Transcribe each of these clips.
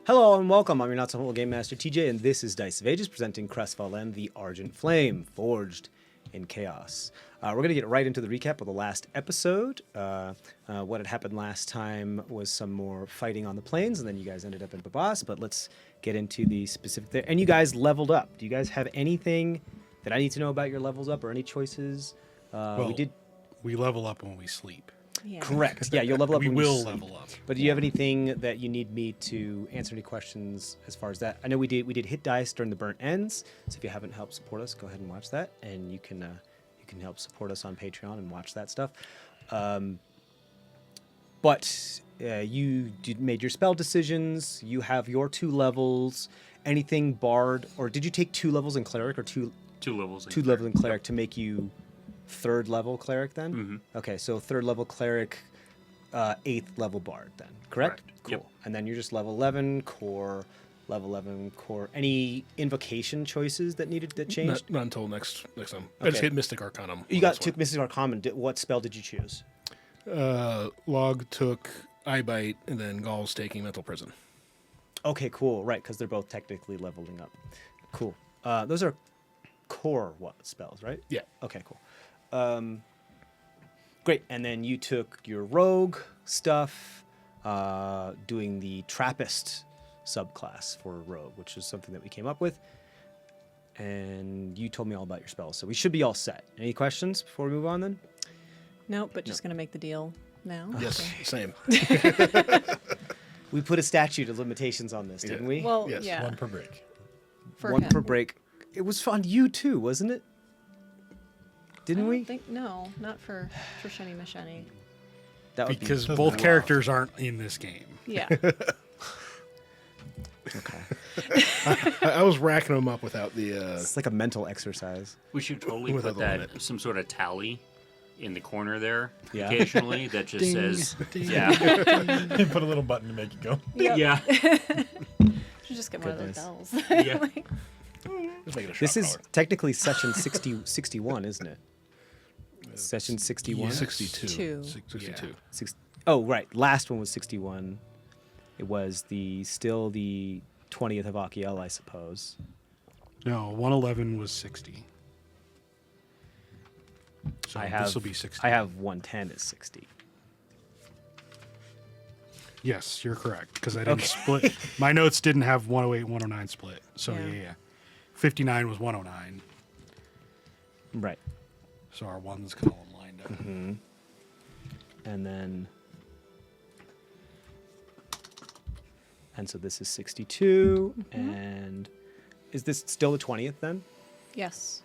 Hello and welcome. I'm your not-so-humble Game Master TJ, and this is Dice of Ages presenting CrestVahllen, the Argent Flame, forged in chaos. We're going to get right into the recap of the last episode. What had happened last time was some more fighting on the plains, and then you guys ended up in Babas, but let's get into the specific there. And you guys leveled up. Do you guys have anything that I need to know about your levels up or any choices? We level up when we sleep. Yeah. Correct. Yeah, you'll level up. We when you will sleep. level up. But do you have anything that you need me to answer any questions as far as that? I know we did hit dice during the burnt ends, so if you haven't helped support us, go ahead and watch that, and you can help support us on Patreon and watch that stuff. But you made your spell decisions. You have your 2 levels. Anything bard, or did you take 2 levels in cleric or two levels? Two levels in cleric to make you 3rd level cleric then? Mm-hmm. Okay, so 3rd level cleric, 8th level bard then, correct? Cool. Yep. And then you're just level 11 core, level 11 core. Any invocation choices that changed? Not until next time. I Okay. just hit Mystic Arcanum. You took Mystic Arcanum. What spell did you choose? Log took Eye Bite, and then Gall's taking Mental Prison. Okay, cool. Right, because they're both technically leveling up. Cool. Those are core spells, right? Yeah. Okay, cool. Great. And then you took your rogue stuff, doing the Trappist subclass for rogue, which is something that we came up with. And you told me all about your spells, so we should be all set. Any questions before we move on then? Nope, but just going to make the deal now. Yes, Okay. same. We put a statute of limitations on this, didn't we? Well, Yes, yeah. One per break. For One him. per break. It was on you too, wasn't it? Didn't we? No, not for Shiny Mashani. That would Because Doesn't both matter. characters aren't in this game. Yeah. okay. I was racking them up without the... It's like a mental exercise. We should totally Without put the that limit. some sort of tally in the corner there Yeah. occasionally that just Ding, says, ding. yeah, Put a little button to make it go. Yep. yeah, Should just get one of those Goodness. bells. yeah. Just make it a This shot is collar. technically session 61, isn't it? Session 61? 62. Two. 62. Oh, right. Last one was 61. It was still the 20th of Achiel, I suppose. No, 111 was 60. So this will be 60. I have 110 as 60. Yes, you're correct, because I didn't Okay. split. My notes didn't have 108, 109 split. So, Yeah. yeah. 59 was 109. Right. So our ones column lined up. And then... And so this is 62. And is this still the 20th then? Yes.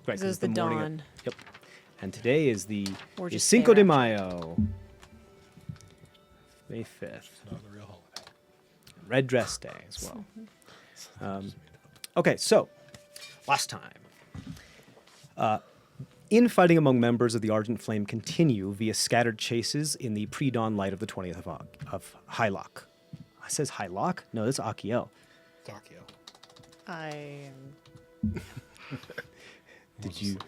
Right, This 'cause is it's the morning of- dawn. Yep. And today is Or is just Cinco de day Mayo. May 5th. Not a real holiday. Red Dress Day as well. Okay, so last time. Infighting among members of the Argent Flame continue via scattered chases in the pre-dawn light of the 20th of Hylock. It says Hylock? No, that's Achiel. Tokyo. I. Did you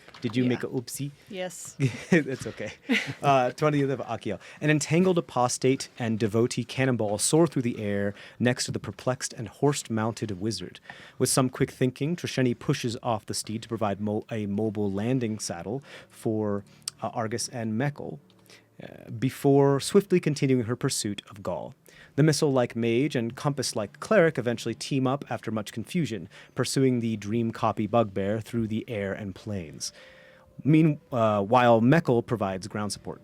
Yeah. make a oopsie? Yes. That's okay. 20th of Achiel. An entangled apostate and devotee cannonball soar through the air next to the perplexed and horse-mounted wizard. With some quick thinking, Trisheni pushes off the steed to provide a mobile landing saddle for Argus and Mekkel before swiftly continuing her pursuit of Gaul. The missile-like mage and compass-like cleric eventually team up after much confusion, pursuing the dream copy bugbear through the air and plains. While Mekkel provides ground support.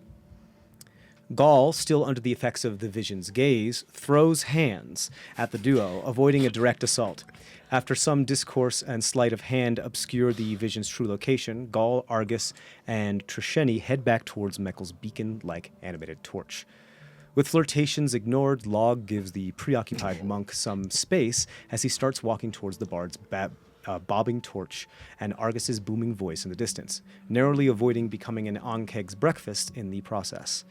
Gaul, still under the effects of the vision's gaze, throws hands at the duo, avoiding a direct assault. After some discourse and sleight of hand obscure the vision's true location, Gaul, Argus, and Trisheni head back towards Mekkel's beacon-like animated torch. With flirtations ignored, Log gives the preoccupied monk some space as he starts walking towards the bard's bobbing torch and Argus's booming voice in the distance, narrowly avoiding becoming an Ankeg's breakfast in the process.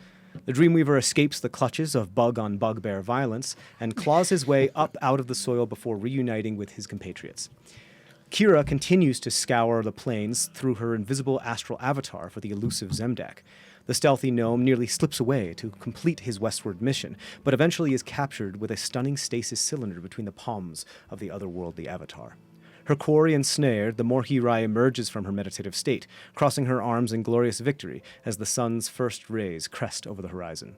The Dreamweaver escapes the clutches of bug-on-bugbear violence and claws his way up out of the soil before reuniting with his compatriots. Kira continues to scour the plains through her invisible astral avatar for the elusive Zemdak. The stealthy gnome nearly slips away to complete his westward mission, but eventually is captured with a stunning stasis cylinder between the palms of the otherworldly avatar. Her quarry ensnared, the Morhirai emerges from her meditative state, crossing her arms in glorious victory as the sun's first rays crest over the horizon.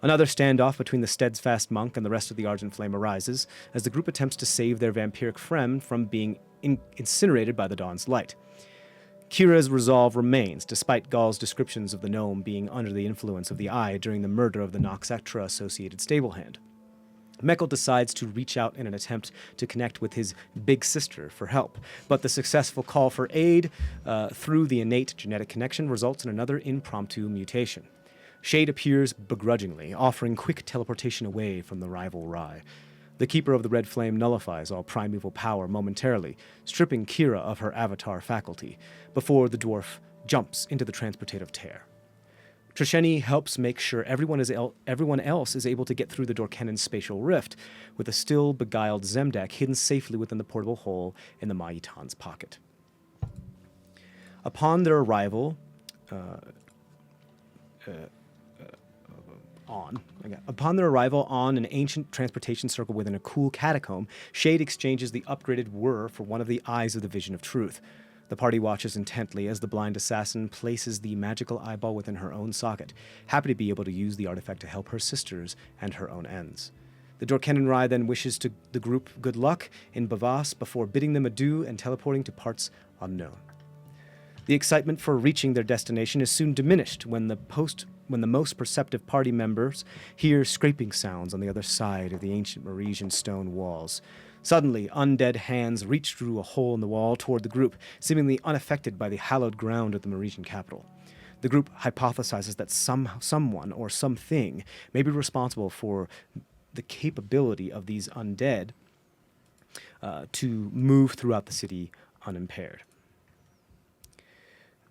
Another standoff between the steadfast monk and the rest of the Argent Flame arises as the group attempts to save their vampiric friend from being incinerated by the dawn's light. Kira's resolve remains, despite Gall's descriptions of the gnome being under the influence of the eye during the murder of the Noxectra-associated stablehand. Meckel decides to reach out in an attempt to connect with his big sister for help, but the successful call for aid through the innate genetic connection results in another impromptu mutation. Shade appears begrudgingly, offering quick teleportation away from the rival Rye. The Keeper of the Red Flame nullifies all primeval power momentarily, stripping Kira of her avatar faculty, before the dwarf jumps into the transportative tear. Trisheni helps make sure everyone else is able to get through the Dorkenan's spatial rift, with a still beguiled Zemdak hidden safely within the portable hole in the Mayitan's pocket. Upon their arrival on an ancient transportation circle within a cool catacomb, Shade exchanges the upgraded whir for one of the eyes of the Vision of Truth. The party watches intently as the blind assassin places the magical eyeball within her own socket, happy to be able to use the artifact to help her sisters and her own ends. The Dorkenan Rye then wishes to the group good luck in Bavas before bidding them adieu and teleporting to parts unknown. The excitement for reaching their destination is soon diminished when the most perceptive party members hear scraping sounds on the other side of the ancient Meresian stone walls. Suddenly, undead hands reach through a hole in the wall toward the group, seemingly unaffected by the hallowed ground of the Meresian capital. The group hypothesizes that someone or something may be responsible for the capability of these undead to move throughout the city unimpaired.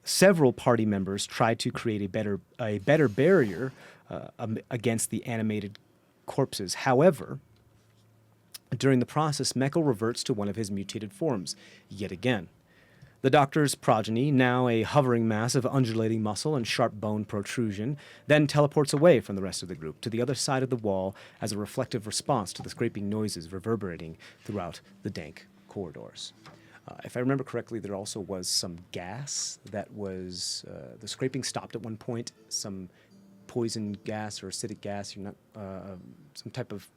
Several party members try to create a better barrier against the animated corpses. However, during the process, Meckel reverts to one of his mutated forms, yet again. The Doctor's progeny, now a hovering mass of undulating muscle and sharp bone protrusion, then teleports away from the rest of the group to the other side of the wall as a reflective response to the scraping noises reverberating throughout the dank corridors. If I remember correctly, there also was some gas that was, the scraping stopped at one point, some poison gas or acidic gas, some type of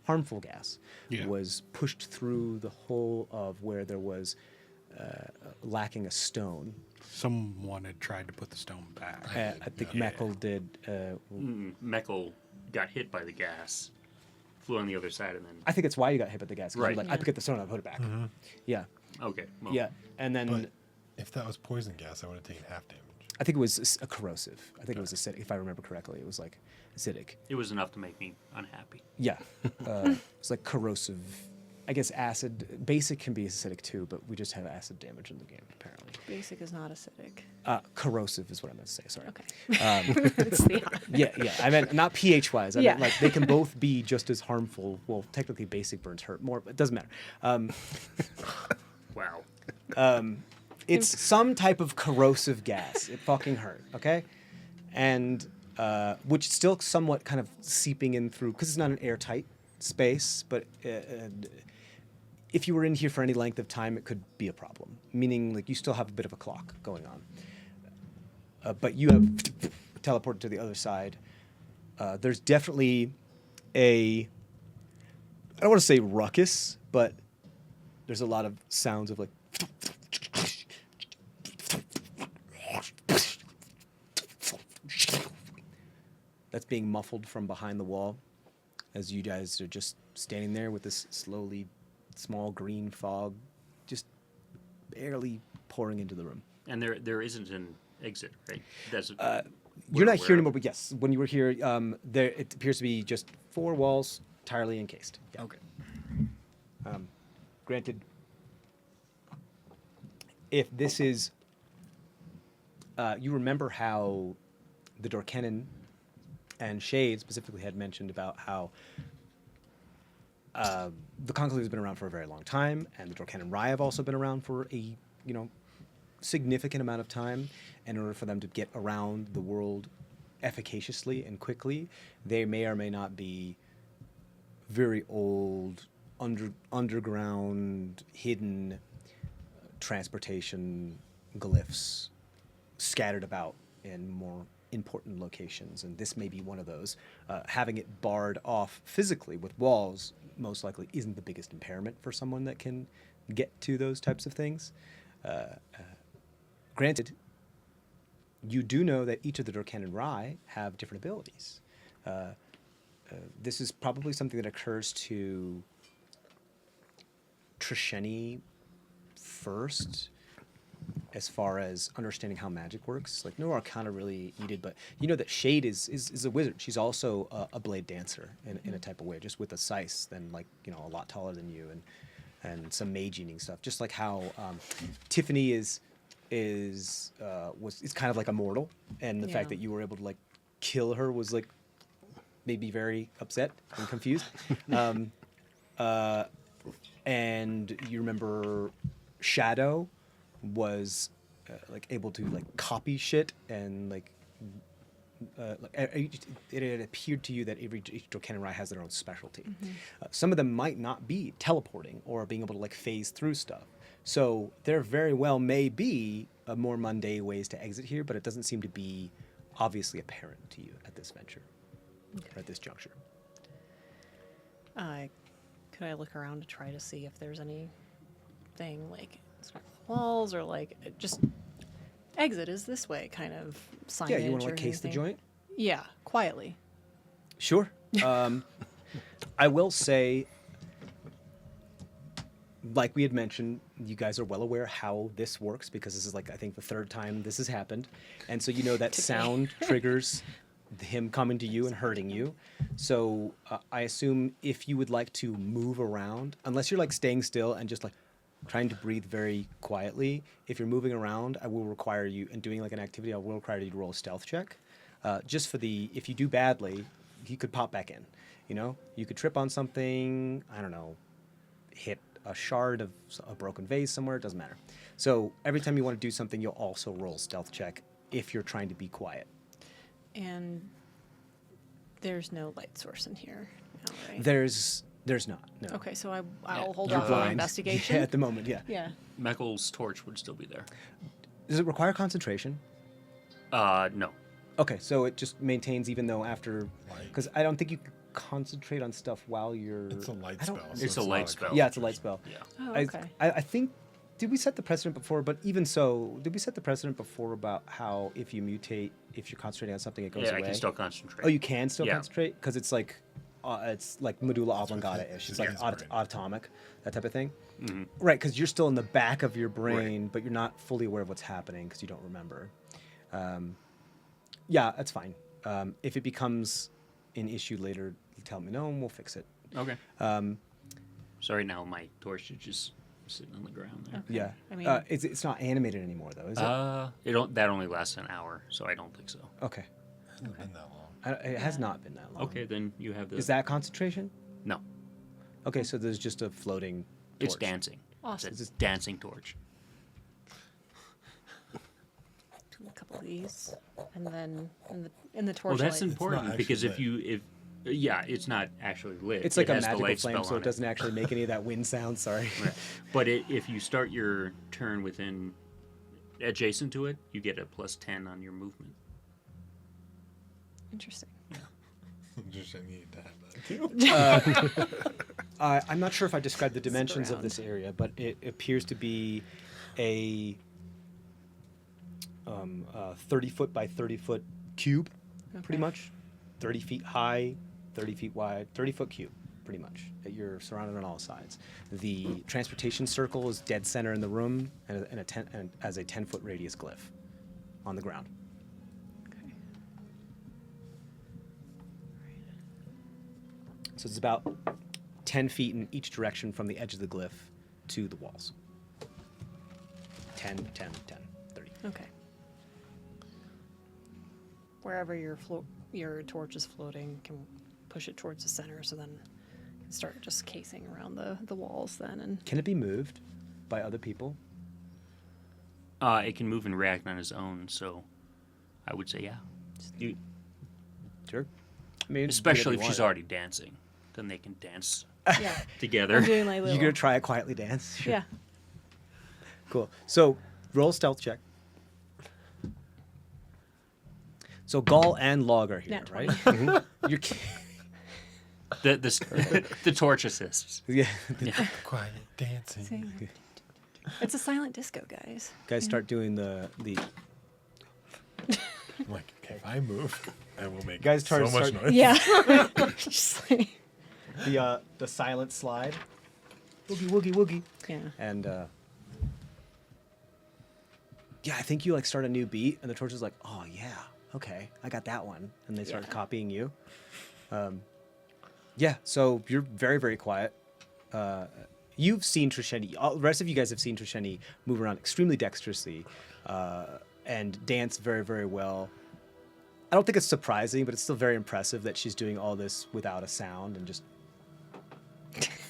harmful gas was pushed through the hole of where there was lacking a stone. Someone had tried to put the stone back. I think Meckel did. Meckel got hit by the gas, flew on the other side, and then... I think it's why you got hit by the gas. 'Cause Right. you're like, I picked up the stone, I put it back. Mm-hmm. Yeah. Okay. Well, Yeah. And then But if that was poison gas, I would have taken half damage. I think it was a corrosive. I think it was acidic. If I remember correctly, it was like acidic. it was enough to make me unhappy. Yeah. It's like corrosive. I guess acid. Basic can be acidic too, but we just have acid damage in the game, apparently. Basic is not acidic. Corrosive is what I meant to say, sorry. Okay. It's the Yeah. I meant not pH-wise. I Yeah. meant like they can both be just as harmful. Well, technically basic burns hurt more, but it doesn't matter. Wow. It's some type of corrosive gas. It fucking hurt, okay? And which is still somewhat kind of seeping in through, because it's not an airtight space, but if you were in here for any length of time, it could be a problem. Meaning, like, you still have a bit of a clock going on. But you have teleported to the other side. There's definitely I don't want to say ruckus, but there's a lot of sounds of like... That's being muffled from behind the wall as you guys are just standing there with this slowly small green fog just barely pouring into the room. And there isn't an exit, right? That's You're not here anymore, but yes, when you were here, there it appears to be just four walls entirely encased. Yeah. Okay. Granted, if this is, you remember how the Dorkenan and Shade specifically had mentioned about how the Conclave has been around for a very long time, and the Dorkenan Rye have also been around for a significant amount of time. In order for them to get around the world efficaciously and quickly, they may or may not be very old, underground, hidden transportation glyphs scattered about in more important locations, and this may be one of those. Having it barred off physically with walls most likely isn't the biggest impairment for someone that can get to those types of things. Granted, you do know that each of the Durkan and Rai have different abilities. This is probably something that occurs to Trisheni first, as far as understanding how magic works. Like, no arcana really needed, but you know that Shade is a wizard. She's also a blade dancer in a type of way, just with a size, then like, you know, a lot taller than you, and some mage-eating stuff. Just like how Tiffany is kind of like immortal, and the fact Yeah. that you were able to like kill her was like made me very upset and confused. And you remember Shadow was like able to like copy shit, and like it had appeared to you that each Durkan and Rai has their own specialty. Some of them might not be teleporting or being able to like phase through stuff. So there very well may be a more mundane ways to exit here, but it doesn't seem to be obviously apparent to you at this venture, or at this juncture. Could I look around to try to see if there's anything like walls or like just exit is this way kind of signage? Yeah, you want to or like case the anything? joint? Yeah, quietly. Sure. I will say, like we had mentioned, you guys are well aware how this works because this is like, I think, the third time this has happened. And so you know that sound triggers him coming to you and hurting you. So I assume if you would like to move around, unless you're like staying still and just like trying to breathe very quietly, if you're moving around, I will require you, and doing like an activity, I will require you to roll a stealth check. Just for the, if you do badly, he could pop back in. You know, you could trip on something, I don't know, hit a shard of a broken vase somewhere, it doesn't matter. So every time you want to do something, you'll also roll stealth check if you're trying to be quiet. And there's no light source in here, no, right? There's not, no. Okay, so I'll hold You're off on blind. investigation. Yeah, at the moment, yeah. Yeah. Meckel's torch would still be there. Does it require concentration? No. Okay, so it just maintains even though after, Light. because I don't think you can concentrate on stuff while you're. It's a light I don't- spell. so It's a not light spell. Yeah, it's a light spell. Yeah. Oh, I- okay. I think, did we set the precedent before? But even so, did we set the precedent before about how if you mutate, if you're concentrating on something, it goes Yeah, away? I can still concentrate. Oh, you can still Yeah. concentrate because it's like medulla oblongata-ish. It's like Yeah, it's brain. autonomic, that type of thing. Mm-hmm. Right, because you're still in the back of your brain, but you're not fully aware of what's happening because you don't remember. Yeah, that's fine. If it becomes an issue later, tell me no, and we'll fix it. Okay. So right now my torch is just sitting on the ground there. Yeah, I mean- it's not animated anymore though, is it? That only lasts an hour, so I don't think so. Okay, It hasn't been that long. It has not been that long. Okay, then you have the. Is that concentration? No? Okay, so there's just a floating. It's torch. dancing. Awesome. It's a dancing torch. Do a couple of these, and then in the torch. Well, that's light. important actually because lit. yeah, it's not actually lit. It's like It a has the magical light flame, spell so on it doesn't actually make any of that wind sound. Sorry. Right. But if you start your turn within adjacent to it, you get a +10 on your movement. Interesting. Just I need to have that too. I'm not sure if I described the dimensions of around. this area, but it appears to be a 30-foot by 30-foot cube, pretty Okay. much. 30 feet high, 30 feet wide, 30-foot cube, pretty much. That you're surrounded on all sides. The transportation circle is dead center in the room, and as a 10-foot radius glyph on the ground. Okay. So it's about 10 feet in each direction from the edge of the glyph to the walls. 10, 10, 10, 30. Okay. Wherever your torch is floating, can push it towards the center, so then can start just casing around the walls then. And Can it be moved by other people? It can move and react on its own, so I would say yeah. You, Sure. I mean, especially do if whatever she's you want. already dancing, then they can dance Yeah. together. I'm doing like You little. gonna try a quietly dance? Sure. Yeah. Cool. So roll a stealth check. So Gall and Log are here, Nat right? 20. Mhm. You're The torch assists. yeah. Quiet dancing. It's a silent disco, guys. Guys start doing the I'm like, okay, if I move, I will make Guys, so start- much noise. Yeah. Just like, the silent slide. Woogie woogie woogie. yeah. And yeah, I think you like start a new beat, and the torch is like, oh yeah, okay, I got that one, and they start Yeah. copying you. Yeah, so you're very very quiet. You've seen Trisheni. The rest of you guys have seen Trisheni move around extremely dexterously and dance very very well. I don't think it's surprising, but it's still very impressive that she's doing all this without a sound and just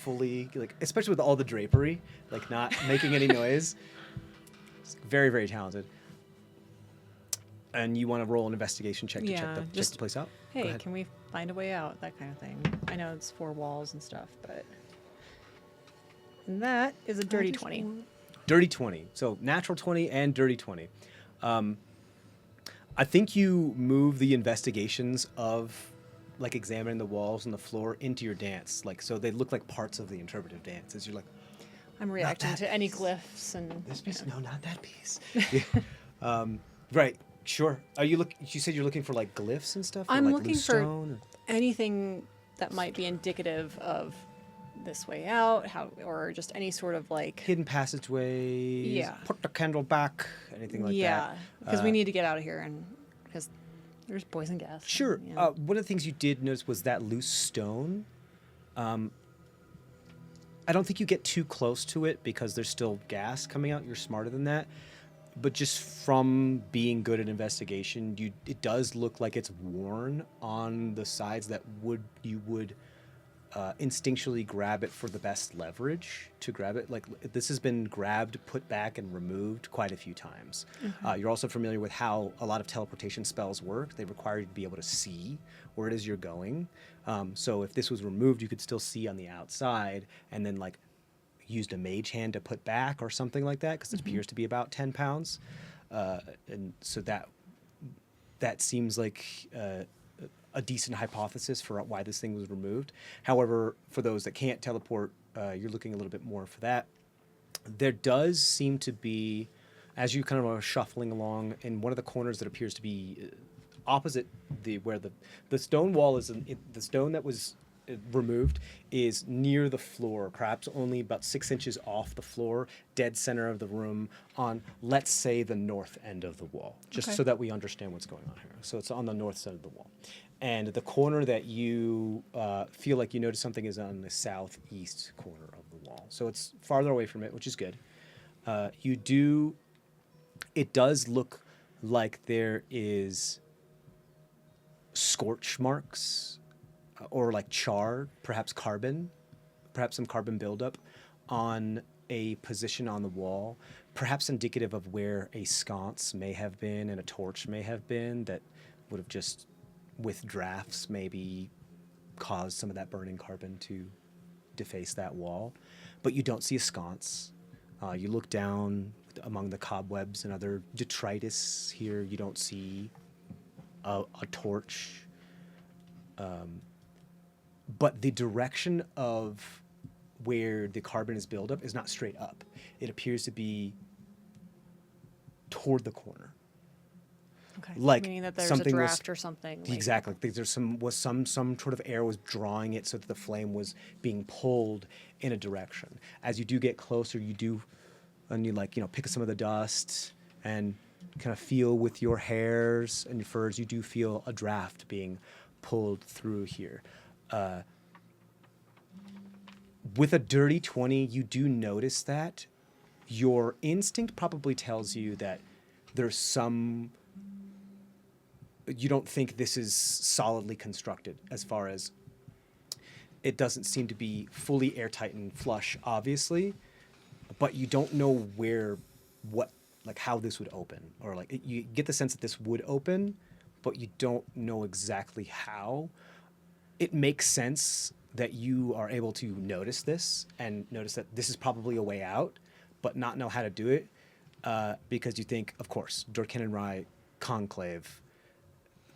fully, like, especially with all the drapery, like not making any noise. It's very, very talented. And you want to roll an investigation check to Yeah, check the just- place out? Go Hey, ahead. can we find a way out? That kind of thing. I know it's 4 walls and stuff, but. And that is a dirty 20. Dirty 20. So natural 20 and dirty 20. I think you move the investigations of like examining the walls and the floor into your dance. Like, so they look like parts of the interpretive dance as you're like, I'm reacting that to any piece. glyphs and. this piece, no, not that piece. Yeah. Right. Sure. Are you you said you're looking for like glyphs and stuff? Or, I'm like, looking loose for stone or- anything that might be indicative of this way out, or just any sort of like. hidden passageways. Yeah. Put the candle back. Anything like yeah, that. because we need to get out of here, and because there's poison gas. and, Sure. yeah. One of the things you did notice was that loose stone. I don't think you get too close to it because there's still gas coming out. You're smarter than that. But just from being good at investigation, it does look like it's worn on the sides that you would instinctually grab it for the best leverage to grab it. Like this has been grabbed, put back, and removed quite a few times. You're also familiar with how a lot of teleportation spells work. They require you to be able to see where it is you're going. So if this was removed, you could still see on the outside, and then like used a mage hand to put back or something like that, because it appears to be about 10 pounds. And so that seems like a decent hypothesis for why this thing was removed. However, for those that can't teleport, you're looking a little bit more for that. There does seem to be, as you kind of are shuffling along, in one of the corners that appears to be opposite where the stone wall is, the stone that was removed is near the floor, perhaps only about 6 inches off the floor, dead center of the room, on, let's say, the north end of the wall, just Okay. so that we understand what's going on here. So it's on the north side of the wall. And the corner that you feel like you notice something is on the southeast corner of the wall. So it's farther away from it, which is good. It does look like there is scorch marks or like char, perhaps some carbon buildup on a position on the wall, perhaps indicative of where a sconce may have been and a torch may have been that would have just, with drafts, maybe caused some of that burning carbon to deface that wall. But you don't see a sconce. You look down among the cobwebs and other detritus here. You don't see a torch. But the direction of where the carbon is built up is not straight up. It appears to be toward the corner. Okay. Like Meaning that there's a something was- draft or something. like- Exactly. There's some sort of air was drawing it so that the flame was being pulled in a direction. As you do get closer, and you pick up some of the dust and kind of feel with your hairs and your furs, you do feel a draft being pulled through here. With a dirty 20, you do notice that. Your instinct probably tells you that there's some. You don't think this is solidly constructed, as far as it doesn't seem to be fully airtight and flush, obviously, but you don't know what like how this would open, or like you get the sense that this would open, but you don't know exactly how. It makes sense that you are able to notice this and notice that this is probably a way out, but not know how to do it, because you think, of course, Dorkin and Rai Conclave,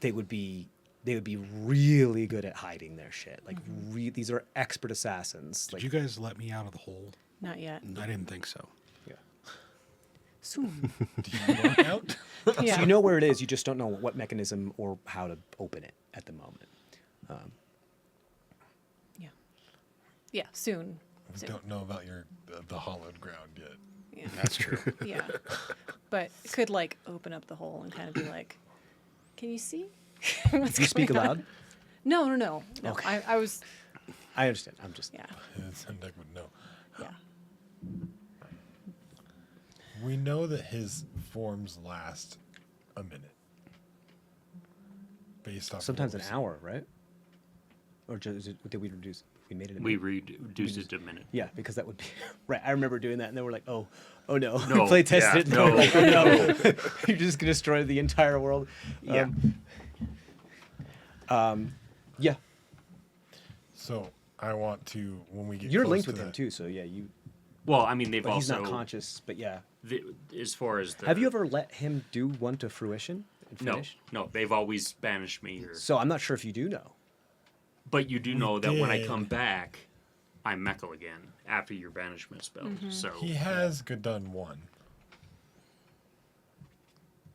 they would be really good at hiding their shit. Like, these are expert assassins. Did Like, you guys let me out of the hole? Not yet. I didn't think so. yeah. Soon. Do you want out? Yeah. So you know where it is. You just don't know what mechanism or how to open it at the moment. Yeah. Yeah. Soon. We Soon. don't know about the hollowed ground yet. Yeah. That's true. Yeah. But it could like open up the hole and kind of be like, can you see? What's You speak going on? aloud. No. Okay. I was. I understand. I'm just. Yeah. Sendek would know. Yeah. We know that his forms last a minute. Based off Sometimes of an what hour, right? Or just, did we reduce? We made it. A We minute? reduced it to a minute. Yeah, because that would be right. I remember doing that, and then we're like, oh no, No, we play tested. yeah, no. Like, oh no, you're just gonna destroy the entire world. Yeah. Yeah. So I want to, when we get You're close linked to with him that- too, so yeah, you. Well, I mean, they've But he's also not conscious. But yeah, as far as the, have you ever let him do one to fruition and No, finish? no. They've always banished me. So I'm not sure if you do know. But you do know that when I did. come back, I'm Mekkel again after your banishment spell. So He has good done one.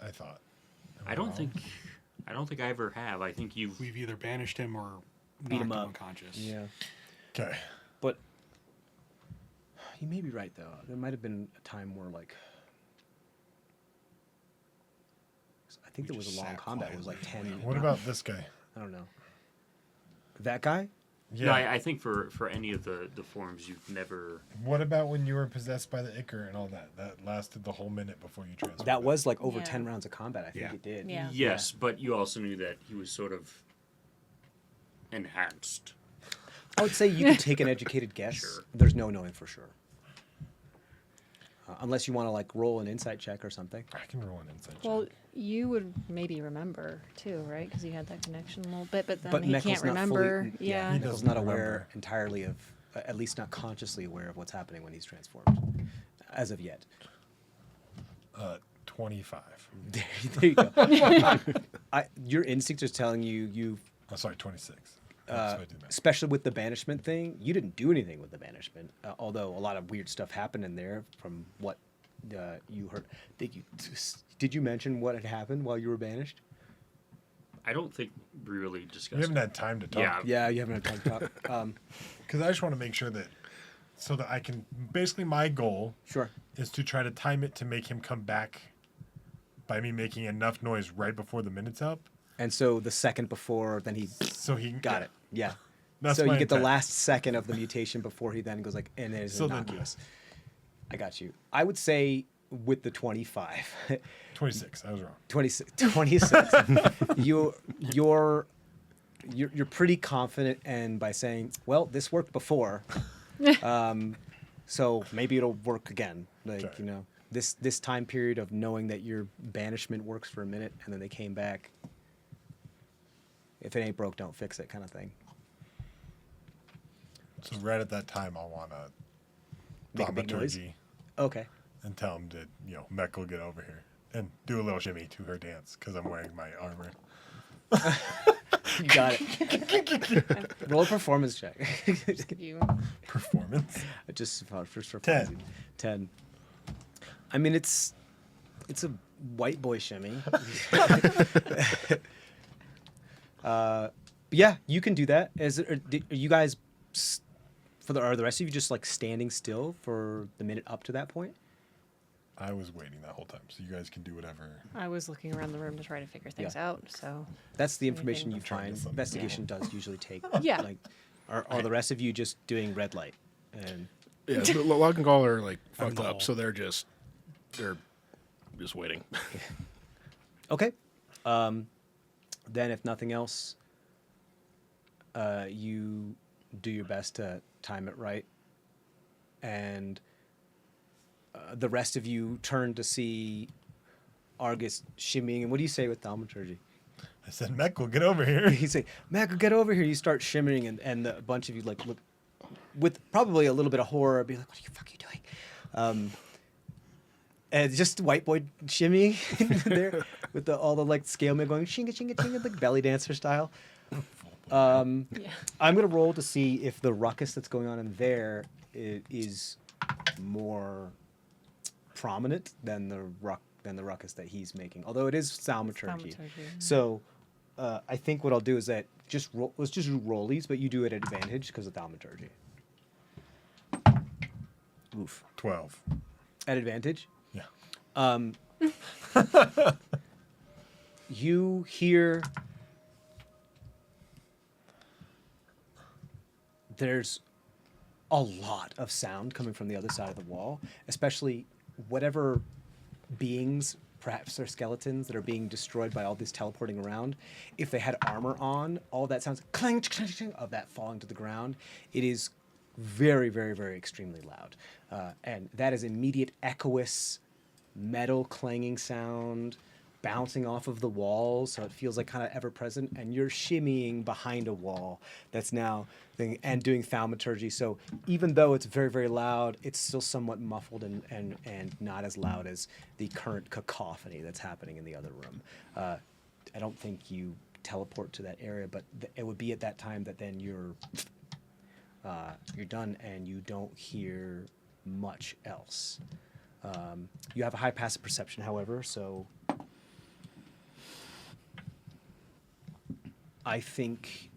I thought. Am I don't wrong? think I ever have. I think you've We've either banished him or Beat him knocked up. unconscious. Yeah, Okay. but you may be right though. There might have been a time where like. I think there was just a long sat combat. It was like 10. What about this guy? I don't know. That guy? Yeah. No, I think for any of the forms you've never. What about when you were possessed by the Ichor and all that? That lasted the whole minute before you transferred. That was like over Yeah. 10 rounds of combat. I think Yeah. it did. Yeah. Yes, but you also knew that he was sort of enhanced. I would say you could take an educated guess. Sure. There's no knowing for sure. Unless you want to like roll an insight check or something. I can roll an insight check. Well, you would maybe remember too, right? Because you had that connection a little bit, but then But he Meckel's can't not remember. fully, Yeah. He Meckel's doesn't not aware remember. entirely of, at least not consciously aware of what's happening when he's transformed, as of yet. 25. There you go. Your instinct is telling you Oh, sorry, 26. That's what I did that. especially with the banishment thing, you didn't do anything with the banishment. Although a lot of weird stuff happened in there from what you heard. Did you mention what had happened while you were banished? I don't think we really discussed. We haven't had time to talk. Yeah. Yeah, you haven't had time to talk. Because I just want to make sure that, so that I can, basically my goal Sure. is to try to time it to make him come back by me making enough noise right before the minute's up. And so the second before, then he So he got it. Yeah. That's so my you get the intent. last second of the mutation before he then goes like, and it is So then- innocuous. I got you. I would say with the 25, 26. I was wrong. 26, 26 you're pretty confident, and by saying, well, this worked before, so maybe it'll work again. Like, Okay. you know, this time period of knowing that your banishment works for a minute and then they came back. If it ain't broke, don't fix it, kind of thing. So right at that time, I'll want to Make a big noise? thaumaturgy Okay. and tell him to, Meckel get over here and do a little shimmy to her dance because I'm wearing my armor. You got it. Roll a performance check. Just give you. Performance. Just for 10. 10. I mean, it's a white boy shimmy. Yeah, you can do that. Are you guys, are the rest of you just like standing still for the minute up to that point? I was waiting that whole time, so you guys can do whatever. I was looking around the room to try to figure things Yeah. out. So That's the information you I'm trying to find. sum- Investigation does usually take. Yeah. Like, are the rest of you just doing red light? And Yeah, the Log and Gall are like fucked Gall. up, so they're just waiting. okay. Then, if nothing else, you do your best to time it right, and the rest of you turn to see Argus shimmying. And what do you say with thaumaturgy? I said, Mekl, get over here. You say, Mac, get over here. You start shimmering, and a bunch of you like look with probably a little bit of horror, be like, what the fuck are you doing? And just white boy shimmying there with all the like scale man going shinga shinga shinga like belly dancer style. Yeah. I'm gonna roll to see if the ruckus that's going on in there is more prominent than the ruckus that he's making. Although it is thaumaturgy. Thaumaturgy. So I think what I'll do is that let's just do rollies, but you do it at advantage because of thaumaturgy. Oof. 12. At advantage. Yeah. You hear there's a lot of sound coming from the other side of the wall, especially whatever beings, perhaps they're skeletons that are being destroyed by all this teleporting around. If they had armor on, all that sounds clang, clang, clang of that falling to the ground. It is very, very, very extremely loud. And that is immediate echoous metal clanging sound bouncing off of the walls, so it feels like kind of ever present, and you're shimmying behind a wall that's now and doing thaumaturgy. So even though it's very, very loud, it's still somewhat muffled and not as loud as the current cacophony that's happening in the other room. I don't think you teleport to that area, but it would be at that time that then you're done and you don't hear much else. You have a high passive perception, however, so I think.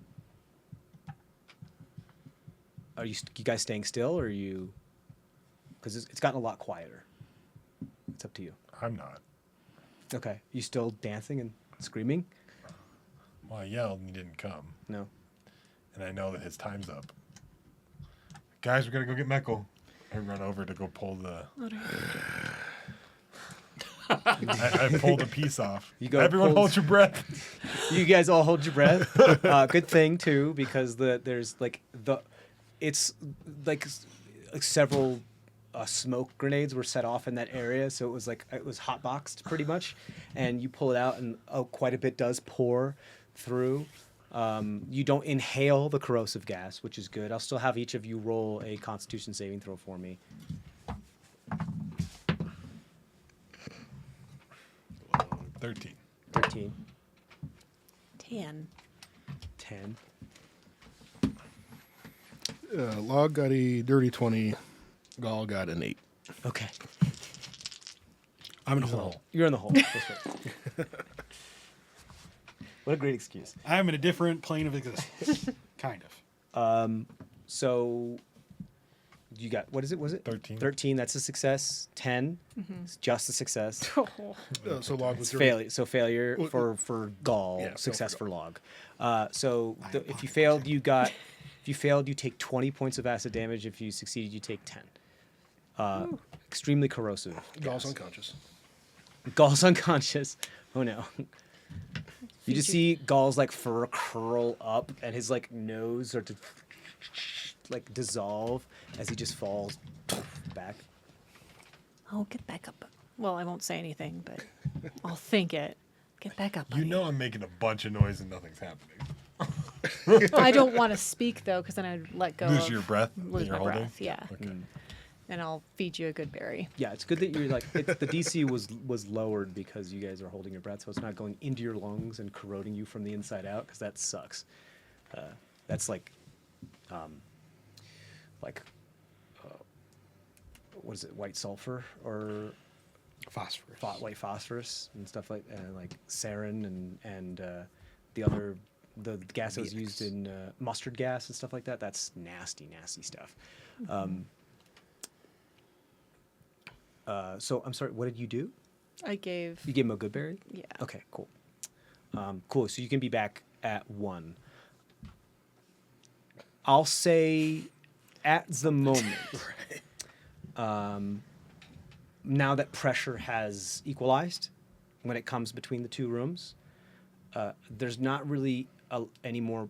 Are you guys staying still, or are you? Because it's gotten a lot quieter. It's up to you. I'm not. Okay, you still dancing and screaming? Well, I yelled and he didn't come. No. And I know that his time's up. Guys, we gotta go get Mekl. I run over to go pull the. I pulled a piece off. You go Everyone pull- hold your breath. You guys all hold your breath. Good thing too, because it's like several smoke grenades were set off in that area, so it was hotboxed pretty much, and you pull it out, and quite a bit does pour through. You don't inhale the corrosive gas, which is good. I'll still have each of you roll a Constitution saving throw for me. 13. 13, 10. 10. Log got a dirty 20. Gall got an 8. Okay. I'm in a hole. You're in the hole. That's right. What a great excuse. I'm in a different plane of existence. Kind of. So you got, what is it? Was it 13. 13, that's a success. 10, it's just a success. So Log was It's dirty. failure. So failure for Gall, Yeah, fail success for for Log. If you failed, you take 20 points of acid damage. If you succeeded, you take 10. Extremely corrosive. Gall's gas. unconscious. Gall's unconscious. Oh no. You just see Gall's like fur curl up and his like nose start to like dissolve as he just falls back. Oh, get back up. Well, I won't say anything, but I'll think it. Get back up. You buddy. know I'm making a bunch of noise and nothing's happening. I don't want to speak though, because then I'd let go. Lose of- your breath. Lose that you're my holding? breath. Yeah, Okay. and I'll feed you a good berry. Yeah, it's good that you're like the DC was lowered because you guys are holding your breath, so it's not going into your lungs and corroding you from the inside out, because that sucks. That's like what is it? White sulfur or Phosphorus. white phosphorus and stuff like sarin and the gas that was used in mustard gas and stuff like that. That's nasty stuff. So I'm sorry, what did you do? I gave. You gave him a good berry? Yeah. Okay, cool. Cool. So you can be back at 1. I'll say at the moment, now that pressure has equalized when it comes between the two rooms, there's not really any more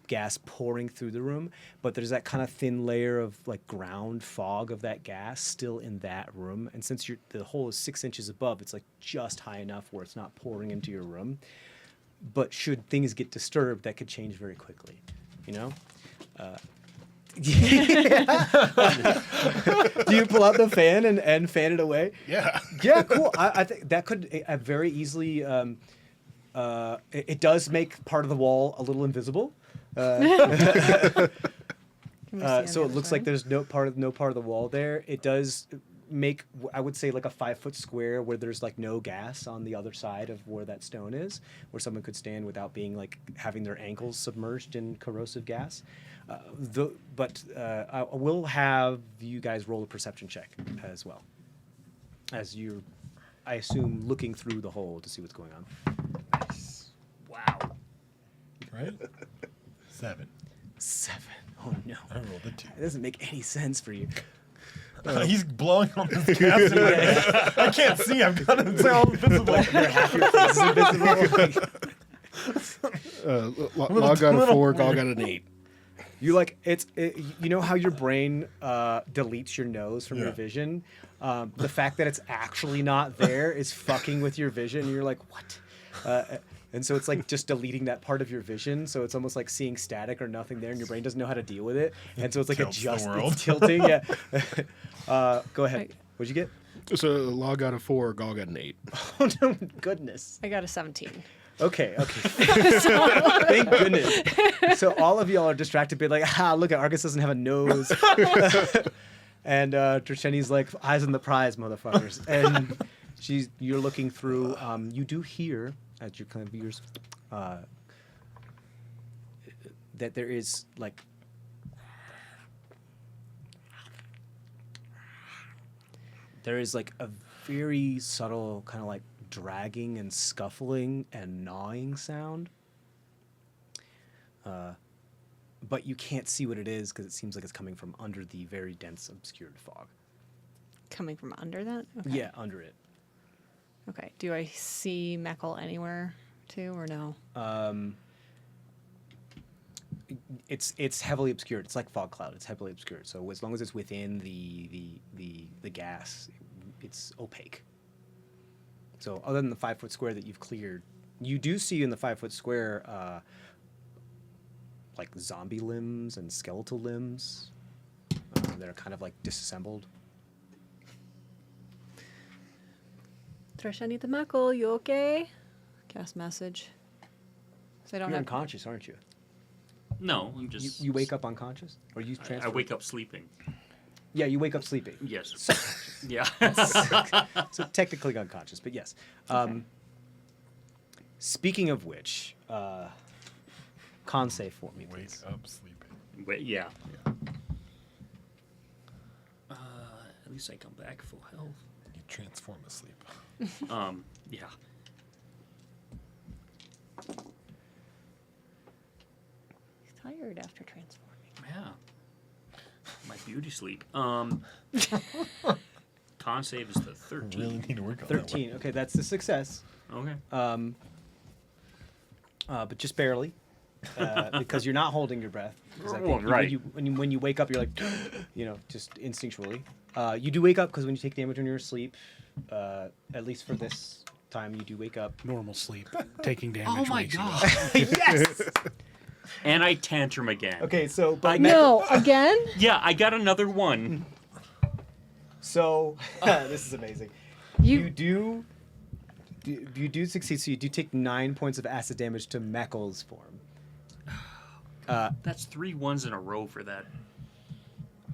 gas pouring through the room, but there's that kind of thin layer of like ground fog of that gas still in that room. And since the hole is 6 inches above, it's like just high enough where it's not pouring into your room. But should things get disturbed, that could change very quickly, you know? Do you pull out the fan and fan it away? Yeah. Yeah, cool. I think that could very easily. It does make part of the wall a little invisible. Can we see on So the it other looks like side? there's no part of the wall there. It does make, I would say, like a 5-foot square where there's like no gas on the other side of where that stone is, where someone could stand without being like having their ankles submerged in corrosive gas. I will have you guys roll a perception check as well, as you're, I assume, looking through the hole to see what's going on. Wow. Right? 7. 7. Oh no. I rolled a 2. It doesn't make any sense for you. He's blowing on this gas. I can't see. I've got it. It's all invisible. Half your face is invisible. Log got a 4, Gall got an 8. You like you know how your brain deletes your nose from your Yeah. vision. The fact that it's actually not there is fucking with your vision. You're like, what? And so it's like just deleting that part of your vision. So it's almost like seeing static or nothing there, and your brain doesn't know how to deal with it. And so it's like Tilts the world. it's tilting. Yeah. Go ahead. What'd you get? So Log got a 4, Gall got an 8. Oh no, goodness. I got a 17. Okay. Thank goodness. So all of y'all are distracted, being like, look at Argus doesn't have a nose. And Trisheni's like, eyes on the prize, motherfuckers. And you're looking through, you do hear, as your kind of viewers, that there is like, a very subtle kind of like dragging and scuffling and gnawing sound. But you can't see what it is because it seems like it's coming from under the very dense, obscured fog. Coming from under that? Okay. Yeah, under it. Okay. Do I see Meckel anywhere too, or no? It's heavily obscured. It's like fog cloud. It's heavily obscured. So as long as it's within the gas, it's opaque. So other than the 5-foot square that you've cleared, you do see in the 5-foot square like zombie limbs and skeletal limbs that are kind of like disassembled. Trisheni the Meckel, you okay? Cast message. So I don't You're have. unconscious, aren't you? No, I'm just. You wake up unconscious, or you I transfer? wake up sleeping. Yeah, you wake up sleeping. Yes. Yeah. So technically unconscious, but yes. Speaking of which, con save for me, Wake please. up sleeping. Wait, yeah. At least I come back full health. You transform asleep. Yeah. He's tired after transforming. Yeah. My beauty sleep. Con save is the I 13. really need to work on that 13. Okay, that's a success. Okay. But just barely, because you're not holding your breath. 'Cause I think Right. when you wake up, you're like, just instinctually. You do wake up because when you take damage when you're asleep, at least for this time, you do wake up. Normal sleep. Taking damage. Oh my wakes you up. god. Yes. And I tantrum again. Okay, so but No, again? Yeah, I got another one. So this is amazing. You do succeed. So you do take 9 points of acid damage to Meckel's form. That's 3 ones in a row for that.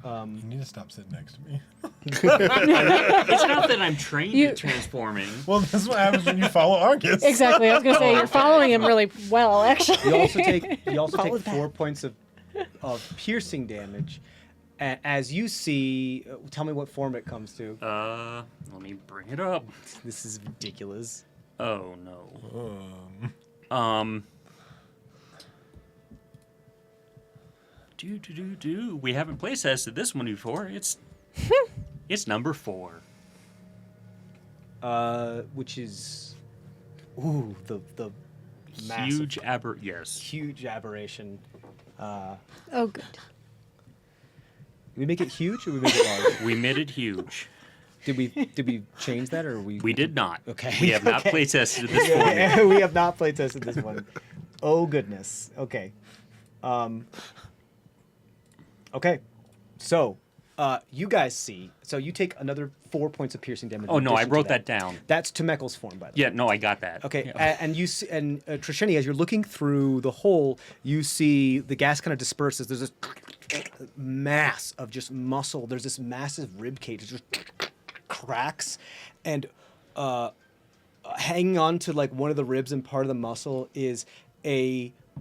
You need to stop sitting next to me. It's not that I'm trained You- at transforming. Well, this is what happens when you follow Argus. Exactly. I was going to say, you're following him really well, actually. You also take Follow that. 4 points of piercing damage. As you see, tell me what form it comes to. Let me bring it up. This is ridiculous. Oh no. We haven't play tested this one before. It's number 4. Which is the massive, Huge huge aberration. Oh, good. We make it huge or we make it large? We made it huge. Did we change that or We did not. Okay. We have not Okay. play tested this formula. we have not play tested this one. Oh goodness. Okay. Okay. So, you guys see. So you take another 4 points of piercing damage. Oh in no, I addition to wrote that down. That's to Meckel's form, by the way. Yeah, no, I got that. Okay, Yeah. and you see, and Trisheni, as you're looking through the hole, you see the gas kind of disperses. There's this mass of just muscle. There's this massive rib cage. It just cracks, and hanging on to like one of the ribs and part of the muscle is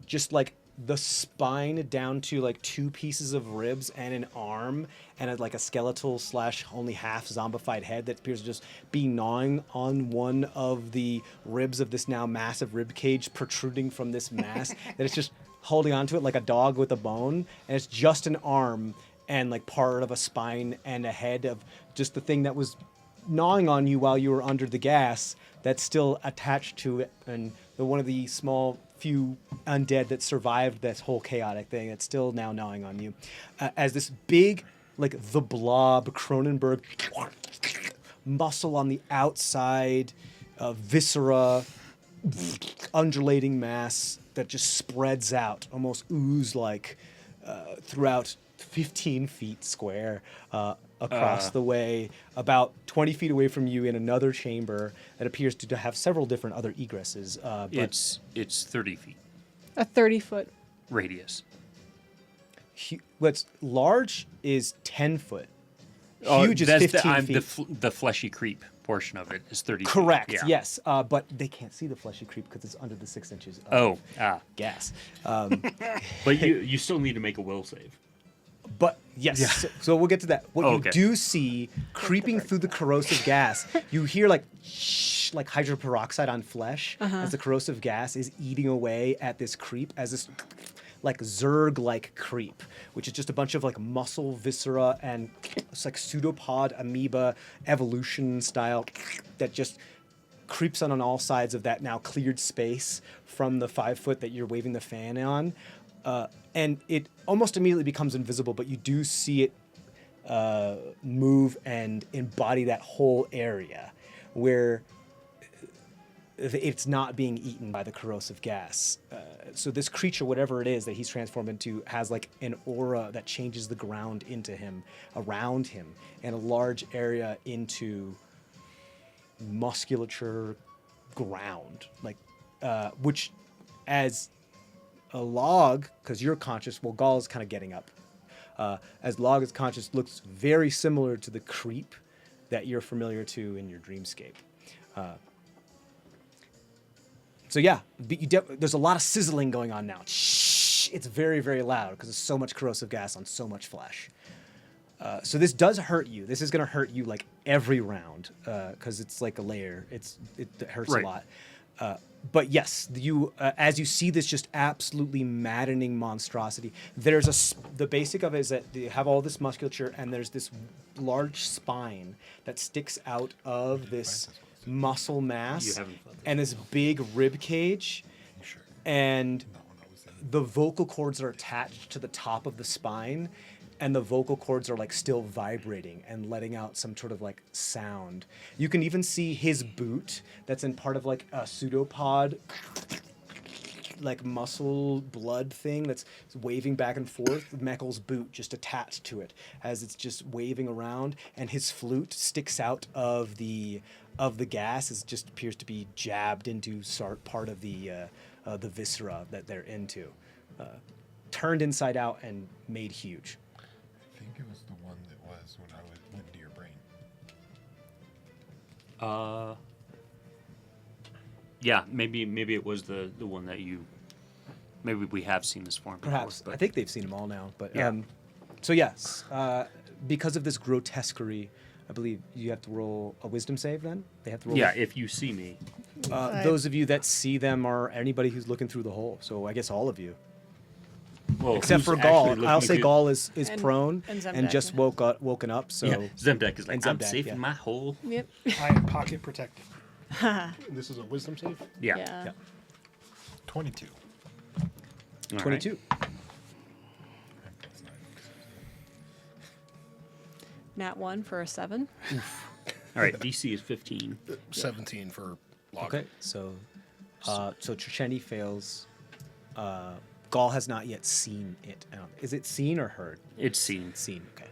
just like the spine down to like 2 pieces of ribs and an arm and like a skeletal / only half zombified head that appears to just be gnawing on one of the ribs of this now massive rib cage protruding from this mass that it's just holding onto it like a dog with a bone, and it's just an arm and like part of a spine and a head of just the thing that was gnawing on you while you were under the gas that's still attached to it, and one of the small few undead that survived this whole chaotic thing that's still now gnawing on you, as this big, like the blob Cronenberg muscle on the outside, viscera, undulating mass that just spreads out, almost ooze-like, throughout 15 feet square, across the way, about 20 feet away from you in another chamber that appears to have several different other egresses. But It's 30 feet A 30-foot. radius. what's large is 10 foot. Oh, Huge is that's 15 feet. the fleshy creep portion of it is 30 feet. Correct. Yeah. Yes, but they can't see the fleshy creep because it's under the 6 inches of gas. But you still need to make a will save. But yes, so we'll get to that. What Okay. you do see creeping through the corrosive gas, you hear like shh, like hydroperoxide on flesh as the corrosive gas is eating away at this creep, as this like Zerg-like creep, which is just a bunch of like muscle viscera and it's like pseudopod amoeba evolution style that just creeps on all sides of that now cleared space from the 5 foot that you're waving the fan on. And it almost immediately becomes invisible, but you do see it move and embody that whole area where it's not being eaten by the corrosive gas. So this creature, whatever it is that he's transformed into, has like an aura that changes the ground into him, around him, and a large area into musculature ground, like which as a log, because you're conscious, well, Gaul is kind of getting up. As log is conscious, looks very similar to the creep that you're familiar to in your dreamscape. So yeah, there's a lot of sizzling going on now. Shh, it's very, very loud because there's so much corrosive gas on so much flesh. So this does hurt you. This is going to hurt you like every round because it's like a layer. It hurts Right. a lot. But yes, you as you see this just absolutely maddening monstrosity, there's the basic of it is that you have all this musculature and there's this large spine that sticks out of this muscle mass and this big rib cage, and the vocal cords are attached to the top of the spine, and the vocal cords are like still vibrating and letting out some sort of like sound. You can even see his boot that's in part of like a pseudopod like muscle blood thing that's waving back and forth. Meckel's boot just attached to it as it's just waving around, and his flute sticks out of the gas. It just appears to be jabbed into part of the viscera that they're into, turned inside out and made huge. I think it was the one that was when I went into your brain. Yeah, maybe it was the one that you. Maybe we have seen this form before. Perhaps. But I think they've seen them all now. But Yeah. so yes, because of this grotesquerie, I believe you have to roll a wisdom save. Then they have to roll. yeah, if you see me, Those of you that see them are anybody who's looking through the hole. So I guess all of you, well, except who's for actually Gaul. looking I'll say through- Gaul is And- prone and and Zemdek. just woken up. So Yeah, Zemdek is like, And I'm Zemdek, safe yeah. in my hole. Yep. I am pocket protected. This is a wisdom save. Yeah. yeah. 22. All right. 22. nat 1 for a 7. All right, DC is 15. 17 for log. Okay, so Trisheni fails. Gaul has not yet seen it. Is it seen or heard? It's seen. Seen. Okay.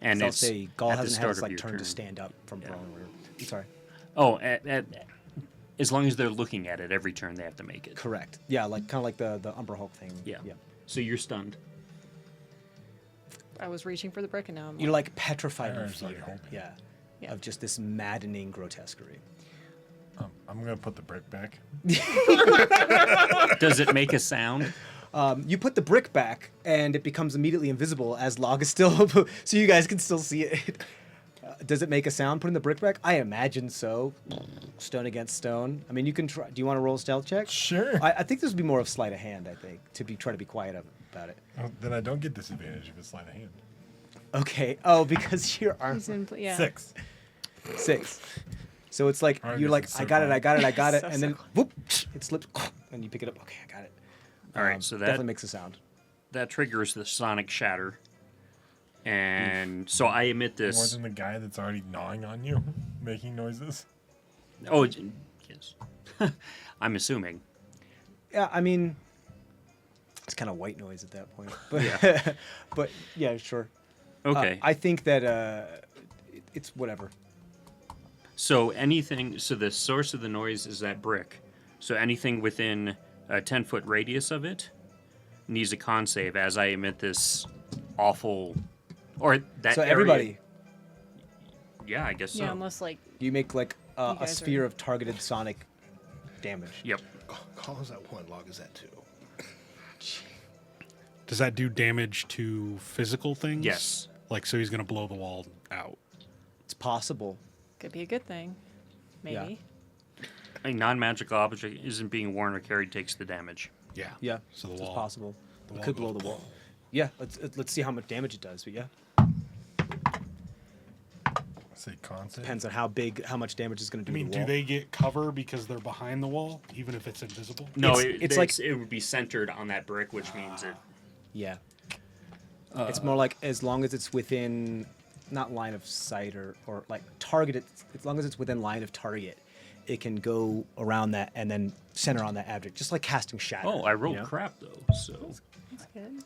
And So I'll it's say Gaul at the hasn't had start his of like your turn to turn. stand up from Yeah. prone. I'm sorry. Oh, as long as they're looking at it, every turn they have to make it. Correct. Yeah, like kind of like the Umber Hulk thing. Yeah. Yeah. So you're stunned. I was reaching for the brick, and now I'm You're like petrified in Aaron's, like, fear. holding. Yeah. Yeah. Of just this maddening grotesquerie. I'm gonna put the brick back. Does it make a sound? You put the brick back, and it becomes immediately invisible as Log is still, so you guys can still see it. Does it make a sound putting the brick back? I imagine so. Stone against stone. I mean, you can try. Do you want to roll a stealth check? Sure. I think this would be more of sleight of hand. I think try to be quiet about it. Oh, then I don't get disadvantage if it's sleight of hand. Okay. Oh, because your arm He's in, yeah. 6. 6. So it's like Alright, you're this like, is I got it, I got it, I got it, So and then circle. whoop, it slips, and you pick it up. Okay, I got it. All right, so that definitely makes a sound. that triggers the sonic shatter. And so I emit More this. than the guy that's already gnawing on you, making noises. Oh, yes. I'm assuming. Yeah, I mean, it's kind of white noise at that point. But Yeah. but yeah, sure. Okay. I think that it's whatever. So anything. So the source of the noise is that brick. So anything within a 10-foot radius of it needs a con save as I emit this awful. Or that. So area- everybody, Yeah, I guess so. Yeah, unless like you make like You a guys sphere are- of targeted sonic damage. Yep. Call is at 1, log is at 2. Does that do damage to physical things? Yes. Like, so he's going to blow the wall out. It's possible. could be a good thing, Yeah. maybe. A non-magical object isn't being worn or carried takes the damage. Yeah. Yeah. So the it's wall. possible. the It wall could goes blow the wall. Yeah. Let's see how much damage it does. But yeah, Say concept. depends on how much damage is going to I do. mean, to the do wall. they get cover because they're behind the wall, even if it's invisible? No, It's like- it would be centered on that brick, which means it. Yeah. It's more like as long as it's within, not line of sight or like targeted, as long as it's within line of target, it can go around that and then center on that object, just like casting shatter. Oh, I rolled you know? crap though. So That's good.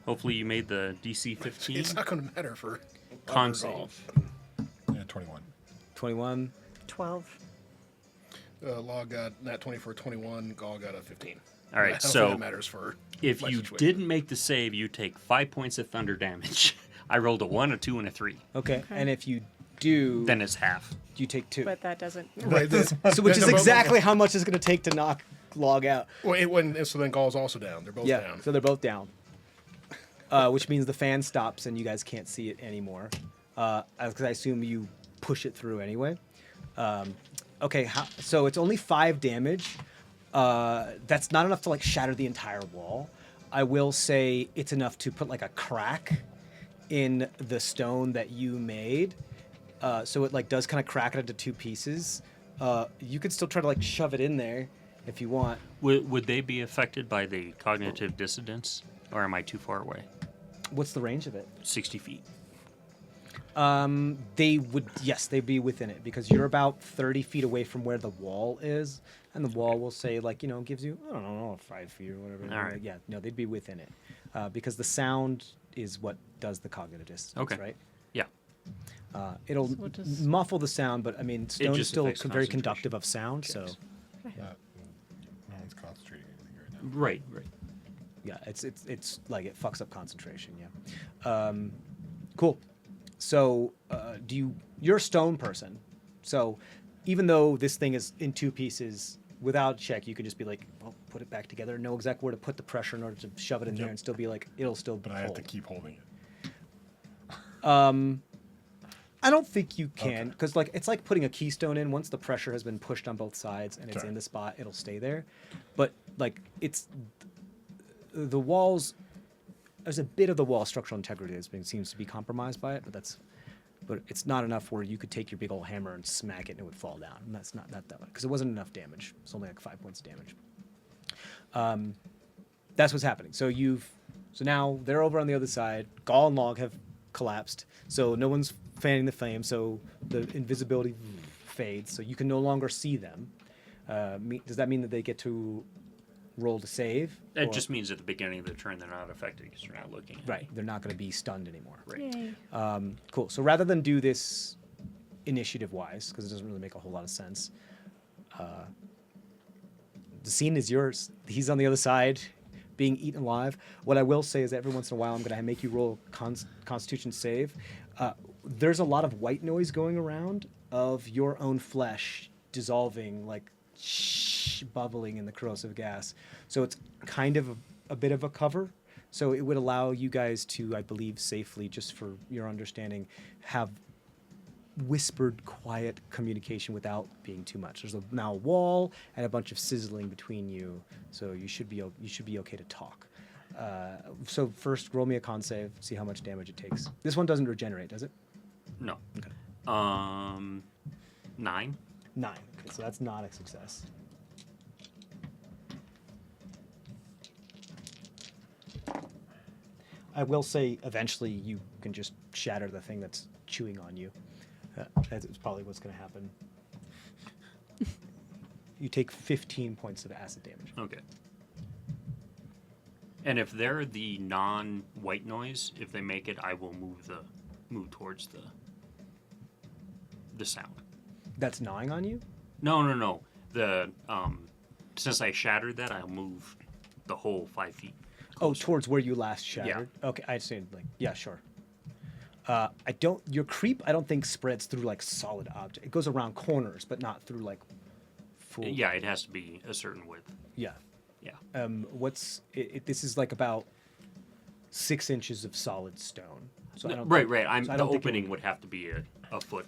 hopefully you made the DC 15 It's not going to matter for con other golf. save. Yeah, 21. 21. 12. Log got nat 20 for 21. Gall got a 15. All right, I don't think so that matters for If my you situation. didn't make the save, you take 5 points of thunder damage. I rolled a 1, a 2, and a 3. Okay. And if you do, Then it's half. you take 2. But that doesn't. Right, So which is No, but- exactly how much it's going to take to knock Log out. Well, so then Gall's also down. They're both Yeah. down. So they're both down. Which means the fan stops and you guys can't see it anymore. Because I assume you push it through anyway. Okay, so it's only 5 damage. That's not enough to like shatter the entire wall. I will say it's enough to put like a crack in the stone that you made. So it like does kind of crack it into 2 pieces. You could still try to like shove it in there if you want. Would they be affected by the cognitive dissonance? Or am I too far away? What's the range of it? 60 feet. They would, yes, they'd be within it because you're about 30 feet away from where the wall is, and the wall will say like, you know, gives you, I don't know, 5 feet or whatever. All right. Yeah, no, they'd be within it because the sound is what does the cognitive distance, Okay. right? Yeah. It'll So what does- muffle the sound, but I mean, stone is just still affects very concentration conductive of sound, so checks. No one's concentrating anything right now. Right. yeah, it's like it fucks up concentration. Yeah. Cool. So, you're a stone person. So, even though this thing is in 2 pieces, without check, you can just be like, well, put it back together, know exactly where to put the pressure in order to shove it in there Yep. and still be like, it'll still But I have to hold. keep holding it. I don't think you can, because like it's like putting a keystone in. Once the pressure has been pushed on both sides and it's Okay. in the spot, it'll stay there. But like it's the walls. There's a bit of the wall structural integrity that seems to be compromised by it, but it's not enough where you could take your big old hammer and smack it and it would fall down. And that's not that because it wasn't enough damage. It's only like 5 points of damage. That's what's happening. So now they're over on the other side. Gall and Log have collapsed. So no one's fanning the flame. So the invisibility fades. So you can no longer see them. Does that mean that they get to roll to save? That Or- just means at the beginning of the turn they're not affected because you're not looking at right. me. They're not going to be stunned anymore. Right. Yay. Cool. So rather than do this initiative-wise, because it doesn't really make a whole lot of sense, the scene is yours. He's on the other side, being eaten alive. What I will say is that every once in a while, I'm going to make you roll Constitution save. There's a lot of white noise going around of your own flesh dissolving, like bubbling in the corrosive gas. So it's kind of a bit of a cover. So it would allow you guys to, I believe, safely, just for your understanding, have whispered, quiet communication without being too much. There's now a wall and a bunch of sizzling between you, so you should be okay to talk. So first, roll me a con save, see how much damage it takes. This one doesn't regenerate, does it? No. Okay. 9. 9. Okay, so that's not a success. I will say, eventually, you can just shatter the thing that's chewing on you. That's probably what's going to happen. You take 15 points of acid damage. Okay. And if they're the non-white noise, if they make it, I will move towards the sound. That's gnawing on you? No. The since I shattered that, I'll move the whole 5 feet. Oh, towards where you last shattered? Okay, I see. Like, yeah, sure. Your creep, I don't think spreads through like solid object. It goes around corners, but not through like full. Yeah, it has to be a certain width. Yeah. Yeah. This is like about 6 inches of solid stone. So I don't Right. so I The don't think it opening would have to be a foot.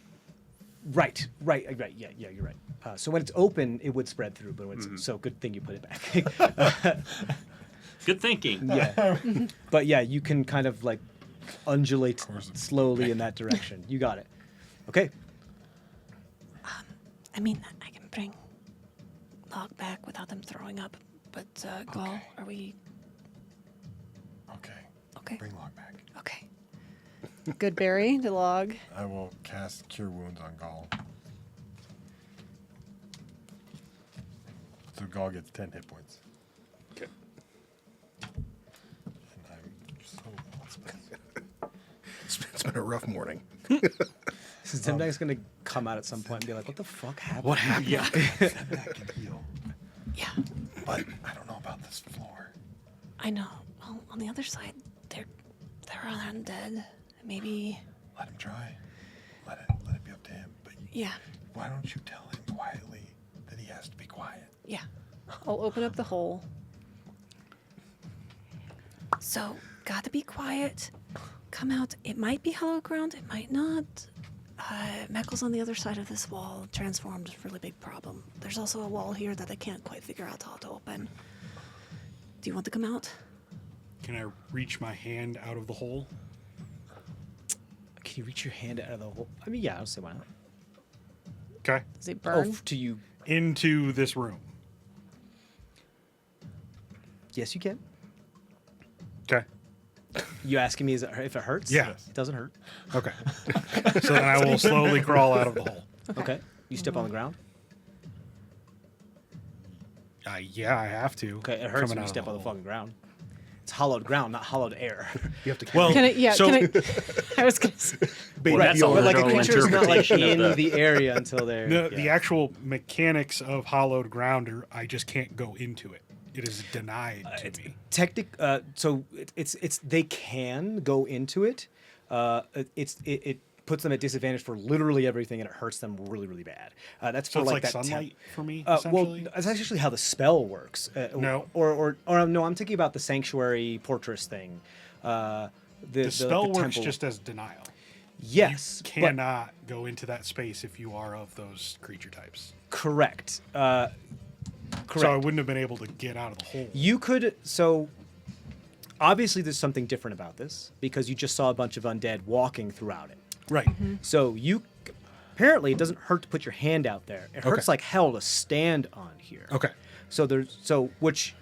Right. Yeah, you're right. So when it's open, it would spread through, but when it's, so good thing you put it back. Good thinking. Yeah. But yeah, you can kind of like undulate course. slowly in that direction. You got it. Okay. I mean, I can bring Log back without them throwing up, but Gall, are we Okay. okay? Bring Log back. Okay. Good berry to Log. I will cast Cure Wounds on Gaul. So Gaul gets 10 hit points. Okay. And I'm so It's been a rough morning. So Timdag's going to come out at some point and be like, what the fuck happened? What happened? Yeah. that can heal. Yeah, But I don't know about this floor. I know. Well, on the other side, they're undead. Maybe. Let him try. Let it be up to him. But Yeah. why don't you tell him quietly that he has to be quiet? Yeah. I'll open up the hole. So, gotta be quiet. Come out. It might be hollow ground, it might not. Meckel's on the other side of this wall. Transformed, really big problem. There's also a wall here that I can't quite figure out how to open. Do you want to come out? Can I reach my hand out of the hole? Can you reach your hand out of the hole? I mean, yeah, I'll say why not. Okay. Does it burn? To you. Into this room. Yes, you can. Okay. You asking me if it hurts? Yeah. It doesn't hurt. Okay. So then I will slowly crawl out of the hole. Okay. You step on the ground. Yeah, I have to. Okay, it hurts when you step on the fucking ground. It's hollowed ground, not hollowed air. You have to. Well, Can I, yeah, so- can I was gonna say, Well, that's all but like a literal creature is not like interpretation of in the area until they're. The yeah. actual mechanics of hollowed ground are I just can't go into it. It is denied to me. So it's they can go into it. It puts them at disadvantage for literally everything, and it hurts them really, really bad. That's So for it's like like that sunlight for me, well, essentially? that's actually how the spell works. No. Or no, I'm thinking about the sanctuary fortress thing. The spell works temple. just as denial. Yes, You cannot go into that space if you are of those creature types. correct. Correct. So I wouldn't have been able to get out of the hole. You could. So obviously, there's something different about this because you just saw a bunch of undead walking throughout it. Right. So you apparently it doesn't hurt to put your hand out there. It hurts Okay. like hell to stand on here. Okay. So which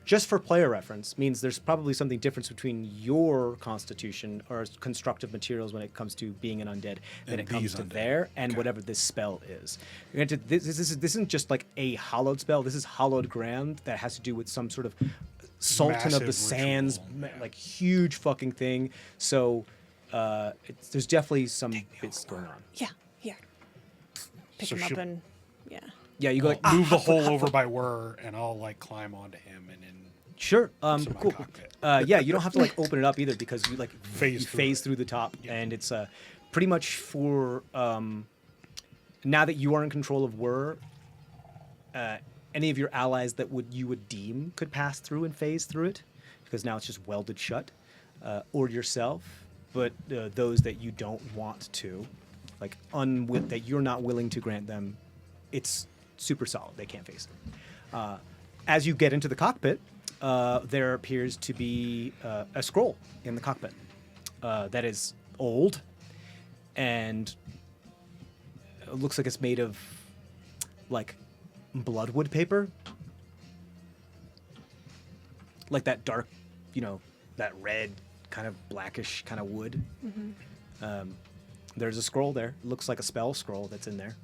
just for player reference, means there's probably something different between your constitution or constructive materials when it comes to being an undead than And it comes these to undead. there and Okay. whatever this spell is. Granted, this isn't just like a hallowed spell. This is hallowed ground that has to do with some sort of Sultan of the Massive Sands, ritual, yeah. like huge fucking thing. So there's definitely some bits going on. Yeah, here. Pick So him up should- and yeah. Yeah, you go like Move the hole over by Whir, and I'll like climb onto him and then sure, to my cool. cockpit. Yeah, you don't have to like open it up either because you like Phase you through phase it. through the top, and it's pretty much for now that you are in control of Whir. Any of your allies that you would deem could pass through and phase through it, because now it's just welded shut, or yourself. But those that you don't want to, like that you're not willing to grant them, it's super solid. They can't phase through. As you get into the cockpit, there appears to be a scroll in the cockpit that is old, and it looks like it's made of like bloodwood paper, like that dark, that red kind of blackish kind of wood. There's a scroll there. It looks like a spell scroll that's in there.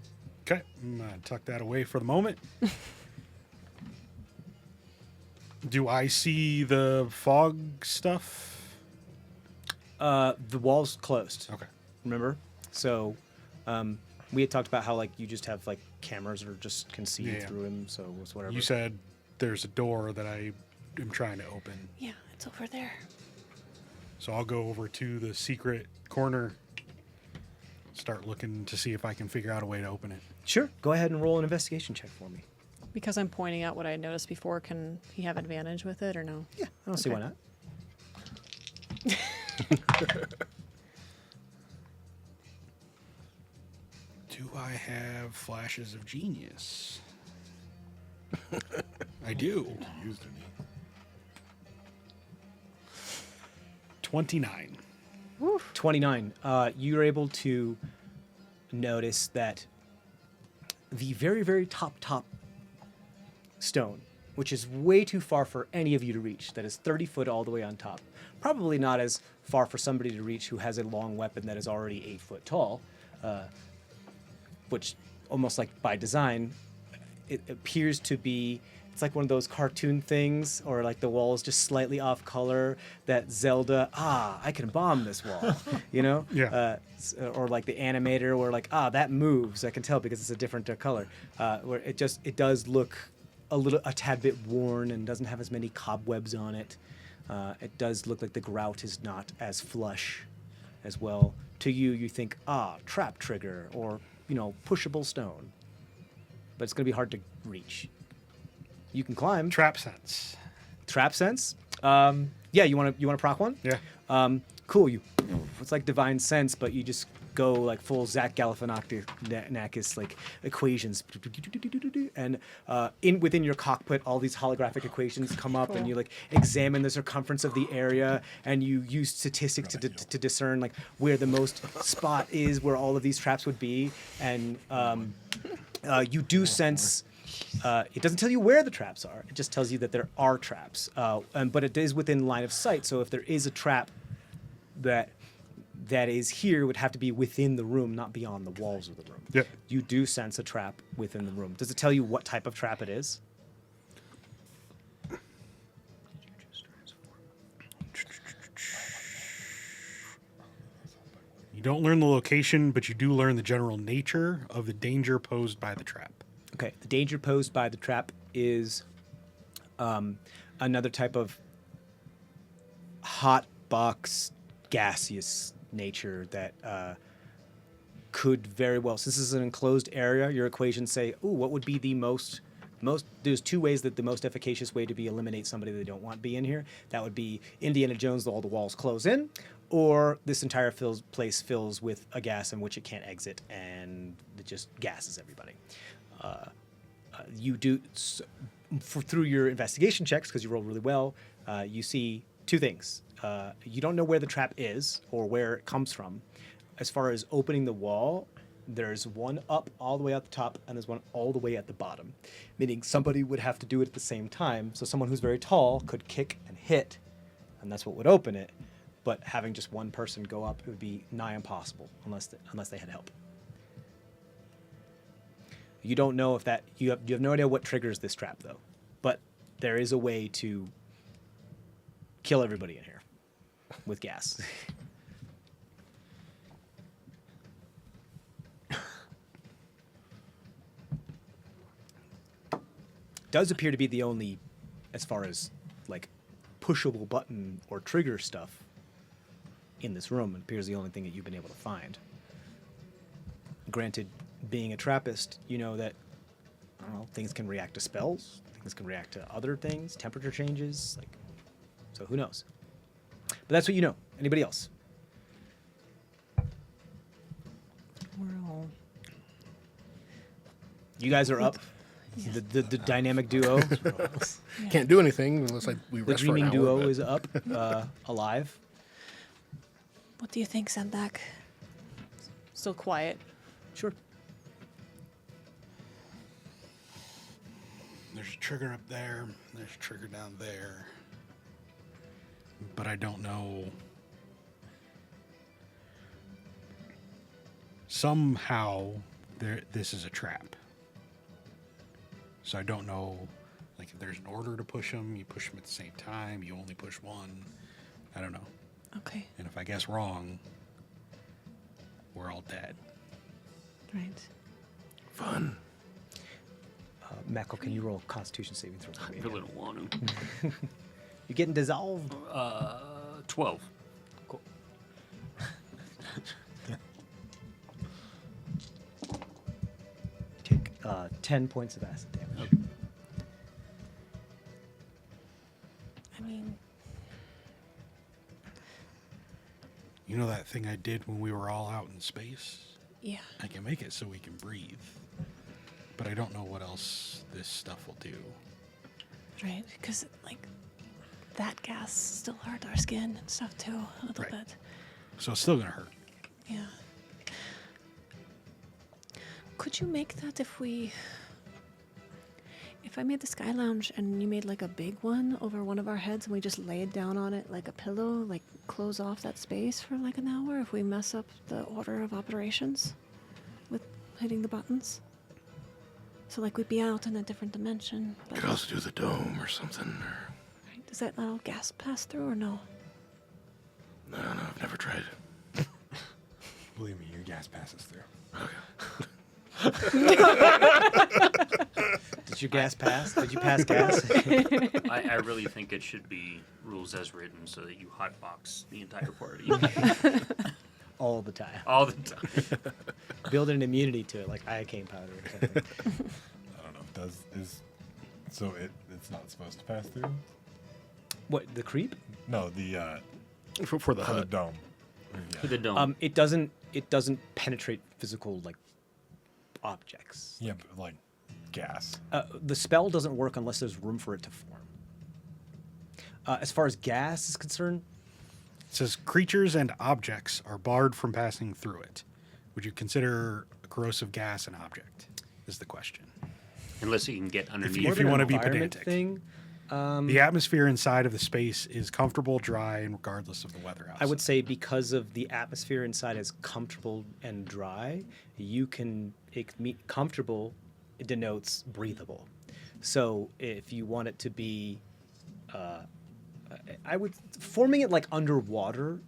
Okay, I'm gonna tuck that away for the moment. Do I see the fog stuff? The wall's closed. Okay. Remember? So we had talked about how like you just have like cameras or just can see Yeah. through him. So it's whatever. You said there's a door that I am trying to open. Yeah, it's over there. So I'll go over to the secret corner, start looking to see if I can figure out a way to open it. Sure. Go ahead and roll an investigation check for me. Because I'm pointing out what I noticed before, can he have advantage with it or no? Yeah, I don't see why Okay. not. Do I have flashes of genius? I do. Used any. 29. 29. You're able to notice that the very, very top stone, which is way too far for any of you to reach, that is 30 foot all the way on top. Probably not as far for somebody to reach who has a long weapon that is already 8 foot tall, which almost like by design, it appears to be. It's like one of those cartoon things, or like the wall is just slightly off color. That Zelda, I can bomb this wall, Yeah. Or like the animator, where like, that moves. I can tell because it's a different color. Where it does look a tad bit worn and doesn't have as many cobwebs on it. It does look like the grout is not as flush as well. To you, you think, trap trigger or pushable stone, but it's gonna be hard to reach. You can climb. Trap sense. Trap sense. Yeah, you want to proc one? Yeah. Cool. It's like divine sense, but you just go like full Zach Galifianakis like equations, and within your cockpit, all these holographic equations come up, and you like examine the circumference of the area, and you use statistics to discern like where the most spot is where all of these traps would be, and you do sense. It doesn't tell you where the traps are. It just tells you that there are traps, but it is within line of sight. So if there is a trap that is here, it would have to be within the room, not beyond the walls of the room. Yep. You do sense a trap within the room. Does it tell you what type of trap it is? You don't learn the location, but you do learn the general nature of the danger posed by the trap. Okay, the danger posed by the trap is another type of hot box gaseous nature that could very well, since this is an enclosed area, your equations say, what would be the most, there's two ways that the most efficacious way to eliminate somebody they don't want be in here. That would be Indiana Jones, all the walls close in, or this entire place fills with a gas in which it can't exit, and it just gases everybody. You do through your investigation checks, because you roll really well. You see two things. You don't know where the trap is or where it comes from. As far as opening the wall, There's one up all the way at the top, and there's one all the way at the bottom, meaning somebody would have to do it at the same time. So someone who's very tall could kick and hit, and that's what would open it. But having just one person go up, it would be nigh impossible unless they had help. You don't know if that you have no idea what triggers this trap though, but there is a way to kill everybody in here with gas. Does appear to be the only, as far as like pushable button or trigger stuff in this room. It appears the only thing that you've been able to find. Granted, being a Trappist, you know that, I don't know, things can react to spells, things can react to other things, temperature changes, like, so who knows? But that's what you know. Anybody else? We're all. You guys are up. The dynamic duo, Can't do anything unless we the rest for an dreaming hour, duo but- is up, alive. What do you think, Zemdak? Still quiet. Sure. There's a trigger up there. There's a trigger down there. But I don't know. Somehow, this is a trap. So I don't know, like, if there's an order to push them, you push them at the same time, you only push one. I don't know. Okay, And if I guess wrong, we're all dead. right. Fun. Meckel, can you roll a Constitution saving throw for I me? really don't want to. You're getting dissolved. 12. Cool. Take 10 points of acid damage. I mean, You know that thing I did when we were all out in space? yeah. I can make it so we can breathe. But I don't know what else this stuff will do. Right, because like that gas still hurt our skin and stuff too a little Right. bit. So it's still going to hurt. Yeah. Could you make that if I made the Sky Lounge and you made like a big one over one of our heads and we just laid down on it like a pillow, like close off that space for like an hour if we mess up the order of operations with hitting the buttons? So like we'd be out in a different dimension. But Could also do the dome or something. Or... right, does that little gas pass through or no? No, I've never tried. Believe me, your gas passes through. Did your gas pass? Did you pass gas? I really think it should be rules as written so that you hotbox the entire party All the time. all the time. Build an immunity to it, like iocane powder or something. I don't know. It's not supposed to pass through? What, the creep? No, the For the for the hut. dome. For the dome. It doesn't penetrate physical like objects. Yeah, but like gas. The spell doesn't work unless there's room for it to form. As far as gas is concerned, It says creatures and objects are barred from passing through it. Would you consider a corrosive gas an object? Is the question. Unless you can get underneath. if you an wanna be environment pedantic. thing, The atmosphere inside of the space is comfortable, dry, and regardless of the weather outside. I would say because of the atmosphere inside is comfortable and dry, you can comfortable denotes breathable. So if you want it to be, I would forming it like underwater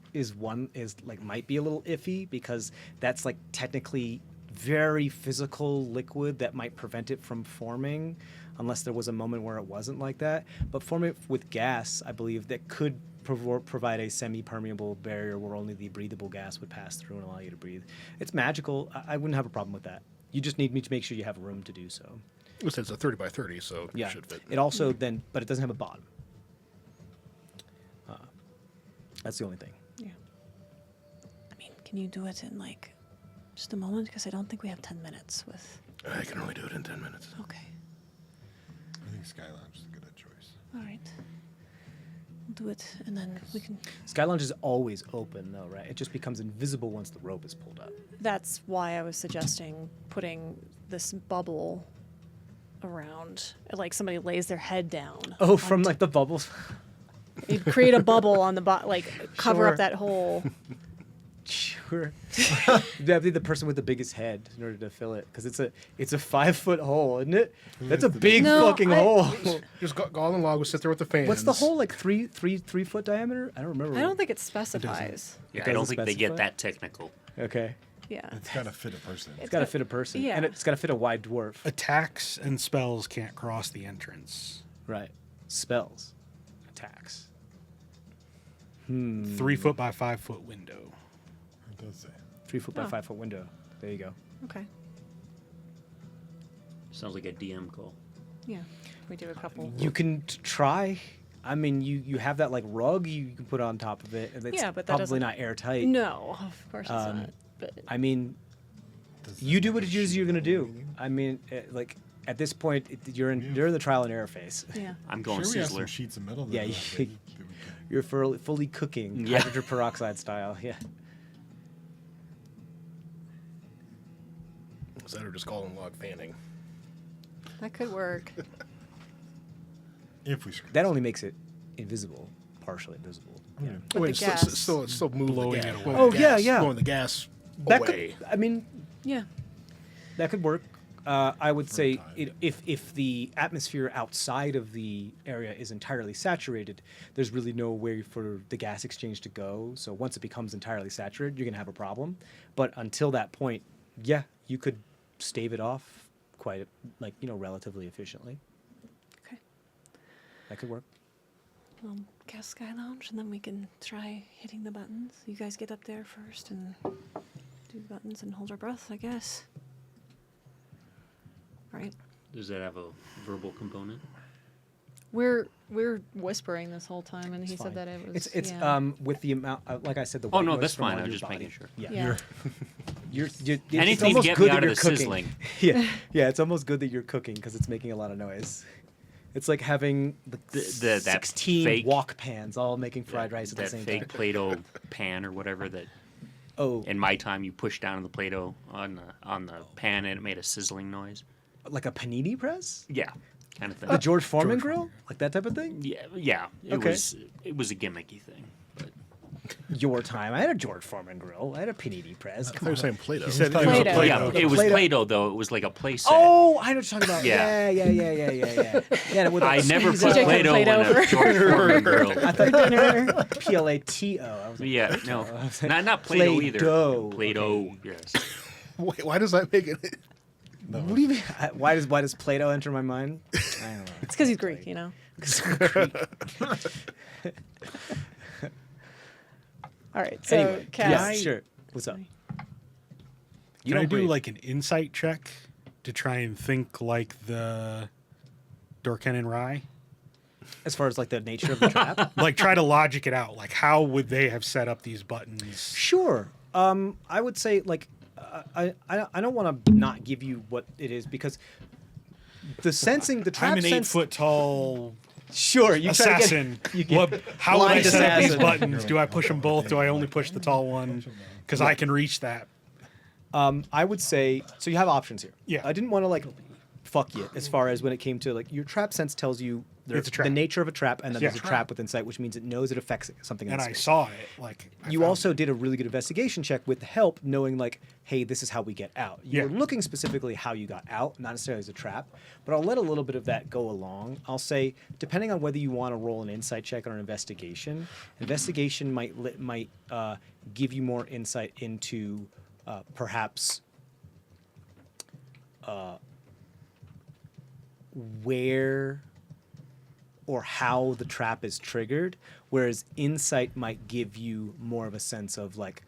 might be a little iffy because that's like technically very physical liquid that might prevent it from forming unless there was a moment where it wasn't like that. But forming it with gas, I believe that could provide a semi-permeable barrier where only the breathable gas would pass through and allow you to breathe. It's magical. I wouldn't have a problem with that. You just need me to make sure you have room to do so. It says a 30 by 30, so Yeah. it should fit. It also but it doesn't have a bottom. That's the only thing. Yeah. I mean, can you do it in like just a moment? Because I don't think we have 10 minutes with. I can only do it in 10 minutes. Okay. I think Sky Lounge is a good choice. All right. do it, and then we can. Sky Lounge is always open, though, right? It just becomes invisible once the rope is pulled up. That's why I was suggesting putting this bubble around, like somebody lays their head down. Oh, from like the bubbles. You'd create a bubble on the like cover Sure. up that hole. Sure. That'd be the person with the biggest head in order to fill it, because it's a 5-foot hole, isn't it? That's a big No, fucking I- hole. Just Gall and Log would sit there with the fans. What's the hole like? Three foot diameter? I don't remember. I don't think it specifies. Yeah, It I don't doesn't think they get specify? that technical. Okay. Yeah. It's gotta fit a person. It's got to fit a person, yeah. and it's got to fit a wide dwarf. Attacks and spells can't cross the entrance. Right. Spells, attacks. 3 foot by 5 foot window. It does say. 3 foot by Oh. 5 foot window. There you go. Okay. Sounds like a DM call. Yeah. We do a couple. You can try. I mean, you have that like rug you can put on top of it, and it's Yeah, but that probably doesn't- not airtight. No, of course it's not. But I mean, you do what it is you're gonna do. I mean, like at this point, you're in the trial and error phase. yeah. I'm going Sure, we have some Sizzler. sheets of metal. Yeah, that you- we could- You're fully cooking, Yeah. hydrogen peroxide style. Yeah. Is that or just Gall and Log fanning? That could work. If we screw. That only makes it invisible, partially invisible. Yeah. With Wait, the it's gas. still move Blowing the gas. it blowing away. the Oh, yeah, gas, yeah. Blowing the gas That away. could. I mean, Yeah. that could work. I would say time. if the atmosphere outside of the area is entirely saturated, there's really no way for the gas exchange to go. So once it becomes entirely saturated, you're gonna have a problem. But until that point, yeah, you could stave it off quite relatively efficiently. Okay. That could work. Cast Sky Lounge, and then we can try hitting the buttons. You guys get up there first and do the buttons and hold our breath, I guess. Right? Does that have a verbal component? We're whispering this whole time, and he It's said fine. that it was. It's yeah. with the amount, like I said, the Oh, white no, noise that's from fine. all I was your just body. making sure. Yeah. Yeah. You're it's Anything to almost get good me that out of you're the cooking. sizzling. Yeah, it's almost good that you're cooking because it's making a lot of noise. It's like having That 16 fake- wok pans all making fried rice at the That same fake time. Play-Doh pan or whatever that Oh, in my time you push down the Play-Doh on the pan and it made a sizzling noise. like a panini press? Yeah, kind of thing. The George Foreman grill? Like that type of thing? Yeah. Okay. It was a gimmicky thing. But Your time. I had a George Foreman grill. I had a panini press. I thought Come you were on. saying Play-Doh. He said I thought you were Play-Doh. saying yeah, it was Play-Doh. Play-Doh though. It was like a play set. Oh, I know what you're talking about. Yeah. Yeah. Yeah, with I a- never he's put a- Play-Doh Play-Doh in for- a George Foreman grill. I thought Plato. I was like, Yeah, no, not Play-Doh either. Play-Doh. Play-Doh, yes. Wait, why does that make it? what do you mean? Why does Plato enter my mind? I don't know. It's because he's Greek, you know. All right. So, Anyway, Cass, yeah, sure. What's up? You Can I don't do breathe. like an insight check to try and think like the Dorken and Rye? As far as like the nature of the trap? Like try to logic it out. Like how would they have set up these buttons? Sure. I would say like I don't want to not give you what it is because the sensing the trap I'm an sense. 8 foot tall Sure, you try to assassin. get, you get What, how would I blind set up these assassin. buttons? Do I push them both? Do I only push the tall one? Because I can reach that. I would say so. You have options here. Yeah. I didn't want to like fuck you as far as when it came to like your trap sense tells you It's a trap. the nature of a trap, and then Yeah. there's a trap with insight, which means it knows it affects something. In And I space. saw it. Like I You found also it. did a really good investigation check with help, knowing like, hey, this is how we get out. You were Yeah. looking specifically how you got out, not necessarily as a trap. But I'll let a little bit of that go along. I'll say, depending on whether you want to roll an insight check or an investigation, investigation might give you more insight into perhaps where or how the trap is triggered, whereas insight might give you more of a sense of like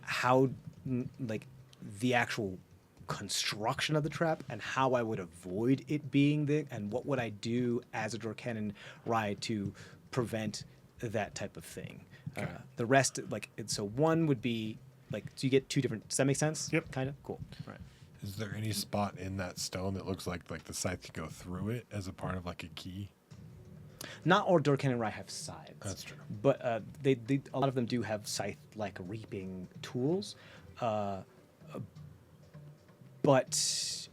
how like the actual construction of the trap and how I would avoid it being there and what would I do as a Dorcanon ride to prevent that type of thing. The rest so one would be like, so you get two different, does that make sense? Yep. Kind of? Cool. All right. Is there any spot in that stone that looks like the scythe could go through it as a part of like a key? Not all door cannon rye have scythes. That's true. But they a lot of them do have scythe-like reaping tools. But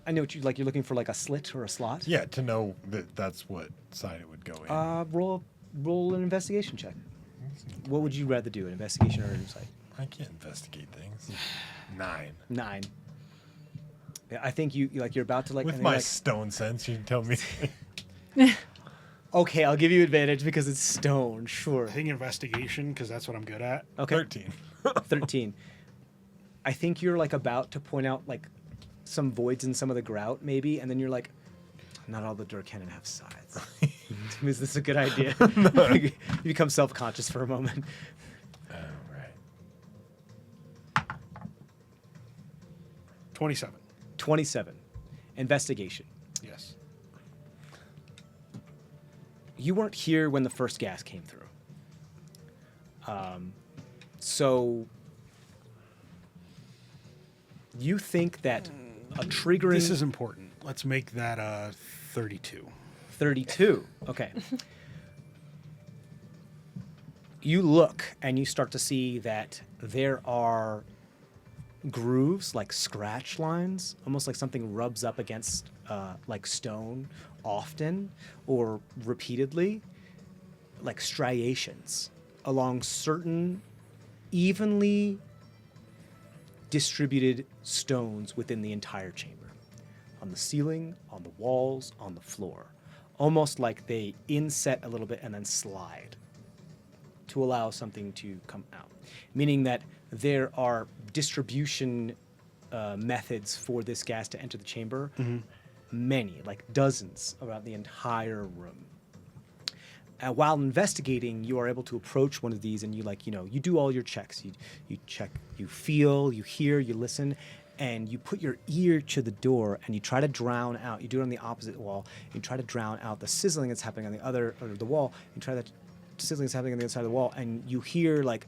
I know what you like. You're looking for like a slit or a slot. Yeah, to know that that's what side it would go in. Roll an investigation check. What would you rather do, an investigation or an insight? I can't investigate things. 9. 9. Yeah, I think you're about to like. With and my you're like, stone sense, you tell me. okay, I'll give you advantage because it's stone. Sure. I think investigation, because that's what I'm good at. Okay. 13. 13. I think you're like about to point out like some voids in some of the grout, maybe, and then you're like, not all the Durcannon have sides. Is this a good idea? You become self-conscious for a moment. All right. 27. 27. Investigation. Yes. You weren't here when the first gas came through. So you think that a triggering... This is important. Let's make that 32. 32. Okay. You look and you start to see that there are grooves, like scratch lines, almost like something rubs up against like stone often or repeatedly, like striations along certain evenly distributed stones within the entire chamber, on the ceiling, on the walls, on the floor, almost like they inset a little bit and then slide to allow something to come out, meaning that there are distribution methods for this gas to enter the chamber, many, like dozens around the entire room. While investigating, you are able to approach one of these and you do all your checks. You check, you feel, you hear, you listen, and you put your ear to the door and you try to drown out. You do it on the opposite wall. You try to drown out the sizzling that's happening on the other, or the wall. You try that sizzling that's happening on the other side of the wall, and you hear like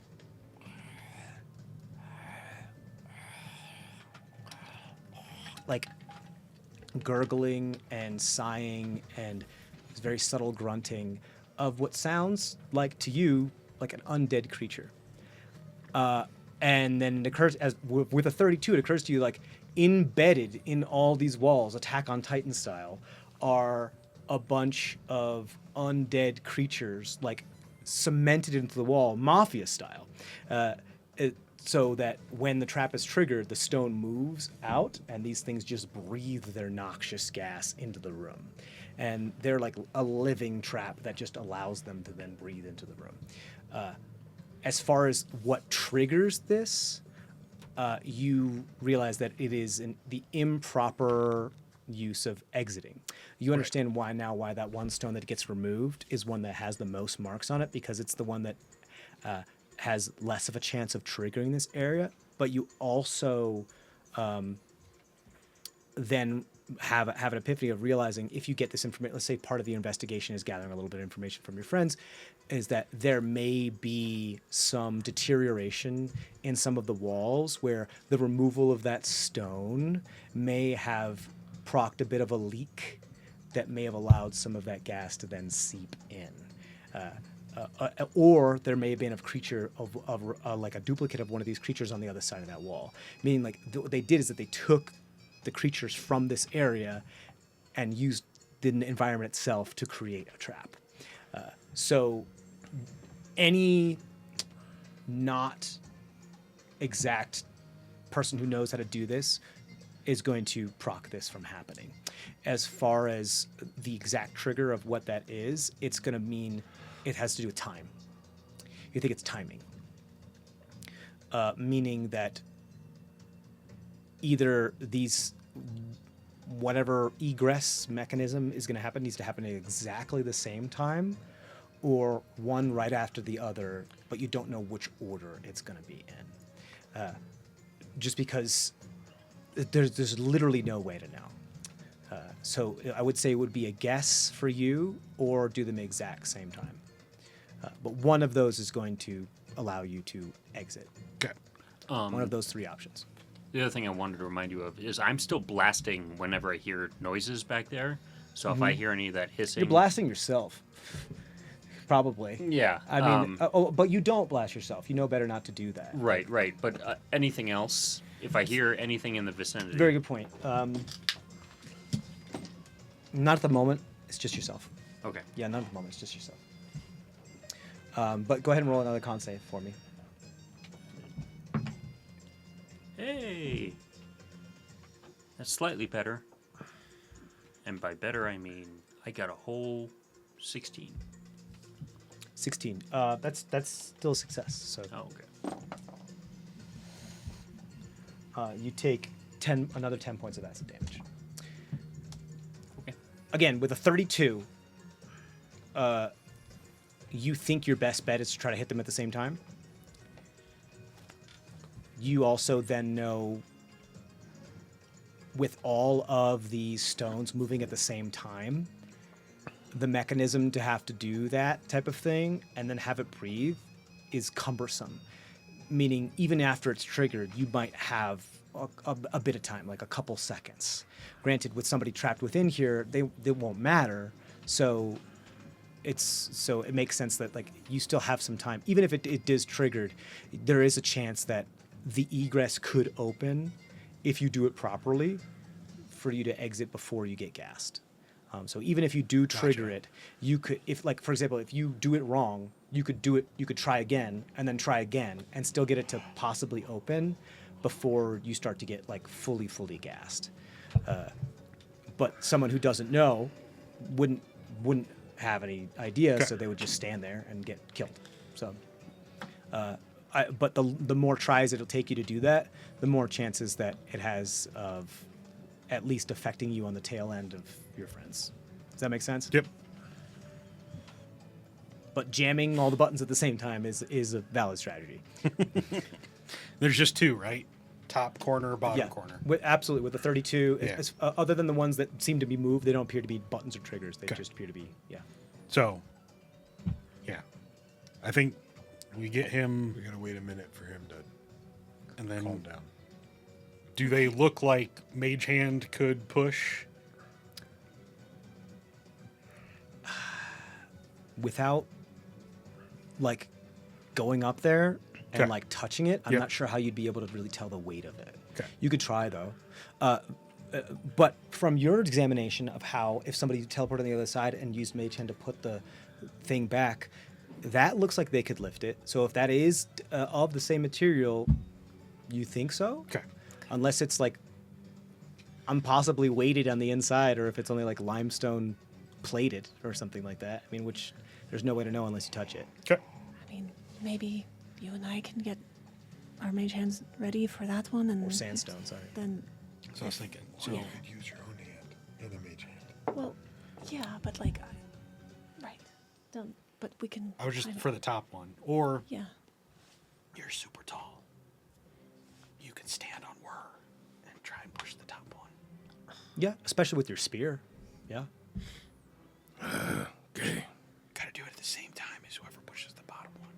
gurgling and sighing and this very subtle grunting of what sounds like to you like an undead creature. And then it occurs with a 32, it occurs to you like embedded in all these walls, Attack on Titan style, are a bunch of undead creatures like cemented into the wall, mafia style. So that when the trap is triggered, the stone moves out and these things just breathe their noxious gas into the room. And they're like a living trap that just allows them to then breathe into the room. As far as what triggers this, you realize that it is the improper use of exiting. You understand why that one stone that gets removed is one that has the most marks on it, because it's the one that has less of a chance of triggering this area, but you also then have an epiphany of realizing if you get this information, let's say part of the investigation is gathering a little bit of information from your friends, is that there may be some deterioration in some of the walls where the removal of that stone may have procced a bit of a leak that may have allowed some of that gas to then seep in. Or there may have been a creature of like a duplicate of one of these creatures on the other side of that wall. Meaning, like what they did is that they took the creatures from this area and used the environment itself to create a trap. So any not exact person who knows how to do this is going to proc this from happening. As far as the exact trigger of what that is, it's going to mean it has to do with time. You think it's timing. Meaning that either whatever egress mechanism is going to happen needs to happen at exactly the same time, or one right after the other, but you don't know which order it's going to be in. Just because there's literally no way to know. So I would say it would be a guess for you, or do them exact same time. But one of those is going to allow you to exit. Okay. One of those three options. The other thing I wanted to remind you of is I'm still blasting whenever I hear noises back there. So if I hear any of that hissing, You're blasting yourself. Probably. Yeah. I mean, but you don't blast yourself. You know better not to do that. Right. But anything else? If I hear anything in the vicinity, Very good point. Not at the moment. It's just yourself. Okay. Yeah, not at the moment. It's just yourself. But go ahead and roll another con save for me. Hey, that's slightly better. And by better, I mean I got a whole 16. 16. That's still a success. So Oh, okay. you take another 10 points of acid damage. Okay. Again, with a 32, you think your best bet is to try to hit them at the same time. You also then know, with all of these stones moving at the same time, the mechanism to have to do that type of thing and then have it breathe is cumbersome. Meaning, even after it's triggered, you might have a bit of time, like a couple seconds. Granted, with somebody trapped within here, they won't matter. So it makes sense that like you still have some time. Even if it is triggered, there is a chance that the egress could open if you do it properly for you to exit before you get gassed. So even if you do trigger it, you could, if like, for example, if you do it wrong, you could try again and then try again and still get it to possibly open before you start to get like fully gassed. But someone who doesn't know wouldn't have any idea, so they would just stand there and get killed. So, but the more tries it'll take you to do that, the more chances that it has of at least affecting you on the tail end of your friends. Does that make sense? Yep. But jamming all the buttons at the same time is a valid strategy. There's just two, right? Top corner, bottom corner. Absolutely. With the 32, Yeah. Other than the ones that seem to be moved, they don't appear to be buttons or triggers. They just appear to be, So, yeah. I think we get him, We gotta wait a minute for him to and then calm down. do they look like Mage Hand could push? Without, like, going up there and, Okay. like, touching it, I'm Yep. not sure how you'd be able to really tell the weight of it. Okay. You could try, though. But from your examination of how, if somebody teleported on the other side and used Mage Hand to put the thing back, that looks like they could lift it. So if that is of the same material, you think so? Okay. Unless it's, like, impossibly weighted on the inside, or if it's only, like, limestone plated or something like that. I mean, which there's no way to know unless you touch it. Okay. I mean, maybe you and I can get our mage hands ready for that one, and Or sandstone, sorry. Then, So I was thinking, So Yeah. you could use your own hand and a mage hand. well, yeah, but like, right? Don't. But we can. I was just kind of- for the top one. Or Yeah. you're super tall. You can stand on whir and try and push the top one. Yeah, especially with your spear. Yeah. Okay. Gotta do it at the same time as whoever pushes the bottom one.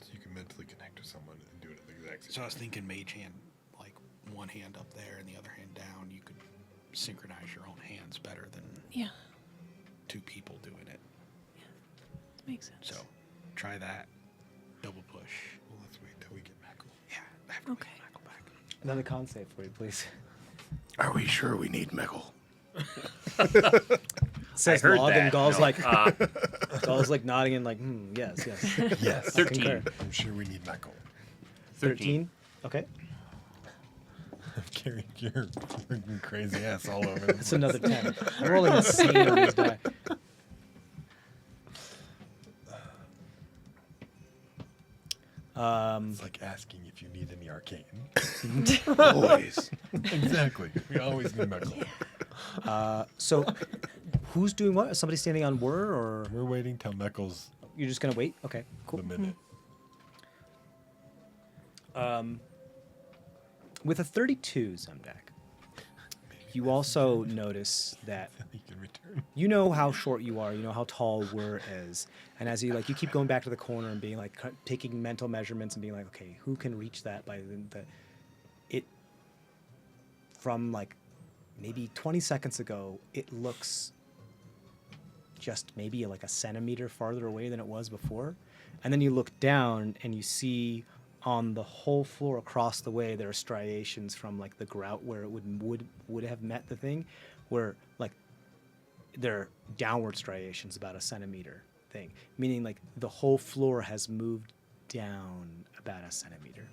So you can mentally connect with someone and do it at the exact same So I was time. thinking Mage Hand, like one hand up there and the other hand down. You could synchronize your own hands better than Yeah. two people doing it. Makes sense. So try that. Double push. Well, let's wait till we get Meckel. Yeah. After Okay. we go back. Another con save for you, please. Are we sure we need Meckel? Says heard Log, that. and Gall's No, like, Gall's like nodding and like, yes. Yes. 13. Concur. I'm sure we need Meckel. 13. Okay. I'm carrying your freaking crazy ass all over the It's place. another 10. I'm rolling insane on these die. It's like asking if you need any arcane. Always. Exactly. We always need Meckel. So, who's doing what? Is somebody standing on whir, or We're waiting till Meckel's you're just gonna wait? Okay, cool. the minute. With a 32 Zemdak, you also notice that He can return. you know how short you are, you know how tall whir is, and as you keep going back to the corner and being like taking mental measurements and being like, okay, who can reach that by the it from like maybe 20 seconds ago, it looks just maybe like a centimeter farther away than it was before. And then you look down and you see on the whole floor across the way there are striations from like the grout where it would have met the thing, where like there are downward striations about a centimeter thing, meaning like the whole floor has moved down about a centimeter.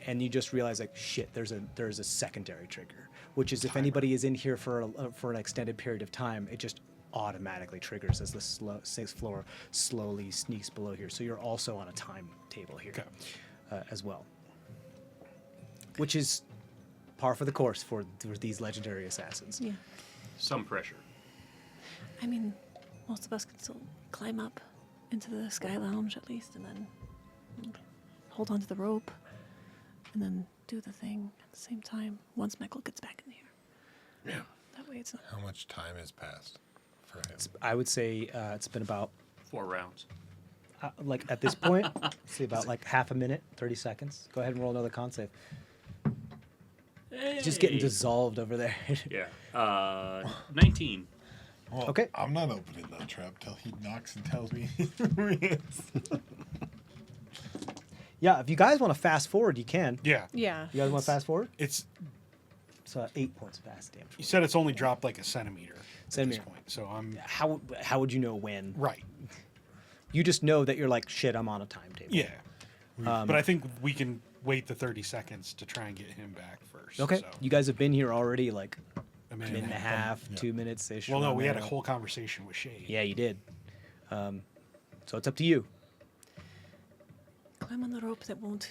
And you just realize like shit, there's a secondary trigger, which is if anybody is in here for an extended period of time, it just automatically triggers as the sixth floor slowly sneaks below here. So you're also on a timetable here as well, which is par for the course for these legendary assassins. Yeah. Some pressure. I mean, most of us can still climb up into the sky lounge at least, and then hold onto the rope, and then do the thing at the same time once Meckle gets back in the air. Yeah. That way it's not... How much time has passed for him? I would say it's been about 4 rounds. like at this point, say about like half a minute, 30 seconds. Go ahead and roll another con save. It's just getting Hey. dissolved over there. Yeah. 19. Well, Okay. I'm not opening that trap till he knocks and tells me who he is. Yeah, if you guys want to fast forward, you can. Yeah. Yeah. You guys want to fast forward? It's So 8 points of acid damage. you said it's only dropped like a centimeter at Centimeter. this point. So I'm How would you know when? right. You just know that you're like, shit, I'm on a timetable. Yeah. But I think we can wait the 30 seconds to try and get him back first. Okay. So You guys have been here already like a a minute minute and a half, Yeah. 2 minutes ish. Well, no, we had a whole conversation with Shade. Yeah, you did. So it's up to you. Climb on the rope that won't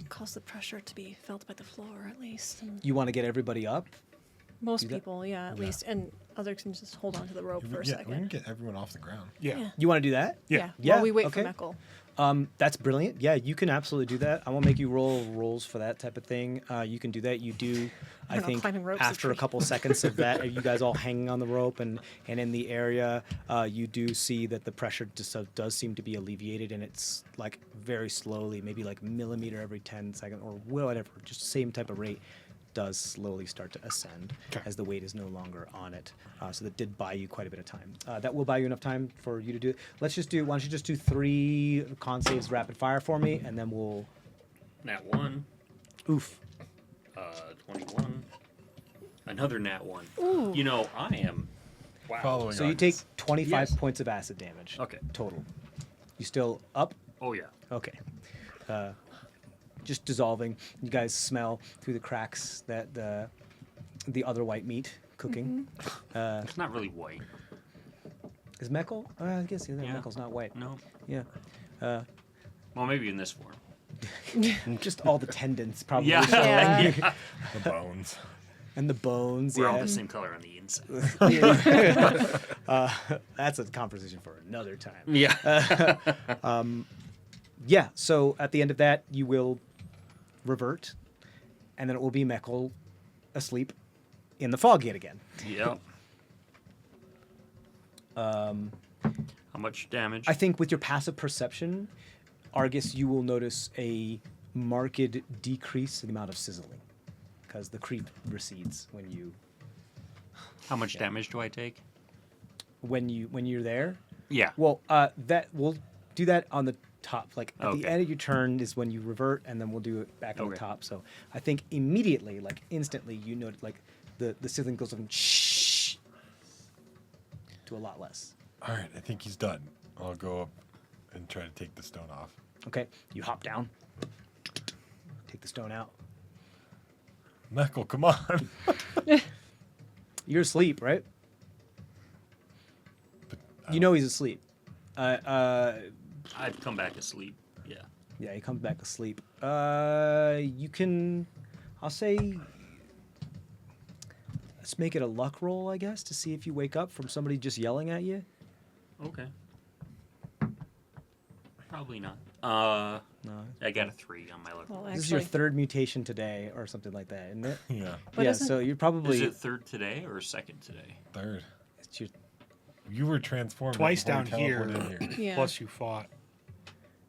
cause the pressure to be felt by the floor, at least. And You want to get everybody up? Most Do that? people, yeah, at least, and others can just hold on to the rope for a Yeah, we can second. get everyone off the ground. Yeah. Yeah. You want to do that? Yeah. Yeah, While we wait okay. for Meckle. That's brilliant. Yeah, you can absolutely do that. I won't make you roll rolls for that type of thing. You can do that. You do, I don't know, think, climbing ropes is after a tricky. couple seconds of that, you guys all hanging on the rope and in the area, you do see that the pressure does seem to be alleviated, and it's like very slowly, maybe like millimeter every 10 seconds or whatever, just same type of rate, does slowly start to ascend as the weight is no longer on it. So that did buy you quite a bit of time. That will buy you enough time for you to do it. Why don't you just do 3 con saves rapid fire for me, and then we'll... Nat 1. Oof. 21. Another nat 1. You know, I am... Wow. Following So you take Argus. 25 Yes. points of acid damage. Okay. Total. You still up? Oh, yeah. Okay. Just dissolving. You guys smell through the cracks that the other white meat cooking. It's not really white. Is Meckle? I guess Yeah. Meckle's not white. No. Yeah. Well, maybe in this form. Just all the tendons probably. Yeah. showing. Yeah. The bones. And the bones. We're yeah. all the same color on the inside. That's a conversation for another time. Yeah. Yeah, so at the end of that, you will revert, and then it will be Meckle asleep in the fog yet again. Yep. How much damage? I think with your passive perception, Argus, you will notice a marked decrease in the amount of sizzling, because the creep recedes when How much damage do I take? you're there. Yeah. Well, that we'll do that on the top. Like at the Okay. end of your turn is when you revert, and then we'll do it back on the Okay. top. So I think immediately, like instantly, you note like the sizzling goes from shh to a lot less. All right, I think he's done. I'll go up and try to take the stone off. Okay, you hop down, take the stone out. Meckle, come on. You're asleep, right? But You know he's asleep. I'd come back asleep. Yeah. Yeah, he comes back asleep. You can, I'll say, let's make it a luck roll, I guess, to see if you wake up from somebody just yelling at you. Okay. Probably not. No. I got a 3 on my luck. Well, This is your actually, 3rd mutation today, or something like that, isn't it? yeah, But yeah, isn't- so you're Is probably it 3rd today or 2nd today? third. it's your, You were transformed Twice before down you here. teleported in here. yeah. Plus you fought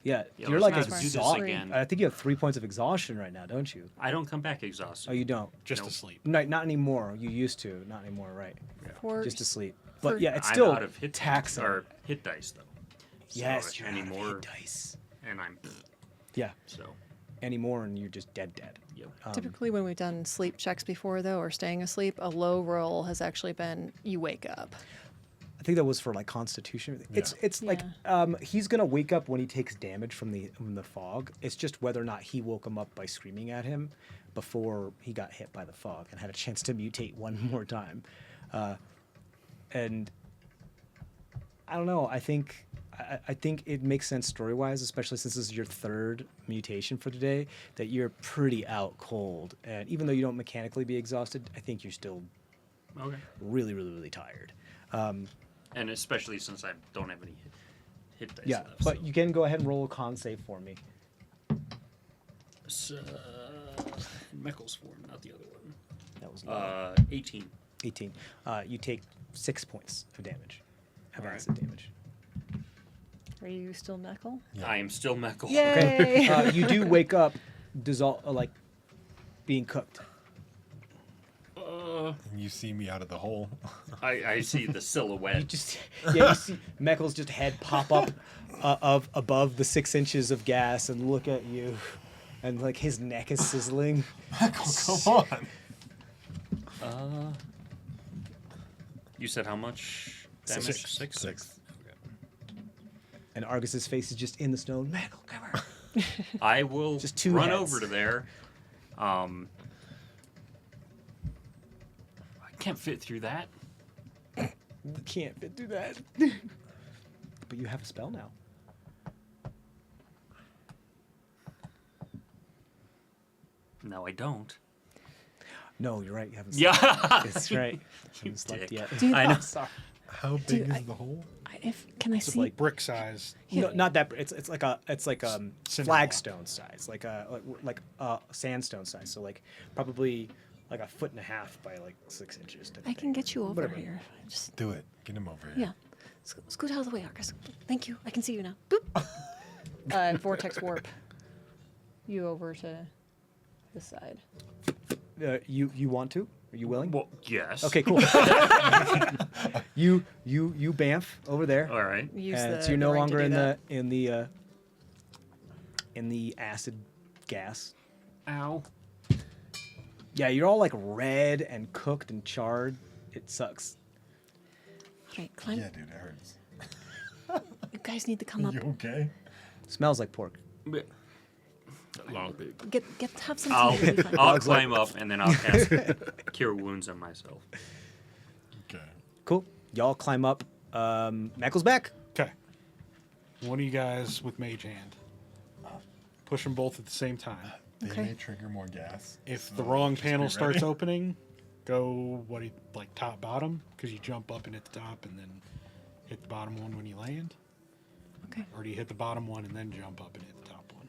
Yeah, Yeah, you're let's like not do this exhausted. again. I think you have 3 points of exhaustion right now, don't you? I don't come back exhausted. Oh, you don't. Just Nope. asleep. No, not anymore. You used to. Not anymore, right? For Just to sleep. But for- yeah, it's I'm still out of hit taxing. or hit dice though. So Yes, you're out of anymore, hit dice. and I'm Yeah, so. anymore, and you're just dead. Yep. Typically, when we've done sleep checks before, though, or staying asleep, a low roll has actually been you wake up. I think that was for like Constitution. It's like he's gonna wake up when he takes damage from the fog. It's just whether or not he woke him up by screaming at him before he got hit by the fog and had a chance to mutate one more time. And I don't know. I think it makes sense story wise, especially since this is your third mutation for today, that you're pretty out cold. And even though you don't mechanically be exhausted, I think you're still Okay. really, really, really tired. And especially since I don't have any hit dice Yeah, left. but so. you can go ahead and roll a con save for me. So, Meckel's form, not the other one. That was low. 18. 18. You take 6 points of damage, of Alright. acid damage. Are you still Meckel? I am still Meckel. Okay. Yay! You do wake up, like being cooked. And you see me out of the hole. I see the You silhouette. just you see Meckel's just head pop up of above the 6 inches of gas and look at you, and like his neck is sizzling. Come on. You said how much damage? Six. And Argus's face is just in the stone. Meckel, come here. I will Just two run heads. over to there. I can't fit through that. You can't fit through that. But you have a spell now. No, I don't. No, you're right. You haven't. Yeah. That's right. Haven't slept dick. yet. Do you- I know. Sorry. How big Dude, is I- the hole? Can I see? like Brick size. No, not that. It's like Cinder flagstone size, like sandstone size. So like probably like 1.5 feet by like 6 inches. type I can thing. get you over Whatever. here. Just Do it. Get him over here. yeah. Scoot out of the way, Argus. Thank you. I can see you now. Boop. Vortex warp you over to this side. You want to? Are you willing? Well, yes. Okay, cool. you bamf over there. All right. Use And the so you're no ring to longer do in that. the acid gas. Ow. Yeah, you're all like red and cooked and charred. It sucks. All right, climb. Yeah, dude, it hurts. You guys need to come up. You okay? Smells like pork. Long. Have some I'll, tea. You'll be fine. I'll climb up and then I'll cast Cure Wounds on myself. Okay. Cool. Y'all climb up. Meckel's back. Okay. One of you guys with mage hand. Push them both at the same time. They Okay. may trigger more gas. If so the wrong just be panel ready. starts opening, go like top bottom, because you jump up and hit the top and then hit the bottom one when you land. Okay. Or do you hit the bottom one and then jump up and hit the top one?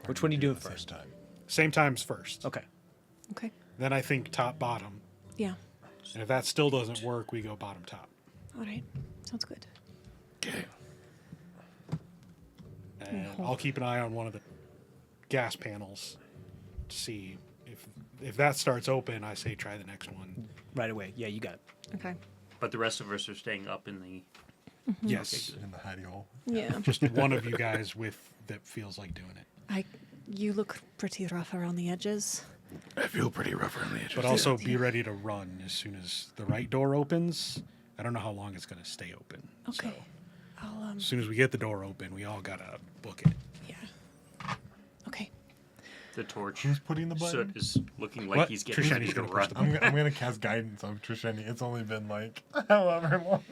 Which one are you doing At the same first? time. Same times first. Okay. Okay. Then I think top bottom. Yeah. And if that still doesn't work, we go bottom top. All right. Sounds good. And I'll keep an eye on one of the gas panels to see if that starts open. I say try the next one. Right away. Yeah, you got it. Okay. But the rest of us are staying up in the. Yes, In the hidey hole. Yeah. just one of you guys with that feels like doing it. You look pretty rough around the edges. I feel pretty rough around the edges. But also be ready to run as soon as the right door opens. I don't know how long it's going to stay open. Okay. So I'll as soon as we get the door open, we all got to book it. yeah. Okay. The torch. Who's putting the button? Soot is looking like What? he's getting Trishani's ready to gonna push run. the I'm gonna cast guidance on Trishani. It's only been like however long,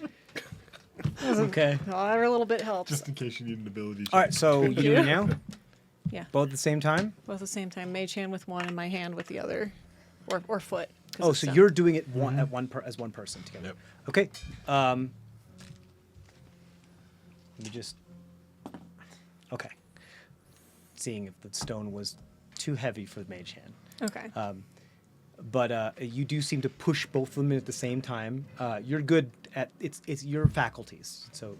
Okay. Every little bit helps. just in case you need an ability. All right. So you do it now. Yeah. Both at the same time. Both at the same time. Mage hand with one and my hand with the other. Or foot. 'cause Oh, it's so down. you're doing it as one person together. Yep. Okay. Let me just. Okay. Seeing if the stone was too heavy for the mage hand. Okay. but you do seem to push both of them in at the same time. You're good at it's your faculties, so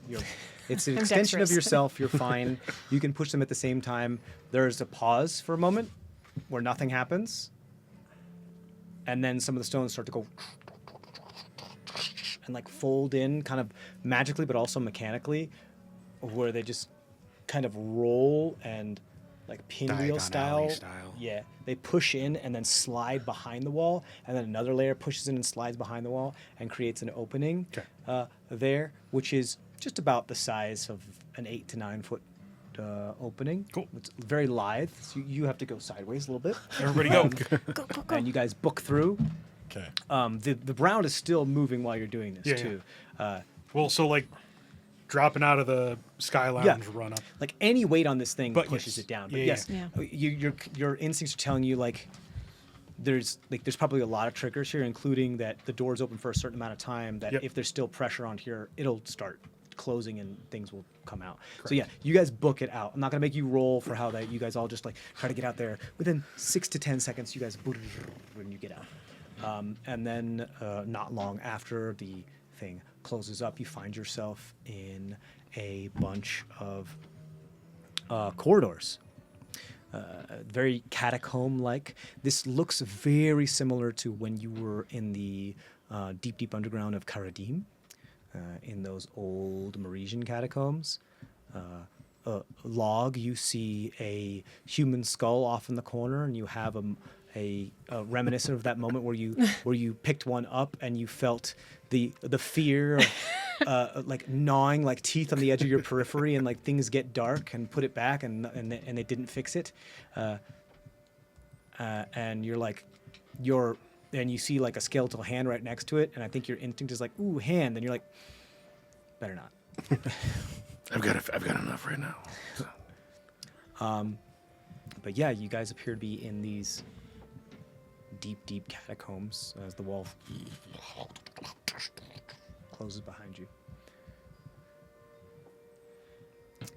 it's an I'm extension of dexterous. yourself. You're fine. You can push them at the same time. There's a pause for a moment where nothing happens, and then some of the stones start to go and like fold in kind of magically but also mechanically, where they just kind of roll and like pinwheel Diagonally style. style. Yeah, they push in and then slide behind the wall, and then another layer pushes in and slides behind the wall and creates an opening there, which is just about the size of an 8 to 9 foot opening. Cool. It's very lithe. So you have to go sideways a little bit. Everybody go. Go, go, go. And you guys book through. Okay. The ground is still moving while you're doing this Yeah, too. Well, so like dropping out of the Sky Lounge, run up. Like any weight on this thing But pushes yes. it down. But Yeah, yes, yeah. your instincts are telling you like there's probably a lot of triggers here, including that the door's open for a certain amount of time. That Yep. if there's still pressure on here, it'll start closing and things will come out. So yeah, you guys book it out. I'm not gonna make you roll for how that you guys all just like try to get out there. Within 6 to 10 seconds, you guys when you get out. And then not long after the thing closes up, you find yourself in a bunch of corridors. Very catacomb-like. This looks very similar to when you were in the deep, deep underground of Karadim, in those old Maresian catacombs. Log, you see a human skull off in the corner, and you have a reminiscent of that moment where you picked one up and you felt the fear of like gnawing like teeth on the edge of your periphery, and like things get dark, and put it back and they didn't fix it, and and you see like a skeletal hand right next to it, and I think your instinct is like, ooh, hand, and you're like, better not. I've got enough right now. But yeah, you guys appear to be in these deep, deep catacombs as the wall closes behind you.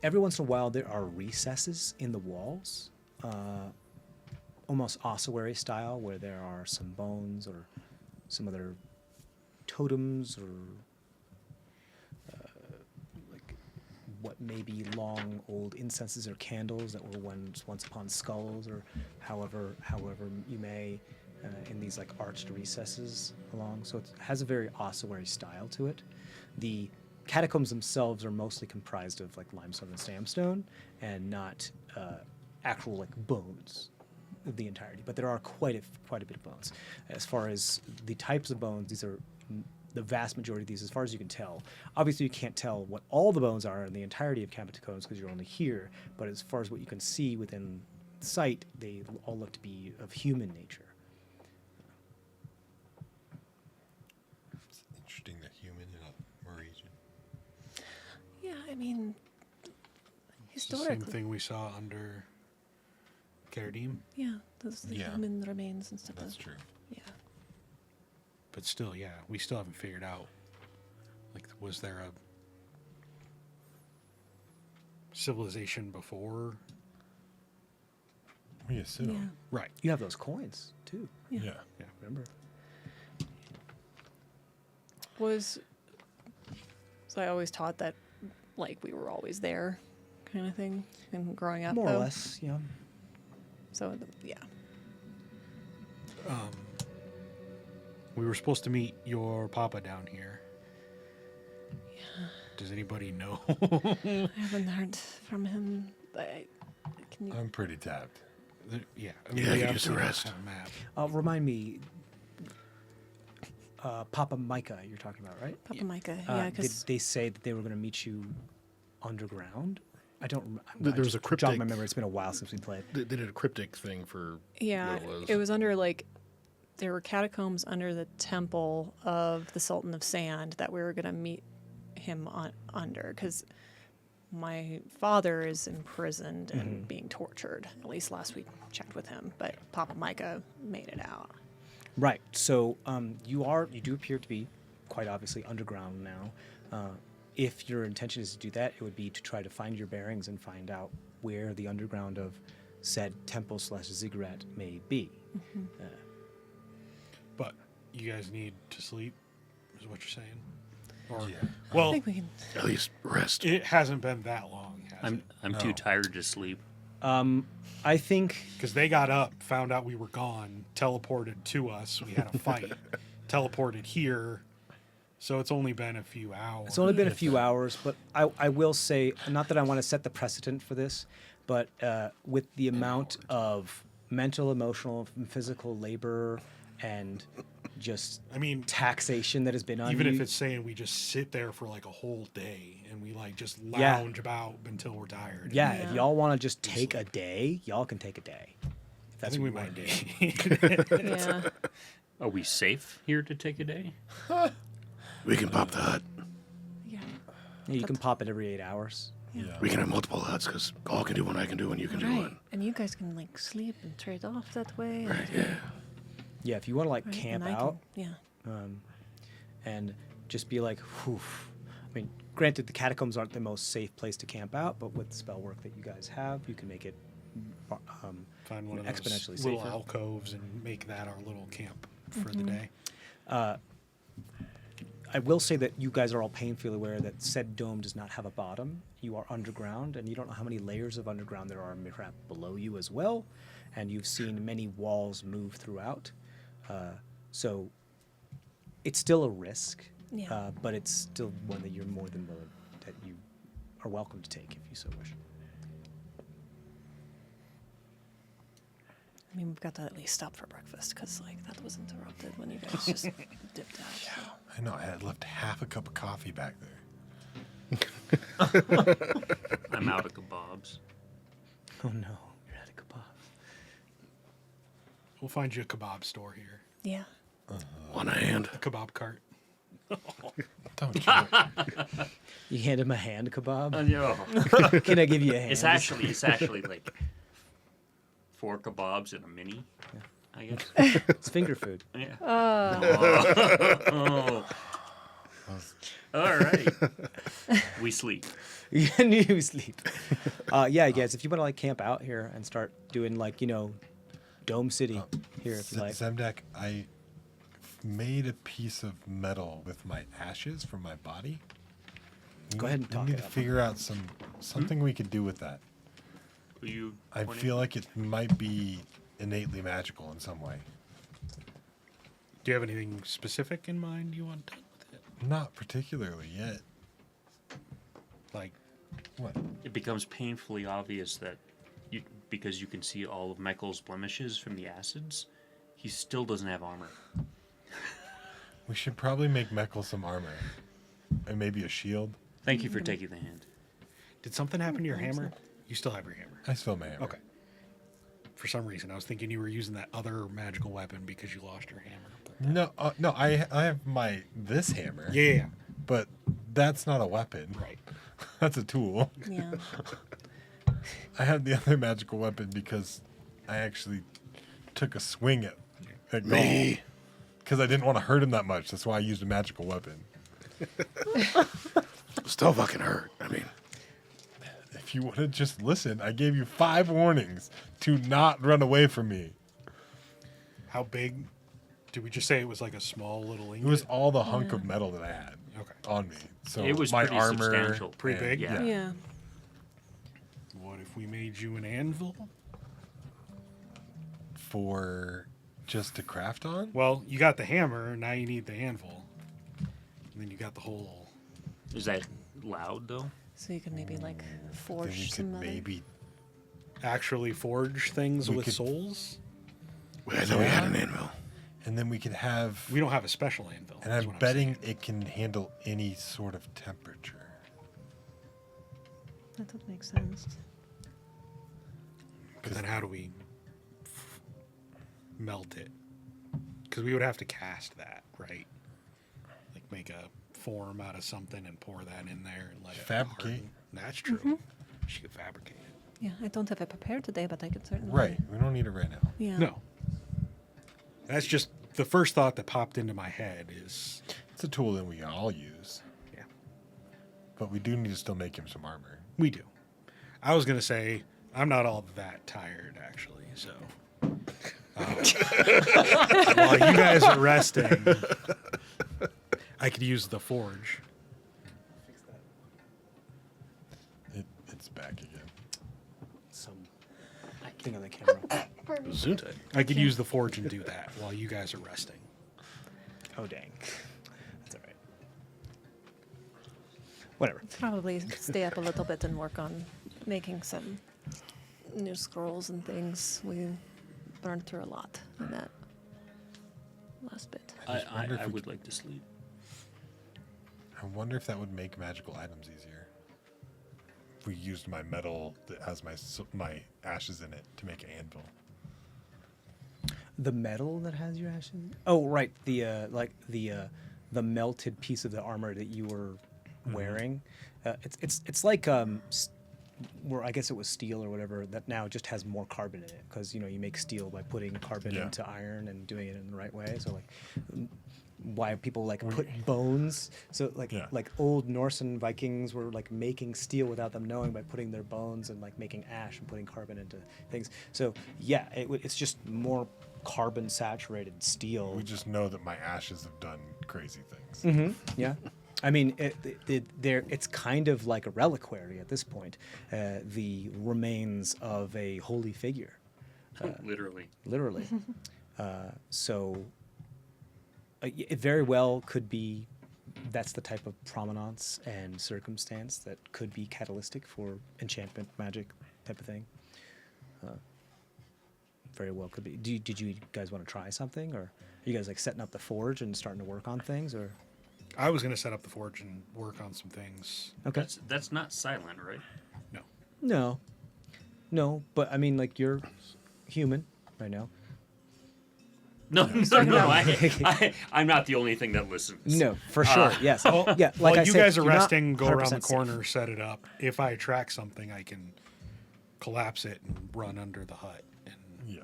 Every once in a while, there are recesses in the walls, almost ossuary style, where there are some bones or some other totems or like what may be long old incenses or candles that were once upon skulls, or however you may, in these like arched recesses along. So it has a very ossuary style to it. The catacombs themselves are mostly comprised of like limestone and sandstone, and not actual like bones of the entirety. But there are quite a bit of bones. As far as the types of bones, these are the vast majority of these, as far as you can tell. Obviously, you can't tell what all the bones are in the entirety of catacombs because you're only here. But as far as what you can see within sight, they all look to be of human nature. It's interesting that human in a Maresian. Yeah, I mean, It's the same historically, thing we saw under Karadim, yeah, those the Yeah. human remains and stuff. That's true. Yeah. but still, yeah, we still haven't figured out. Like, was there a civilization before? We assume. Yeah. Right. You have those coins too. Yeah. Yeah. Yeah. Remember? So I always taught that, like, we were always there, kind of thing, and growing up. More or though. less, yeah. So yeah. We were supposed to meet your papa down here. Yeah. Does anybody know? I haven't heard from him. Can you? I'm pretty tapped. Yeah. I Yeah, we you obviously just don't rest. have a map. Remind me, Papa Micah, you're talking about, right? Papa Micah. Did Yeah, because they say that they were going to meet you underground? I don't remember. There was a Jog my cryptic- memory. It's been a while since we played. They did a cryptic thing for yeah, what it was under like there were catacombs under the temple of the Sultan of Sand that we were gonna meet him under because my father is imprisoned and being tortured. At least last we checked with him, but Papa Micah made it out. Right. So you do appear to be quite obviously underground now. If your intention is to do that, it would be to try to find your bearings and find out where the underground of said temple / ziggurat may be. But you guys need to sleep, is what you're saying? Or, Yeah. I well, think we can. At least rest. it hasn't been that long, has it? I'm too tired to sleep. I think Because they got up, found out we were gone, teleported to us. We had a fight, teleported here. So it's only been a few hours. it's only been a few hours, but I will say, not that I want to set the precedent for this, but with the amount of mental, emotional, and physical labor and just I mean, taxation that has been on even you. if it's saying we just sit there for like a whole day and we like just Yeah. lounge about until we're tired. yeah, Yeah. if y'all want to just take a day, y'all can take a day. If I that's think we what you might wanna do. Yeah. Are we safe here to take a day? We can pop the hut. Yeah. Yeah, you can pop it every 8 hours. Yeah. We can have multiple huts because all can do one, I can do one, you can do Right. one. And you guys can like sleep and trade off that way. and- Right, yeah. Yeah, if you want to like right, camp and I out Can, yeah. and just be like, whew. I mean, granted, the catacombs aren't the most safe place to camp out, but with the spell work that you guys have, you can make it Find one of those exponentially little safer. alcoves and make that our little camp for the day. I will say that you guys are all painfully aware that said dome does not have a bottom. You are underground, and you don't know how many layers of underground there are perhaps below you as well. And you've seen many walls move throughout. So it's still a risk, Yeah. but it's still one that you're more than willing, that you are welcome to take if you so wish. I mean, we've got to at least stop for breakfast because like that was interrupted when you guys just dipped out. So. I know. I had left half a cup of coffee back there. I'm out of kebabs. Oh no, you're at a kebab. We'll find you a kebab store here. Yeah. One hand. A kebab cart. Don't you? You hand him a hand kebab? No. Can I give you a hand? It's actually like 4 kebabs and a mini, I guess. It's finger food. Yeah. Oh. All right. We sleep. You knew sleep. Yeah, guys, if you want to like camp out here and start doing like, Dome City here if you like. Zemdak, I made a piece of metal with my ashes from my body. Go ahead and We talk need it to up. figure out something we could do with that. Are you I pointing? feel like it might be innately magical in some way. Do you have anything specific in mind you want done with it? Not particularly yet. Like, What? It becomes painfully obvious that because you can see all of Michael's blemishes from the acids, he still doesn't have armor. We should probably make Meckel some armor. And maybe a shield. Thank you for taking the hint. did something happen to your hammer? You still have your hammer. I still may have. Okay. For some reason, I was thinking you were using that other magical weapon because you lost your hammer. No, I have this hammer. Yeah. But that's not a weapon. Right. That's a tool. Yeah. I have the other magical weapon because I actually took a swing at Me. because I didn't want to hurt him that much. That's why I used a magical weapon. Still fucking hurt. I mean, If you would have just listened, I gave you 5 warnings to not run away from me. How big? Did we just say it was like a small little It ingot? was all the hunk of metal that I had Okay. on me. So It was my pretty armor, substantial. Pretty and- big? Yeah. Yeah. What if we made you an anvil? for just to craft on. Well, you got the hammer. Now you need the anvil. And then you got the whole. Is that loud though? So you can maybe like Then we forge could some other. maybe Actually forge things We with could- souls? I thought we had an anvil. and then we could have. We don't have a special anvil. And is I'm what betting saying. it can handle any sort of temperature. That would make sense. But then how do we melt it? Because we would have to cast that, right? Like make a form out of something and pour that in there and let it Fabricate. harden. That's true. She could fabricate it. Yeah, I don't have it prepared today, but I could certainly. Right. We don't need it right now. Yeah. No. That's just the first thought that popped into my head is It's a tool that we all use. yeah, But we do need to still make him some armor. we do. I was gonna say I'm not all that tired actually, so While you guys are resting, I could use the forge. It's back again. Some thing on the camera. Zunte. I could use the forge and do that while you guys are resting. Oh dang. That's all right. Whatever. Probably stay up a little bit and work on making some new scrolls and things. We burned through a lot in that last bit. I would like to sleep. I wonder if that would make magical items easier. If we used my metal that has my ashes in it to make an anvil. The metal that has your ashes? Oh, right. The the melted piece of the armor that you were wearing. It's like where I guess it was steel or whatever that now just has more carbon in it because you make steel by putting carbon Yeah. into iron and doing it in the right way. So like why people like put bones. So like Yeah. like old Norse and Vikings were like making steel without them knowing by putting their bones and like making ash and putting carbon into things. So yeah, it's just more carbon saturated steel. We just know that my ashes have done crazy things. Yeah. I mean, it's kind of like a reliquary at this point. The remains of a holy figure, Literally. literally. So it very well could be that's the type of provenance and circumstance that could be catalytic for enchantment, magic type of thing. Very well could be. Did you guys want to try something? Or are you guys like setting up the forge and starting to work on things? Or I was going to set up the forge and work on some things. okay. That's not silent, right? No. No, but I mean, like, you're human right now. No, I'm not the only thing that listens. No, for sure. Yes. Yeah. Like While I you said, guys are you're not resting, go around the 100% safe. corner, set it up. If I attract something, I can collapse it and run under the hut. And Yeah.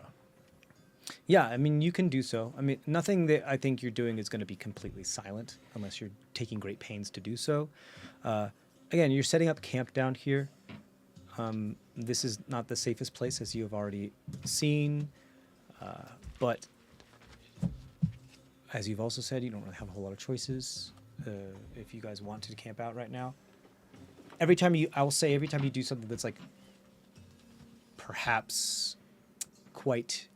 Yeah, I mean, you can do so. I mean, nothing that I think you're doing is going to be completely silent unless you're taking great pains to do so. Again, you're setting up camp down here. This is not the safest place, as you have already seen, but as you've also said, you don't really have a whole lot of choices if you guys wanted to camp out right now. I will say every time you do something that's like perhaps quite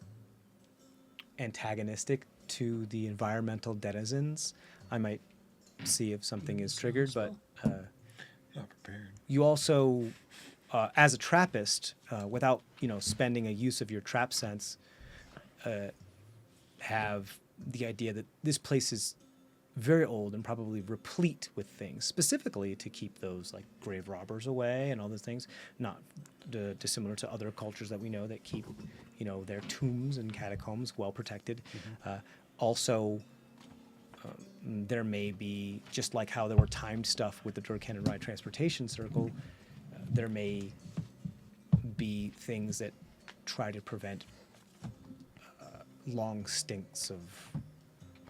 antagonistic to the environmental denizens, I might see if something is triggered, but Not prepared. you also, as a Trappist, without spending a use of your trap sense, have the idea that this place is very old and probably replete with things, specifically to keep those like grave robbers away and all those things. Not dissimilar to other cultures that we know that keep, their tombs and catacombs well protected. Also, there may be, just like how there were timed stuff with the Durkan and Rye Transportation Circle, there may be things that try to prevent long stints of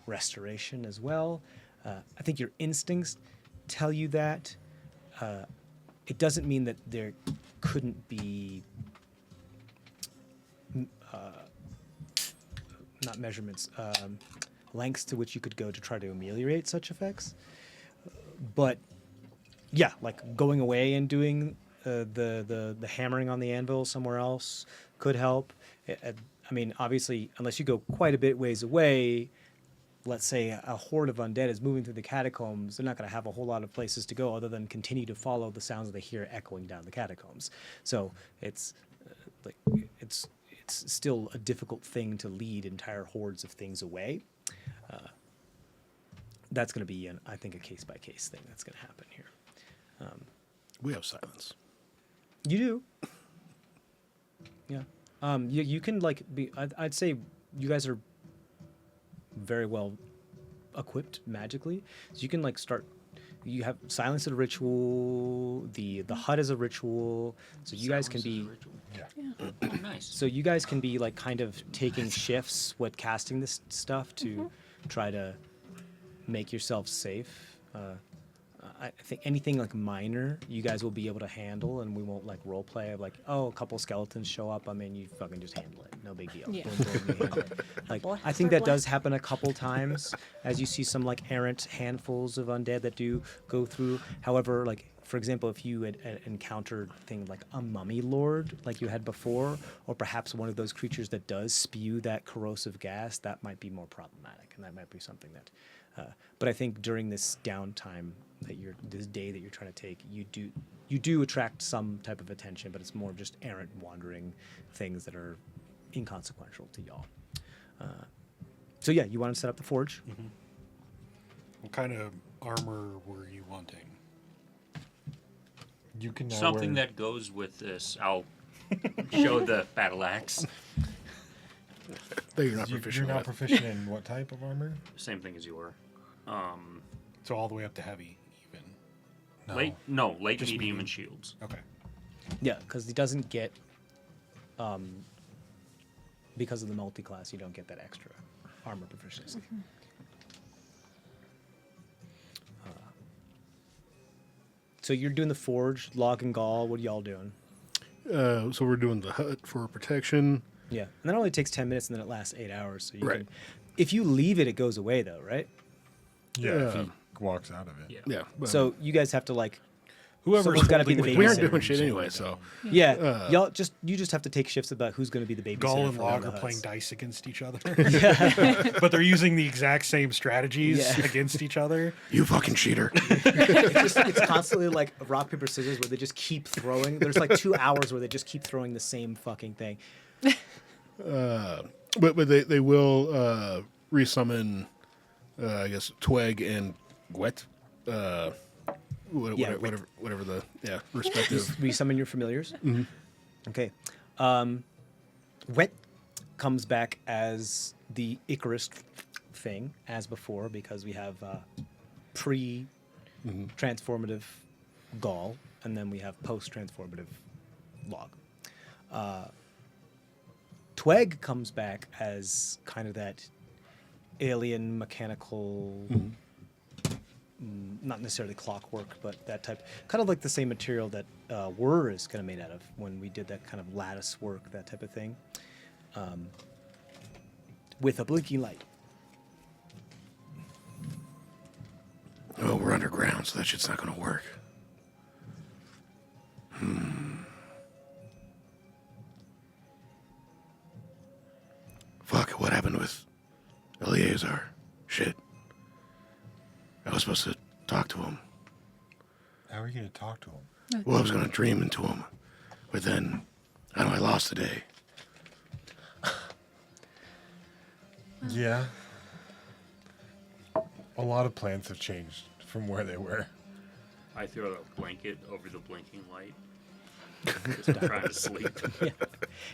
restoration as well. I think your instincts tell you that. It doesn't mean that there couldn't be not measurements, lengths to which you could go to try to ameliorate such effects. But yeah, like going away and doing the hammering on the anvil somewhere else could help. I mean, obviously, unless you go quite a bit ways away, let's say a horde of undead is moving through the catacombs, they're not going to have a whole lot of places to go other than continue to follow the sounds they hear echoing down the catacombs. So it's it's still a difficult thing to lead entire hordes of things away. That's going to be, I think, a case-by-case thing that's going to happen here. We have silence. You do. Yeah. You can like be. I'd say you guys are very well equipped magically, so you can like start. You have silence as a ritual. The hut is a ritual, so you guys can be. Yeah. Oh, nice. So you guys can be like kind of taking shifts with casting this stuff to try to make yourself safe. I think anything like minor, you guys will be able to handle, and we won't like role play of like, oh, a couple skeletons show up. I mean, you fucking just handle it. No big deal. Yeah. Boom, boom, you handle it. Like, Black I think start that does black. happen a couple times, as you see some like errant handfuls of undead that do go through. However, like for example, if you had encountered things like a mummy lord, like you had before, or perhaps one of those creatures that does spew that corrosive gas, that might be more problematic, and that might be something that. But I think during this downtime this day that you're trying to take, you do attract some type of attention, but it's more just errant wandering things that are inconsequential to y'all. So yeah, you want to set up the forge. What kind of armor were you wanting? You can now Something wear, that goes with this. I'll show the battle axe. That you're not you're proficient not with. proficient in what type of armor? Same thing as you were. So all the way up to heavy, even. Late, Just medium, medium. and shields. Okay. Yeah, because he doesn't get, because of the multi-class, you don't get that extra armor proficiency. So you're doing the forge, log and gall. What are y'all doing? So we're doing the hut for protection. Yeah, and that only takes 10 minutes, and then it lasts 8 hours. So you Right. can, if you leave it, it goes away though, right? Yeah, if he walks out of it. Yeah. Yeah. But So you guys have to like, Whoever's Someone's gotta be holding the we aren't babysitter. doing shit anyway. So yeah, you just have to take shifts about who's going to be the babysitter. Gull and for one Log of are the playing huts. dice against each other. But they're using the exact same strategies Yeah. against each other. you fucking cheater. It's constantly like rock paper scissors where they just keep throwing. There's like 2 hours where they just keep throwing the same fucking thing. But they will resummon, I guess, Tweg and Gwet. Yeah, Whatever the respective. Resummon your familiars. Okay. Wet comes back as the Icarus thing as before because we have pre-transformative Gaul and then we have post-transformative Log. Tweg comes back as kind of that alien mechanical, not necessarily clockwork, but that type, kind of like the same material that Whir is kind of made out of when we did that kind of lattice work, that type of thing, with a blinking light. Oh, we're underground, so that shit's not gonna work. Fuck, what happened with Eleazar? Shit. I was supposed to talk to him. How are you going to talk to him? Well, I was gonna dream into him. But then, I know I lost the day. Yeah. A lot of plans have changed from where they were. I throw a blanket over the blinking light. Just trying to sleep.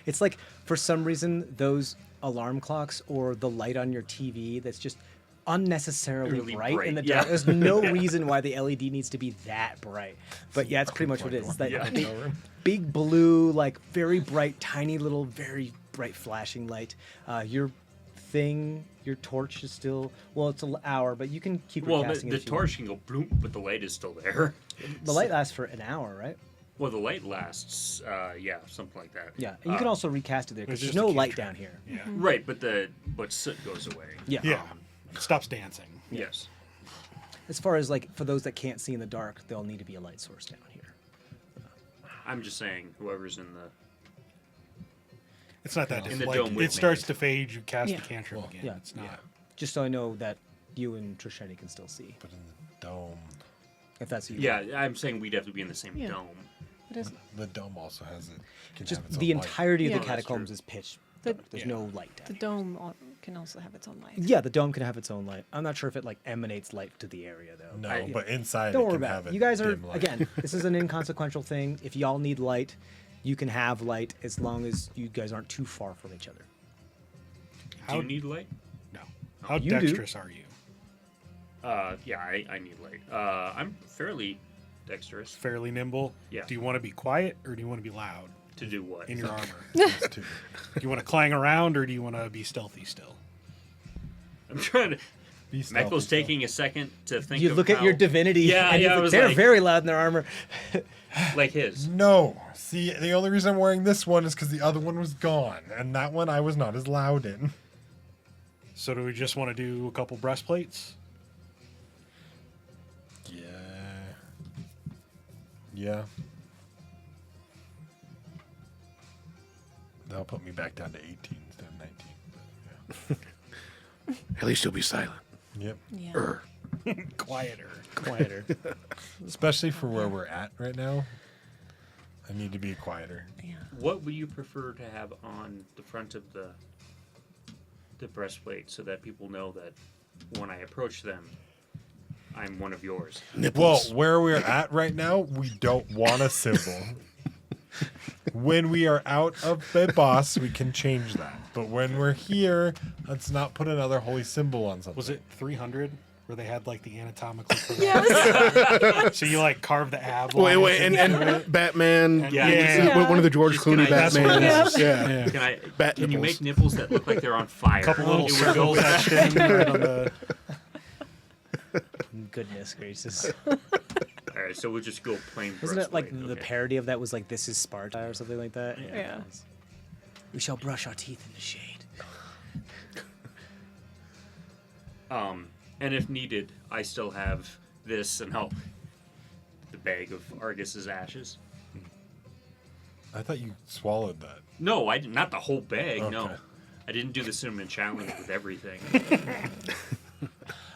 It's like, for some reason, those alarm clocks or the light on your TV that's just unnecessarily Really bright in the bright, dark. yeah. There's no reason why the LED needs to be that bright. But yeah, it's pretty much what it is. It's that Yeah. big blue, like very bright, tiny little, very bright flashing light. Your thing, your torch is still, well, it's an hour, but you can keep Well, recasting the it if you torch can go bloop, but the light is still there. want. The light lasts for an hour, right? Well, the light lasts, something like that. Yeah, and you can also recast it there because It's there's just a no light cantrip. down here. Yeah. Right, but soot goes away. Yeah. Yeah. It stops dancing. Yes. As far as like for those that can't see in the dark, there'll need to be a light source down here. I'm just saying, whoever's in the It's not that In the difficult. dome Like, with it starts me. to fade. You cast Yeah. the cantrip again. Yeah. It's not. Just so I know that you and Trishani can still see, But in the dome, if that's what you Yeah, want. I'm saying we'd have to be in the same Yeah. dome. It is. the dome also has it. Can Just have its the own light. entirety of Yeah. the Oh, that's catacombs true. is pitch. The- dark. There's Yeah. no light down The here. dome can also have its own light. Yeah, the dome can have its own light. I'm not sure if it like emanates light to the area though. No, but inside Don't it worry can about have it. a You guys are dim light. again. This is an inconsequential thing. If y'all need light, you can have light as long as you guys aren't too far from each other. Do How- you need light? No. How You do. dexterous are you? Yeah, I need light. I'm fairly dexterous. Fairly nimble. Yeah. Do you want to be quiet or do you want to be loud To do what? in your armor? Those two. Do you want to clang around or do you want to be stealthy still? I'm trying to. Be stealthy, Mekkel's stealthy. taking a second to think. You of look at how- your divinity. Yeah, and yeah. you're I like, was they're like, very loud in their armor. like his. No. See, the only reason I'm wearing this one is because the other one was gone, and that one I was not as loud in. So do we just want to do a couple breastplates? Yeah. Yeah. That'll put me back down to 18 instead of 19. At least you'll be silent. Yep. Yeah. Quieter. Quieter. Especially for where we're at right now. I need to be quieter. Yeah. What would you prefer to have on the front of the breastplate so that people know that when I approach them, I'm one of yours? Well, Nipples. where we're at right now, we don't want a symbol. When we are out of the boss, we can change that. But when we're here, let's not put another holy symbol on something. Was it 300 where they had like the anatomical? Yes. So you like carve the ab. Wait, lines wait, and Batman. Yeah. Yeah. One of the George Just Clooney can I- Batmans. Yeah. Yeah. Can I? Bat Can you nipples. make nipples that look like they're on fire? couple little It would circles go- etched in right on the. Goodness gracious. All right, so we'll just go plain. Wasn't it like breastplate, the okay. parody of that was like, "This is Sparta" or something like that? Yeah. We shall brush our teeth in the shade. And if needed, I still have this and the bag of Argus's ashes. I thought you swallowed that. No, I did not the whole bag. No, Okay. I didn't do the cinnamon challenge with everything.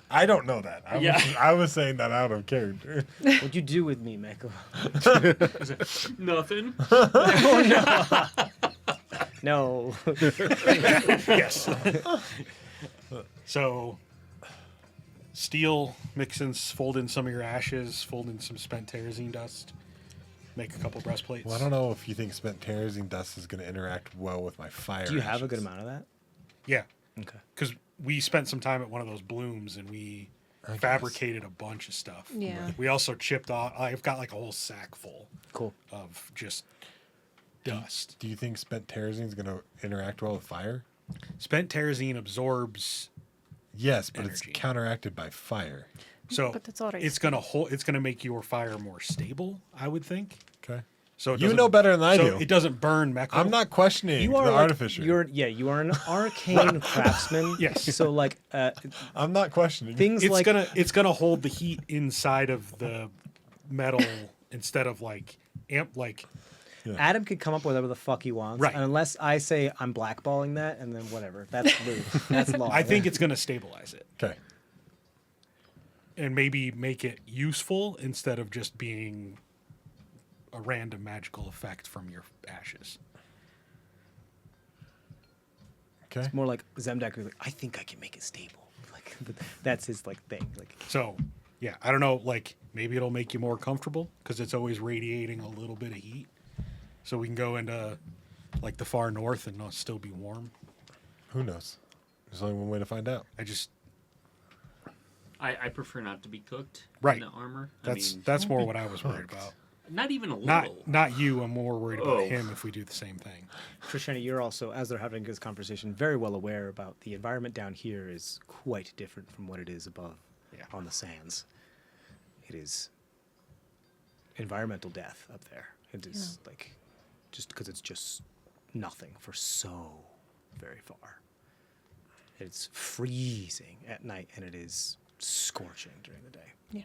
I don't know that. I was saying that out of character. What'd you do with me, Meko? Nothing. No. Yes. So, steel, mix in, fold in some of your ashes, fold in some spent terrazine dust, make a couple breastplates. Well, I don't know if you think spent terrazine dust is going to interact well with my fire. Do you have a ashes. good amount of that? Yeah, Okay. because we spent some time at one of those blooms and we guess. fabricated a bunch of stuff. Yeah. We also chipped off. I've got like a whole sack full Cool. of just dust. Do you think spent terrazine is going to interact well with fire? Spent terrazine absorbs, Yes, but Energy. it's counteracted by fire. so But that's already it's gonna hold. It's gonna make your fire more stable, I would think. Okay. So it You doesn't- know better than I so do. it doesn't burn Mekko. I'm not questioning You the are like, artificer. you are an arcane craftsman. Yes. So like I'm not questioning. things It's like it's gonna hold the heat inside of the metal instead of like Adam could come up with whatever the fuck he wants. Right. And unless I say I'm blackballing that, and then whatever. That's blue. That's law. I think it's gonna stabilize it Okay. and maybe make it useful instead of just being a random magical effect from your ashes. Okay. more like Zemdak who's like, I think I can make it stable. Like that's his like thing. Like So yeah, I don't know. Like maybe it'll make you more comfortable because it's always radiating a little bit of heat. So we can go into like the far north and not still be warm. Who knows? There's only one way to find out. I prefer not to be cooked Right. in the armor. That's more what I was worried about. Not even a little. Not you. I'm more worried about Oh. him if we do the same thing. Trishani, you're also, as they're having this conversation, very well aware about the environment down here is quite different from what it is above Yeah. on the sands. It is environmental death up there. It is like just because it's just nothing for so very far. It's freezing at night and it is scorching during the day. Yeah.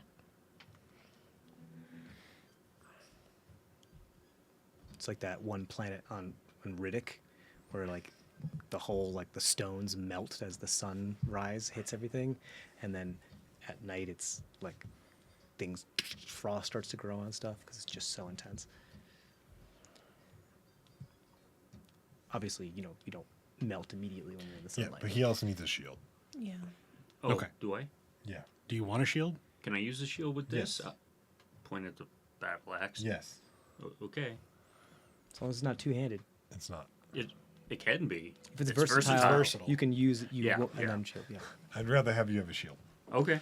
It's like that one planet on Riddick where like the whole like the stones melt as the sunrise hits everything, and then at night it's like frost starts to grow on stuff because it's just so intense. Obviously, you don't melt immediately when you're in the Yeah, sunlight. but he also needs a shield. Yeah. Oh, Okay. do I? Yeah. Do you want a shield? Can I use the shield with this? Yes. Point at the battle axe. Yes. Okay. As long as it's not two-handed. It's not. It can be. If it's versatile, versatile. you can use it. Yeah, and yeah. then shield. Yeah. I'd rather have you have a shield. Okay.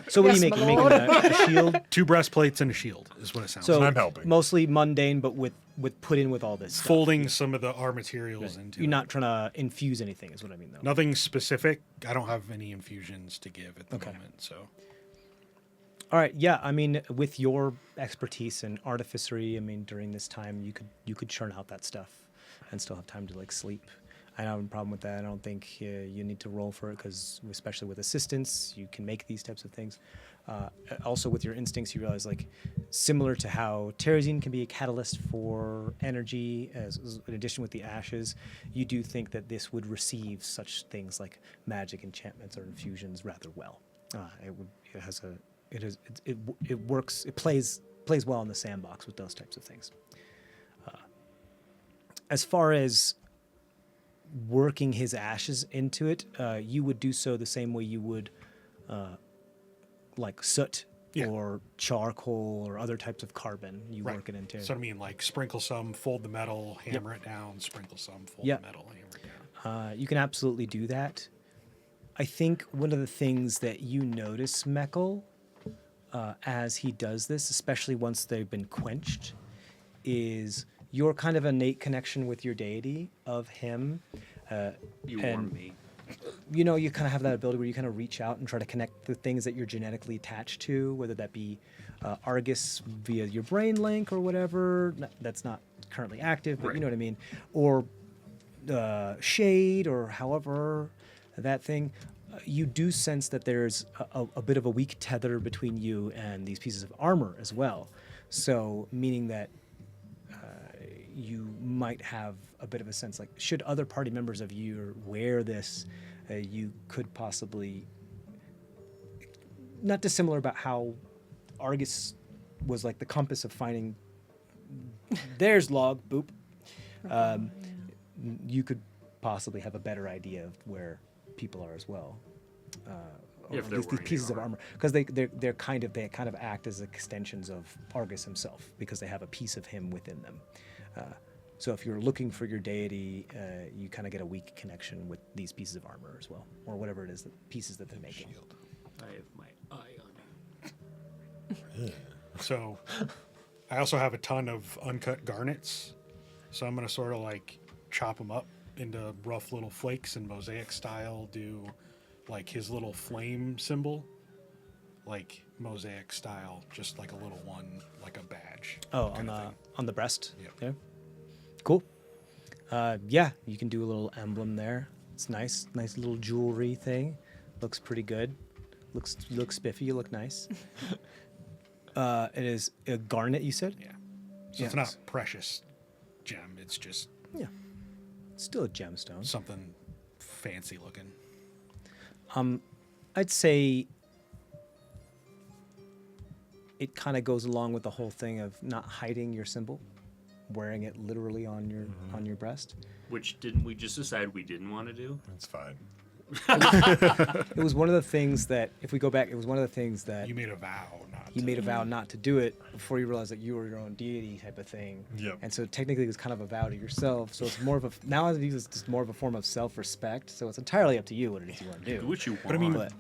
So what Yes, do you my make? You make lord. a shield. 2 breastplates and a shield is what it sounds So like. I'm helping. mostly mundane, but with put in with all this stuff. Folding some of the our materials into You're it. not trying to infuse anything, is what I mean, though. Nothing specific. I don't have any infusions to give at the Okay. moment, so All right, yeah. I mean, with your expertise in artificery, I mean, during this time, you could churn out that stuff, and still have time to like sleep. I don't have a problem with that. I don't think you need to roll for it because, especially with assistance, you can make these types of things. Also, with your instincts, you realize like similar to how terrazine can be a catalyst for energy, as in addition with the ashes, you do think that this would receive such things like magic enchantments or infusions rather well. It works. It plays well in the sandbox with those types of things. As far as working his ashes into it, you would do so the same way you would like soot Yeah. or charcoal or other types of carbon. You right. work it into. So I mean, like sprinkle some, fold the metal, hammer it down. Sprinkle some, fold Yep. the metal, hammer it down. You can absolutely do that. I think one of the things that you notice, Meckel, as he does this, especially once they've been quenched, is your kind of innate connection with your deity of him. You and, warned me. You know, you kind of have that ability where you kind of reach out and try to connect the things that you're genetically attached to, whether that be Argus via your brain link or whatever. That's not currently active, but you know what I mean. Or shade or however that thing. You do sense that there's a bit of a weak tether between you and these pieces of armor as well. So, meaning that you might have a bit of a sense like, should other party members of you wear this, you could possibly, not dissimilar about how Argus was like the compass of finding, there's log, boop. You could possibly have a better idea of where people are as well. If Or they're these wearing pieces of armor. armor, because they kind of act as extensions of Argus himself, because they have a piece of him within them. So if you're looking for your deity, you kind of get a weak connection with these pieces of armor as well, or whatever it is, the pieces that they're making. I have my eye on you. So I also have a ton of uncut garnets. So I'm going to sort of like chop them up into rough little flakes and mosaic style, do like his little flame symbol, like mosaic style, just like a little one, like a badge. Oh, kind of thing. on the breast. Yep. Yeah. Cool. Yeah, you can do a little emblem there. It's nice little jewelry thing. Looks pretty good. You look spiffy. You look nice. It is a garnet, you said? Yeah. So it's not precious gem. It's just Yeah. It's still a gemstone. something fancy looking. I'd say it kind of goes along with the whole thing of not hiding your symbol, wearing it literally on your breast. Which didn't we just decide we didn't want to do? It's fine. It was one of the things that, if we go back, it was one of the things that You made a vow not you to. made a vow not to do it before you realized that you were your own deity type of thing. Yep. And so technically it was kind of a vow to yourself. So it's more of a, now it's just more of a form of self-respect. So it's entirely up to you what it is you want to Do do. what you want. But I mean, But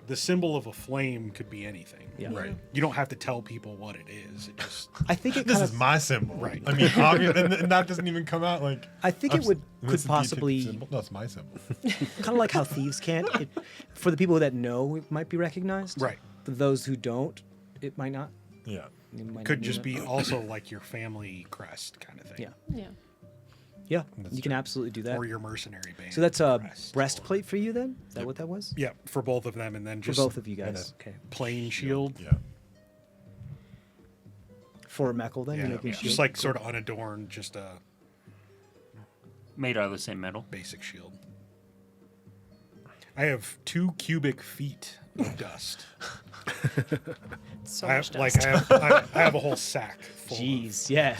the symbol of a flame could be anything. yeah. Right. You don't have to tell people what it is. It just I think it This kind is of, my symbol. Right. I mean, and that doesn't even come out like. I think it would, This could is the deity possibly, symbol. No, it's my symbol. kind of like how thieves can't. For the people that know, it might be recognized. Right. For those who don't, it might not. Yeah. It might could not just that. be also like your family crest kind of thing. Yeah. Yeah. Yeah, That's you can true. absolutely do that. Or your mercenary band. So that's a crest, or- breastplate for you then? Is that what that was? Yeah, for both of them, and then For just both of you and guys. Okay. plain shield. Yeah. For Meckel then? Yeah, You're making a just shield? like sort of unadorned, just a Made out of the same metal. basic shield. I have 2 cubic feet of dust. So I much have, like dust. I have a whole sack full. Jeez, yeah.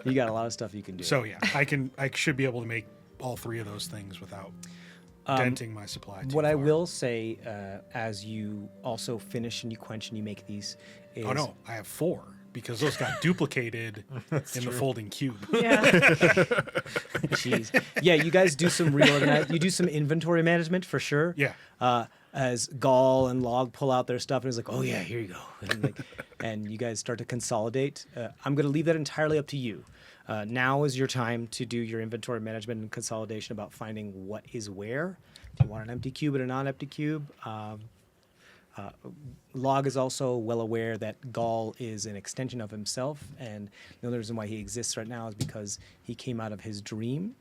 You got a lot of stuff you can do. So yeah, I should be able to make all 3 of those things without denting my supply. Too what I far. will say, as you also finish and you quench and you make these, is Oh no, I have 4 because those got duplicated in the folding cube. Yeah. Jeez. Yeah, you guys do some reorganize. You do some inventory management for sure. Yeah. as Gall and Log pull out their stuff, and he's like, "Oh yeah, here you go," and you guys start to consolidate. I'm going to leave that entirely up to you. Now is your time to do your inventory management and consolidation about finding what is where. If you want an empty cube and a non-empty cube. Log is also well aware that Gall is an extension of himself, and the only reason why he exists right now is because he came out of his dream.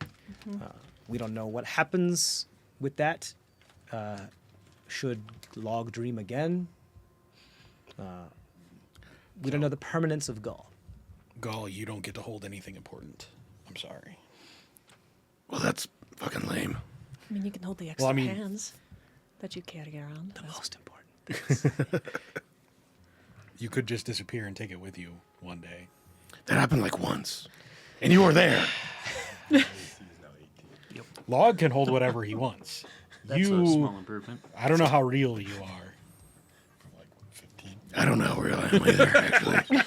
We don't know what happens with that. Should Log dream again? We don't know the permanence of Gall. Gall, you don't get to hold anything important. I'm sorry. Well, that's fucking lame. I mean, you can hold the extra Well, I mean- hands that you carry around. The most important. You could just disappear and take it with you one day. That happened like once. And you were there. Log can hold whatever he wants. That's you, a small improvement. I don't know how real you are. Like 15. I don't know how real I am either, actually.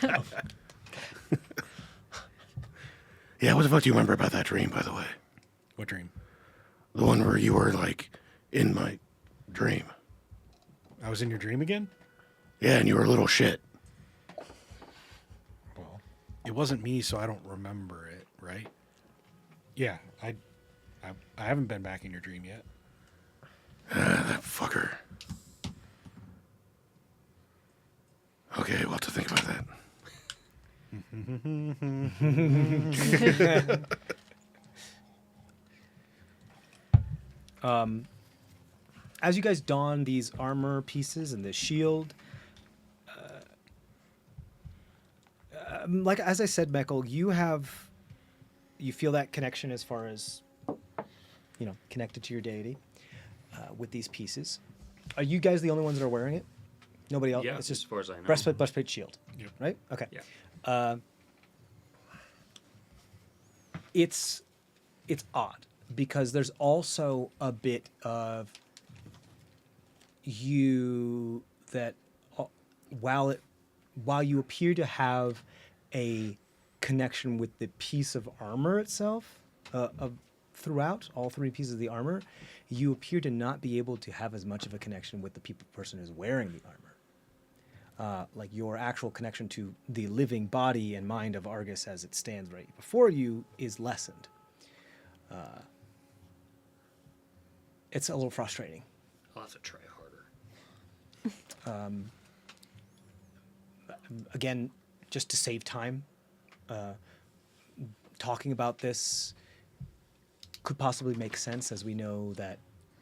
Yeah, what the fuck do you remember about that dream, by the way? What dream? The one where you were, like, in my dream. I was in your dream again? Yeah, and you were a little shit. Well, It wasn't me, so I don't remember it, right? Yeah, I haven't been back in your dream yet. That fucker. Okay, we'll have to think about that. As you guys don these armor pieces and this shield, like as I said, Meckel, you feel that connection as far as connected to your deity with these pieces. Are you guys the only ones that are wearing it? Nobody else. Yeah, It's just as far as I know. breastplate, shield. Yep. Right. Okay. Yeah. It's odd because there's also a bit of you that while you appear to have a connection with the piece of armor itself throughout all three pieces of the armor, you appear to not be able to have as much of a connection with the person who's wearing the armor. Like your actual connection to the living body and mind of Argus as it stands right before you is lessened. It's a little frustrating. I'll have to try harder. Again, just to save time, talking about this could possibly make sense, as we know that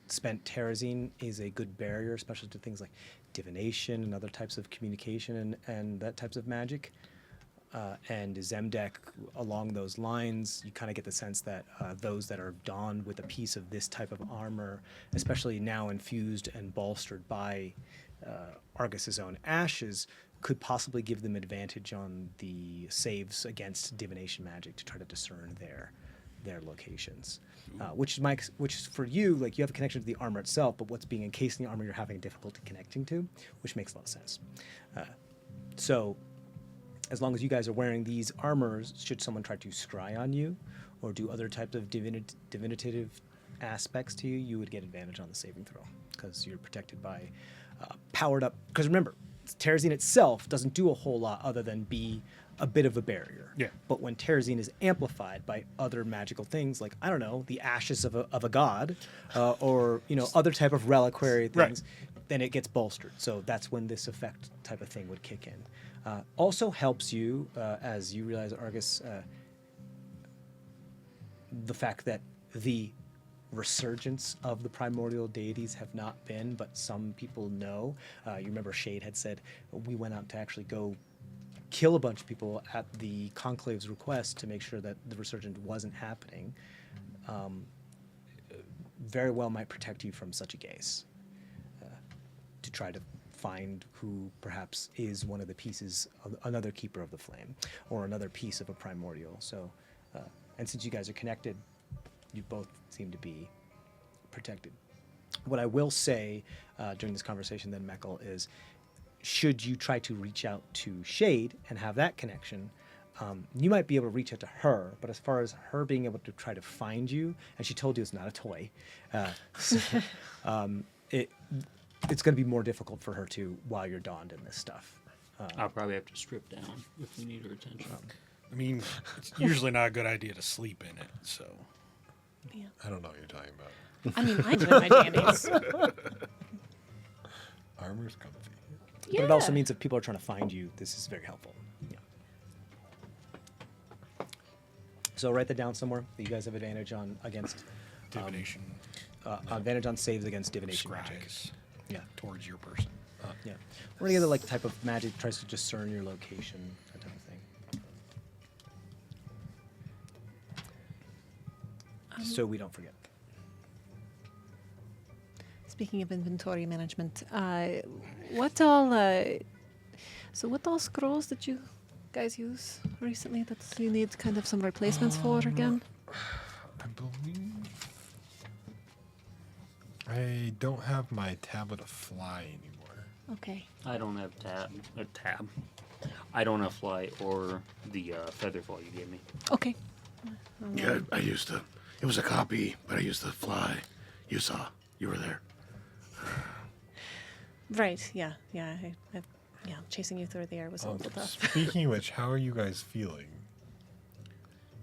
spent terrazine is a good barrier, especially to things like divination and other types of communication and that types of magic. And Zemdek, along those lines, you kind of get the sense that those that are donned with a piece of this type of armor, especially now infused and bolstered by Argus's own ashes, could possibly give them advantage on the saves against divination magic to try to discern their locations. Which is for you, like you have a connection to the armor itself, but what's being encased in the armor you're having difficulty connecting to, which makes a lot of sense. So as long as you guys are wearing these armors, should someone try to scry on you or do other types of divinative aspects to you, you would get advantage on the saving throw because you're protected by powered up. Because remember, terrazine itself doesn't do a whole lot other than be a bit of a barrier. Yeah. But when terrazine is amplified by other magical things, like I don't know, the ashes of a god, or other type of reliquary things, then it gets bolstered. So that's when this effect type of thing would kick in. Also helps you as you realize, Argus, the fact that the resurgence of the primordial deities have not been, but some people know. You remember Shade had said we went out to actually go kill a bunch of people at the conclave's request to make sure that the resurgence wasn't happening. Very well might protect you from such a case, to try to find who perhaps is one of the pieces of another keeper of the flame or another piece of a primordial. So and since you guys are connected, you both seem to be protected. What I will say during this conversation then, Meckel, is should you try to reach out to Shade and have that connection, you might be able to reach out to her, but as far as her being able to try to find you, and she told you it's not a toy, it's going to be more difficult for her to while you're donned in this stuff. I'll probably have to strip down if we need her attention. I mean, it's usually not a good idea to sleep in it. So Yeah. I don't know what you're talking about. I mean, I enjoy my jammies. Armor's comfy. But it also means if people are trying to find you, this is very helpful. Yeah. So write that down somewhere. That you guys have advantage on against divination, advantage on saves against divination magic. scries Yeah. towards your person. Yeah. Or any other like type of magic tries to discern your location, that type of thing. So we don't forget. Speaking of inventory management, what all scrolls did you guys use recently that you need kind of some replacements for again? I believe I don't have my tablet of fly anymore. Okay. I don't have a tab. I don't have fly or the featherfall you gave me. Okay. Yeah, I used to. It was a copy, but I used the fly. You saw. You were there. Right. Yeah. Yeah. Yeah. Chasing you through the air was a little tough. Speaking of which, how are you guys feeling?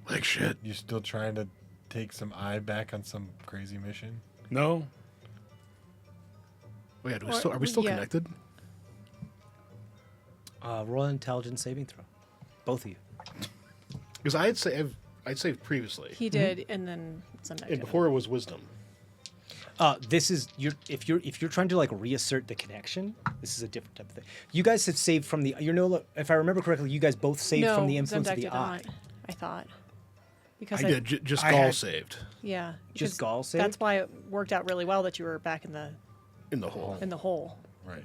Like shit. You still trying to take some eye back on some crazy mission? No, Oh, yeah, are we still yeah. connected? Roll an intelligence saving throw. Both of you. Because I'd saved previously. He did, and then some. And before it was wisdom. This is if you're trying to like reassert the connection, this is a different type of thing. You guys have saved from the if I remember correctly, you guys both saved from the influence Zemdek of the did eye. not, I thought. Because I did. Just I Gaul had- saved Yeah. Just because Gaul saved? That's why it worked out really well that you were back in the in the hole. hole. Right.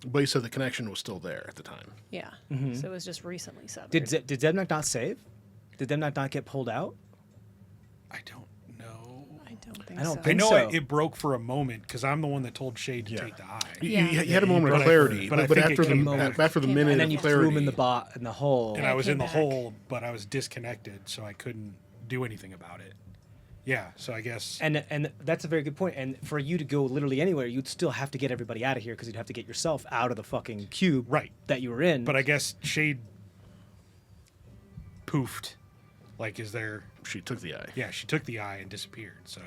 But you said the connection was still there at the time. Yeah. Mm-hmm. So it was just recently severed. Did Zemnak not save? Did Zemnak not get pulled out? I don't know. I don't think I don't so. I think know so. it broke for a moment because I'm the one that told Shade to Yeah. take the eye. Yeah. You had a moment of But I- clarity, but I but think it after came the back. after the Came minute back. And then of you clarity, threw him in the hole. And I was came in the back. hole, but I was disconnected, so I couldn't do anything about it. Yeah, so I guess And that's a very good point. And for you to go literally anywhere, you'd still have to get everybody out of here because you'd have to get yourself out of the fucking cube Right. that you were in. But I guess Shade poofed. Like, she took the eye. yeah, she took the eye and disappeared. So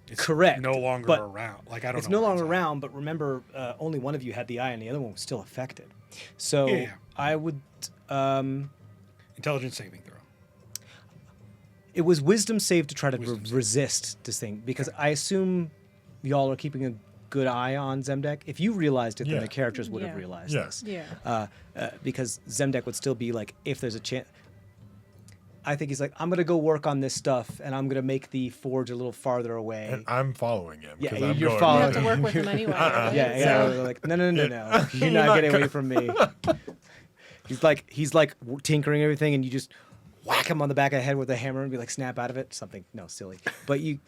it's correct, no longer but around. Like, I don't it's know. no where longer at. around. But remember, only one of you had the eye, and the other one was still affected. So Yeah. I would. Intelligence saving throw. It was wisdom save to try to Wisdom save. resist this thing because I assume y'all are keeping a good eye on Zemdek. If you realized it, then Yeah. the characters would have Yeah. realized Yeah. this. Yeah. Because Zemdek would still be like, if there's a chance. I think he's like, I'm gonna go work on this stuff, and I'm gonna make the forge a little farther away. And I'm following him. Yeah, 'cause I'm you're going following You have to work with him anyway. right? Yeah, yeah. So- Like, no. You're You're not not getting away gonna- from me. He's like tinkering everything, and you just whack him on the back of the head with a hammer and be like, snap out of it. Something, no, silly. But you,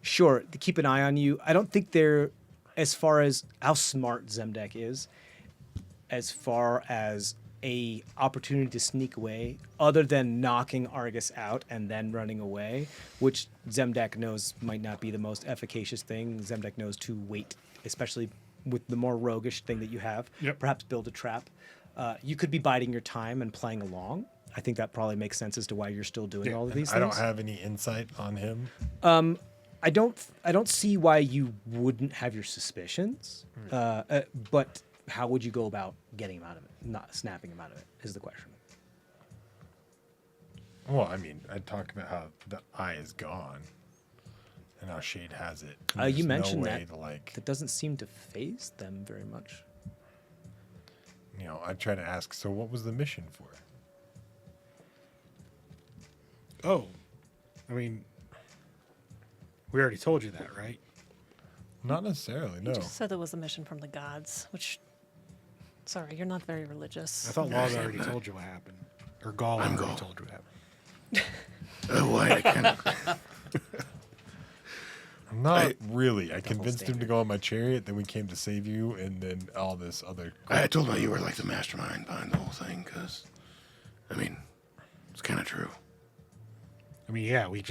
sure, to keep an eye on you. I don't think they're, as far as how smart Zemdek is, as far as a opportunity to sneak away, other than knocking Argus out and then running away, which Zemdek knows might not be the most efficacious thing. Zemdek knows to wait, especially with the more roguish thing that you have. Yep. Perhaps build a trap. You could be biding your time and playing along. I think that probably makes sense as to why you're still doing all of these I things. don't have any insight on him. I don't see why you wouldn't have your suspicions. But how would you go about getting him out of it? Not snapping him out of it is the question. Well, I mean, I talked about how the eye is gone and how Shade has it. and You there's mentioned no way that. to, like, That doesn't seem to phase them very much. I try to ask, so what was the mission for? Oh, I mean, we already told you that, right? Not necessarily, You no. just said it was a mission from the gods, which. Sorry, you're not very religious. I thought Laws already told you what happened, or Gaul I'm already Gaul. told you what happened. Oh, why? I can't. Not really. I Double convinced him to standard. go on my chariot, then we came to save you, and then all this other. I told him you were like the mastermind behind the whole thing, because, I mean, it's kind of true. I mean, yeah, we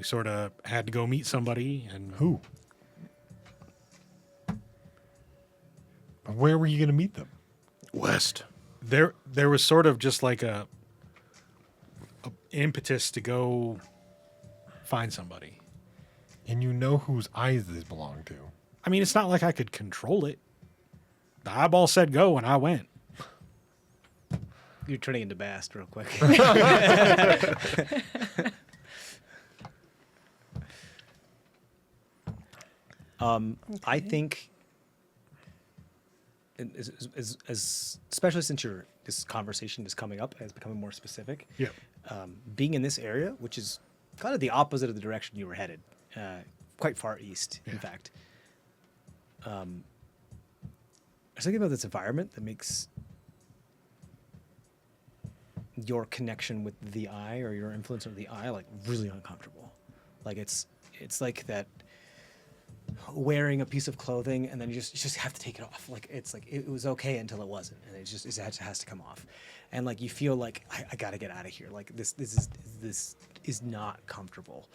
we sort of had to go meet somebody, and Who? Where were you going to meet them? West. there was sort of just like a impetus to go find somebody. And you know whose eyes these belong to. I mean, it's not like I could control it. The eyeball said go, and I went. You're turning into Bast real quick. I think, especially since this conversation is coming up, has becoming more specific. Yeah. Being in this area, which is kind of the opposite of the direction you were headed, quite far east, in fact. There's something about this environment that makes your connection with the eye or your influence of the eye like really uncomfortable. Like it's like that wearing a piece of clothing and then you just have to take it off. Like it's like it was okay until it wasn't, and it has to come off, and like you feel like I gotta get out of here. Like this is not comfortable.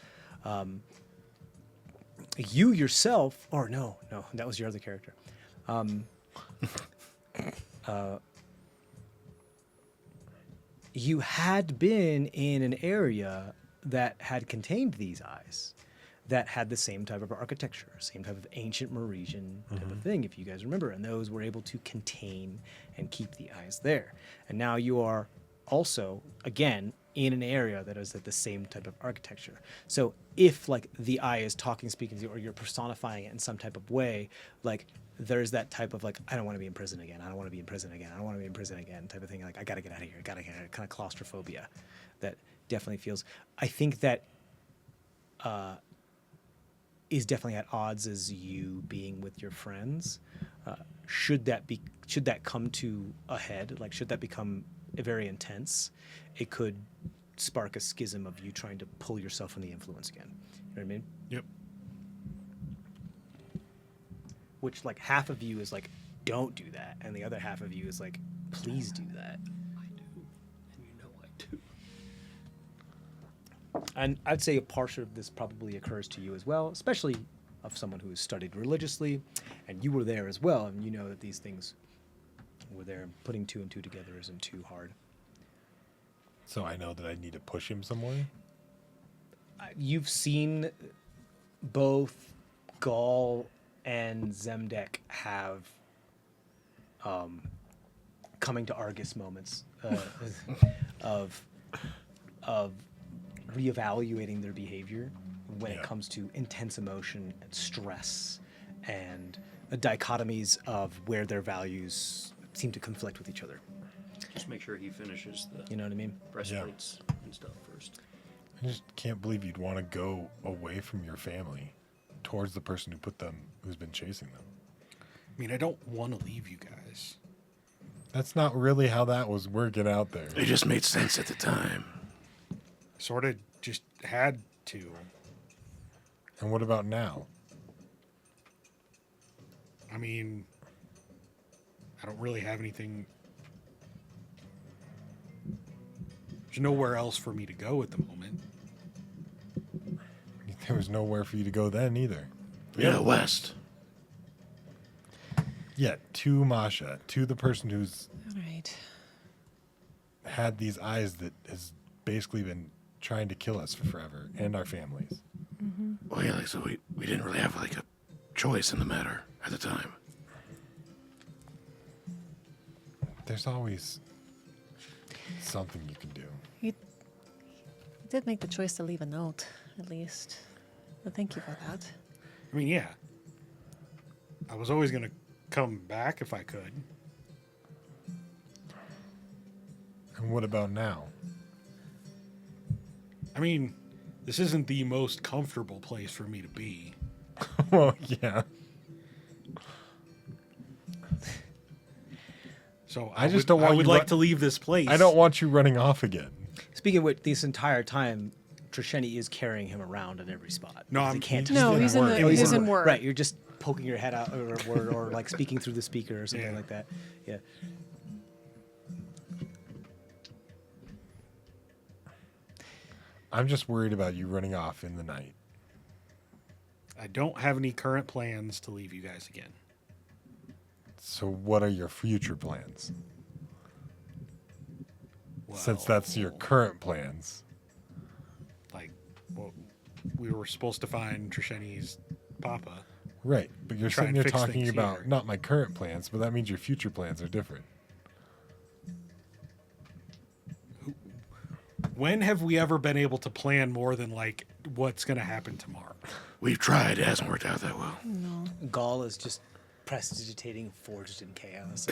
You yourself, or no, that was your other character. You had been in an area that had contained these eyes, that had the same type of architecture, same type of ancient Maresian type of thing, if you guys remember. And those were able to contain and keep the eyes there. And now you are also, again, in an area that is at the same type of architecture. So if like the eye is talking, speaking to you, or you're personifying it in some type of way, like there's that type of like, I don't want to be in prison again. I don't want to be in prison again. I don't want to be in prison again type of thing. Like I got to get out of here. I got to get out of here. Kind of claustrophobia that definitely feels. I think that is definitely at odds as you being with your friends. Should that come to a head, like should that become very intense, it could spark a schism of you trying to pull yourself from the influence again. You know what I mean? Yep. Which like half of you is like, don't do that, and the other half of you is like, please do that. I do, and you know I do. And I'd say a portion of this probably occurs to you as well, especially of someone who has studied religiously, and you were there as well, and you know that these things were there. Putting two and two together isn't too hard. So I know that I need to push him somewhere. You've seen both Gaul and Zemdek have coming to Argus moments of reevaluating their behavior when it comes to intense emotion and stress and dichotomies of where their values seem to conflict with each other. Just make sure he finishes the You know what I mean? breastplates and stuff first. I just can't believe you'd want to go away from your family towards the person who's been chasing them. I mean, I don't want to leave you guys. That's not really how that was working out there. It just made sense at the time. Sort of just had to. And what about now? I mean, I don't really have anything. There's nowhere else for me to go at the moment. There was nowhere for you to go then either. Yeah, west. Yeah, to Masha, to the person who's All right. had these eyes that has basically been trying to kill us for forever and our families. Well, yeah, like, so we didn't really have like a choice in the matter at the time. There's always something you can do. You did make the choice to leave a note, at least. But thank you for that. I mean, yeah. I was always going to come back if I could. And what about now? I mean, this isn't the most comfortable place for me to be. Well, yeah. So I just don't want I would you like ru- to leave this place. I don't want you running off again. Speaking of which, this entire time, Trisheni is carrying him around in every spot. No, because I'm- he can't No, just- he's in the Oh, he's in work. Right, you're just poking your head out or like speaking through the speaker or something Yeah. like that. Yeah. I'm just worried about you running off in the night. I don't have any current plans to leave you guys again. So what are your future plans? Since that's your Well, current plans. like, well, we were supposed to find Trisheni's papa. Right, but you're Try sitting and there fix talking things about here. not my current plans, but that means your future plans are different. When have we ever been able to plan more than like what's going to happen tomorrow? We've tried. It hasn't worked out that well. Gaul is just prestidigitating Forged in Chaos.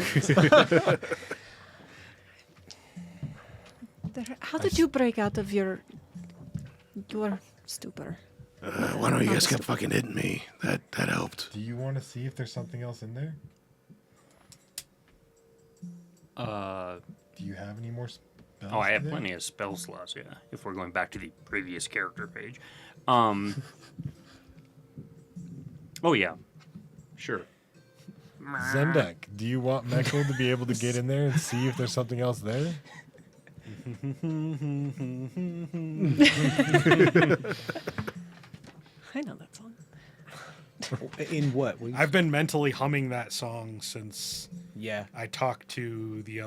How did you break out of your stupor? Why don't you guys keep fucking hitting me? That helped. Do you want to see if there's something else in there? Do you have any more spells? Oh, I have today? plenty of spell slots, yeah, if we're going back to the previous character page. Oh, yeah. Sure. Zemdek, do you want Mekkel to be able to get in there and see if there's something else there? I know that song. In what? I've been mentally humming that song since Yeah. I talked to the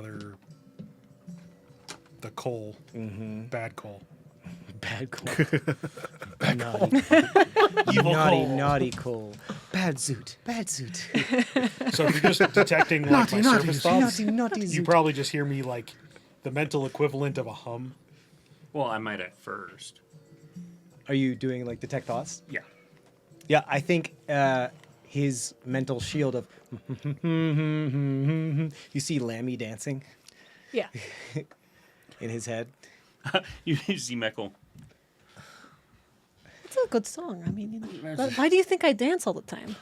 Cole, bad Cole. Bad Cole. naughty, naughty Cole. Bad Zoot. Bad Zoot. So if you're just detecting like my surface thoughts, naughty you Zoot. probably just hear me like the mental equivalent of a hum. Well, I might at first. Are you doing like detect thoughts? Yeah. Yeah, I think his mental shield of you see Lammy dancing Yeah. in his head. You see Meckel. It's a good song. I mean, but why do you think I dance all the time?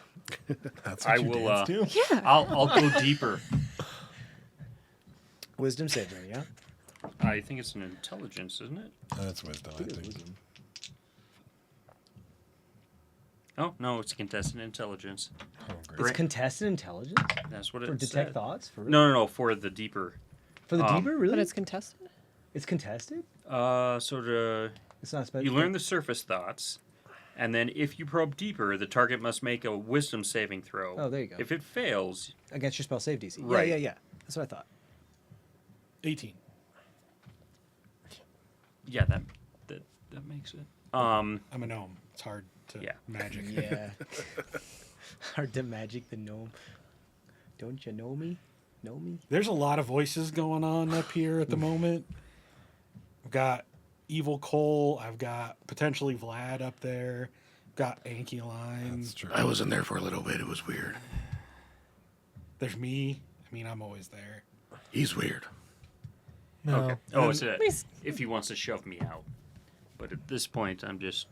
That's I what you will, dance to? Yeah. I'll go deeper. Wisdom saver, yeah? I think it's an intelligence, isn't it? That's wisdom, I think. Oh, no, it's contested intelligence. Oh, great. It's contested intelligence That's what it for detect said. thoughts? For, No, for the deeper. for the deeper, really? But it's contested? It's contested? Sort of. It's not special. You learn the surface thoughts, and then if you probe deeper, the target must make a wisdom saving throw. Oh, there you go. If it fails, Against your spell save DC. Right. Yeah. That's what I thought. 18. yeah, that makes it. I'm a gnome. It's hard to Yeah. magic. Yeah. Hard to magic the gnome. Don't you know me? Know me? There's a lot of voices going on up here at the moment. I've got Evil Cole. I've got potentially Vlad up there. Got Anky Line. That's true. I was in there for a little bit. It was weird. There's me. I mean, I'm always there. He's weird. No. Okay. Oh, it's it. Please. If he wants to shove me out. But at this point, I'm just.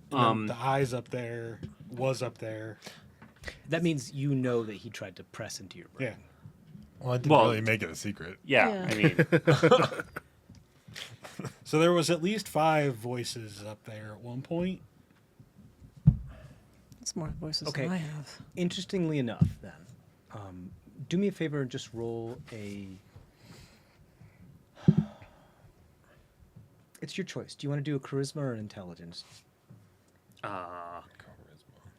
The eyes up there. Was up there. That means you know that he tried to press into your brain. Yeah. Well, I didn't Well- really make it a secret. Yeah, Yeah. I mean, So there was at least 5 voices up there at one point. It's more voices Okay. than I have. Interestingly enough, then, do me a favor and just roll a. It's your choice. Do you want to do a charisma or an intelligence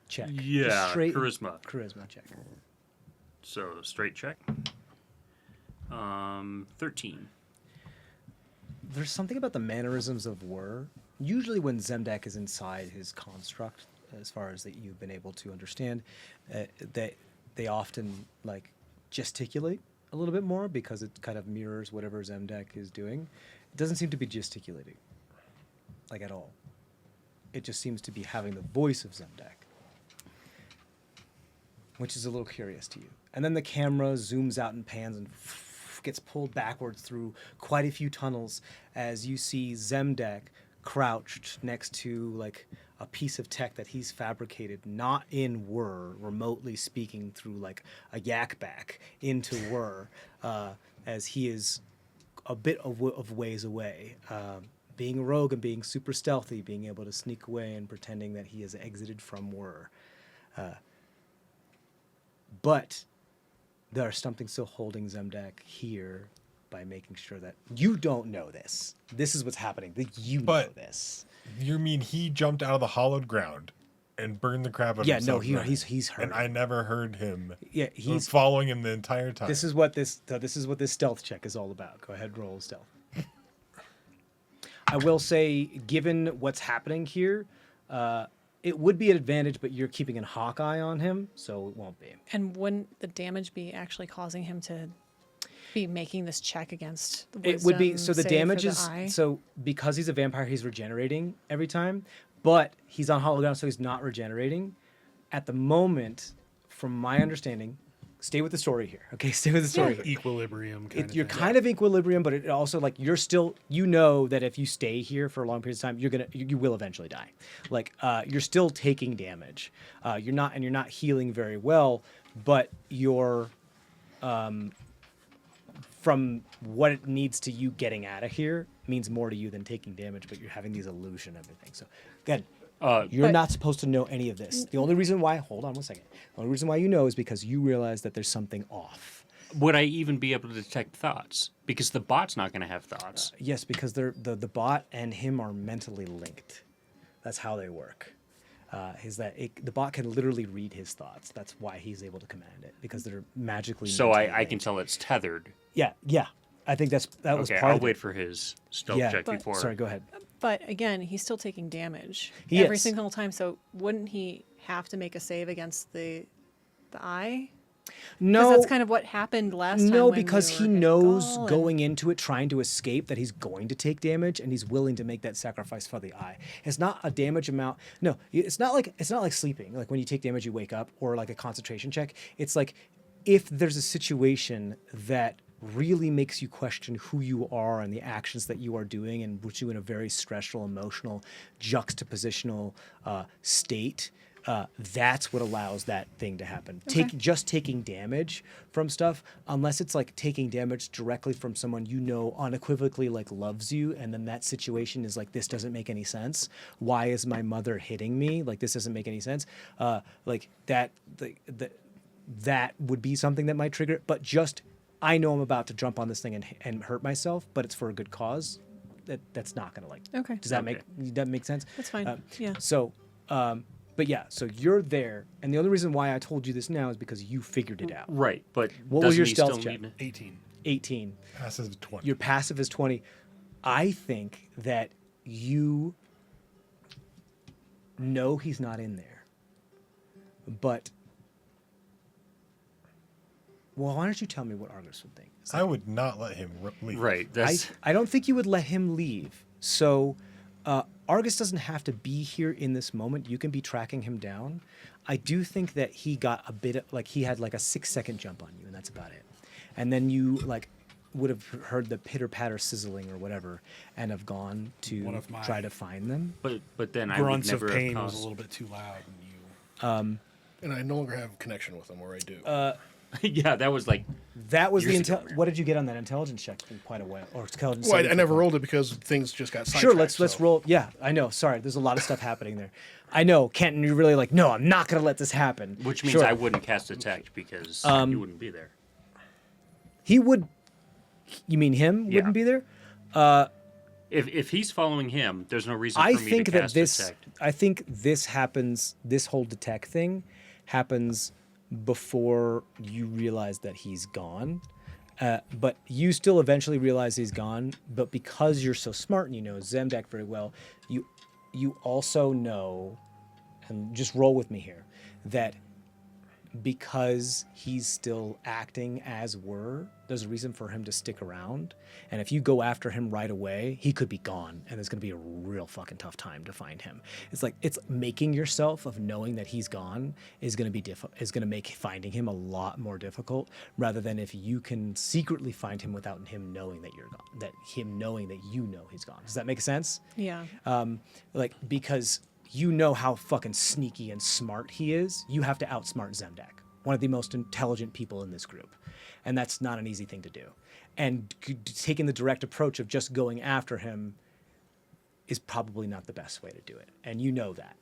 check? Just yeah, straight charisma. Charisma check. So straight check. 13. There's something about the mannerisms of Whir. Usually, when Zemdak is inside his construct, as far as that you've been able to understand, that they often like gesticulate a little bit more because it kind of mirrors whatever Zemdak is doing. It doesn't seem to be gesticulating, like at all. It just seems to be having the voice of Zemdak, which is a little curious to you. And then the camera zooms out and pans and gets pulled backwards through quite a few tunnels as you see Zemdak crouched next to like a piece of tech that he's fabricated, not in Whir, remotely speaking through like a yak back into Whir, as he is a bit of ways away. Being a rogue and being super stealthy, being able to sneak away and pretending that he has exited from Whir. But there's something still holding Zemdak here by making sure that you don't know this. This is what's happening. That you know But- this. You mean he jumped out of the hollowed ground and burned the crap out of Yeah, himself? no, he's running, hurt. And I never heard him. Yeah, he's following him the entire time. This is what this stealth check is all about. Go ahead, roll stealth. I will say, given what's happening here, it would be an advantage, but you're keeping a hawk eye on him, so it won't be. And wouldn't the damage be actually causing him to be making this check against the It would be wisdom so the save for damage the is eye? so because he's a vampire, he's regenerating every time, but he's on hollow ground, so he's not regenerating. At the moment, from my understanding, stay with the story here. Okay, stay with the story. here. Equilibrium kind of You're thing. kind of equilibrium, but it also like you're still that if you stay here for a long period of time, you will eventually die. Like you're still taking damage. You're not healing very well, but you're from what it needs to you getting out of here means more to you than taking damage, but you're having these illusion of everything. So again, you're But- not supposed to know any of this. The only reason why, hold on one second. The only reason why you know is because you realize that there's something off. Would I even be able to detect thoughts? Because the bot's not going to have thoughts. Yes, because the bot and him are mentally linked. That's how they work. The bot can literally read his thoughts. That's why he's able to command it, because they're magically. So mentally I can linked. tell it's tethered. Yeah. I think that was Okay, part I'll of wait it. for his stealth Yeah. check But- before. Sorry, go ahead. But again, he's still taking damage He every is. single time. So wouldn't he have to make a save against the eye? Because No, that's kind of what happened last time. no, when we because were he in knows Gaul and- going into it, trying to escape, that he's going to take damage, and he's willing to make that sacrifice for the eye. It's not a damage amount. No, it's not like sleeping. Like when you take damage, you wake up, or like a concentration check. It's like if there's a situation that really makes you question who you are and the actions that you are doing, and puts you in a very stressful, emotional, juxtapositional state. That's what allows that thing to happen. Just taking damage from stuff, unless it's like taking damage directly from someone you know unequivocally like loves you, and then that situation is like, this doesn't make any sense. Why is my mother hitting me? Like, this doesn't make any sense. Like that, that would be something that might trigger it. But just, I know I'm about to jump on this thing and hurt myself, but it's for a good cause. That's not gonna like. Okay. Does that make sense? That's fine. Yeah. So, but yeah, so you're there, and the only reason why I told you this now is because you figured it out. Right, but What was doesn't your he stealth still check? need- 18. 18. Passive 20. Your passive is 20. I think that you know he's not in there, but well, why don't you tell me what Argus would think? I would not let him leave. Right, that's I don't think you would let him leave. So Argus doesn't have to be here in this moment. You can be tracking him down. I do think that he got a bit of, like, he had like a 6-second jump on you, and that's about it. And then you like would have heard the pitter patter sizzling or whatever, and have gone to One of my try to find them. but then I would Grunts of never have pain was caused. a little bit too loud. And you And I no longer have connection with them, or I do. Yeah, that was like That was the Years ago. what did you get on that intelligence check? Quite a way, or intelligence. well, saving I never throw? rolled it because things just got sidetracked. Sure, let's so- roll. Yeah, I know. Sorry, there's a lot of stuff happening there. I know, Kenton. You're really like, no, I'm not gonna let this happen. which means Sure. I wouldn't cast detect because you wouldn't be there. He would. You mean him Yeah. wouldn't be there? If he's following him, there's no reason I for me think to that cast this. detect. I think this happens. This whole detect thing happens before you realize that he's gone. But you still eventually realize he's gone. But because you're so smart and you know Zemdak very well, you also know, and just roll with me here, that because he's still acting as were, there's a reason for him to stick around. And if you go after him right away, he could be gone, and it's going to be a real fucking tough time to find him. It's like, it's making yourself of knowing that he's gone is going to be is going to make finding him a lot more difficult, rather than if you can secretly find him without him knowing that you're gone, that him knowing that you know he's gone. Does that make sense? Yeah. Like, because you know how fucking sneaky and smart he is, you have to outsmart Zemdak, one of the most intelligent people in this group. And that's not an easy thing to do. And taking the direct approach of just going after him is probably not the best way to do it. And you know that.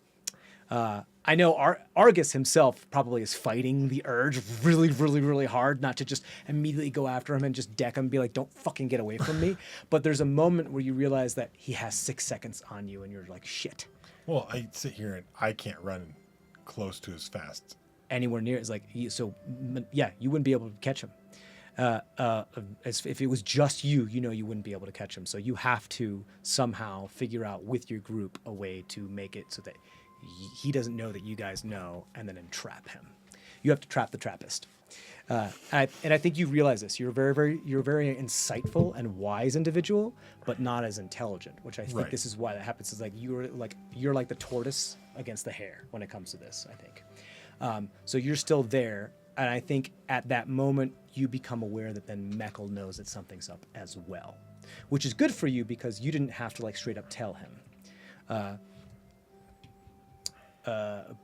I know Argus himself probably is fighting the urge really, really, really hard not to just immediately go after him and just deck him and be like, don't fucking get away from me. But there's a moment where you realize that he has 6 seconds on you and you're like, shit. Well, I sit here and I can't run close to as fast. Anywhere near. It's like, you wouldn't be able to catch him. If it was just you, you wouldn't be able to catch him. So you have to somehow figure out with your group a way to make it so that he doesn't know that you guys know, and then entrap him. You have to trap the Trappist. And I think you realize this. You're a very insightful and wise individual, but not as intelligent, which I think this is why that happens. Is like you're like the tortoise against the hare when it comes to this, I think. So you're still there, and I think at that moment you become aware that then Meckel knows that something's up as well, which is good for you because you didn't have to like straight up tell him.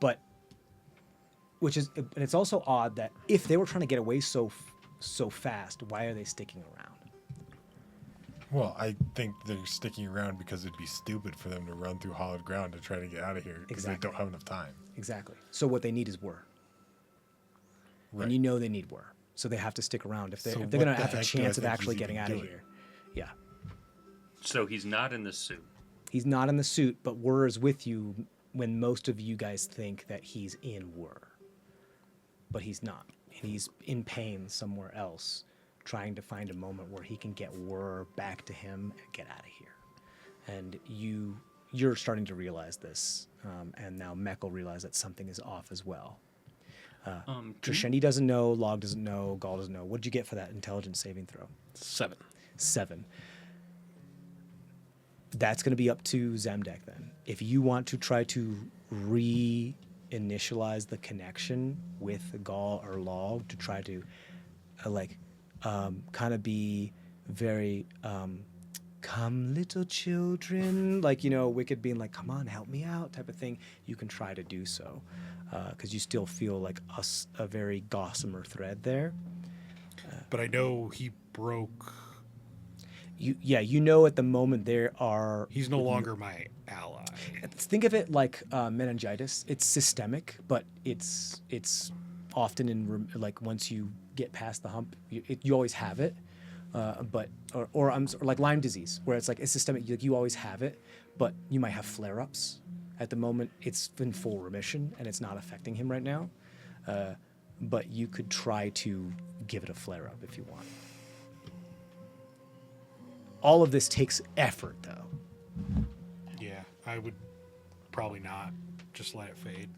But it's also odd that if they were trying to get away so fast, why are they sticking around? Well, I think they're sticking around because it'd be stupid for them to run through hollowed ground to try to get out of here because they don't have enough time. Exactly. So what they need is whir. Right. And they need whir. So they have to stick around if they're So going to what the have a heck do I chance of think actually he's getting even out of doing? here. Yeah. So he's not in the suit. He's not in the suit, but whir is with you when most of you guys think that he's in whir. But he's not. And he's in pain somewhere else, trying to find a moment where he can get whir back to him and get out of here. And you're starting to realize this, and now Meckel realizes that something is off as well. Trisheni doesn't know, Log doesn't know, Gaul doesn't know. What did you get for that intelligence saving throw? 7. 7. That's going to be up to Zemdek then. If you want to try to reinitialize the connection with Gaul or Log to try to kind of be very come little children, Wicked being like, come on, help me out type of thing, you can try to do so because you still feel like a very gossamer thread there. But I know he broke. You know at the moment there are... He's no longer my ally. Think of it like meningitis. It's systemic, but it's often in once you get past the hump, you always have it. Or like Lyme disease, where it's like it's systemic. You always have it, but you might have flare-ups. At the moment, it's in full remission and it's not affecting him right now. But you could try to give it a flare-up if you want. All of this takes effort, though. Yeah, I would probably not just let it fade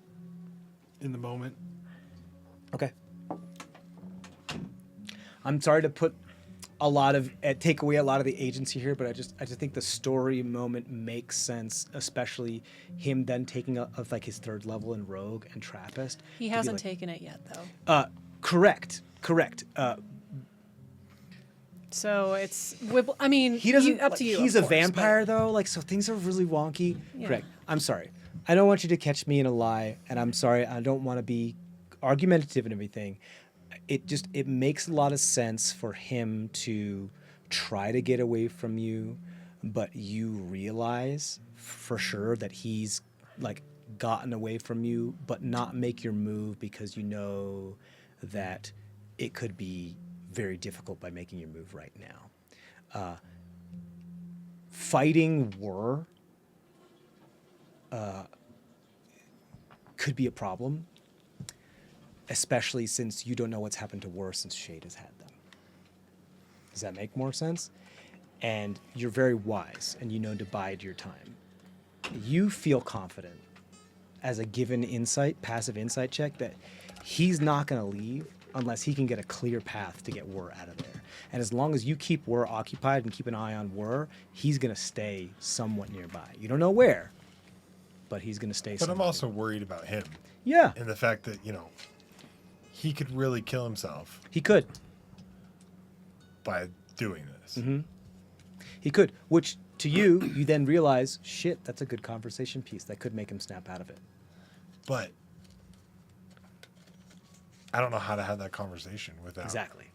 in the moment. Okay. I'm sorry to put take away a lot of the agency here, but I just think the story moment makes sense, especially him then taking of like his 3rd level in Rogue and Trappist. He to hasn't be taken it yet, though. Correct. So it's wibble. I mean, He doesn't. up to you. He's of a course, vampire, though. So things are really wonky. Yeah. Correct. I'm sorry. I don't want you to catch me in a lie, and I'm sorry. I don't want to be argumentative and everything. It makes a lot of sense for him to try to get away from you, but you realize for sure that he's gotten away from you, but not make your move because you know that it could be very difficult by making your move right now. Fighting war could be a problem, especially since you don't know what's happened to war since Shade has had them. Does that make more sense? And you're very wise, and you know to bide your time. You feel confident as a given passive insight check, that he's not going to leave unless he can get a clear path to get Whir out of there. And as long as you keep Whir occupied and keep an eye on Whir, he's going to stay somewhat nearby. You don't know where, but he's going to stay But I'm somewhat also worried about him Yeah, and the fact that, he could really kill himself he could. by doing this. Mm-hmm. He could, which to you then realize, shit, that's a good conversation piece that could make him snap out of it. But I don't know how to have that conversation without Exactly.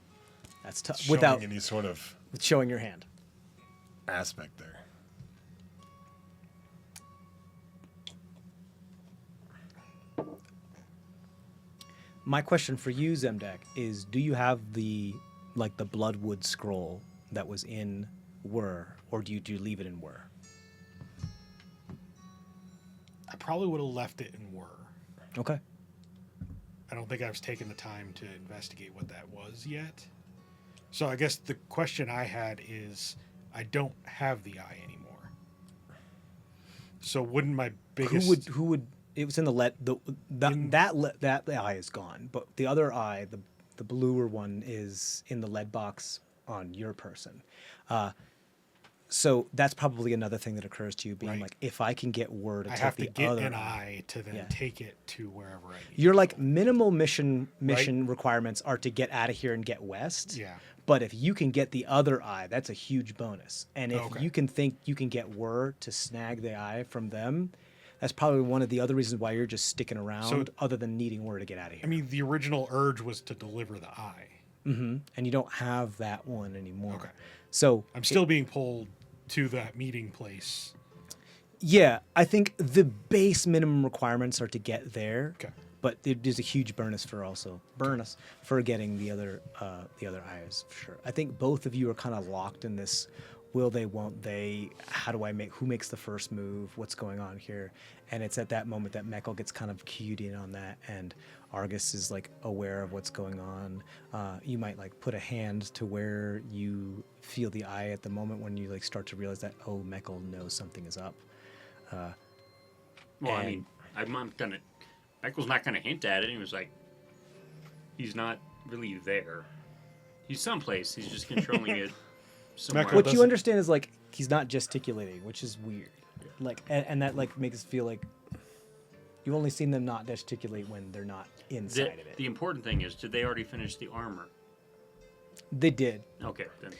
That's tough. showing Without any sort of showing your hand. aspect there. My question for you, Zemdak, is: do you have the Bloodwood scroll that was in Whir, or do you leave it in Whir? I probably would have left it in Whir. Okay. I don't think I've taken the time to investigate what that was yet. So I guess the question I had is, I don't have the eye anymore. So wouldn't my biggest... Who would? It was in the lead. That eye is gone, but the other eye, the bluer one, is in the lead box on your person. So that's probably another thing that occurs to you, being Right. like, if I can get word to I take have to the get other an eye to then Yeah. take it to wherever I need. Your to like go. minimal mission requirements are to get out of here and get west. Yeah. But if you can get the other eye, that's a huge bonus. And if Okay. you can think you can get word to snag the eye from them, that's probably one of the other reasons why you're just sticking around, other than needing word to get out of here. I mean, the original urge was to deliver the eye. And you don't have that one anymore. Okay. So I'm still being pulled to that meeting place. yeah, I think the base minimum requirements are to get there. Okay. But there's a huge bonus for getting the other eyes for sure. I think both of you are kind of locked in this: will they, won't they? How do I make? Who makes the first move? What's going on here? And it's at that moment that Meckel gets kind of cued in on that, and Argus is like aware of what's going on. You might like put a hand to where you feel the eye at the moment when you like start to realize that Meckel knows something is up. Well, I mean, I'm not gonna. Michael's not gonna hint at it. He was like, he's not really there. He's someplace. He's just controlling it. Somewhere. Michael What doesn't- you understand is like he's not gesticulating, which is weird. Like, and that like makes it feel like you've only seen them not gesticulate when they're not inside of it. The important thing is, did they already finish the armor? They did Okay, then.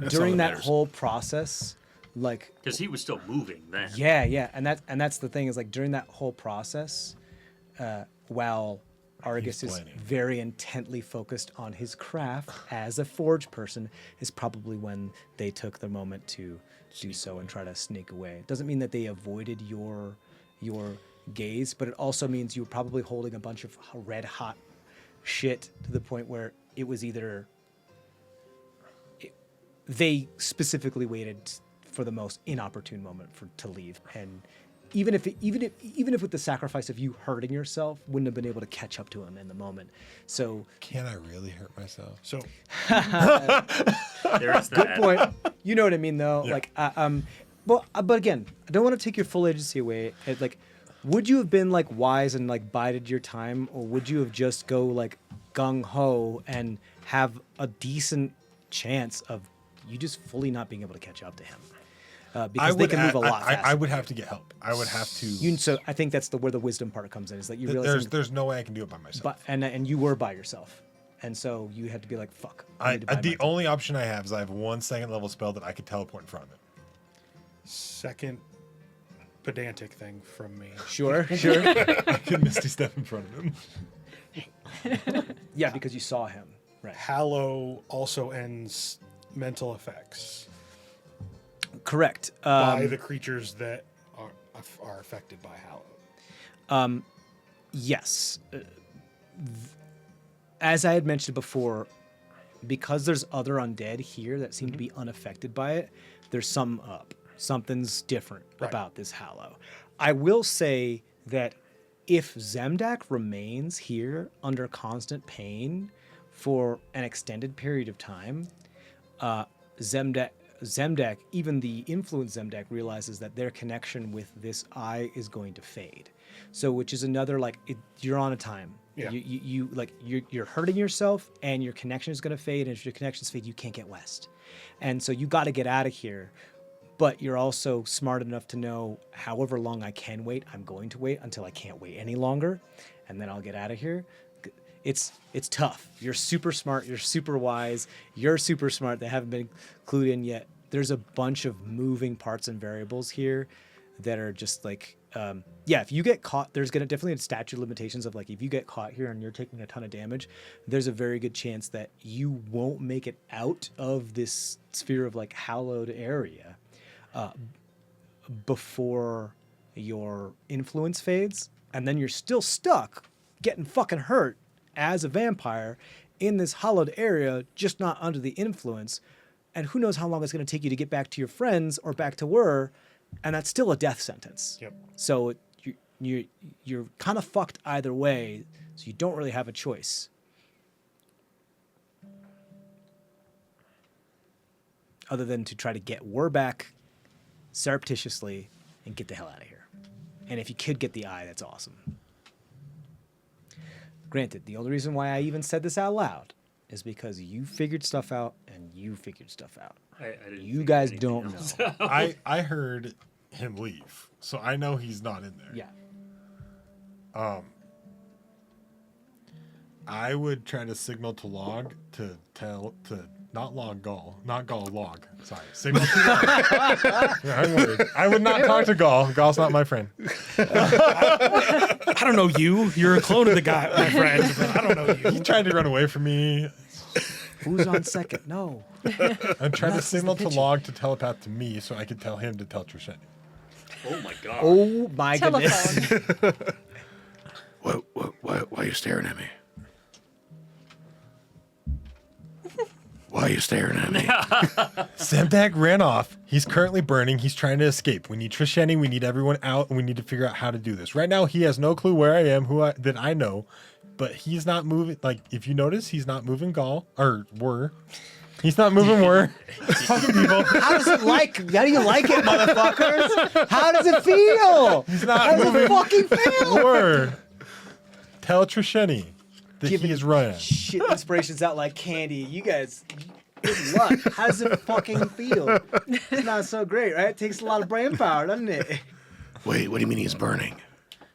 during that matters. whole process. Like, Because he was still moving then. yeah, and that's the thing is like during that whole process, while Argus is planning. very intently focused on his craft as a forge person, is probably when they took the moment to do so and try to sneak away. It doesn't mean that they avoided your gaze, but it also means you were probably holding a bunch of red hot shit to the point where it was either they specifically waited for the most inopportune moment to leave, and even if with the sacrifice of you hurting yourself, wouldn't have been able to catch up to him in the moment. So Can I really hurt myself? So There's good that. point. You know what I mean, though. Yeah. Like, but again, I don't want to take your full agency away. Like, would you have been like wise and like bided your time, or would you have just go like gung ho and have a decent chance of you just fully not being able to catch up to him? Because they can move a lot faster. I would have to get help. I would have to. So I think that's where the wisdom part comes in. Is that you realize, There's no way I can do it by myself. and you were by yourself, and so you had to be like, fuck. I need to buy the my- only option I have is I have 1 second level spell that I could teleport in front of him. second pedantic thing from me. Sure. I can Misty step in front of him. Yeah, because you saw him. Right. Hallow also ends mental effects Correct. by the creatures that are affected by Hallow. Yes. As I had mentioned before, because there's other undead here that seem to be unaffected by it, there's some up. Something's different Right. about this Hallow. I will say that if Zemdak remains here under constant pain for an extended period of time, Zemdak, even the influenced Zemdak, realizes that their connection with this eye is going to fade. So, which is another you're on a time. Yeah. You're hurting yourself, and your connection is going to fade. And if your connections fade, you can't get west, and so you got to get out of here. But you're also smart enough to know, however long I can wait, I'm going to wait until I can't wait any longer, and then I'll get out of here. It's tough. You're super smart. You're super wise. You're super smart. They haven't been clued in yet. There's a bunch of moving parts and variables here that are just like, if you get caught, there's gonna definitely a statute of limitations of like, if you get caught here and you're taking a ton of damage, there's a very good chance that you won't make it out of this sphere of like hallowed area before your influence fades, and then you're still stuck, getting fucking hurt as a vampire in this hollowed area, just not under the influence. And who knows how long it's going to take you to get back to your friends or back to where, and that's still a death sentence. Yep. So you're kind of fucked either way, so you don't really have a choice. Other than to try to get Wur back surreptitiously and get the hell out of here. And if you could get the eye, that's awesome. Granted, the only reason why I even said this out loud is because you figured stuff out and you figured stuff out. I didn't You think guys anything don't else. know. I heard him leave, so I know he's not in there. Yeah. I would try to signal to Log to tell to not Log. Sorry, signal to Log. Yeah, I'm worried. I would not talk to Gall. Gall's not my friend. I don't know you. You're a clone of the guy, my friend. But I don't know He you. tried to run away from me. Who's on second? No. I'm trying to That's signal the to picture. Log to telepath to me so I could tell him to tell Trisheni. Oh my god. Oh my goodness. Telephone. Why are you staring at me? Why are you staring at me? Zemdak ran off. He's currently burning. He's trying to escape. We need Trisheni. We need everyone out, and we need to figure out how to do this. Right now, he has no clue where I am, that I know, but he's not moving. Like, if you notice, he's not moving Gall, or Wur. He's not moving Wur. Fucking people. How do you like it, motherfuckers? How does it feel? He's not How does it moving fucking feel? Wur. Tell Trisheni that Giving he is running. Shit inspirations out like candy. You guys, good luck. How does it fucking feel? It's not so great, right? It takes a lot of brain power, doesn't it? Wait, what do you mean he's burning?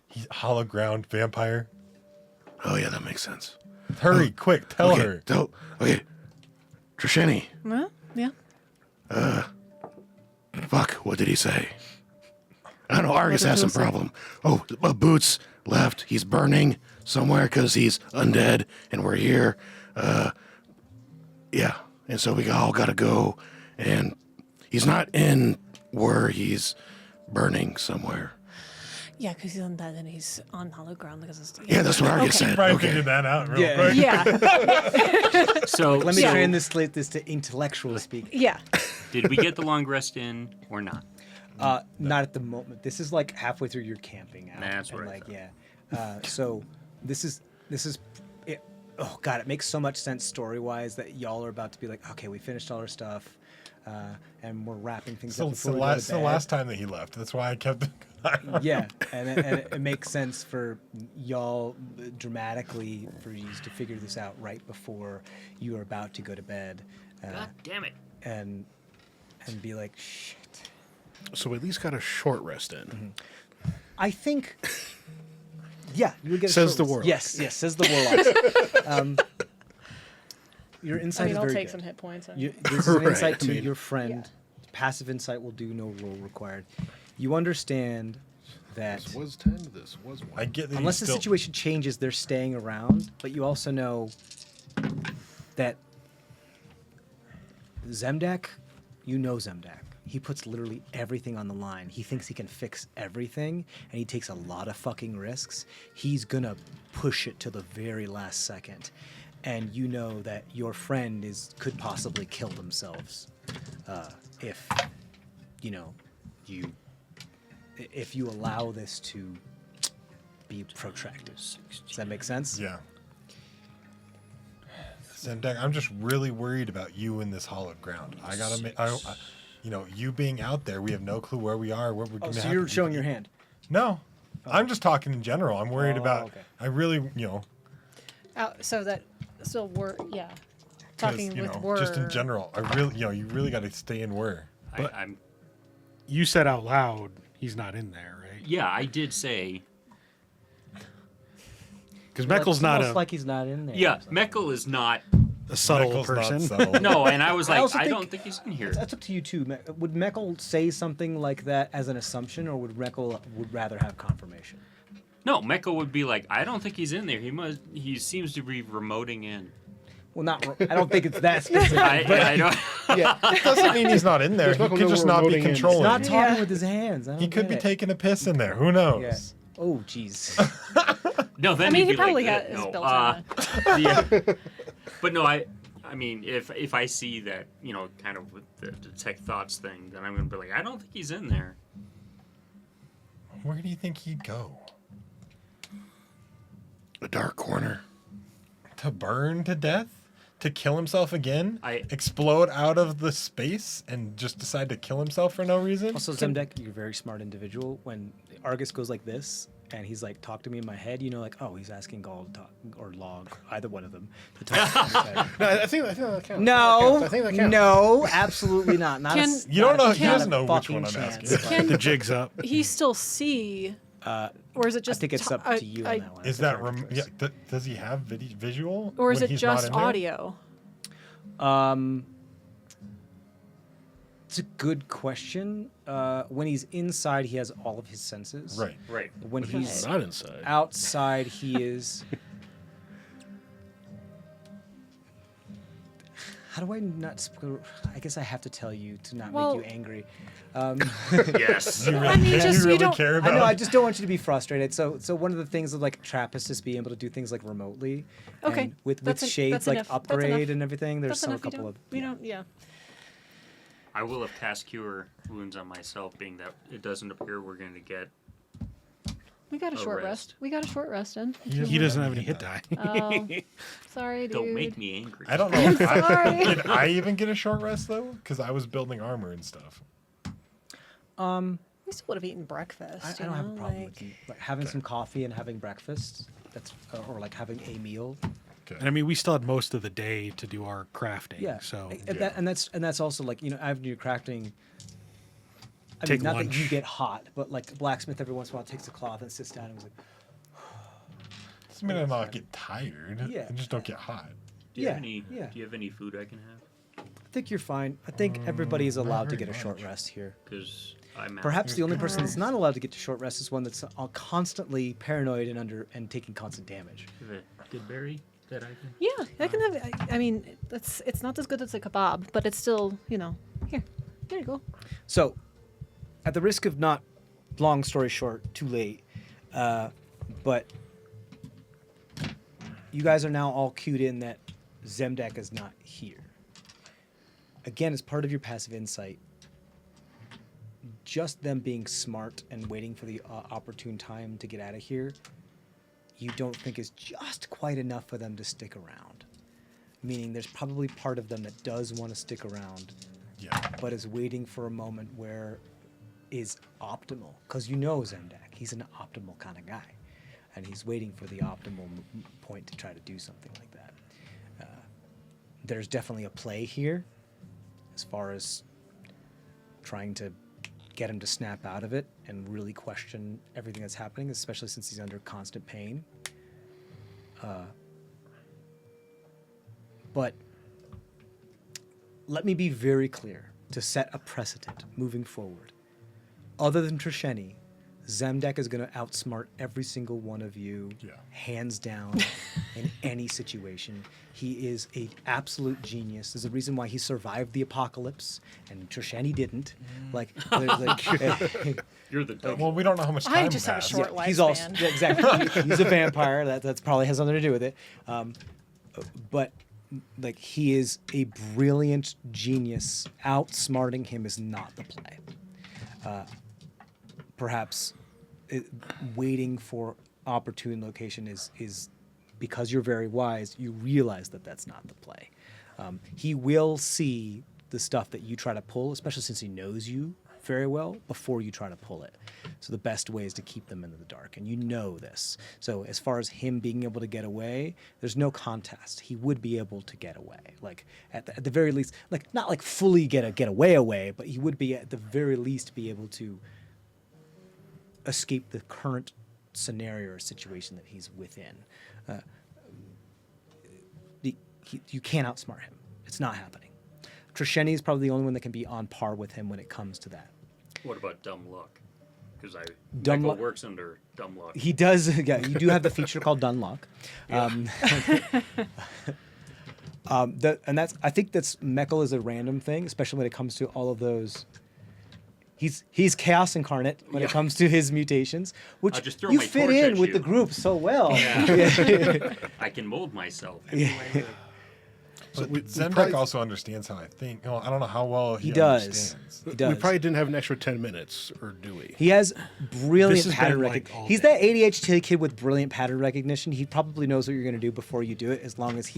He's a hollow ground vampire. Oh yeah, that makes sense. Hurry, quick, tell her. Okay, Trisheni. Huh? Yeah. Fuck, what did he say? I don't know, Argus has some problem. Oh, Boots left. He's burning somewhere because he's undead, and we're here. Yeah, and so we all got to go, and he's not in where he's burning somewhere. Yeah, because he's undead and he's on hollow ground because it's. Yeah, that's what Argus said. Probably Okay. figured that out real Yeah. quick. Yeah. So Let me so translate this to intellectual speak. Yeah. did we get the long rest in or not? Not at the moment. This is like halfway through your camping out. That's and, what I like, thought. yeah. So this is it. Oh god, it makes so much sense story wise that y'all are about to be like, okay, we finished all our stuff, and we're wrapping things up. It's the before we go to the bed. last time that he left. That's why I kept. Yeah, and it makes sense for y'all dramatically for you to figure this out right before you are about to go to bed, God damn it. and be like, shit. So we at least got a short rest in. I think. Yeah, you would get. a Says short the rest. warlock. Yes, yes, says the warlock. Your I insight mean, is I'll very take good. some hit points. This is an Right, insight I to mean- your friend. Passive insight will do no roll required. You understand that This was 10, this was 1. I get that. unless he's the still, situation changes, they're staying around. But you also know that Zemdak, you know Zemdak. He puts literally everything on the line. He thinks he can fix everything, and he takes a lot of fucking risks. He's gonna push it to the very last second. And you know that your friend could possibly kill themselves if, if you allow this to be protracted. Does that make sense? Yeah. Zemdak, I'm just really worried about you in this hollowed ground. I gotta make. You being out there, we have no clue where we are. What we're Oh, gonna so have you're to showing do. your hand. No, I'm just talking in general. I'm worried Oh, about. okay. I really, So we're yeah. 'cause, Talking with word. just in general. I really, you really got to stay in where. But- I'm You said out loud he's not in there, right? yeah, I did say Because Well, Meckel's it's not almost a, like he's not in there. yeah, Meckel is not a subtle Michael's not person. subtle. no, and I was I like, also I think- don't think he's in here. That's up to you too. Would Meckel say something like that as an assumption, or would Meckel would rather have confirmation? No, Meckel would be like, I don't think he's in there. He seems to be remoting in. Well, not. I don't think it's that specific. I don't yeah, Doesn't mean he's not in there. He Michael could know just we're not be remoting in. controlling. not talking Yeah. with his hands. I He don't could get be it. taking a piss in there. Who knows? Yeah. Oh, jeez. No, then I mean, he'd he be like probably that. has No, built but no, I mean, if I see that, you know, kind of with the detect thoughts thing, then I'm gonna be like, I don't think he's in there. Where do you think he'd go? A dark corner. To burn to death? To kill himself again? I- Explode out of the space and just decide to kill himself for no reason? Also, Zemdek, you're a very smart individual. When Argus goes like this, and he's like, talk to me in my head, you know, like, oh, he's asking Gaul to talk, or Log, either one of them, to talk to his head. No, I think that counts. No, I think that counts. no, absolutely not. Not Can- a s- You don't not a know- he doesn't not a know which fucking one I'm chance. asking. Can The jig's up. he still see, or is it just? I think it's up to you on that one. Is That's that a hard choice. does he have visual? Or is when it he's not just in there? audio? It's a good question. When he's inside, he has all of his senses. Right. Right. When he's Not inside. outside, he is. How do I not? I guess I have to tell you to not Well- make you angry. Yes. You really, I mean, you just- you really don't- care I about know. I just don't want you to be frustrated. So one of the things of like Trappist is being able to do things like remotely. Okay, And with that's shades that's like enough. That's upgrade enough. and everything. There's That's some a enough. couple of. We don't. Yeah. I will have cast Cure Wounds on myself, being that it doesn't appear we're going to get. We got a A short rest. rest. We got a short rest in. He doesn't have any hit die. Oh, sorry, dude. Don't make me angry. I don't know. If sorry. did I even get a short rest though? Because I was building armor and stuff. We still would have eaten breakfast. I you don't have a know, problem like- with like having some coffee and having breakfast. That's or like having a meal. Okay. And I mean, we still had most of the day to do our crafting. Yeah. So And that's also like, you know, after you're crafting. I Take mean, not that you lunch. get hot, but like the blacksmith every once in a while takes a cloth and sits down and was like, Doesn't mean I not get tired. Yeah. I just don't get hot. Do you yeah, have any? yeah. Do you have any food I can have? I think you're fine. I think everybody is allowed to very get a short much. rest here. Because I'm out. Perhaps the only person that's not allowed to get to short rest is one that's constantly paranoid and taking constant damage. Do you have a good berry that I can. Yeah, I can have. I mean, it's not as good as a kebab, but it's still, you know. Here, there you go. So, at the risk of not, long story short, too late, but you guys are now all cued in that Zemdak is not here. Again, as part of your passive insight, just them being smart and waiting for the opportune time to get out of here, you don't think is just quite enough for them to stick around. Meaning there's probably part of them that does want to stick around, Yeah. but is waiting for a moment where is optimal. Because you know Zemdak, he's an optimal kind of guy. And he's waiting for the optimal point to try to do something like that. There's definitely a play here as far as trying to get him to snap out of it and really question everything that's happening, especially since he's under constant pain. But let me be very clear to set a precedent moving forward. Other than Trisheni, Zemdak is going to outsmart every single one of you, Yeah. hands down, in any situation. He is an absolute genius. There's a reason why he survived the apocalypse, and Trisheni didn't. Like, You're the. Well, we don't know how much time I just have a passed. short he's also lifespan. yeah, exactly. He's a vampire. That's probably has something to do with it. But like he is a brilliant genius. Outsmarting him is not the play. Perhaps waiting for opportune location is because you're very wise. You realize that that's not the play. He will see the stuff that you try to pull, especially since he knows you very well, before you try to pull it. So the best way is to keep them in the dark, and you know this. So as far as him being able to get away, there's no contest. He would be able to get away, like at the very least, like not like fully get away, but he would be at the very least be able to escape the current scenario or situation that he's within. You can't outsmart him. It's not happening. Trisheni is probably the only one that can be on par with him when it comes to that. What about dumb luck? Because Dumb Michael luck- works under dumb luck. He does. Yeah, you do have the feature called Dunlock. And that's. I think that's Meckel is a random thing, especially when it comes to all of those. he's chaos incarnate when it comes to his mutations, which I'll just throw you my fit torch in at with you. the group so well. Yeah. I can mold myself. But we Zemdek probably- also understands how I think. Well, I don't know how well he does. understands. He does. We probably didn't have an extra 10 minutes, or do we? He has brilliant This has pattern been, like, recognition. all He's day. that ADHD kid with brilliant pattern recognition. He probably knows what you're going to do before you do it, as long as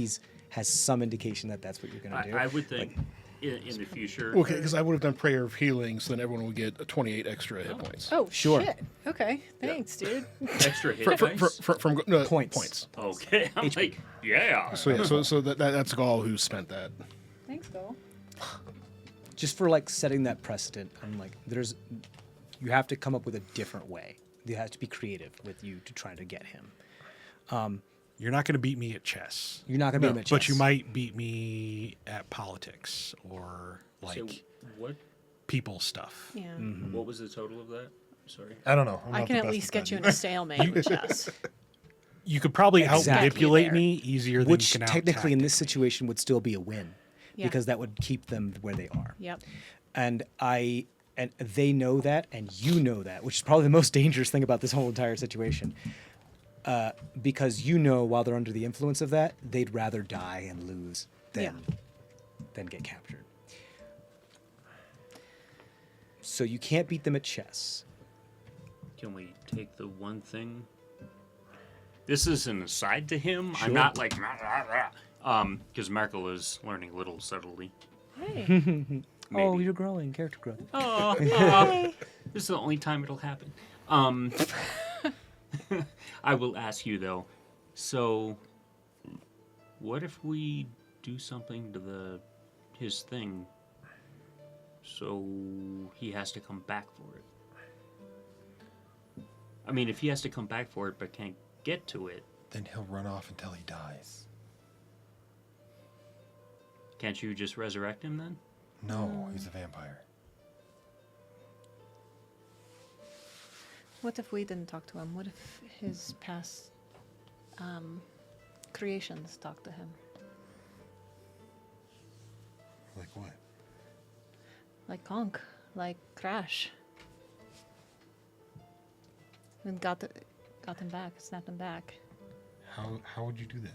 has some indication that that's what you're going to do. I would think in the future. Okay, because I would have done Prayer of Healing, so then everyone would get 28 extra hit points. Oh, Sure. shit. Okay, thanks, dude. Extra hit dice. From Points. Okay, I'm like, yeah. So yeah, so that's Gall who spent that. Thanks, Bill. Just for like setting that precedent, I'm like, you have to come up with a different way. You have to be creative with you to try to get him. You're not going to beat me at chess, You're not going to be able to but you might beat me at politics or like So what? people stuff. Yeah. What was the total of that? Sorry. I don't know. I'm I not can the at best least at get that you in either. a stalemate with chess. You could probably Exactly. out-manipulate There. me easier than which you can technically in this out-tactic me. situation would still be a win, Yeah. because that would keep them where they are. Yep. And they know that, and you know that, which is probably the most dangerous thing about this whole entire situation. Because you know, while they're under the influence of that, they'd rather die and lose than get captured. So you can't beat them at chess. Can we take the one thing? This is an aside to him. Sure. I'm not like, because Merkel is learning little subtly. Hey. Oh, Maybe. you're growing, character growth. Oh, this is the only time it'll happen. I will ask you though. So, what if we do something to his thing, so he has to come back for it? I mean, if he has to come back for it but can't get to it, Then he'll run off until he dies. can't you just resurrect him then? No, he's a vampire. What if we didn't talk to him? What if his past creations talked to him? Like what? Like Conk, like Crash. And got him back, snapped him back. How would you do that?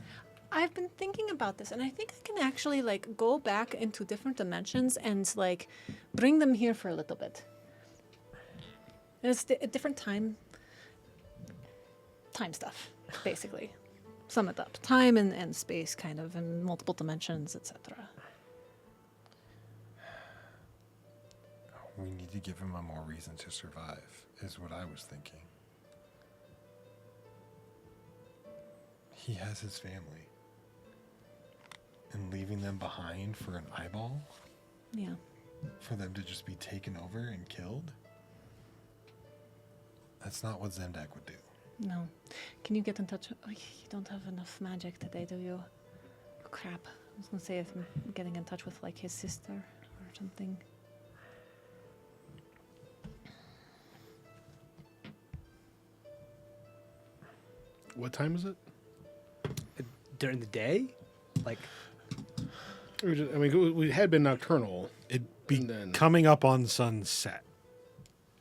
I've been thinking about this, and I think I can actually like go back into different dimensions and like bring them here for a little bit. And it's a different time stuff, basically. Sum it up. Time and space, kind of, and multiple dimensions, etc. We need to give him a more reason to survive, is what I was thinking. He has his family. And leaving them behind for an eyeball? Yeah. For them to just be taken over and killed? That's not what Zemdek would do. No. Can you get in touch? Oh, you don't have enough magic today, do you? Crap. I was gonna say if I'm getting in touch with like his sister or something. What time is it? During the day? Like, I mean, we had been nocturnal. It'd be And then- coming up on sunset.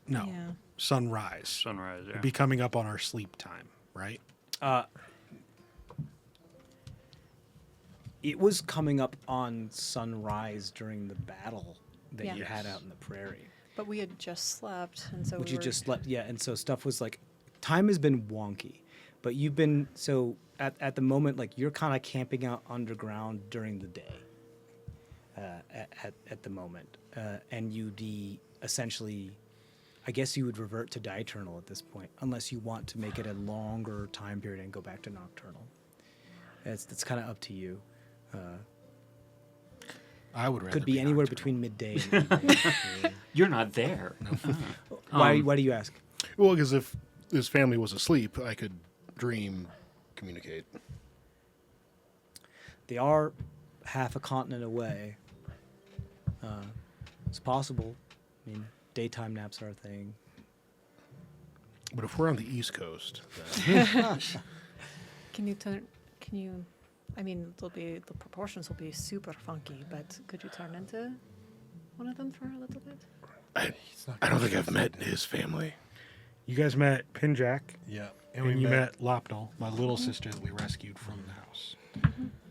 No, Yeah. sunrise. Sunrise, yeah. It'd be coming up on our sleep time, right? it was coming up on sunrise during the battle that Yeah. you had out in the prairie. But we had just slept, and so Which we you were, just slept, yeah, and so stuff was like, time has been wonky, but you've been, so at the moment, like, you're kind of camping out underground during the day, at the moment, and you'd essentially, I guess you would revert to diurnal at this point, unless you want to make it a longer time period and go back to nocturnal. It's kind of up to you. I would rather Could be anywhere nocturnal. between midday and midnight. You're not there. Why do you ask? Well, because if his family was asleep, I could dream, communicate. They are half a continent away. It's possible. I mean, daytime naps are a thing. But if we're on the East Coast, then Can you? I mean, the proportions will be super funky, but could you turn into one of them for a little bit? I don't think I've met his family. You guys met Pinjack, Yeah. and you met Lopnell, my little sister that we rescued from the house.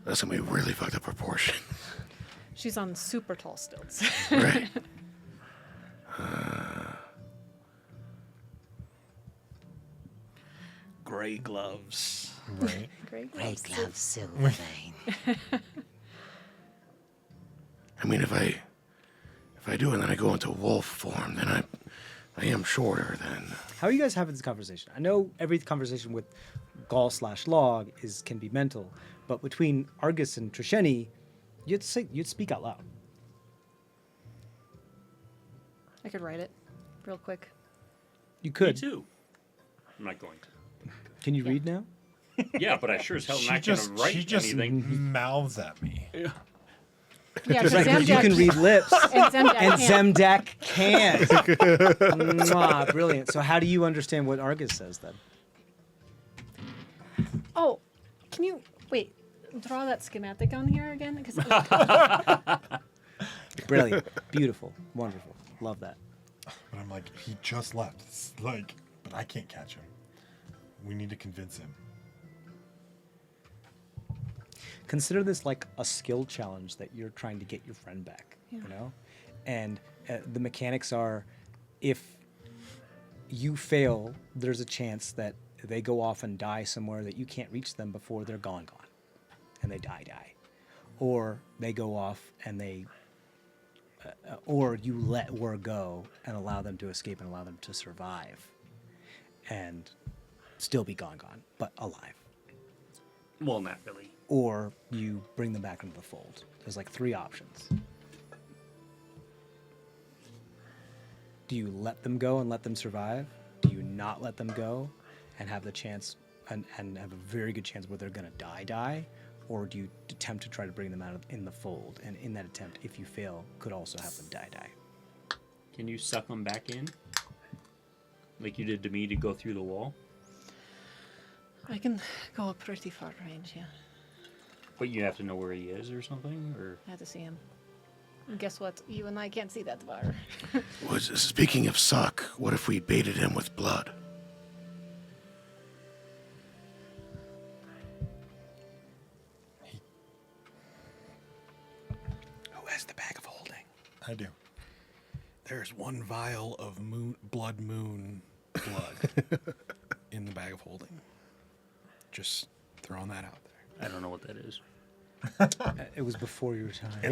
That's gonna be really fucked up proportion. She's on super tall stilts. Right. Gray gloves. Right. Great. Great glove, silver vein. I mean, if I do and then I go into wolf form, then I am shorter than. How are you guys having this conversation? I know every conversation with Gaul/Log can be mental, but between Argus and Trisheni, you'd speak out loud. I could write it real quick. You Me could. too. I'm not going to. Can you read now? Yeah, but I sure as hell She not going just, to write she just anything. mouths at me. Yeah, Because because you can read lips, and Zemdak and can't. Zemdak can. Mwah, brilliant. So how do you understand what Argus says then? Oh, can you wait? Draw that schematic on here again, because Brilliant, beautiful, wonderful. Love that. But I'm like, he just left. It's like, but I can't catch him. We need to convince him. Consider this like a skill challenge that you're trying to get your friend back, you know? And the mechanics are, if you fail, there's a chance that they go off and die somewhere that you can't reach them before they're gone, and they die. Or they go off and they, or you let war go and allow them to escape and allow them to survive and still be gone, but alive. Well, not really. Or you bring them back into the fold. There's like 3 options. Do you let them go and let them survive? Do you not let them go and have the chance and have a very good chance where they're going to die? Or do you attempt to try to bring them out in the fold? And in that attempt, if you fail, could also have them die. Can you suck them back in? Like you did to me to go through the wall? I can go a pretty far range. Yeah, But you have to know where he is or something? Or I have to see him. And guess what? You and I can't see that far. Speaking of suck, what if we baited him with blood? Who has the bag of holding? I do. There's 1 vial of blood moon blood in the bag of holding. Just throwing that out there. I don't know what that is. It was before your time.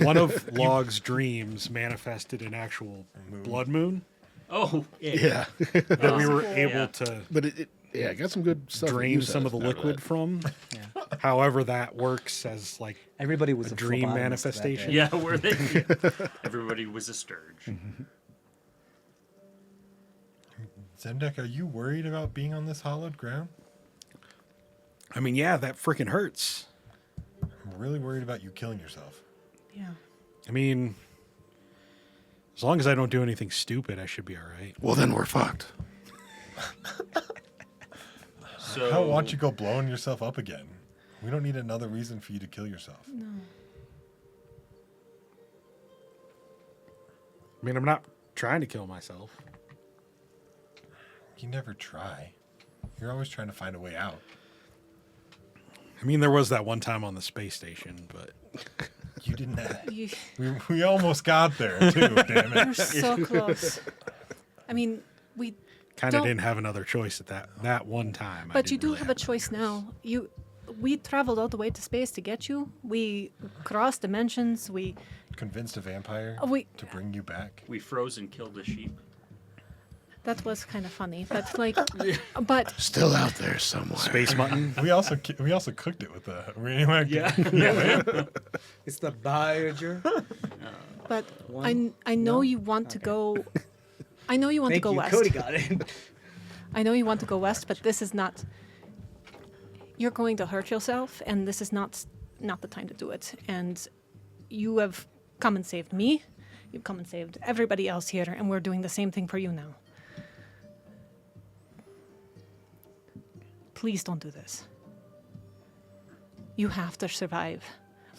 One of Log's dreams manifested an actual blood moon Oh, Yeah. that we were cool. able Yeah. to But it I got some good stuff. that drain you some said of the about liquid that. from. Yeah. However, that works as like Everybody was A a dream phlebotomist that manifestation? day. yeah, were they? Everybody was a sturge. Zemdek, are you worried about being on this hollowed ground? I mean, yeah, that freaking hurts. I'm really worried about you killing yourself. Yeah. I mean, as long as I don't do anything stupid, I should be all right. Well, then we're fucked. So I don't want you to go blowing yourself up again. We don't need another reason for you to kill yourself. I mean, I'm not trying to kill myself. You never try. You're always trying to find a way out. I mean, there was that one time on the space station, but You didn't have. You, We almost got there, too, damn you're it. so close. I mean, we. kind of Don't- didn't have another choice at that one time. I But you didn't do really have a choice now. We traveled all the way to space to get you. We crossed dimensions. We Convinced a vampire we to bring you back. we froze and killed the sheep. that was kind of funny. But like, but Still out there somewhere. Space mutton. We also cooked it with the. It's the Voyager. but One? I know No? you want to go. I know you want Thank to go you. west. Cody got it. I know you want to go west, but this is not. You're going to hurt yourself, and this is not the time to do it. And you have come and saved me. You've come and saved everybody else here, and we're doing the same thing for you now. Please don't do this. You have to survive.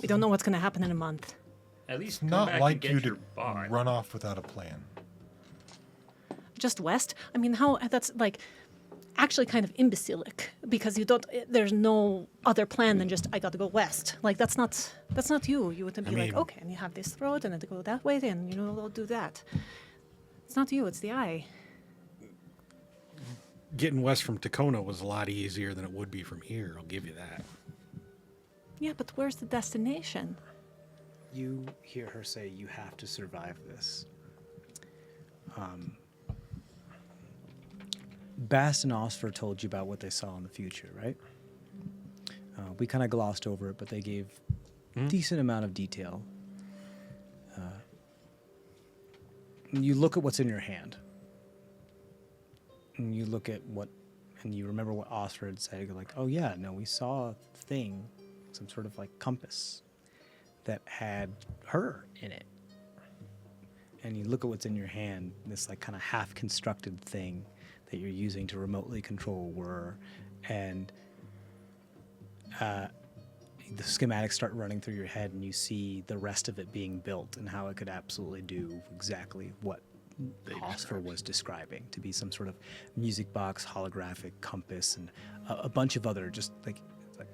We don't know what's going to happen in a month. At least It's come not back and like get you your to bot. run off without a plan. Just west? I mean, how that's like actually kind of imbecilic because you don't. There's no other plan than just I got to go west. Like that's not you. You would be like, mean- okay, and you have this road, and then to go that way, then I'll do that. It's not you. It's the eye. Getting west from Tacona was a lot easier than it would be from here. I'll give you that. Yeah, but where's the destination? You hear her say, "You have to survive this." Bast and Osfer told you about what they saw in the future, right? We kind of glossed over it, but they gave decent amount of detail. You look at what's in your hand, and you look at what, and you remember what Osfer had said. You're like, "Oh yeah, no, we saw a thing, some sort of like compass that had her in it." And you look at what's in your hand, this like kind of half-constructed thing that you're using to remotely control Whir, and the schematics start running through your head, and you see the rest of it being built and how it could absolutely do exactly what Oscar was describing, to be some sort of music box, holographic compass, and a bunch of other just like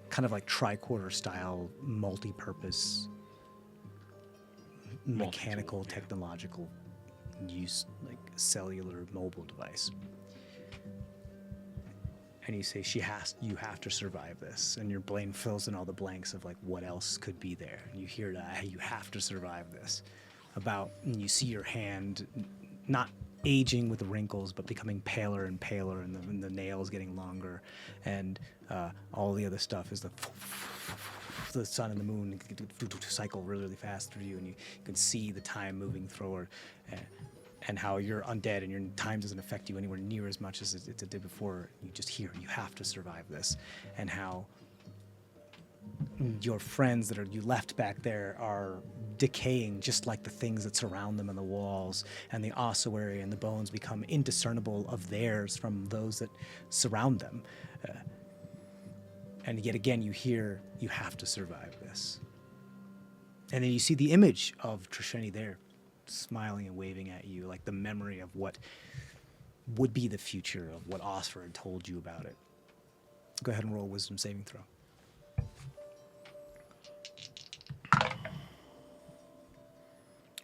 kind of like tricorder style, multi-purpose, mechanical, technological use, like cellular mobile device. And you say, you have to survive this. And your brain fills in all the blanks of like what else could be there. And you hear that, hey, you have to survive this. And you see your hand not aging with the wrinkles, but becoming paler and paler, and the nails getting longer. And all the other stuff is the sun and the moon cycle really, really fast through you. And you can see the time moving forward. And how you're undead and your time doesn't affect you anywhere near as much as it did before. You just hear, you have to survive this. And how your friends that you left back there are decaying just like the things that surround them on the walls, and the ossuary and the bones become indiscernible of theirs from those that surround them. And yet again, you hear, you have to survive this. And then you see the image of Trisheni there, smiling and waving at you, like the memory of what would be the future, of what Osfer had told you about it. Go ahead and roll a wisdom saving throw.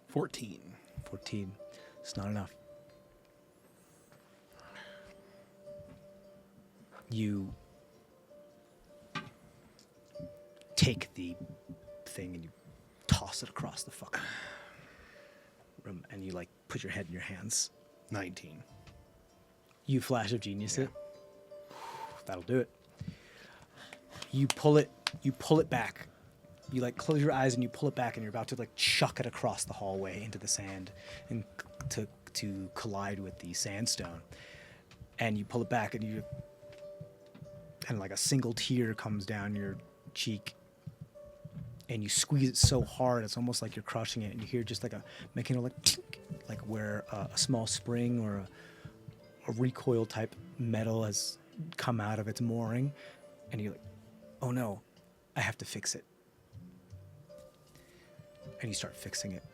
14. 14. It's not enough. You take the thing and you toss it across the fucking room, and you like put your head in your hands. 19. You flash of genius it. That'll do it. You pull it back. You like close your eyes and you pull it back, and you're about to like chuck it across the hallway into the sand and to collide with the sandstone. And you pull it back, and like a single tear comes down your cheek, and you squeeze it so hard it's almost like you're crushing it, and you hear just like a making like where a small spring or a recoil type metal has come out of its mooring, and you're like, oh no, I have to fix it. And you start fixing it,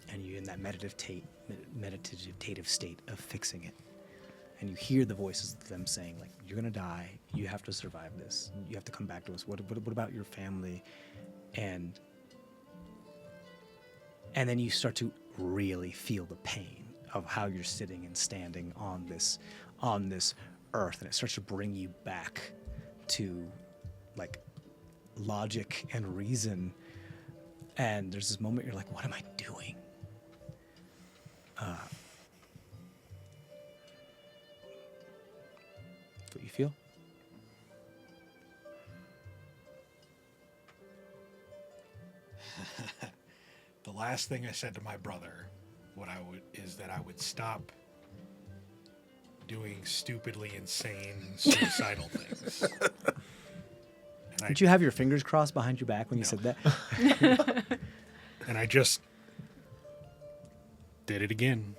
and you're in that meditative state of fixing it. And you hear the voices of them saying, like, you're gonna die, you have to survive this, you have to come back to us, what about your family? And then you start to really feel the pain of how you're sitting and standing on this earth, and it starts to bring you back to like logic and reason. And there's this moment you're like, what am I doing? What you feel? The last thing I said to my brother, is that I would stop doing stupidly insane suicidal things. Did you have your fingers crossed behind your back when you said that? And I just did it again.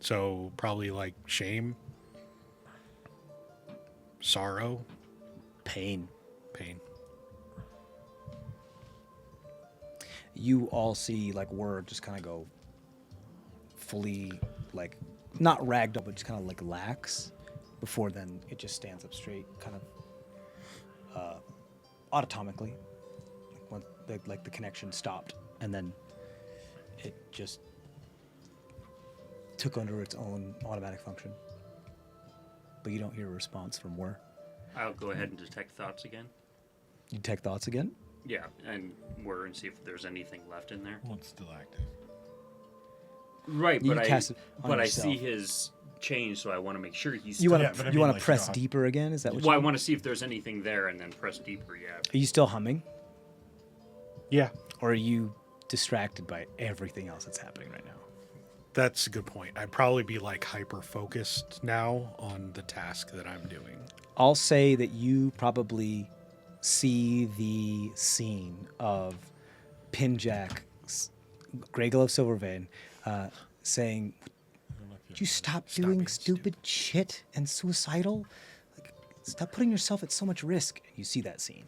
So probably like shame, sorrow, Pain. pain. you all see like Word just kind of go fully like not ragdoll, but just kind of like lax. Before then, it just stands up straight, kind of automatically, like when the connection stopped, and then it just took under its own automatic function. But you don't hear a response from Word. I'll go ahead and detect thoughts again. You detect thoughts again? Yeah, and whir and see if there's anything left in there. Well, it's still active. Right, You but cast it on I yourself. see his change, so I want to make sure he's. You want Yeah, to but I mean, want to like, press you know, deeper again? Is that what Well, I you want to see if there's anything there, and then press deeper. Yeah. Are you still humming? Yeah, Or are you distracted by everything else that's happening right now? that's a good point. I'd probably be like hyper focused now on the task that I'm doing. I'll say that you probably see the scene of Pinjack, Grey Glove Silvervein, saying, "Would you stop doing being stupid shit and suicidal? Like, stop putting yourself at so much risk." You see that scene.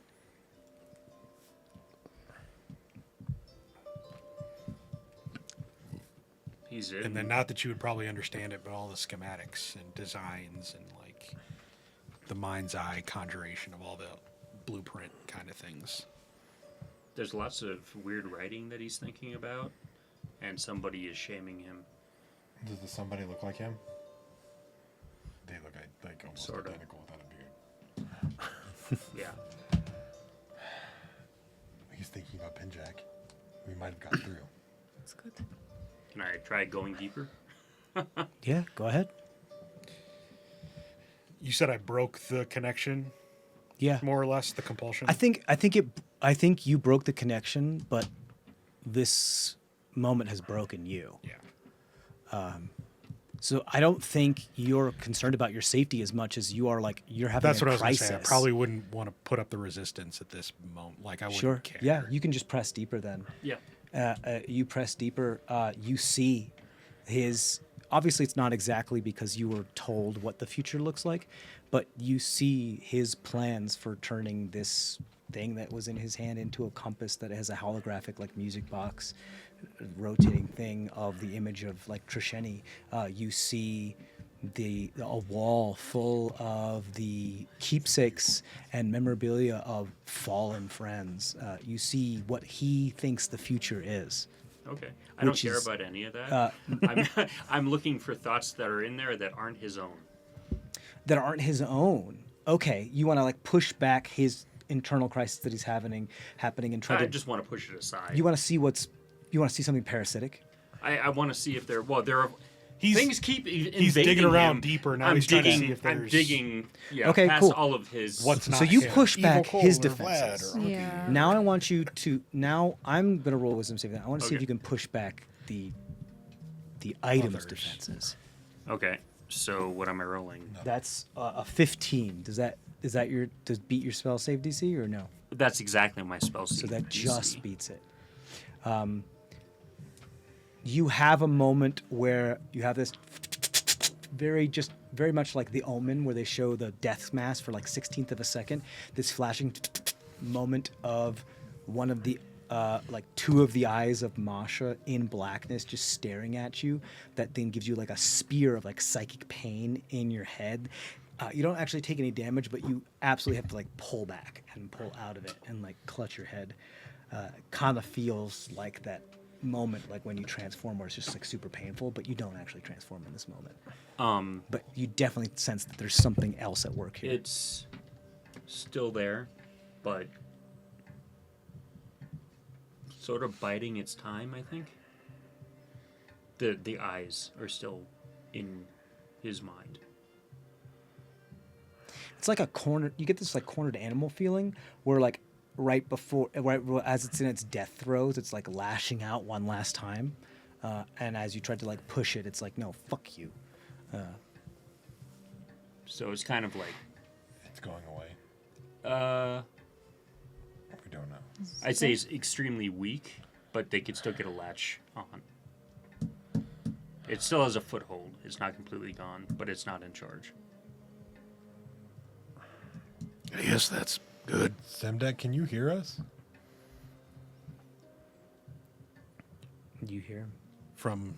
He's in. And then not that you would probably understand it, but all the schematics and designs and like the mind's eye conjuration of all the blueprint kind of things. There's lots of weird writing that he's thinking about, and somebody is shaming him. Does the somebody look like him? They look like almost Sorta. identical without a beard. Yeah. He's thinking about Pinjack. We might have got through. That's good. Can I try going deeper? Yeah, go ahead. You said I broke the connection, Yeah. more or less, the compulsion. I think you broke the connection, but this moment has broken you. Yeah. So I don't think you're concerned about your safety as much as you are like you're having That's a what I was going to crisis. say. I probably wouldn't want to put up the resistance at this moment. Like I wouldn't Sure. care. Yeah, you can just press deeper then. Yeah. You press deeper. You see his. Obviously, it's not exactly because you were told what the future looks like, but you see his plans for turning this thing that was in his hand into a compass that has a holographic like music box, rotating thing of the image of like Trisheni. You see a wall full of the keepsakes and memorabilia of fallen friends. You see what he thinks the future is. Okay. I don't Which care is, about any of that. I'm looking for thoughts that are in there that aren't his own. That aren't his own. Okay, you want to like push back his internal crisis that he's happening and try I to. just want to push it aside. You want to see You want to see something parasitic. I want to see if there are. He's- Things keep invading he's digging around him. deeper. Now I'm he's trying to digging, see if I'm there's- digging. Yeah. Okay, past cool. all of his. What's So not you him. push back Evil his Cole or Vlad defenses. or- Yeah. Now I want you to. Now I'm gonna roll wisdom saving. I want to see if Okay. you can push back the items Others. defenses. Okay. So what am I rolling? That's a 15. Does beat your spell save DC or no? That's exactly my spell. So that DC. just beats it. You have a moment where you have this very much like the Omen, where they show the death mask for like 16th of a second. This flashing moment of one of the like two of the eyes of Masha in blackness just staring at you. That then gives you like a spear of like psychic pain in your head. You don't actually take any damage, but you absolutely have to like pull back and pull out of it and like clutch your head. Kind of feels like that moment, like when you transform, where it's just like super painful, but you don't actually transform in this moment. But you definitely sense that there's something else at work here. It's still there, but sort of biding its time, I think. The eyes are still in his mind. It's like a corner. You get this like cornered animal feeling, where like right as it's in its death throes, it's like lashing out one last time, and as you try to like push it, it's like, no, fuck you. So it's kind of like, It's going away. We don't know. I'd say it's extremely weak, but they could still get a latch on. It still has a foothold. It's not completely gone, but it's not in charge. I guess that's good. Semdek, can you hear us? You hear him. from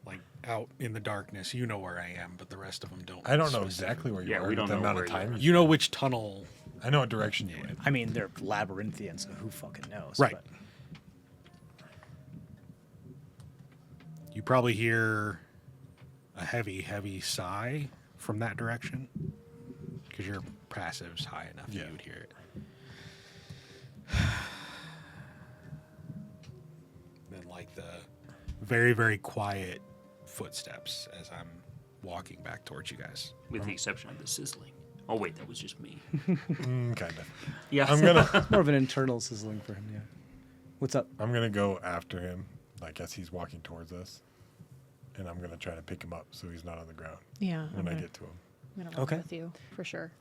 like out in the darkness. You know where I am, but the rest of them don't. I don't know exactly where you Yeah, are. we with don't the know amount where of you time. are. You know which tunnel. I know what direction you went. I mean, they're labyrinthian, so who fucking knows? Right. but- You probably hear a heavy, heavy sigh from that direction because your passive's high enough that Yeah. you would hear it. Then, like the very, very quiet footsteps as I'm walking back towards you guys. With the exception of the sizzling. Oh wait, that was just me. Kind of. Yeah. I'm gonna It's more of an internal sizzling for him, yeah. What's up? I'm gonna go after him, like as he's walking towards us, and I'm gonna try to pick him up so he's not on the ground Yeah. when I I'm get to him. gonna run Okay. with you for sure.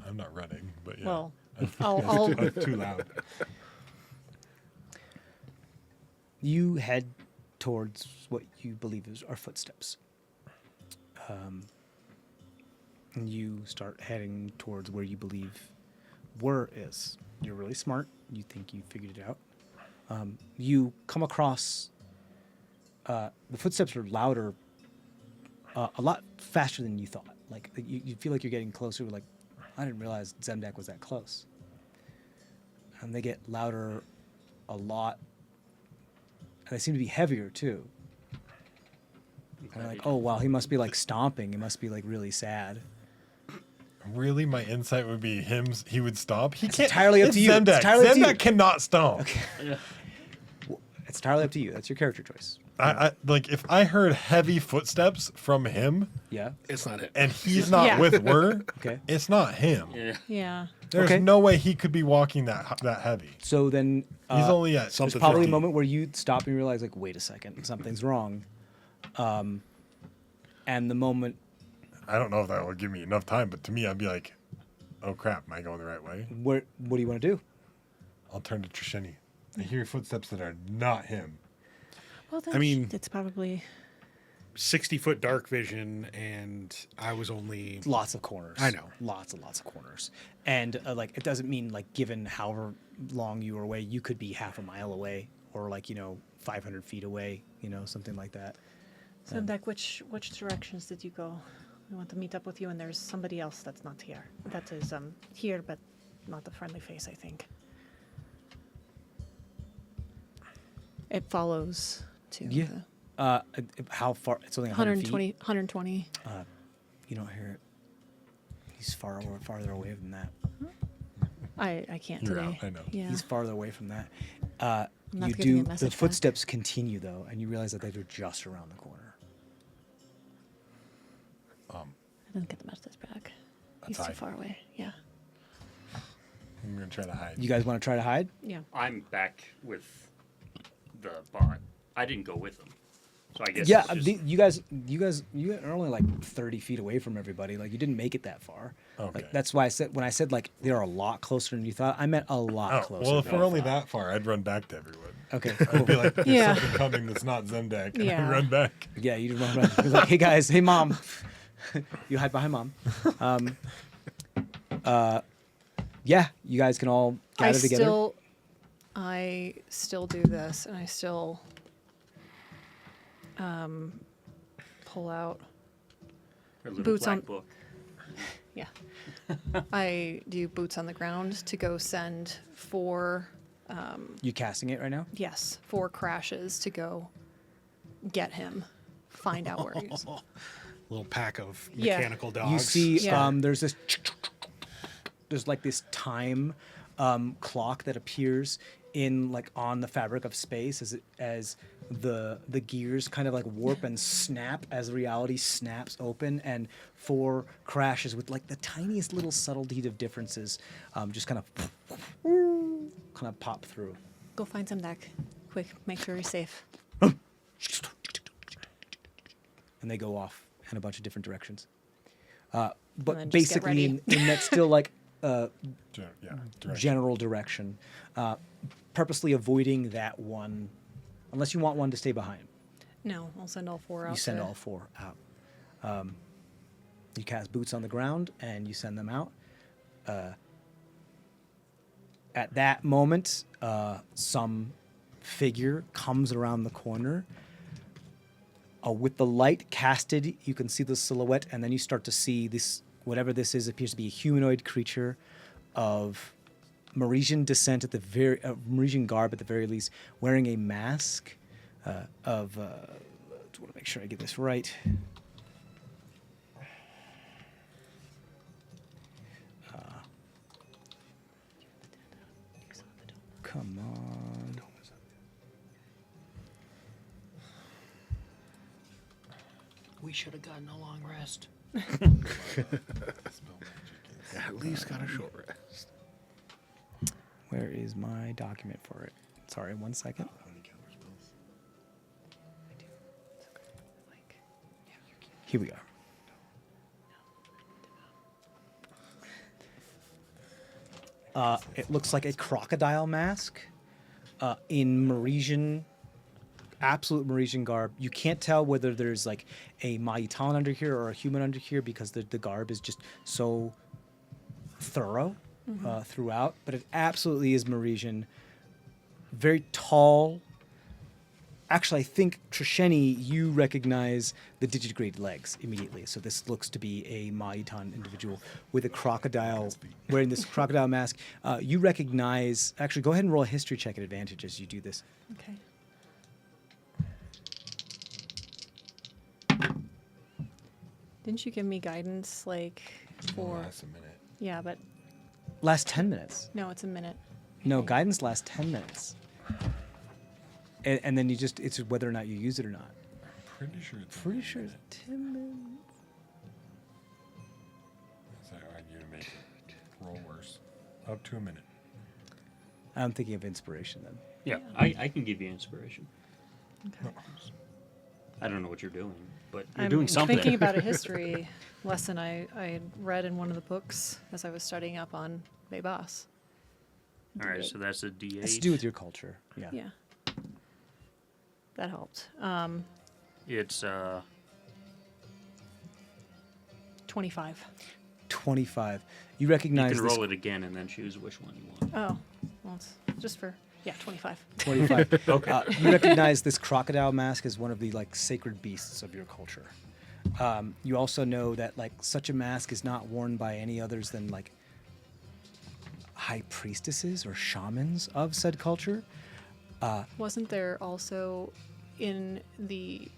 I'm not running, but yeah. Well, I'll It's too loud. You head towards what you believe are footsteps. And you start heading towards where you believe were is. You're really smart. You think you figured it out. You come across the footsteps are louder, a lot faster than you thought. Like you feel like you're getting closer. Like I didn't realize Zemdak was that close. And they get louder a lot. And they seem to be heavier too. And like, oh wow, he must be like stomping. He must be like really sad. Really, my insight would be him. He would stomp. He can't. entirely up it's to you. It's Zemdak. entirely up to you. Zemdak cannot stomp. It's entirely up to you. That's your character choice. I like if I heard heavy footsteps from him Yeah. It's not it. and he's not Yeah. with Wur, Okay. it's not him. Yeah. yeah. There's Okay. no way he could be walking that heavy. So then He's only at there's something probably a 50. moment where you stop and realize like, wait a second, something's wrong. And the moment I don't know if that would give me enough time, but to me, I'd be like, "Oh crap, am I going the right way?" what do you want to do? I'll turn to Trisheni. I hear footsteps that are not him. Well, then I mean- it's probably 60-foot dark vision, and I was only. Lots of corners. I know. Lots and lots of corners. And like it doesn't mean like given however long you were away, you could be half a mile away or like, 500 feet away, something like that. Zemdak. Which directions did you go? I want to meet up with you, and there's somebody else that's not here. That is here, but not a friendly face, I think. It follows to Yeah. the How far? It's only 100 feet. 120. You don't hear it. He's farther away than that. I can't You're today. out, I know. Yeah. He's farther away from that. I'm not You getting do. a The message back. footsteps continue though, and you realize that they're just around the corner. I didn't get the message back. He's That's too high. far away. Yeah. I'm gonna try to hide. You guys want to try to hide? Yeah. I'm back with the bot. I didn't go with them, so I guess. Yeah, it's just- you are only like 30 feet away from everybody. Like you didn't make it that far. Okay. Like, that's why I said when I said like they're a lot closer than you thought, I meant a lot Oh, closer. well, if than we're you only thought. that far, I'd run back to everyone. Okay, I'd cool. be like, "There's Yeah. something coming that's not Zemdak," and Yeah. I run back. Yeah, you just run around. You're like, hey guys, hey mom. You hide behind mom. Yeah, you guys can all gather together. I still do this, and I still pull out. Our little boots black on- book. Yeah. I do boots on the ground to go send four, You casting it right now? yes, 4 crashes to go get him, find out where he is. Little pack of Yeah. mechanical dogs. You see, Yeah. there's like this time clock that appears in like on the fabric of space as the gears kind of like warp and snap as reality snaps open, and 4 crashes with like the tiniest little subtlety of differences just kind of pop through. Go find Zemdak. Quick, make sure he's safe. And they go off in a bunch of different directions. then But just get basically, in ready. that still like Direction. general direction, purposely avoiding that one, unless you want one to stay behind. No, I'll send all 4 out. You send to- all 4 out. You cast boots on the ground and you send them out. At that moment, some figure comes around the corner. With the light casted, you can see the silhouette, and then you start to see this, whatever this is, appears to be a humanoid creature of Maresian descent at the Maresian garb at the very least, wearing a mask I want to make sure I get this right. Come on. We should have gotten a long rest. At least got a short rest. Where is my document for it? Sorry, 1 second. Here we are. It looks like a crocodile mask in Maresian, absolute Maresian garb. You can't tell whether there's like a Maitan under here or a human under here because the garb is just so thorough throughout. But it absolutely is Maresian. Very tall. Actually, I think, Trisheni, you recognize the digitigrade legs immediately. So this looks to be a Maitan individual with a crocodile, wearing this crocodile mask. You recognize... Actually, go ahead and roll a history check at advantage as you do this. Okay. Didn't you give me guidance, like, for... Last a minute. Yeah, but... Last 10 minutes. No, it's a minute. No, guidance lasts 10 minutes. And then you just... It's whether or not you use it or not. Pretty sure it's Pretty sure it's 10 minutes. Sorry, I need to make it roll worse. Up to a minute. I'm thinking of inspiration then. Yeah, I can give you inspiration. Okay. I don't know what you're doing, but you're I'm doing something. thinking about a history lesson I had read in one of the books as I was studying up on Bebas. All right, so that's a D8. It's to do with your culture. Yeah. Yeah. That helped. It's 25. 25. You you recognize can this roll it again and then choose which one you want. Oh, well, it's just for... Yeah, 25. 25. Okay. You recognize this crocodile mask as one of the like sacred beasts of your culture. You also know that like such a mask is not worn by any others than like high priestesses or shamans of said culture. Wasn't there also in the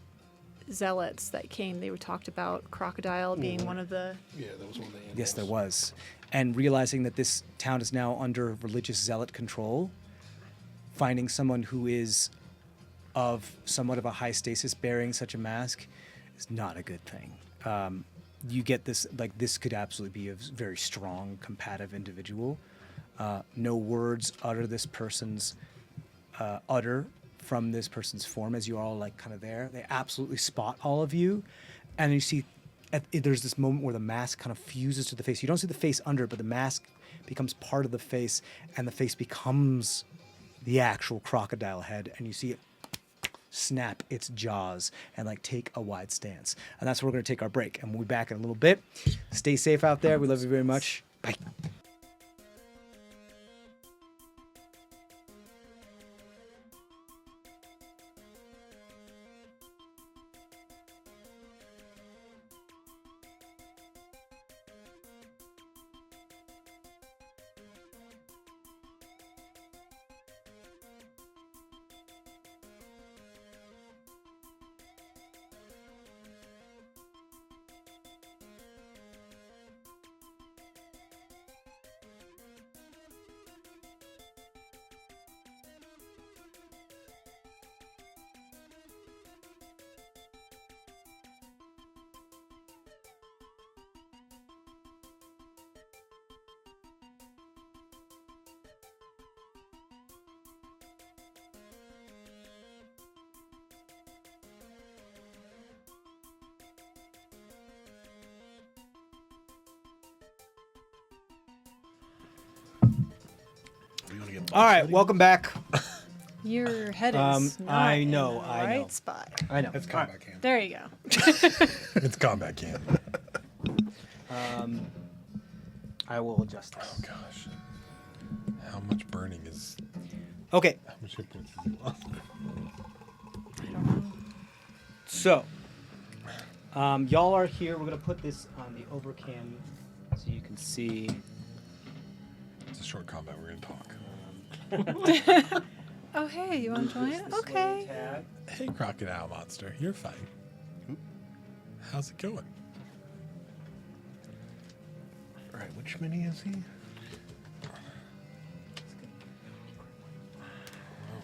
zealots that came, they were talked about crocodile being one of the... Yeah, that was one of the animals. Yes, there was. And realizing that this town is now under religious zealot control, finding someone who is of somewhat of a high status bearing such a mask is not a good thing. You get this, like, this could absolutely be a very strong, combative individual. No words utter from this person's form as you are all like kind of there. They absolutely spot all of you. And you see there's this moment where the mask kind of fuses to the face. You don't see the face under it, but the mask becomes part of the face, and the face becomes the actual crocodile head, and you see it snap its jaws and like take a wide stance. And that's where we're going to take our break, and we'll be back in a little bit. Stay safe out there. We love you very much. Bye. All right, welcome back. Your head is not I in know, the I right know. spot. I know. That's combat camp. There you go. It's combat camp. I will adjust this. Oh gosh. How much burning is Okay, How much hit points has he lost? I don't know. so y'all are here. We're gonna put this on the overcam so you can see. It's a short combat. We're gonna talk. Oh, hey, you want to join it? Okay. Tab. Hey, crocodile monster, you're fine. How's it going? All right, which mini is he? Well,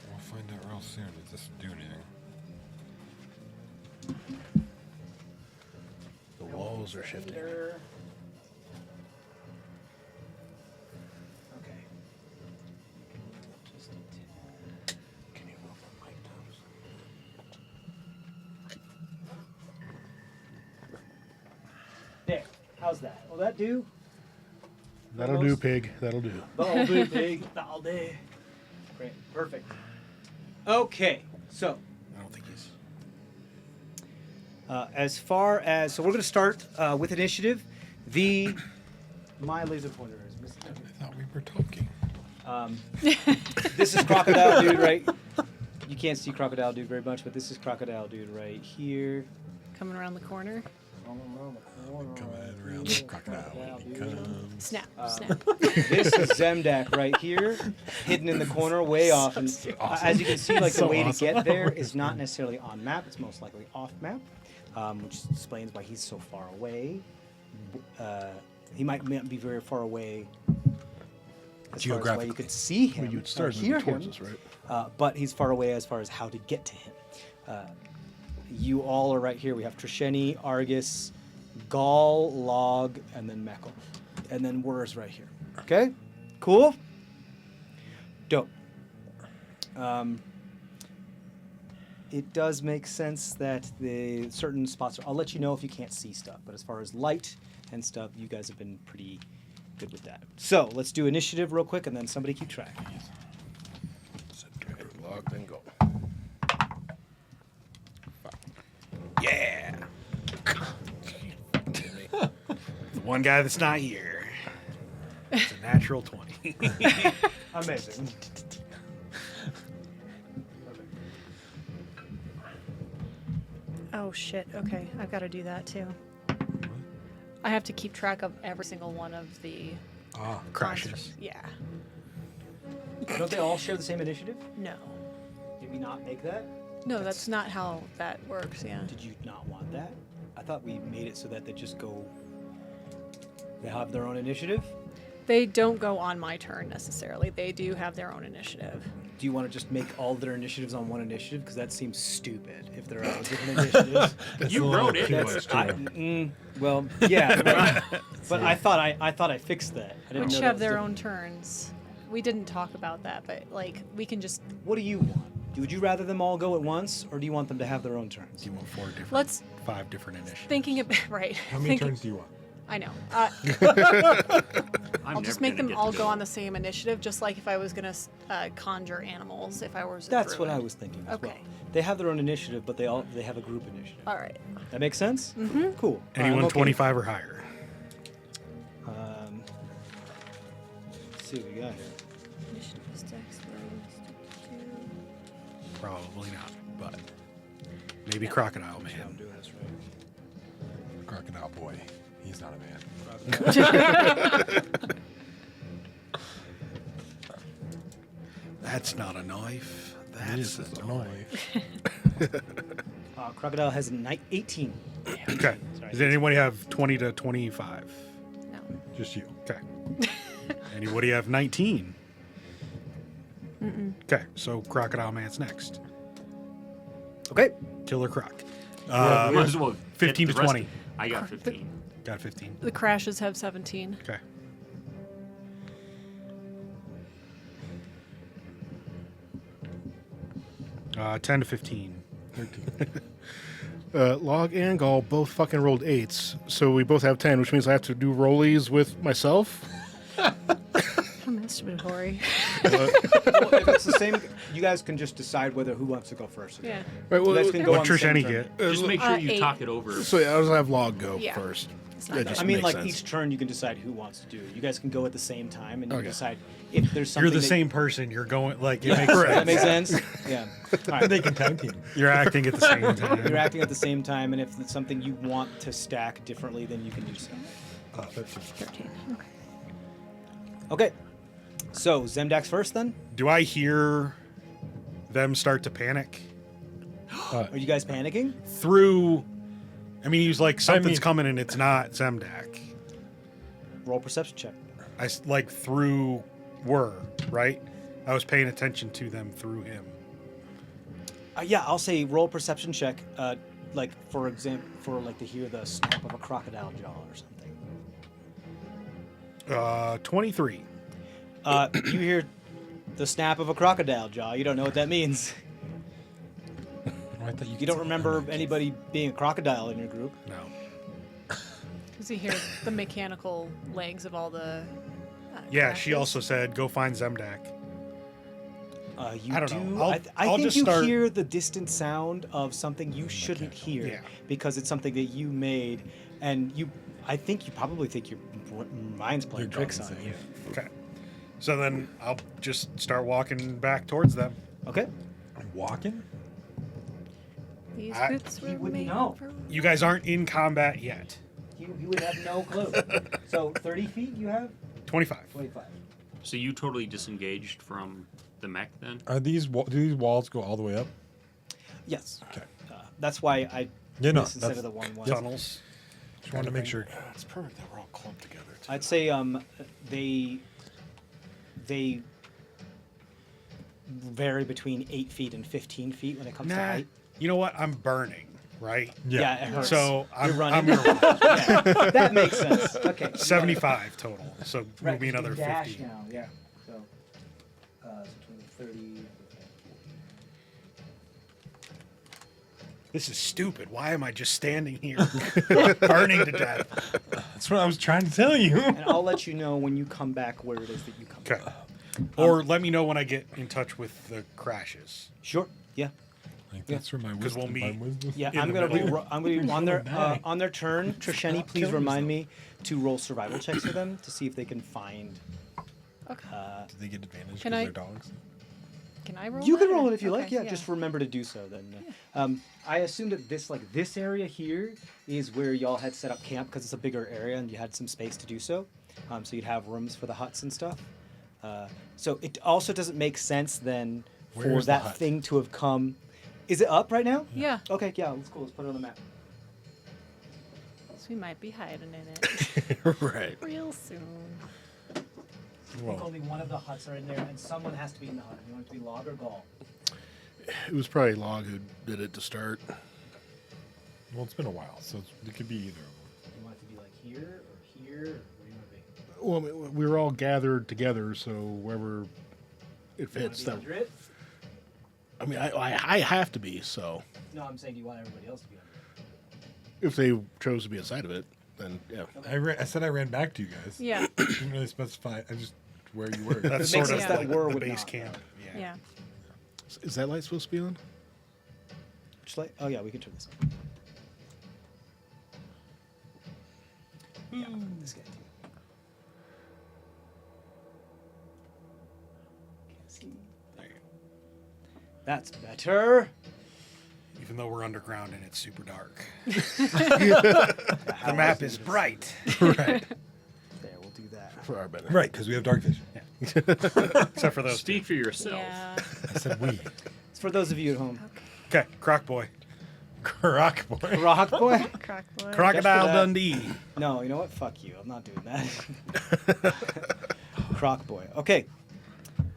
we'll find out real soon. Does this do anything? The walls are shifting. Okay. Just a tad. Can you move the mic down? There. How's that? Will that do? That'll do, pig. That'll do. That'll do, pig. That'll do. Great. Perfect. Okay. So, I don't think he's. as far as so, we're going to start with initiative. My laser pointer is missing. I thought we were talking. This is Crocodile Dude, right? You can't see Crocodile Dude very much, but this is Crocodile Dude right here. Coming around the corner. Coming around the crocodile when he comes. Snap, snap. This is Zemdak right here, hidden in the corner, way off. And as you can see, like the way to get there is not necessarily on map; it's most likely off map, which explains why he's so far away. He might not be very far away. As far as where you could see him, Well, you'd start or hear moving towards him, us, right? but he's far away as far as how to get to him. You all are right here. We have Trisheni, Argus, Gaul, Log, and then Mekkel. And then Wur's right here. Okay? Cool? Dope. It does make sense that the certain spots I'll let you know if you can't see stuff, but as far as light and stuff, you guys have been pretty good with that. So let's do initiative real quick, and then somebody keep track. Log, then go. Yeah. The one guy that's not here. It's a natural 20. Amazing. Oh, shit. Okay, I've got to do that too. I have to keep track of every single one of the Crashes. monsters. Yeah. Don't they all share the same initiative? No. Did we not make that? No, that's not how that works, yeah. Did you not want that? I thought we made it so that they just go. They have their own initiative. They don't go on my turn necessarily. They do have their own initiative. Do you want to just make all their initiatives on one initiative? Because that seems stupid if they're all different initiatives. You wrote it. Well, yeah, but I thought I fixed that. I didn't Which know that have was their different. own turns. We didn't talk about that, but like we can just What do you want? Would you rather them all go at once, or do you want them to have their own turns? You want 4 different, let's 5 different initiatives. thinking of right. How many thinking- turns do you want? I know. I'm I'll just never make gonna them get all to go do on the same initiative, just like if I was gonna conjure animals. If I was. A That's what druid. I was thinking as well. Okay. They have their own initiative, but they have a group initiative. All right. That makes sense? Mm-hmm. Cool. Anyone I'm okay. 25 or higher. Let's see what we got here. Initiative is dex, Probably not, but maybe Crocodile Man. I'm doing this right. Crocodile boy. He's not a man. That's not a knife. That's This is a a knife. knife. Crocodile has a 18. Okay. Sorry. Does anybody have 20 to 25? No. Just you. Okay. Anybody have 19? Okay, so Crocodile Man's next. Okay. Killer Croc. Might as well 15 hit to the rest 20. of- I got 15. Got 15. The crashes have 17. Okay. 10 to 15. 13. Log and Gall both fucking rolled 8s, so we both have 10, which means I have to do rollies with myself. So masturbatory. Well, if it's the same, you guys can just decide who wants to go first. Yeah. Right, You guys can go What on the same Trishani turn. get? Just make sure you 8. talk it over. So yeah, I'll just have Log go Yeah. first. not That just I mean, makes like sense. each turn, you can decide who wants to do it. You guys can go at the same time, and you Okay. can decide if there's something. You're the that- same person. You're going like it Yeah, makes does sense. that make sense? Yeah. All right. They can tag team. You're acting at the same time. You're acting at the same time, and if it's something you want to stack differently, then you can do so. 13. 13. Okay. Okay. So Zemdak's first, then. Do I hear them start to panic Are you guys panicking? through? I mean, he was like something's mean- coming and it's not Zemdak. Roll perception check. Like through right. I was paying attention to them through him. Yeah, I'll say roll perception check. Like for example, to hear the snap of a crocodile jaw or something. 23. You hear the snap of a crocodile jaw. You don't know what that means. I thought You don't remember anybody being a crocodile in your group. No. Does he hear the mechanical legs of all the? Yeah, she crashes? also said go find Zemdak. You I don't do. know. I I'll think just you start- hear the distant sound of something you shouldn't hear Yeah. because it's something that you made, and you. I think you probably think your mind's playing You're tricks gone on you. Okay. So then I'll just start walking back towards them. Okay. I'm walking? These I- boots He were wouldn't made know. for. You guys aren't in combat yet. He would have no clue. So 30 feet you have? 25. 25. So you totally disengaged from the mech then? Are these do these walls go all the way up? Yes. Okay. That's why I Yeah, no, this instead that's- of the 1-1. Tunnels. Just wanted to make sure. It's perfect that we're all clumped together. Too. I'd say they vary between 8 feet and 15 feet when it comes to Nah. height. You know what? I'm burning, right? Yeah, it hurts. So You're I'm running. gonna run. Yeah, that makes sense. Okay. 75 total. So Right, move me you can another dash 50. now, yeah. So 30. This is stupid. Why am I just standing here burning to death? That's what I was trying to tell you. And I'll let you know when you come back where it is that you come Okay. back. Or let me know when I get in touch with the crashes. Sure. Yeah. Like, that's where my 'Cause we'll wisdom. meet. My wisdom. Yeah, In I'm the gonna middle. I'm gonna be on their turn. Trisheni, please kill remind me to roll survival checks for them to see if they can find. Okay. Do they get advantage Can because I- they're dogs? Can I roll? You can that, roll or- it if you like. okay, Yeah, just remember to do so. Then, I assume that this area here is where y'all had set up camp because it's a bigger area and you had some space to do so. So you'd have rooms for the huts and stuff. So it also doesn't make sense then for Where's the that hut? thing to have come. Is it up right now? Yeah. Okay. Yeah. Let's go. Let's put it on the map. So we might be hiding in it right. real soon. I think Well, only one of the huts are in there, and someone has to be in the hut. You want it to be Log or Gall? It was probably Log who did it to start. well, it's been a while, so it could be either. You want it to be like here or here? Or where do you want to be? Well, I mean, we were all gathered together, so wherever it You want fits. to be That under it? I mean, I have to be. So No, I'm saying, do you want everybody else to be under it? if they chose to be inside of it, then yeah. I said I ran back to you guys. Yeah. Didn't really specify. I just where you were. That's It makes sort of sense that like Whir the would base not, camp. Yeah. Yeah. Is that light supposed to be on? Just like, oh yeah, we can turn this on. Yeah, this guy too. Can't see. There you go. That's better. Even though we're underground and it's super dark. The The map is bright. right. There, we'll do that. For our benefit. right, because we have dark vision. Except for those two. Speak for yourself. Yeah. I said we. It's for those of you at home. Okay, Croc Boy. Croc boy. Rock boy? Croc boy. Crocodile that. Dundee. No, you know what? Fuck you. I'm not doing that. Croc boy. Okay.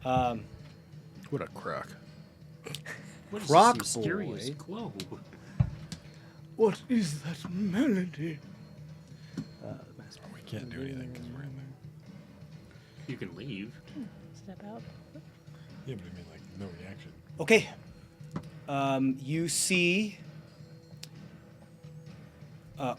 What a crock. What is Croc this mysterious boy. glow? What is that melody? We can't do anything because we're in there. You can leave. Step out. Yeah, but I mean, like, no reaction. Okay. You see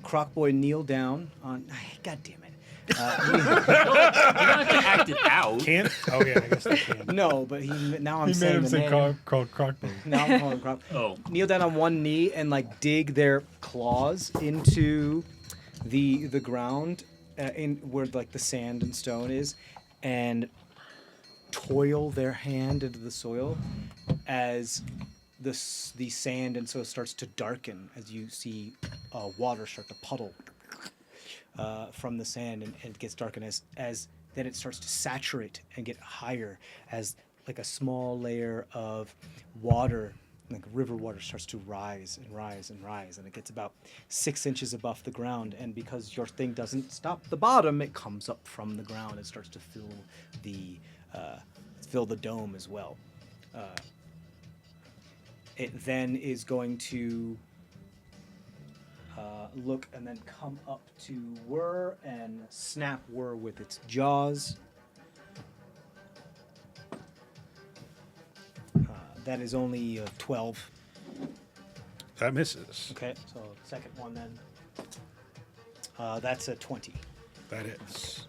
Croc Boy kneel down on. God damn it. You don't have to act it out. Can't? Oh, yeah, I guess they can. No, but now I'm He saying made him the say name. Croc. Now I'm calling Croc. Oh. Kneel down on one knee and like dig their claws into the ground, in where like the sand and stone is, and toil their hand into the soil as the sand and so starts to darken as you see water start to puddle from the sand, and it gets darkened as then it starts to saturate and get higher as like a small layer of water, like river water, starts to rise and rise and rise, and it gets about 6 inches above the ground. And because your thing doesn't stop the bottom, it comes up from the ground and starts to fill the dome as well. It then is going to look and then come up to Whir and snap Whir with its jaws. That is only 12. That misses. Okay, so second one then. That's a 20. That hits.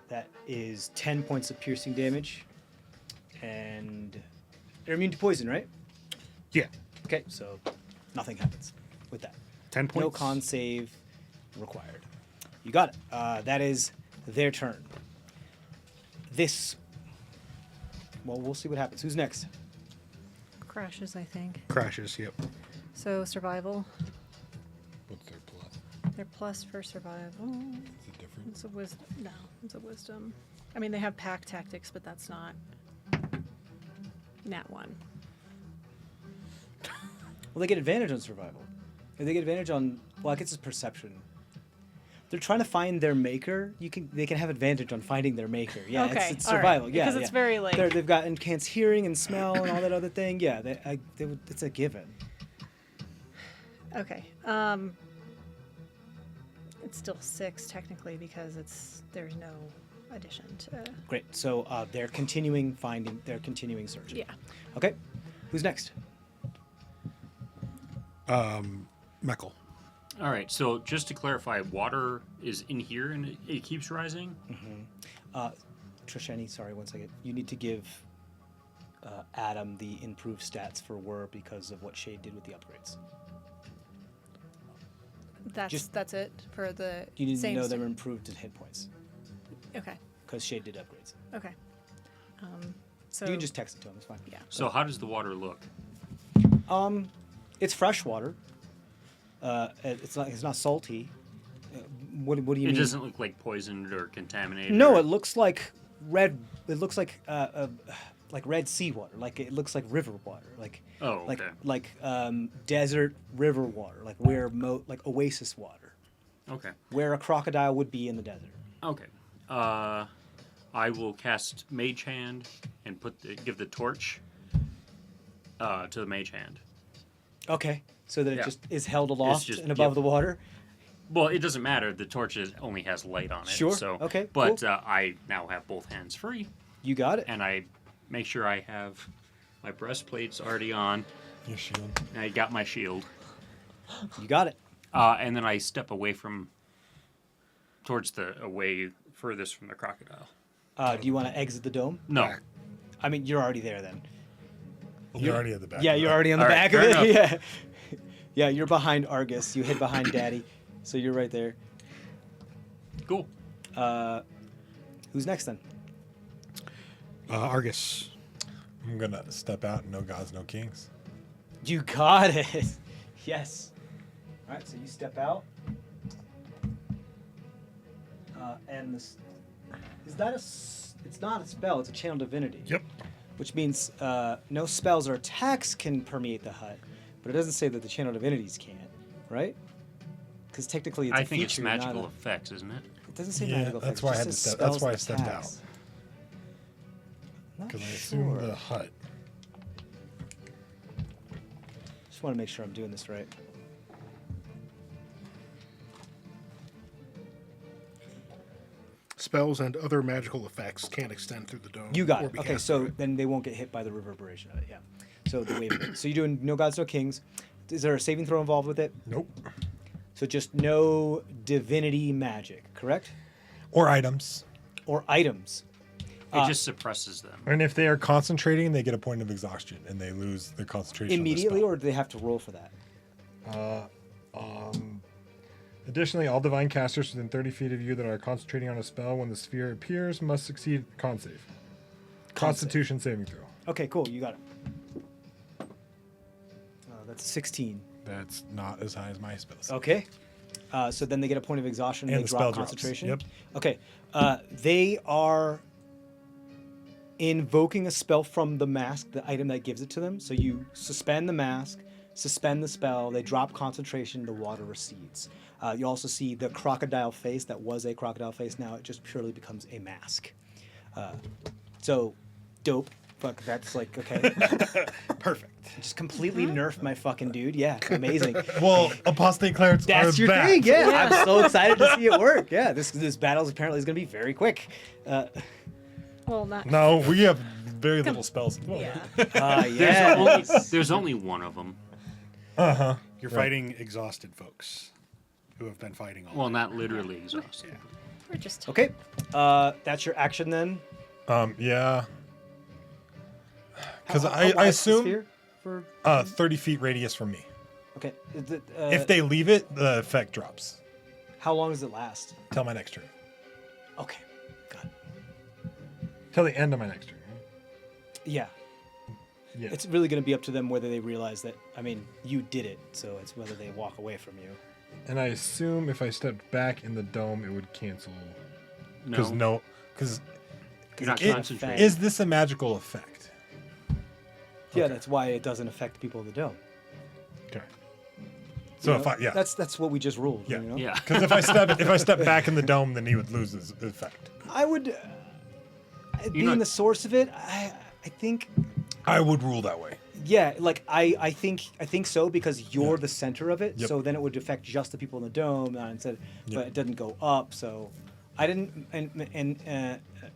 That is 10 points of piercing damage. And they're immune to poison, right? Yeah. Okay, so nothing happens with that. 10 points. No con save required. You got it. That is their turn. Well, we'll see what happens. Who's next? Crashes, I think. Crashes, yep. So survival. What's their plus? Their plus for survival. Is it different? It's a wisdom. No, it's a wisdom. I mean, they have pack tactics, but that's not nat 1. Well, they get advantage on survival. If they get advantage on, well, I guess it's perception. They're trying to find their maker. They can have advantage on finding their maker. Yeah, Okay, it's all right. survival. Yeah, Because it's yeah. very, like- They've got enhanced hearing and smell and all that other thing. Yeah, it's a given. Okay. It's still 6 technically because there's no addition to. Great. So they're continuing searching. Yeah. Okay. Who's next? Meckel. All right, so just to clarify, water is in here and it keeps rising? Trishani, sorry, one second. You need to give Adam the improved stats for Whir because of what Shade did with the upgrades. That's it for the. You need to same know st- they're improved in hit points Okay. because Shade did upgrades. Okay. So You can just text it to him. It's fine. yeah. So how does the water look? It's fresh water. It's not salty. What do you It mean? doesn't look like poisoned or contaminated. No, or- it looks like red. It looks like red seawater. Like it looks like river water. Like Oh, okay. like desert river water. Like like oasis water, Okay. where a crocodile would be in the desert. Okay. I will cast Mage Hand and give the torch to the Mage Hand. Okay, so that it Yeah. just is held aloft just- and above yep. the water. Well, it doesn't matter. The torch only has light on it. Sure, So, okay, But cool. I now have both hands free, You got it. and I make sure I have my breastplates already on, Your shield. and I got my shield. You got it. And then I step away away furthest from the crocodile. Do you want to exit the dome? No. I mean, you're already there then. You're already at the back. Yeah, of you're that. already on the All right, back of fair it. Yeah. Yeah, you're behind Argus. You hid behind Daddy, so you're right there. Cool. Who's next then? Argus. I'm gonna step out and no gods, no kings. You got it. Yes. All right, so you step out, and this is that it's not a spell. It's a channel divinity. Yep. Which means no spells or attacks can permeate the hut, but it doesn't say that the channel divinities can't, right? Because technically, it's I a think feature, it's magical not effects, isn't it? it doesn't say Yeah, magical that's effects. why it I had just to says step- that's spells why I and stepped out. attacks. Not Because I sure. assumed the hut. Just want to make sure I'm doing this right. Spells and other magical effects can't extend through the dome. You got or it. be Okay, cast so through it. then they won't get hit by the reverberation of it. Yeah. So the wave of it. So you're doing no gods, no kings. Is there a saving throw involved with it? Nope. So just no divinity magic, correct? Or items. Or items. It just suppresses them. And if they are concentrating, they get a point of exhaustion and they lose their concentration. on the Immediately, spell. or do they have to roll for that? Additionally, all divine casters within 30 feet of you that are concentrating on a spell when the sphere appears must succeed con save. Constitution saving throw. Okay, cool. You got it. That's 16. That's not as high as my spells. Okay. So then they get a point of exhaustion and And they the spell drop drops. concentration. Yep. Okay. They are invoking a spell from the mask, the item that gives it to them. So you suspend the mask, suspend the spell, they drop concentration, the water recedes. You also see the crocodile face that was a crocodile face. Now it just purely becomes a mask. So dope. Fuck, that's like, okay. Perfect. Just completely nerfed my fucking dude. Yeah, amazing. Well, apostate clerics That's are your back. thing, yeah. I'm so excited to see it work. Yeah, this battle apparently is going to be very quick. Well, not. No, we have very little spells. Yeah. Yeah. There's only one of them. You're fighting exhausted folks who have been fighting all Well, day. not literally exhausted. We're just. Okay, that's your action then. Yeah. Because How I wide is the assume sphere for 30 feet radius from me. okay. If they leave it, the effect drops. how long does it last? Till my next turn. Okay, got it. Till the end of my next turn. Right? Yeah, Yeah. it's really going to be up to them whether they realize that. I mean, you did it, so it's whether they walk away from you. And I assume if I stepped back in the dome, it would cancel. No. Because You're not it- concentrating. is this a magical effect? Yeah, Okay. that's why it doesn't affect people in the dome. Okay. So You if know, I that's what we just ruled. Yeah. You know? Yeah. because if I step back in the dome, then he would lose his effect. I would. Being not- the source of it, I think. I would rule that way. Yeah, like I think so because you're Yeah. the center of it. Yep. So then it would affect just the people in the dome instead, Yep. but it doesn't go up. So I didn't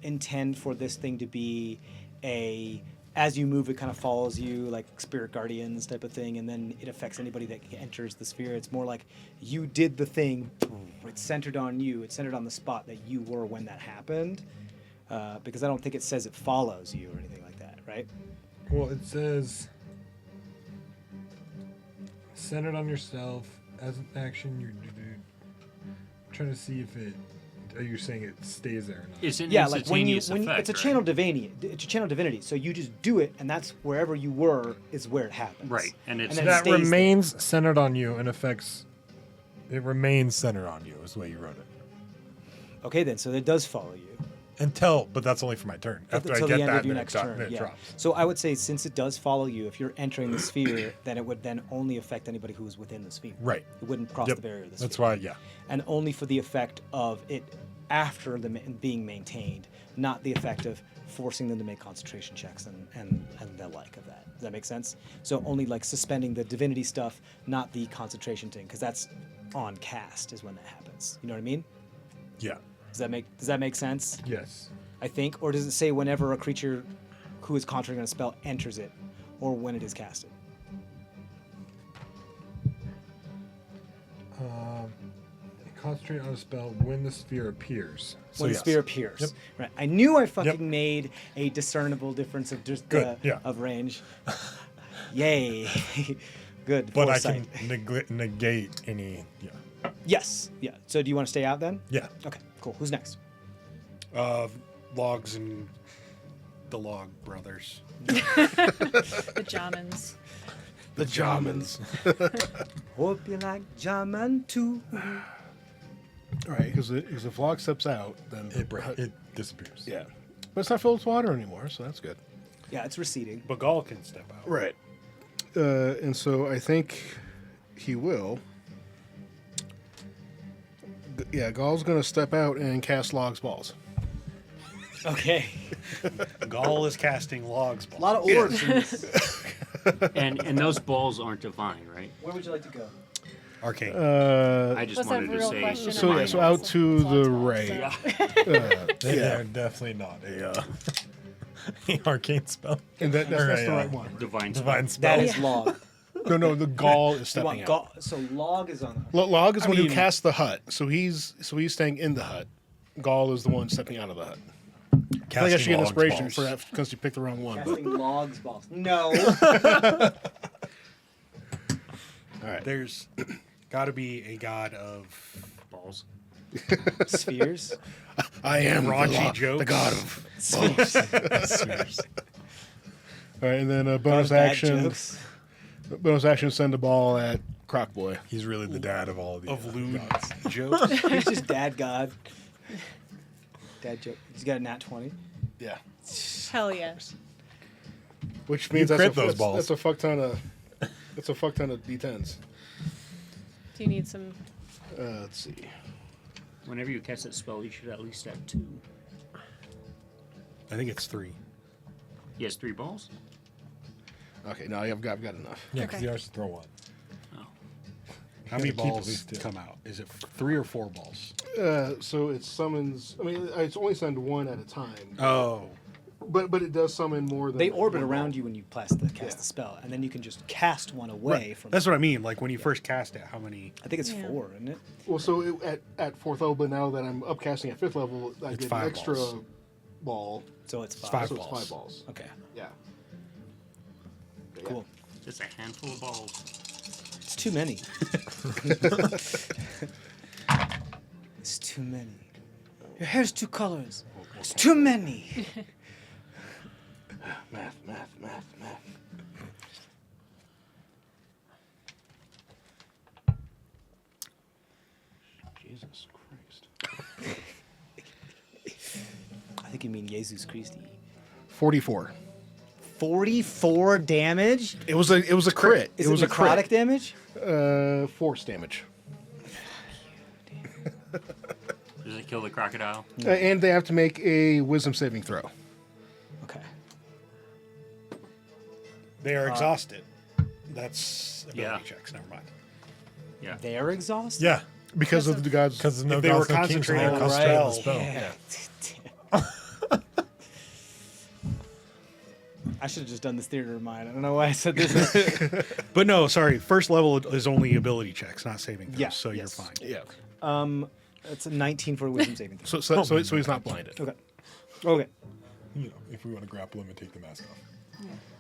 intend for this thing to be a as you move it kind of follows you like spirit guardians type of thing, and then it affects anybody that enters the sphere. It's more like you did the thing. It's centered on you. It's centered on the spot that you were when that happened. Because I don't think it says it follows you or anything like that, right? Well, it says centered on yourself as an action. You're trying to see if it. Are you saying it stays there or not? It's an Yeah, like when you, instantaneous when effect, it's a right? channel divinity. It's a channel divinity. So you just do it, and that's wherever you were is where it happens. Right, and it's- then it That stays there. remains centered on you and affects. It remains centered on you, is the way you wrote it. Okay, then so it does follow you But that's only for my turn. After until I get the end that, of your then next it, turn. then it Yeah. drops. So I would say since it does follow you, if you're entering the sphere, then it would then only affect anybody who is within the sphere. Right. It wouldn't cross Yep. the barrier of the sphere. That's why, yeah. And only for the effect of it after the being maintained, not the effect of forcing them to make concentration checks and the like of that. Does that make sense? So only like suspending the divinity stuff, not the concentration thing, because that's on cast is when that happens. You know what I mean? Yeah. Does that make sense? Yes. I think, or does it say whenever a creature who is concentrating on a spell enters it, or when it is casted? Concentrate on a spell when the sphere appears. So When the yes. sphere appears. Yep. Right. I knew I fucking made a discernible difference of just Good, yeah. of range. Yay. Good. But foresight. I can negate any. Yeah. Yes. Yeah. So do you want to stay out then? Yeah. Okay. Cool. Who's next? Logs and the Log Brothers. The Jamans. The Jamans. Hope you like Jaman too. All right, because if log steps out, then It disappears. yeah, but it's not filled with water anymore, so that's good. Yeah, it's receding. Bagal can step out. Right. And so I think he will. Yeah, Gall's going to step out and cast Log's balls. Okay. Gall is casting Log's A ball. lot of orbs in this. And those balls aren't divine, right? Where would you like to go? Arcane. I just That's a wanted to real say. question. So yeah, so out to the right. They're definitely not a arcane spell. And that's Or the a, right one. Divine. Divine spell. That is log. No, the Gaul is You stepping want out. so log is on. Log is I one who mean- casts the hut, so he's staying in the hut. Gaul is the one stepping out of the hut. I think I should get Logs inspiration balls. for that because you picked the wrong one. But, Casting logs balls. No. all right. There's got to be a god of Balls. Spheres. I am raunchy the jokes. god of. Spheres. All right, and then a God bonus of bad action. jokes. Bonus action. Send the ball at Croc Boy. He's really the dad of all of these. lewd gods. jokes. He's just dad god. Dad joke. He's got a nat 20. Yeah. Hell yes. Which means You that's crit those balls. That's a fuck ton of. That's a fuck ton of d10s. Do you need some? Let's see. Whenever you cast that spell, you should at least have 2. I think it's 3. He has 3 balls? Okay, no, I've got enough. Yeah, because Okay. he has to throw one. How many Keep at balls least two. come out? Is it 3 or 4 balls? So it summons. I mean, it's only send one at a time. Oh, But it does summon more than. They orbit one around ball. you when you cast the spell, and then you can just cast one away from. that's what I mean. Like when you first cast it, how many? I think it's Yeah. 4, isn't it? Well, so at fourth level, but now that I'm upcasting at fifth level, I It's get 5 an extra balls. ball. So it's 5. 5 So it's balls. 5 balls. Okay. Yeah. Cool. Just a handful of balls. It's too many. It's too many. Your hair's 2 colors. It's too many. Math. Jesus Christ. I think you mean Jesus Christi. 44. 44 damage. It was a crit. Is it was a necrotic crit. damage? Force damage. Does it kill the crocodile? And they have to make a wisdom saving throw. Okay. They are exhausted. That's ability Yeah. checks. Never mind. Yeah. They're exhausted. Yeah, Because of the gods. because there's no If they were gods, no kings, so concentrating they on can't the spell the spell, spell. Yeah. I should have just done this theater of mine. I don't know why I said this. But no, sorry. First level is only ability checks, not saving throws. Yeah, So you're yes. fine. Yeah. It's a 19 for a wisdom saving throw. So he's not blinded. Okay. Okay. You know, if we want to grapple him and take the mask off.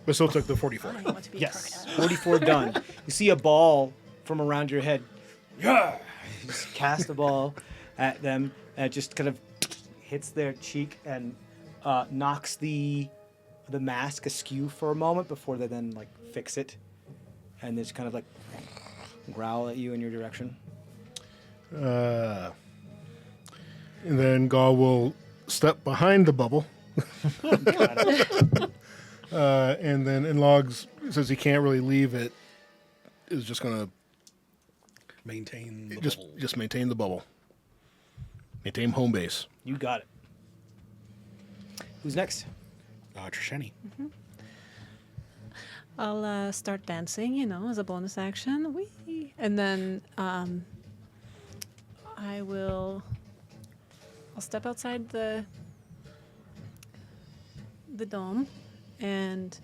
But still took the 44. I want to be a Yes. crocodile. 44 done. You see a ball from around your head. Yeah. You just cast a ball at them, and it just kind of hits their cheek and knocks the mask askew for a moment before they then like fix it, and they just kind of like growl at you in your direction. And then Gaul will step behind the bubble. And then in logs, since he can't really leave it, is just going to Maintain the just bubble. just maintain the bubble. Maintain home base. You got it. Who's next? Trisheni. I'll start dancing, as a bonus action. Whee! And then I'll step outside the dome, and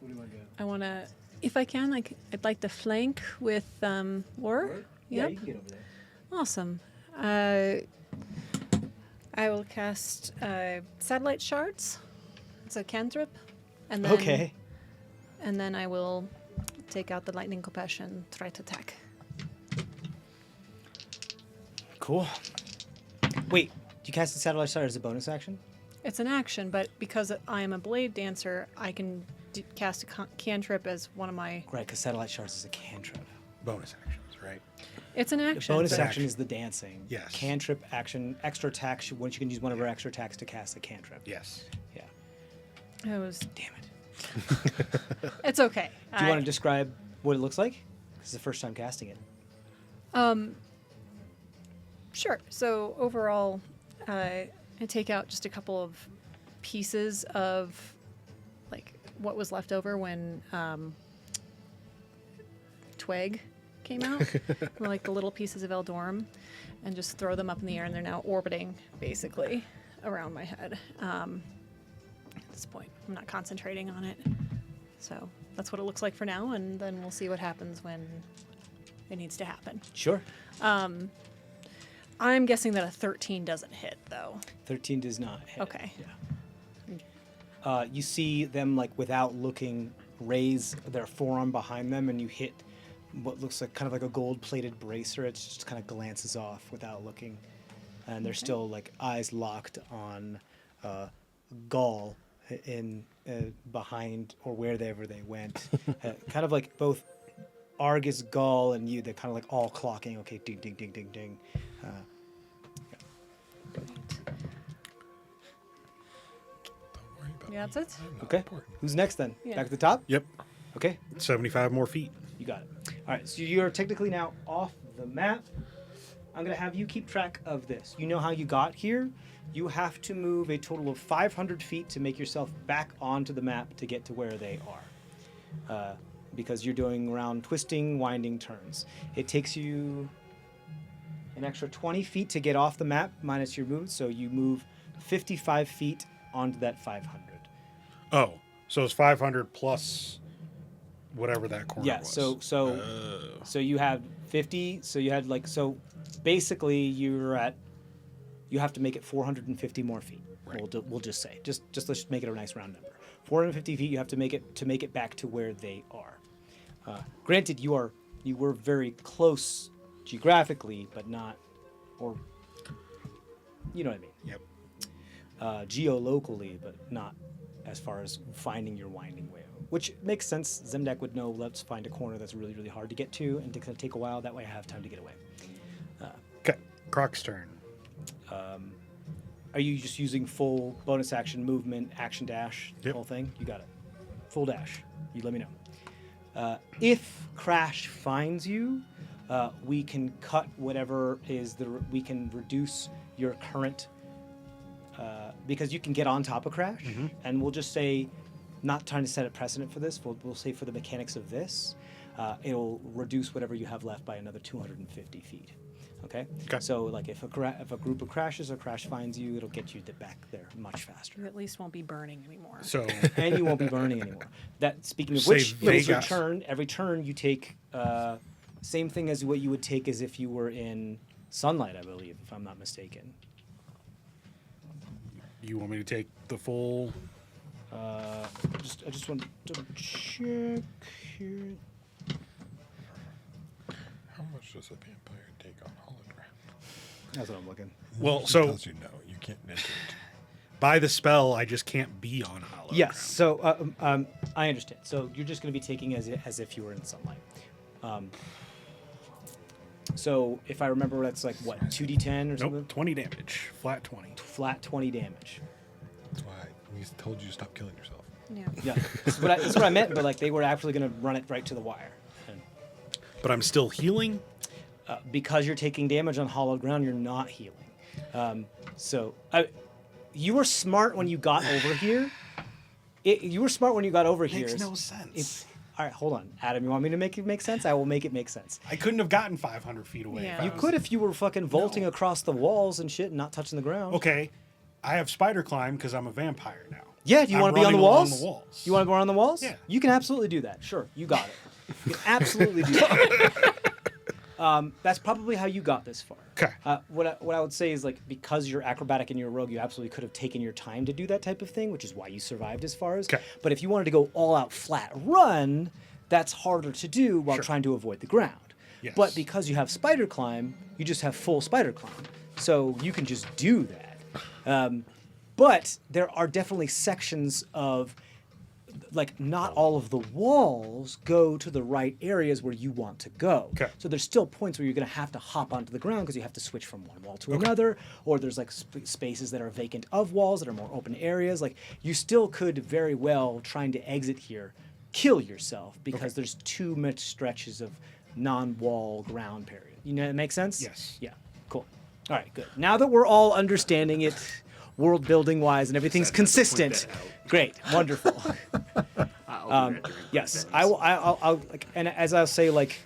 What do you want to do? I want to, if I can, I'd like to flank with War. Yeah, Yep. you can get over there. Awesome. I will cast satellite shards. It's a cantrip, and then Okay. and then I will take out the lightning compassion, try to attack. Cool. Wait, you cast the satellite shard as a bonus action? It's an action, but because I am a blade dancer, I can cast a cantrip as one of my. Right, because satellite shards is a cantrip. Bonus actions, right? It's an The action. bonus but- action is the dancing. Yes. Cantrip action, extra attack. Once you can use one of her extra attacks to cast a cantrip. Yes. Yeah. It was. Damn it. It's okay. Do you want to describe what it looks like? This is the first time casting it. Sure. So overall, I take out just a couple of pieces of, like, what was left over when Twig came out, like the little pieces of Eldorm, and just throw them up in the air, and they're now orbiting basically around my head. At this point, I'm not concentrating on it. So that's what it looks like for now, and then we'll see what happens when it needs to happen. Sure. I'm guessing that a 13 doesn't hit, though. 13 does not hit. Okay. Yeah. You see them, like, without looking, raise their forearm behind them, and you hit what looks like kind of like a gold-plated bracer. It just kind of glances off without looking. And they're still, like, eyes locked on Gaul in behind or wherever they went. Kind of like both Argus, Gaul, and you, they're kind of like all clocking. Okay, ding, ding, ding, ding, ding. Yeah, that's it. Okay. Who's next then? Yeah. Back at the top? Yep. Okay. 75 more feet. You got it. All right, so you're technically now off the map. I'm going to have you keep track of this. You know how you got here? You have to move a total of 500 feet to make yourself back onto the map to get to where they are. Because you're doing around twisting, winding turns. It takes you an extra 20 feet to get off the map, minus your move, so you move 55 feet onto that 500. Oh, so it's 500 plus whatever that corner Yeah, was. so you had 50, so you had like, so basically you have to make it 450 more feet. Right. We'll just say, just let's make it a nice round number. 450 feet you have to make it back to where they are. Granted, you were very close geographically, but not, or you know what I mean. Yep. Geolocally, but not as far as finding your winding way. Which makes sense. Zemdak would know, let's find a corner that's really, really hard to get to, and it's going to take a while. That way I have time to get away. Okay. Croc's turn. Are you just using full bonus action movement, action dash, the Yep. whole thing? You got it. Full dash. You let me know. If Crash finds you, we can cut whatever is we can reduce your current, because you can get on top of Crash, and we'll just say, not trying to set a precedent for this, we'll say for the mechanics of this, it'll reduce whatever you have left by another 250 feet. Okay? Okay. So, like, if a group of crashes or Crash finds you, it'll get you back there much faster. You at least won't be burning anymore. So And you won't be burning anymore. That, speaking of Say which, it's your Vegas. turn. Every turn you take, same thing as what you would take as if you were in sunlight, I believe, if I'm not mistaken. you want me to take the full? I just want to double check here. How much does a vampire take on hologram? That's what I'm looking. Well, It so tells you no, you can't enter it. by the spell, I just can't be on hollow. Yes. So I understand. So you're just going to be taking as if you were in sunlight. So if I remember, that's like what, 2d10 or something? Nope. 20 damage. Flat 20. Flat 20 damage. That's why we told you to stop killing yourself. Yeah. Yeah. That's what I meant. But like they were actually going to run it right to the wire. And, But I'm still healing. because you're taking damage on hollow ground, you're not healing. You were smart when you got over here. You were smart when you got over here. Makes no sense. All right, hold on, Adam. You want me to make it make sense? I will make it make sense. I couldn't have gotten 500 feet away. Yeah. if I You was- could if you were fucking vaulting across the walls and shit, and not touching the ground. Okay. I have spider climb because I'm a vampire now. Yeah. Do you I'm want to be on the running along walls? the walls. You want to go around the walls? Yeah. You can absolutely do that. Sure, you got it. You can absolutely do that. That's probably how you got this far. Okay. What I would say is, like, because you're acrobatic and you're a rogue, you absolutely could have taken your time to do that type of thing, which is why you survived as far as. Okay. But if you wanted to go all out flat run, that's harder to do while Sure. trying to avoid the ground. Yes. But because you have spider climb, you just have full spider climb, so you can just do that. But there are definitely sections of, like, not all of the walls go to the right areas where you want to go. Okay. So there's still points where you're going to have to hop onto the ground because you have to switch from one wall to another, or there's like spaces that are vacant of walls that are more open areas. Like, you still could very well, trying to exit here, kill yourself because there's too much stretches of non-wall ground period. You know, that makes sense? Yes. Yeah. Cool. All right. Good. Now that we're all understanding it, world building wise, and everything's consistent. Great. Wonderful. Yes, I'll like, and as I'll say, like,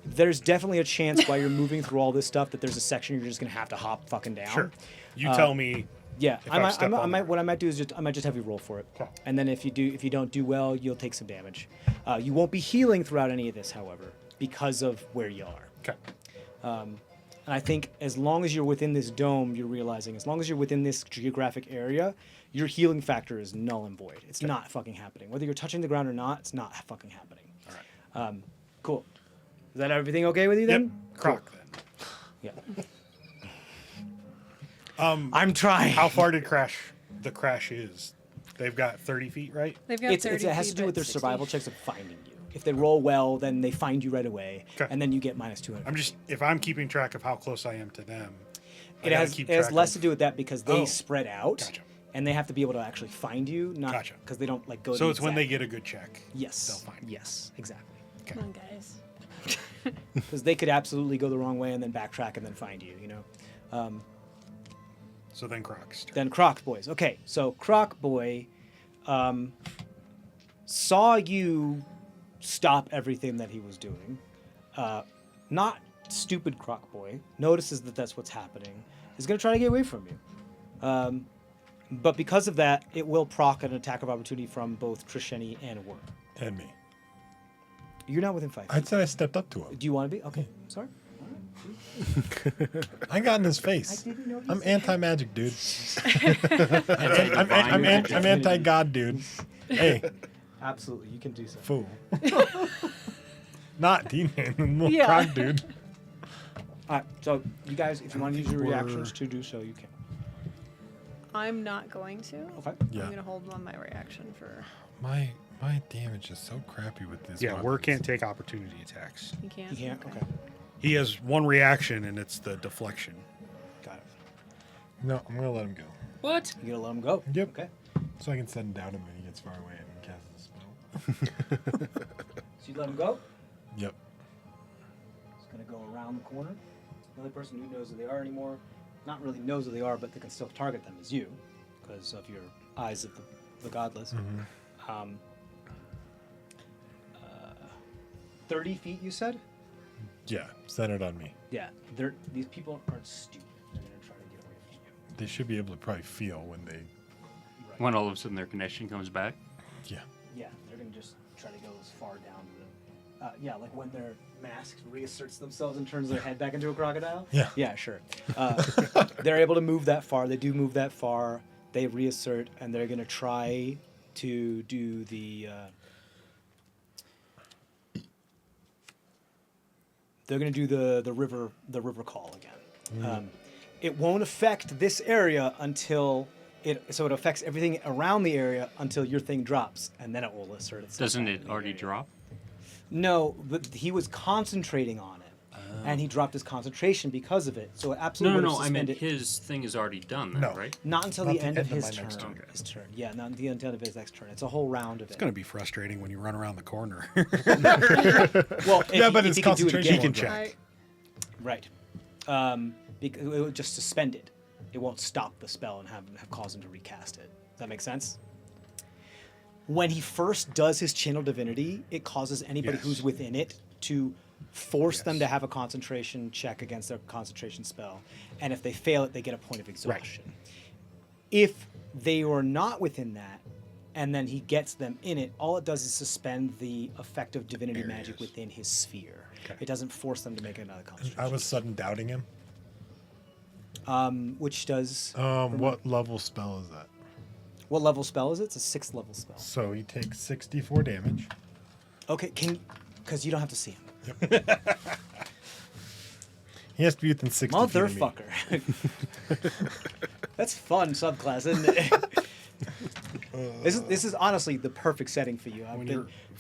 there's definitely a chance while you're moving through all this stuff that there's a section you're just gonna have to hop fucking down. Sure. You tell me Yeah, If I step on there. what I might do is I might just have you roll for it, Okay. and then if you don't do well, you'll take some damage. You won't be healing throughout any of this, however, because of where you are. Okay. And I think as long as you're within this dome, you're realizing as long as you're within this geographic area, your healing factor is null and void. It's not fucking happening. Whether you're touching the ground or not, it's not fucking happening. All right. Cool. Is that everything okay with you then? Yep. Croc then. Yeah. I'm trying. How far did the crash is? They've got 30 feet, right? They've got 30 it has to feet, do with but their 60. survival checks of finding you. If they roll well, then they find you right away, Okay. and then you get minus 200. If I'm keeping track of how close I am to them, I It gotta has keep it has track less of- to do with that because they Oh. spread out, Gotcha. and they have to be able to actually find you, not Gotcha. because they don't like go. So the it's when they exact- get a good check. Yes. They'll find you. Yes, exactly. Come on, guys. Because they could absolutely go the wrong way and then backtrack and then find you. You know. So then Croc's turn. Then Croc boys. Okay, so Croc boy saw you stop everything that he was doing. Not stupid Croc boy notices that that's what's happening. Is going to try to get away from you. But because of that, it will proc an attack of opportunity from both Trisheni and Worm. And me. You're not within 5 feet. I said I stepped up to him. Do you want to be? Okay, sorry. I got in his face. didn't know you I'm said- anti-magic, dude. I'm Anti-divine magic. anti-god, dude. Hey, Absolutely, you can do so. fool. Not demon, little Yeah. croc, dude. All right, so you guys, if you want to use your reactions to do so, you can. I'm not going to. Okay. Yeah. I'm going to hold on my reaction for. My damage is so crappy with this. Yeah, Wur can't take opportunity attacks. You can't? You can't? Okay. He has one reaction, and it's the deflection. Got it. No, I'm gonna let him go. What? You gotta let him go. Yep. Okay. So I can send down him when he gets far away and cast a spell. So you let him go. Yep. It's gonna go around the corner. The only person who knows who they are anymore, not really knows who they are, but they can still target them is you, because of your eyes of the godless. 30 feet, you said? Yeah, send it on me. Yeah. These people aren't stupid. They're gonna try to get away from you. They should be able to probably feel when they. When all of a sudden their connection comes back. Yeah. Yeah, they're gonna just try to go as far down to the. Yeah, like when their mask reasserts themselves and turns their head back into a crocodile. Yeah. Yeah, sure. They're able to move that far. They do move that far. They reassert, and they're gonna try to do the. They're gonna do the river call again. It won't affect this area until it affects everything around the area until your thing drops, and then it will assert itself. Doesn't back it in the already area. drop? No, but he was concentrating on it, and he dropped his concentration because of it. So it No, absolutely no, would no. have I meant suspended. his thing is already done then, No. right? Not until Not the end of his my turn. next turn. His turn. Yeah, not the end of his next turn. It's a whole round of it. It's going to be frustrating when you run around the corner. Well, if Yeah, he- but if it's he can do it concentration. again, He can check. I, right? Because it would just suspend it. It won't stop the spell and have cause him to recast it. Does that make sense? When he first does his channel divinity, it causes anybody Yes. who's within it to force them to have a concentration check against their concentration spell, and if they fail it, they get a point of exhaustion. If they are not within that, and then he gets them in it, all it does is suspend the effect of divinity magic Areas. within his sphere. Okay. It doesn't force them to make another concentration. I was sudden doubting him. Which does What level spell is that? what level spell is it? It's a 6th level spell. So he takes 64 damage. Okay, because you don't have to see him. He has to be within 60 feet of me. Motherfucker. That's fun subclass, isn't it? This is honestly the perfect setting for you.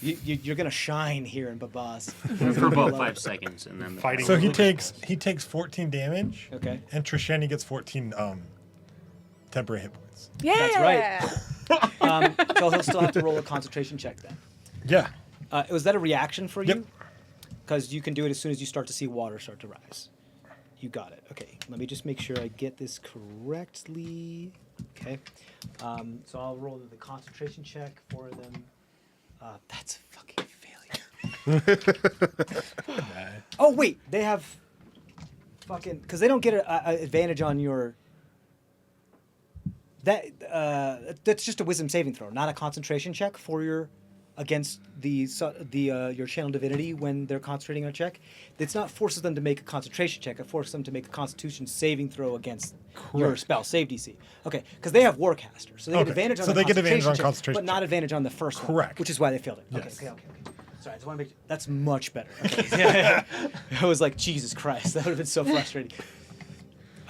You're gonna shine here in Babas. For about 5 seconds, and then the Fighting So he takes 14 damage. Okay. And Trishani gets 14 temporary hit points. yeah. That's right. So he'll still have to roll a concentration check then. Yeah. Was that a reaction for Yep. you? Because you can do it as soon as you start to see water start to rise. You got it. Okay. Let me just make sure I get this correctly. Okay. So I'll roll the concentration check for them. That's a fucking failure. Oh wait, they have fucking because they don't get an advantage on your. That's just a wisdom saving throw, not a concentration check for your against your channel divinity when they're concentrating on a check. It's not forces them to make a concentration check. It forces them to make a Constitution saving throw against your spell save DC. Okay, because they have Warcaster, so they get advantage on So the they get advantage on check, concentration but not check. advantage on the first one. Correct. Which is why they failed it. Yes. Okay. Sorry, I just want to make that's much better. Okay. I was like, Jesus Christ, that would have been so frustrating.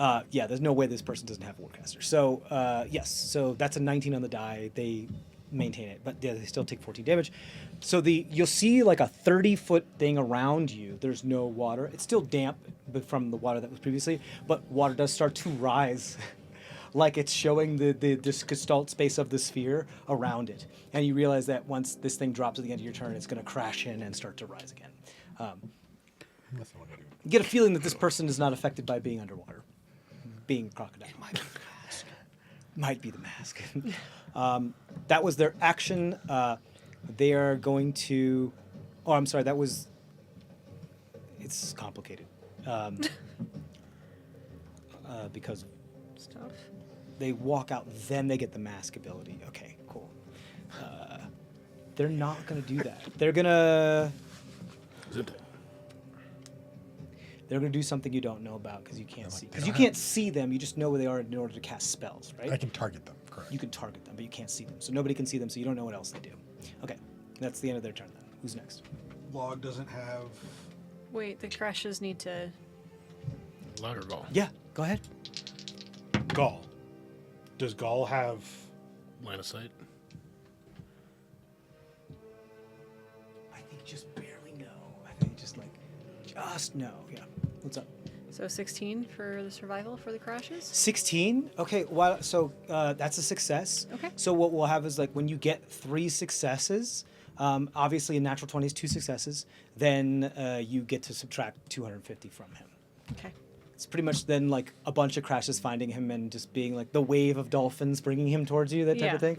Yeah, there's no way this person doesn't have Warcaster. So yes, so that's a 19 on the die. They maintain it, but yeah, they still take 14 damage. So you'll see like a 30-foot thing around you. There's no water. It's still damp from the water that was previously, but water does start to rise, like it's showing this gestalt space of the sphere around it. And you realize that once this thing drops at the end of your turn, it's going to crash in and start to rise again. You get a feeling that this person is not affected by being underwater, being crocodile. Might be the mask. That was their action. They are going to. Oh, I'm sorry. That was. It's complicated. Because Stuff. they walk out, then they get the mask ability. Okay, cool. They're not going to do that. They're going to. They're going to do something you don't know about because you can't see. Because you can't see them, you just know where they are in order to cast spells, right? I can target them, correct. You can target them, but you can't see them. So nobody can see them, so you don't know what else they do. Okay, that's the end of their turn then. Who's next? Log doesn't have. Wait, the crashes need to. Louder Gall. Yeah, go ahead. Gall. Does Gall have. Line of sight. I think just barely no. I think just no. Yeah. What's up? So 16 for the survival for the crashes? 16? Okay, well, so that's a success. Okay. So what we'll have is like when you get 3 successes, obviously a natural 20 is 2 successes, then you get to subtract 250 from him. Okay. It's pretty much then like a bunch of crashes finding him and just being like the wave of dolphins bringing him towards you, that type of Yeah. thing.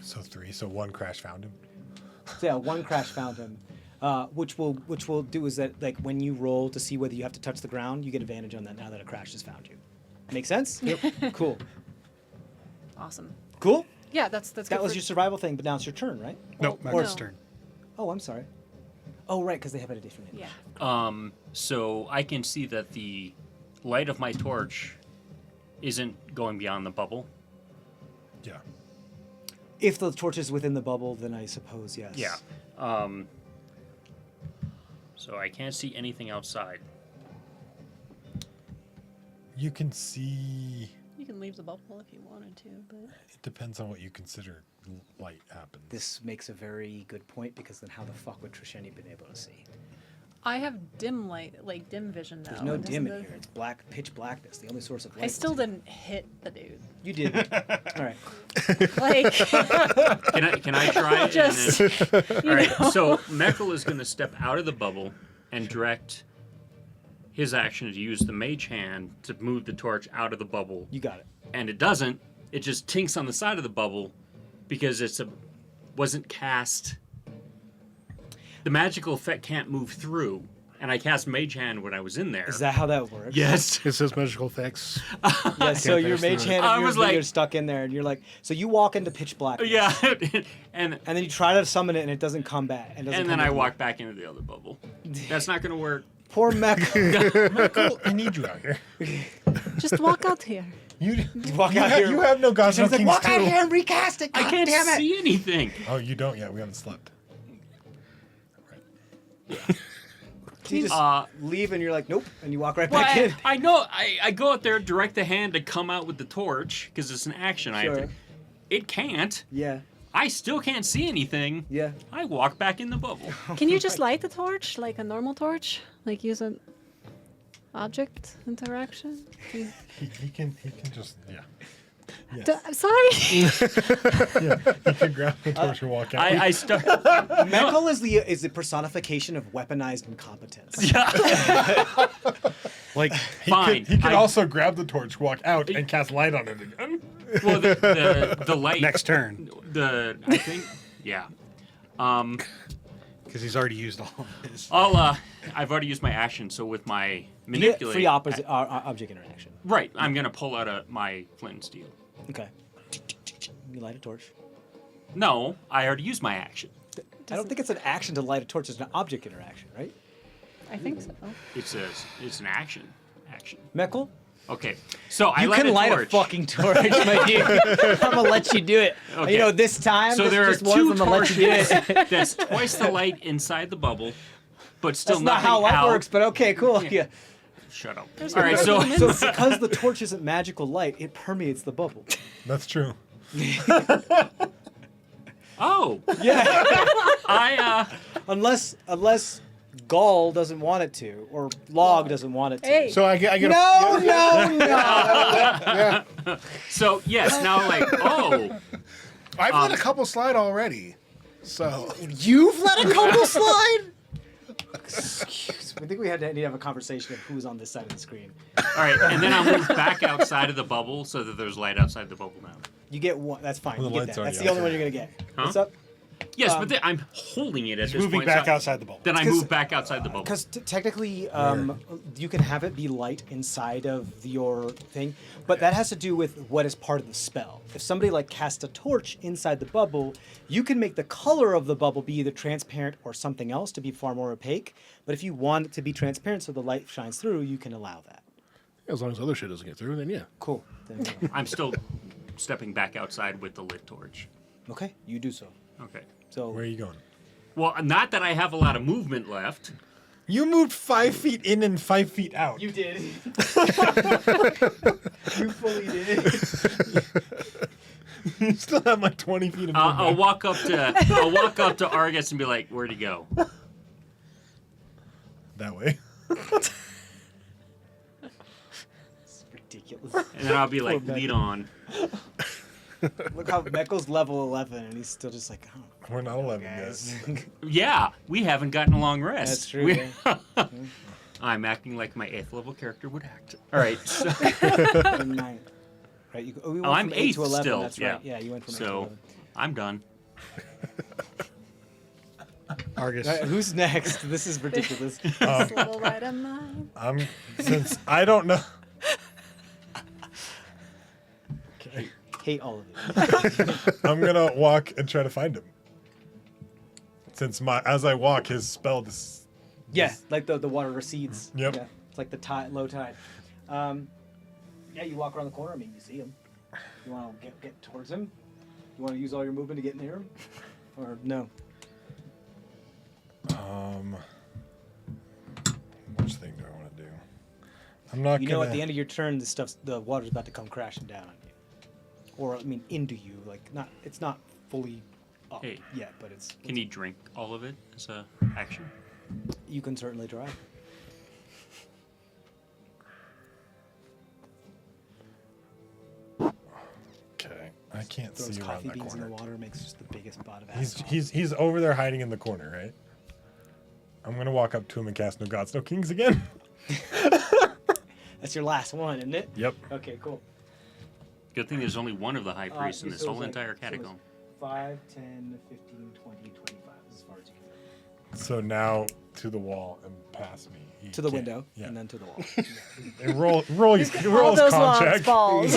So 3. So 1 crash found him. So yeah, 1 crash found him. Which we'll do is that like when you roll to see whether you have to touch the ground, you get advantage on that now that a crash has found you. Make sense? Yep. Cool. Awesome. Cool? Yeah, that's good. That was for- your survival thing, but now it's your turn, right? Nope, Well, Magnus' no. turn. Oh, I'm sorry. Oh, right, because they have it a different name. Yeah. So I can see that the light of my torch isn't going beyond the bubble. Yeah. If the torch is within the bubble, then I suppose yes. Yeah. So I can't see anything outside. You can see. You can leave the bubble if you wanted to, but It depends on what you consider light happens. This makes a very good point because then how the fuck would Trisheni been able to see? I have dim light, like dim vision now. There's no and dim doesn't in here. It's black, pitch blackness. The only source of light. I is still here. didn't hit the dude. You did. All right. Like, Can I try it? Just, And then, all right. So Meckel is going to step out of the bubble and direct his action to use the mage hand to move the torch out of the bubble. You got it. And it doesn't. It just tinks on the side of the bubble because wasn't cast. The magical effect can't move through, and I cast Mage Hand when I was in there. Is that how that works? Yes. It says magical effects. Yeah, so your finish mage the- hand I and was you're like- stuck in there and you're like, so you walk into pitch blackness. Yeah, and And then you try to summon it and it doesn't come back. And then I walk back into the other bubble. That's not going to work. Poor Mech. Cool. I need you out here. just walk out here. You walk you out ha- here. You have no gods, no He's like, kings walk out too. here and recast it. I God can't damn it. see anything. Oh, you don't yet. We haven't slept. You just leave and you're like, nope, and you walk right Well, back in. I know. I go out there, direct the hand to come out with the torch because it's an action. I have Sure. to. It can't. Yeah, I still can't see anything. yeah. I walk back in the bubble. Can you just light the torch like a normal torch? Like use an object interaction? He can just I'm sorry. he can grab the torch and walk out. I start. Meckel is the personification of weaponized incompetence. Like, Fine. He could I- also grab the torch, walk out, and cast light on it again. Well, the light. next turn. I think. Yeah. Because he's already used all of his. I've already used my action, so with my You get manipulate. free object interaction. Right, I'm gonna pull out my flint and steel. Okay. You light a torch. No, I already used my action. I don't think it's an action to light a torch. It's an object interaction, right? I think so. It's an action. Action. Meckel? Okay, so I You light can a light torch. a fucking torch, my dude. I'm gonna let you do it. Okay. You know, this time, So this there are just once, two I'm gonna let you do it. torches. That's twice the light inside the bubble, but still That's not nothing how light out. works, but okay, cool. Yeah. Shut up. There's All right, no so argument. So because the torch isn't magical light, it permeates the bubble. That's true. oh, Yeah. I Unless Gall doesn't want it to, or Log doesn't want it to. Hey. So I get No, no, no. so yes, now like I've let a couple slide already. So You've let a couple slide? Excuse me. I think we need to have a conversation of who's on this side of the screen. all right, and then I'll move back outside of the bubble so that there's light outside the bubble now. You get one. That's fine. Well, You the get light's that. That's already the only one outside. you're gonna get. Huh? What's up? Yes, but I'm holding it at He's this moving point. back so outside the bubble. Then I 'Cause- move back outside the bubble. Because technically, you can have it be light inside of your thing, but that has to do with what is part of the spell. If somebody like casts a torch inside the bubble, you can make the color of the bubble be either transparent or something else to be far more opaque. But if you want it to be transparent so the light shines through, you can allow that. as long as other shit doesn't get through, then yeah. Cool. Then, I'm still stepping back outside with the lit torch. okay, you do so. Okay. So Where are you going? Well, not that I have a lot of movement left. You moved 5 feet in and 5 feet out. you did. You fully did. You still have like 20 feet of movement. I'll walk up to Argus and be like, "Where'd he go?" That way. It's ridiculous. And then I'll be like, Poor "Lead on." Look how Meckel's level 11 and he's still just like, oh, We're not 11 guys. yet. Yeah, we haven't gotten a long rest. That's true. We- Yeah. I'm acting like my 8th level character would act. All right. So, And 9. Right, we went I'm from 8 to 8th 11. still, That's yeah. right. Yeah, you went from 8 to so 11. I'm done. Argus. All right, who's next? This is ridiculous. This little light of mine. Since I don't know. Hate all of you. I'm gonna walk and try to find him. Since as I walk, his spell Yeah, like the water recedes. Yep. Yeah, it's like the low tide. Yeah, you walk around the corner. I mean, you see him. You want to get towards him? You want to use all your movement to get near him, or no? Which thing do I want to do? I'm not You gonna. know, at the end of your turn, the water's about to come crashing down on you, or I mean, into you. Like it's not fully up Hey. yet, but it's. Can you drink all of it as a action? You can certainly try. Okay, I can't Throws see around coffee that beans in corner. the water, makes just the biggest pot of acid. He's over there hiding in the corner, right? I'm gonna walk up to him and cast No Gods, No Kings again. That's your last one, isn't it? Yep. Okay, cool. Good thing there's only one of the high priests in this so whole it's like- entire so it's catacomb. 5, 10, 15, 20, 25, as far as you can. So now to the wall and past me. He To the can't- window, Yeah. and then to the wall. And roll All his those con long check. balls.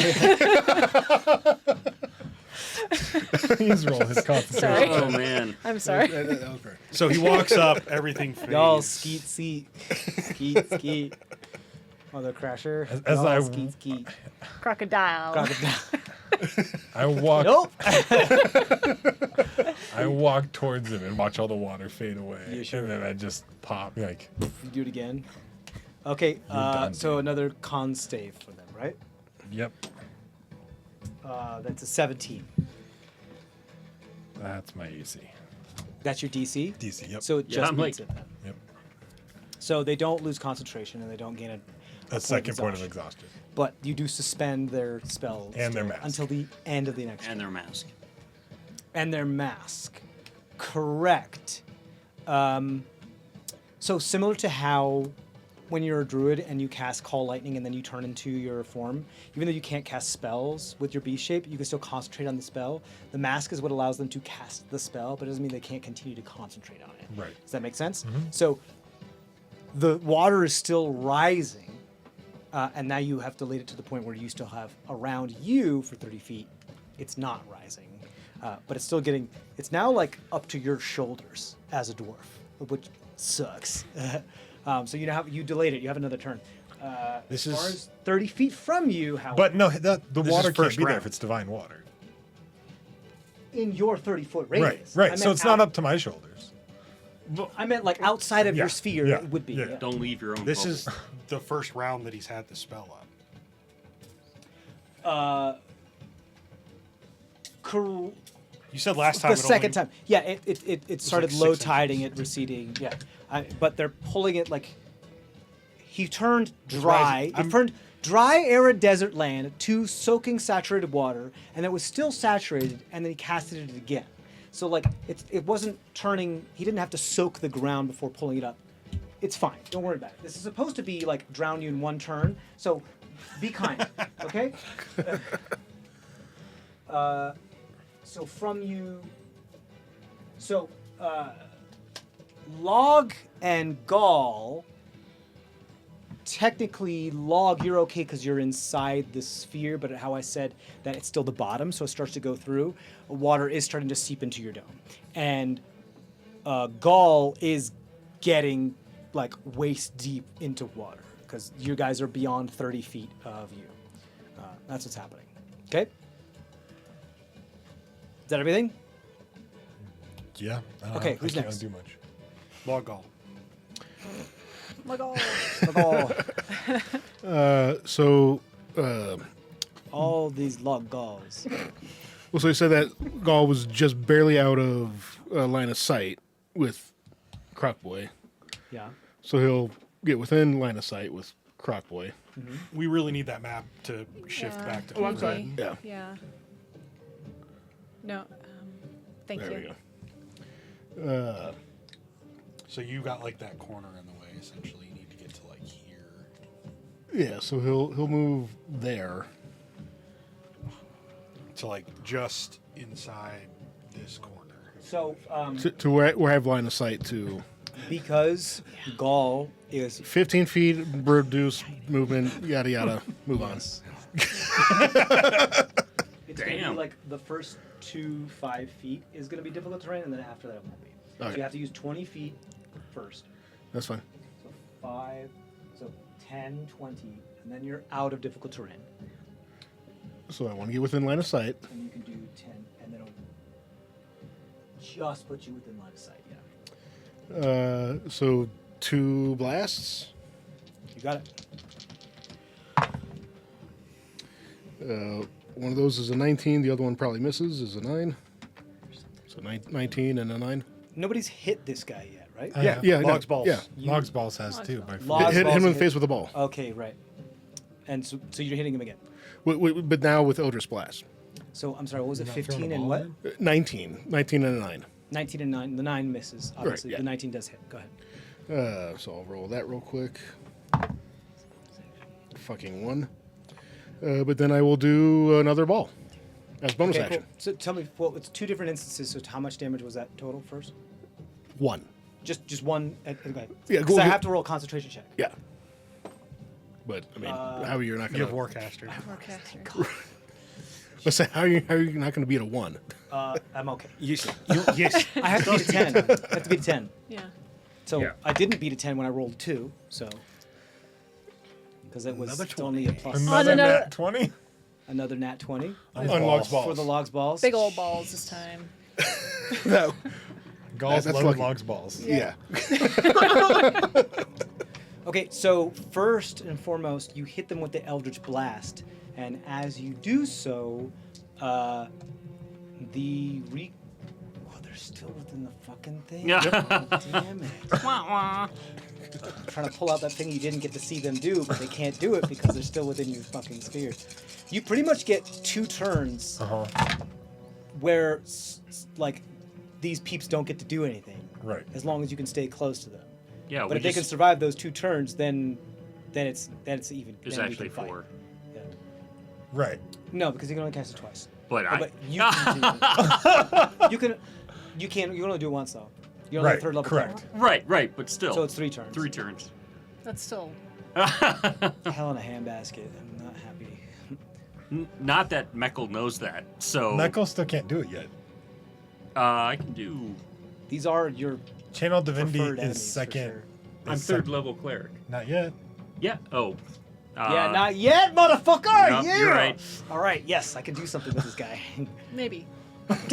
He's roll his concentration. Sorry. Oh man. I'm sorry. That was very. So he walks up, everything fades. Y'all skeet, skeet. Mother crasher. As Y'all I- skeet. Crocodile. Crocodile. I walk. Nope. I walk towards him and watch all the water fade away. Yeah, sure. And then I just pop like. You do it again. Okay, done, so dude. another con stave for them, right? Yep. That's a 17. That's my AC. That's your DC? DC. Yep. So it Yeah, just I'm beats like- it then. Yep. So they don't lose concentration and they don't gain A second point of exhaustion. But you do suspend their spells And their still mask. until the end of the next And turn. their mask. And their mask. Correct. So similar to how when you're a druid and you cast Call Lightning and then you turn into your form, even though you can't cast spells with your beast shape, you can still concentrate on the spell. The mask is what allows them to cast the spell, but it doesn't mean they can't continue to concentrate on it. Right. Does that make sense? So the water is still rising, and now you have delayed it to the point where you still have around you for 30 feet. It's not rising, but it's still getting. It's now like up to your shoulders as a dwarf, which sucks. So you delayed it. You have another turn. This as far is- as 30 feet from you, however, But no, the is water can't first be there round. if it's divine water. in your 30-foot Right, radius. right. I So meant it's not up to my shoulders. I meant like outside of Yeah, your sphere. yeah, It would be. yeah. Yeah. Don't leave your own. This bubble. is the first round that he's had the spell up. You said last time The it second only- time. Yeah, it started like low 6 tiding inches. it, receding. Yeah, but they're pulling it like he turned dry. rising. He turned dry, arid desert land to soaking saturated water, and it was still saturated, and then he casted it again. So like it wasn't turning. He didn't have to soak the ground before pulling it up. It's fine. Don't worry about it. This is supposed to be like drown you in one turn. So be kind, okay? So from you, Log and Gall, technically Log, you're okay because you're inside the sphere, but how I said that it's still the bottom, so it starts to go through. Water is starting to seep into your dome. And Gall is getting like waist deep into water because you guys are beyond 30 feet of you. That's what's happening. Okay? Is that everything? Yeah. Okay, who's I can't next? do much. Log all. My God. All these log galls. Well, so he said that Gaul was just barely out of line of sight with Croc Boy. Yeah. So he'll get within line of sight with Croc Boy. We really need that map to shift Yeah, back to. Oh, I'm sorry. easy. Yeah. Yeah. No. Thank There you. we go. So you got like that corner in the way. Essentially, you need to get to like here. Yeah, so he'll move there. To like just inside this corner. So, To where I have line of sight to because Gall is 15 feet, reduce movement, yada yada, move on. it's gonna be Damn. like the first 5 feet is gonna be difficult terrain, and then after that it won't be. So Okay. you have to use 20 feet first. That's fine. So 5, so 10, 20, and then you're out of difficult terrain. So I want to get within line of sight. And you can do 10, and then it'll just put you within line of sight. Yeah. So 2 blasts. You got it. One of those is a 19. The other one probably misses. Is a 9. So 19 and a 9. Nobody's hit this guy yet, right? Yeah. no, Logs balls. Yeah. Logs balls has too. By Logs Hit balls him in hit. the face with a ball. Okay, right. And so you're hitting him again. But now with Eldritch Blast. So I'm sorry, what was it? Not throwing 15 a and ball what? in? 19 and a 9. 19 and 9. The 9 misses, obviously. yeah. The 19 does hit. Go ahead. So I'll roll that real quick. Fucking 1. But then I will do another ball as bonus Okay, action. cool. So tell me, well, it's 2 different instances. So how much damage was that total first? 1. Just one. Go ahead. Yeah, Because go I ahead. have to roll a concentration check. Yeah. But I mean, how are you not You gonna? have Warcaster. Let's say how are you not gonna beat a 1? I'm okay. yes. I have to beat a 10. I have to beat a 10. Yeah. So Yeah. I didn't beat a 10 when I rolled 2. So because it was Another it's only a 20. plus. Another no, no. nat 20 Another nat 20 On Logs balls. for the logs balls. Big old balls this time. No. Galls That's loaded lucky. logs balls. Yeah. Okay, so first and foremost, you hit them with the Eldritch Blast, and as you do so, oh, they're still within the fucking thing. Yeah. Damn it! I'm trying to pull out that thing you didn't get to see them do, but they can't do it because they're still within your fucking sphere. You pretty much get 2 turns where, like, these peeps don't get to do anything. Right. As long as you can stay close to them. Yeah, But we if they can just- survive those 2 turns, then it's even. It's then we actually can fight. 4. Yeah. Right. No, because you can only cast it twice. But Oh, I. but you can do it. You can only do it once though. You're only a Right, 3rd level correct. cleric. Right, but still. So it's 3 turns. 3 turns. That's still. Hell in a handbasket. I'm not happy. Not that Meckel knows that. So Meckel still can't do it yet. I can do. These are your Channel Divinity preferred is enemies for second. sure. I'm is 3rd level cleric. Not yet. Yeah. Oh. Yeah, not yet, motherfucker. Nope, Yeah. you're right. All right. Yes, I can do something with this guy. Maybe. That's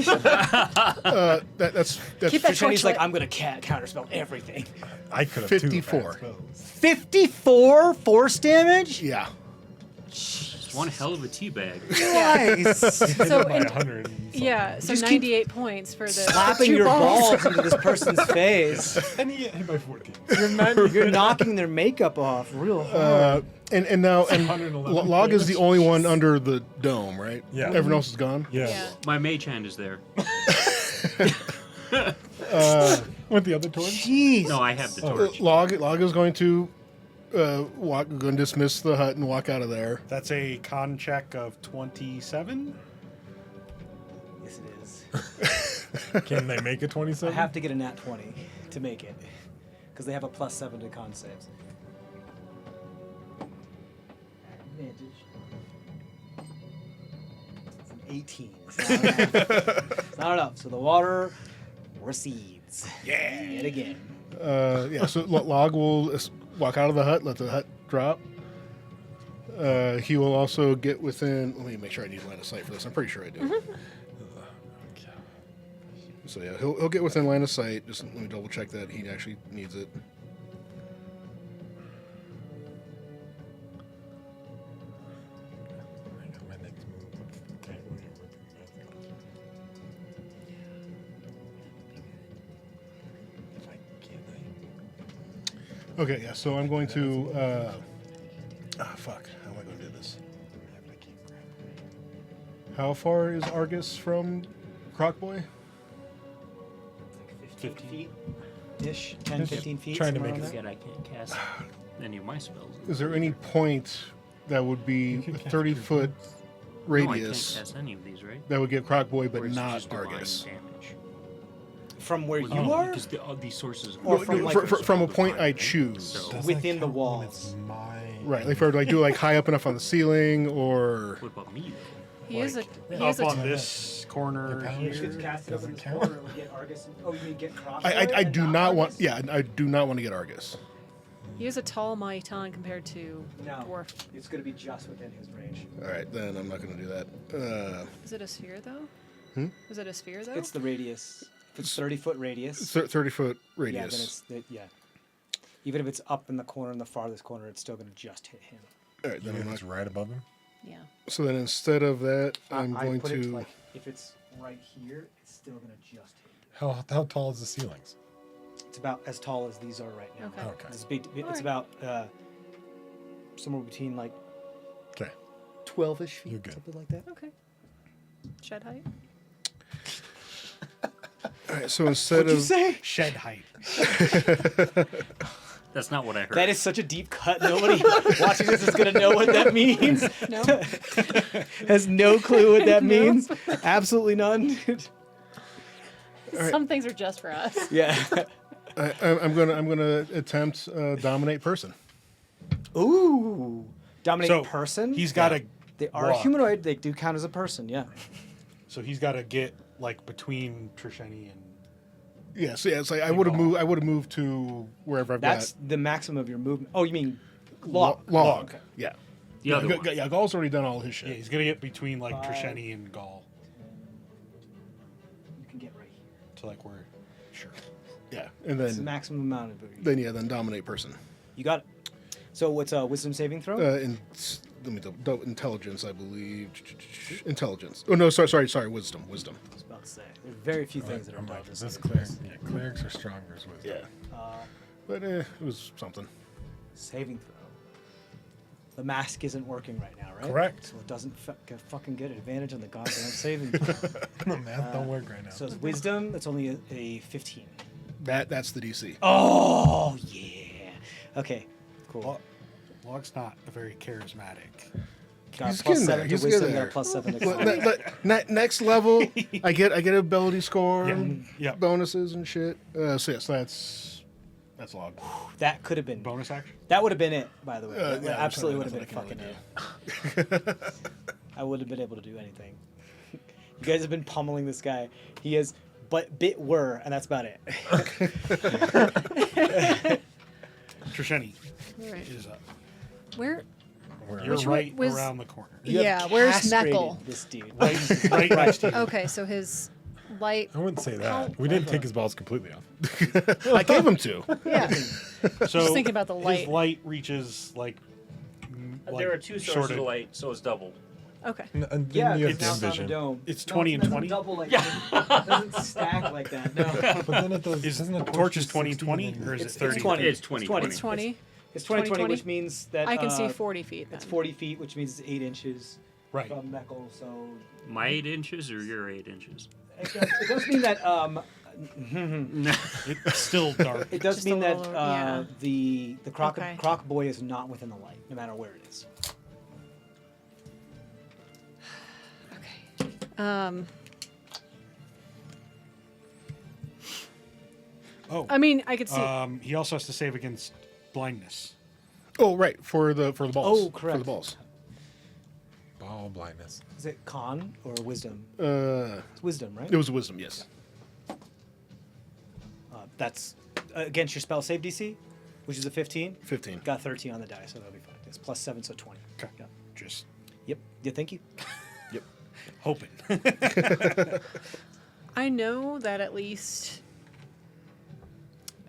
Keep that Shani's like, torchlight. I'm gonna counterspell everything. I could have 54. 54 force damage. yeah. It's one hell of a teabag. Nice. So by in- 100. and something. yeah, so Just keep 98 points for the Slapping 2 your balls. balls into this person's face. And he hit by 14. You're knocking their makeup off real hard. And now 111 Log is the damage. only one under the dome, right? Yeah. Everyone else is gone. Yeah. Yeah. My mage hand is there. With the other torch? Jeez. No, I have the torch. Log is going to going to dismiss the hut and walk out of there. That's a con check of 27. Yes, it is. Can they make a I 27? have to get a nat 20 to make it, because they have a +7 to con saves. Advantage. It's an 18. It's not enough. It's not enough. So the water recedes. Yeah. Yet again. Yeah. So Log will walk out of the hut, let the hut drop. He will also get within. Let me make sure I need line of sight for this. I'm pretty sure I do. So yeah, he'll get within line of sight. Just let me double check that he actually needs it. Okay, yeah. So I'm going to. Fuck. How am I going to do this? How far is Argus from Croc Boy? 15 feet ish. 10, 15 feet. Trying to somewhere make around it there. Yet I can't cast any of my spells. Is there any point that would be a can cast 30-foot No, I can't radius cast any of these, right? that would get Croc Boy, but Or is it not just divine Argus? damage? From where Well, you no, are? Because all these sources. Or No, from, no, like, from a point divine, I right? choose. So Does within that the count when it's walls. my Right, like if I were to like do like high up enough on the ceiling, or what about me? He is a. Like, He is up a. on this corner power here. should cast it up in Doesn't this count. corner. Get Argus. Oh, you mean get Croc? I do not want. Yeah, I do not want to get Argus. He is a tall Maitan compared to No. dwarf. It's going to be just within his range. All right, then I'm not going to do that. Is it a sphere though? Is it a sphere though? It's the radius. If it's 30-foot radius. 30-foot Yeah, radius. then it's even if it's up in the corner, in the farthest corner, it's still going to just hit him. All right, then Even I'm if not. it's right above him? Yeah. So then instead of that, I'm I going put it to. like if it's right here, it's still going to just hit you. How tall is the ceilings? It's about as tall as these are right now. Okay. Okay. It's big. It's Alright. about somewhere between like Okay. 12-ish feet, You're good. something like that. Okay. Shed height. All right, so instead What'd you of say? Shed height. That's not what I heard. That is such a deep cut. Nobody watching this is going to know what that means. No. Has no clue what that means. Absolutely none. Some things are just for us. Yeah. I'm gonna attempt dominate person. Ooh. Dominate So person. he's got to. They are walk. humanoid. They do count as a person. Yeah. So he's got to get like between Trisheni and. Yeah, so yeah, it's like I would have moved. I would have moved to wherever I've That's got the maximum of your movement. Oh, you mean log? log. Yeah. the other one. Yeah, Gall's already done all his shit. Yeah, he's gonna get between like Trisheni and Gaul You can get right here. to like where. Sure. Yeah, and It's the then maximum amount of movement. then dominate person. You got it. So what's a wisdom saving throw? Let me double intelligence, I believe. Intelligence. Oh no, sorry. Wisdom. I was about to say. There's very few things that are I'm like, intelligent. is this cleric? Yeah, clerics are stronger as wisdom. Yeah. But it was something. Saving throw. The mask isn't working right now, right? Correct. So it doesn't fucking get advantage on the goddamn saving throw. The math don't work right now. So it's wisdom. That's only a 15. That's the DC. Oh yeah. Okay, cool. Log's not a very charismatic. Got He's plus getting 7 there. to He's wisdom, getting got a there. plus 7 to Look, con. next level, I get ability score Yeah. bonuses and shit. So yes, that's log. That could have been. Bonus action? That would have been it, by the way. That yeah, absolutely would there's have been nothing fucking it. I would have been able to do anything. You guys have been pummeling this guy. He is but bit were, and that's about it. Trisheni Right. is up. Where? You're Which right was- around the corner. You have Yeah, where's castrated Meckle? This dude. Right next to you. Okay, so his light. I wouldn't say that. We didn't take his balls completely off. I gave him two. Yeah. So Just thinking about the light. His light reaches like. There are two sources of light, so it's double. Okay. And Yeah, you because have now dim it's on the vision. dome. It's No, 20 it and doesn't 20? double like it doesn't stack like that. No. But then it does. Is doesn't the torch is do 20 and 60 20, and then- or is it It's 30? 20. It's 20. 20. It's 20. It's 20, 20, which means that I can see 40 feet. It's then. 40 feet, which means it's 8 inches Right. from Meckle. So My 8 inches or your 8 inches? it does mean that It's still dark. it does Just a mean that little, yeah. the croc Okay. croc boy is not within the light, no matter where it is. Okay. Oh. I mean, I could see. He also has to save against blindness. Oh, right, for the balls. Oh, For correct. the balls. Ball blindness. Is it con or wisdom? It It's wisdom, right? was wisdom, yes. That's against your spell save DC, which is a 15. 15. Got 13 on the die, so that'll be fine. It's plus 7, so 20. Okay. Yeah. Just Yep. Yeah. Thank you. Yep. hoping. I know that at least.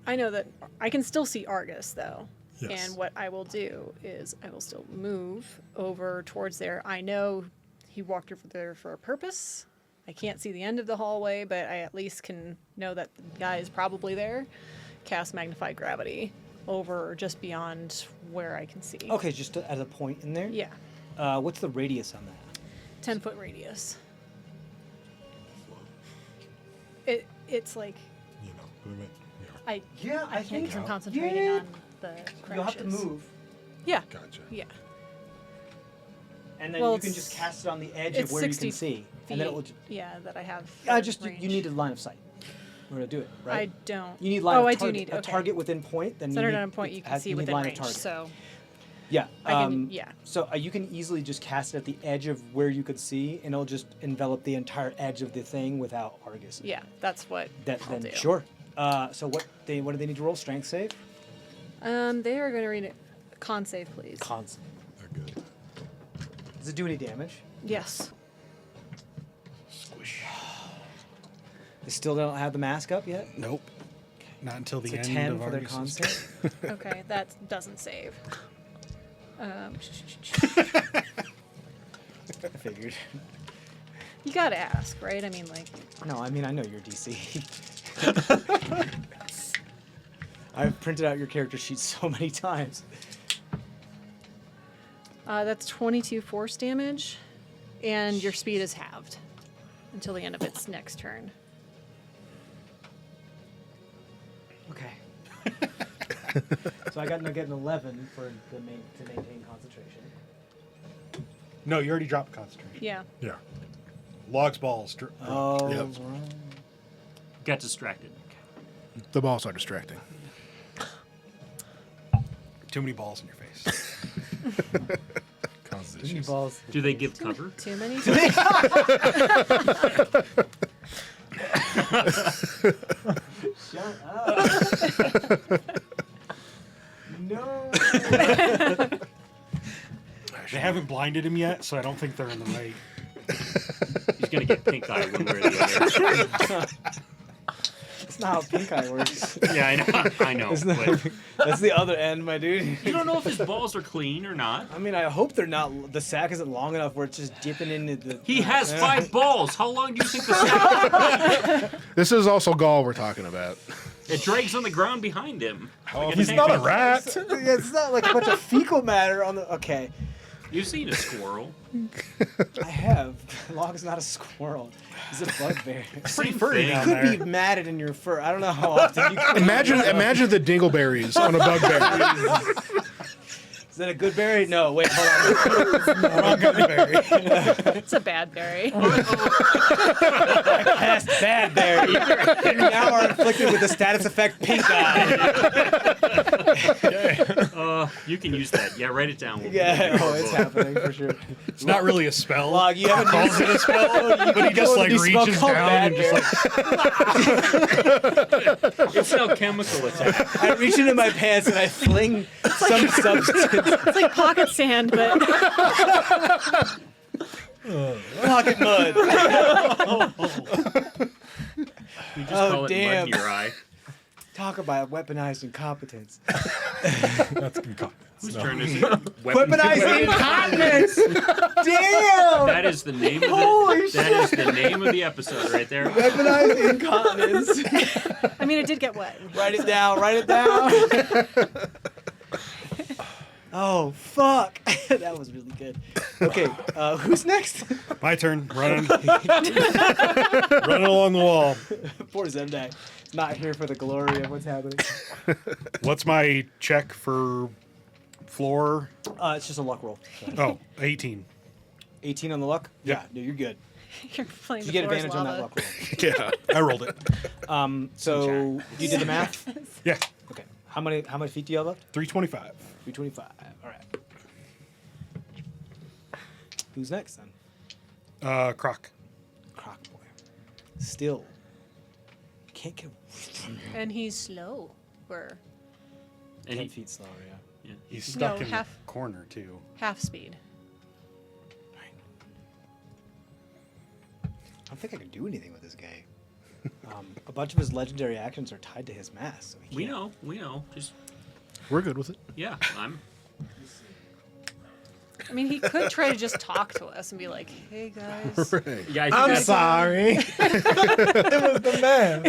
I know that I can still see Argus though. Yes. And what I will do is I will still move over towards there. I know he walked over there for a purpose. I can't see the end of the hallway, but I at least can know that the guy is probably there. Cast Magnified Gravity over just beyond where I can see. Okay, just at a point in there. Yeah. What's the radius on that? 10-foot radius. It's like You know, but it- I Yeah, I can't because I'm concentrating yeah. on the You'll have to crashes. move, Yeah. Gotcha. Yeah. and then Well, you can just cast it on the edge of It's where you 60 can see, and then it will. feet, yeah, that I have. I for just range. you need a line of sight. We're gonna do it, I right? don't. You need line oh, of I target. do need a okay. target within point. Then Centered you need, on a point you can has- see you need within line of range. target. So Yeah. I can. Yeah. So you can easily just cast it at the edge of where you could see, and it'll just envelop the entire edge of the thing without Argus. in it. Yeah. That's what That I'll then do. sure. So what do they need to roll? Strength save. They are going to read it. Con save, please. Cons. They're good. Does it do any damage? Yes. Squish. They still don't have the mask up yet. Nope. Not until the It's a end 10 of for their Argus's con turn. save. Okay, that doesn't save. I figured. You gotta ask, right? I mean, like, No, I mean I know your DC. I've printed out your character sheet so many times. that's 22 force damage, and your speed is halved until the end of its next turn. Okay. So I got to get an 11 for to maintain concentration. No, you already dropped concentration. Yeah. Yeah. Logs balls. Oh, Yep. right. Got distracted. The balls are distracting. Too many balls in your face. Causes Too many issues. balls. Do they give cover? Too many? Shut up. No. They haven't blinded him yet, so I don't think they're in the right. He's gonna get pink eye one way or the other. That's not how pink eye works. Yeah, I know. I know. Isn't that- But That's the other end, my dude. you don't know if his balls are clean or not. I mean, I hope they're not. The sack isn't long enough where it's just dipping into the. He has 5 balls. How long do you think the sack? This is also gall we're talking about. It drags on the ground behind him. Oh, he's not a rat. Yeah, it's not like a bunch of fecal matter on the. Okay. You've seen a squirrel. I have. Log's not a squirrel. He's a bugbear. Same furry thing. down Could there. be matted in your fur. I don't know how often you can. Imagine the dingleberries on a bugbear. Is that a good berry? No, wait, hold on. Wrong good berry. It's a bad berry. Past bad berry. You now are inflicted with the status effect pink eye. You can use that. Yeah, write it down. We'll Yeah, put it in oh, your it's book. happening for sure. It's not really a spell. Log, you haven't calls it a spell, but he just like reaches down and just like It's no chemical attack. I reach into my pants and I fling some substance. It's like pocket sand, but Pocket mud. You just Oh, call it damn. mud in your eye. Talk about weaponized incompetence. That's incompetence. Whose No. turn is it? Weaponized incompetence! Damn! That is the name of Holy that is the name of the episode right there. Weaponized incontinence. I mean, it did get wet. Write it down, write it down. Oh, fuck. That was really good. Okay, who's next? my turn. Running along the wall. Poor Zendak. He's not here for the glory of what's happening. What's my check for floor? It's just a luck roll. Oh, 18. 18 on the luck? Yeah. No, you're good. You're playing You the get floor is advantage on that lava. luck roll. Yeah, I rolled it. So you did the math? Yeah, Okay. How many feet do you have left? 325. 325. All right. Who's next then? Croc. Croc boy. Still. Can't get And he's slow. Or And 10 he, feet slower, yeah. yeah. He's stuck No, in half- the corner too. half speed. I don't think I can do anything with this guy. A bunch of his legendary actions are tied to his mask. So he We can't- know. Just We're good with it. yeah, I'm I mean, he could try to just talk to us and be like, "Hey guys." Right. yeah, I think I'm that's- sorry. It was the man.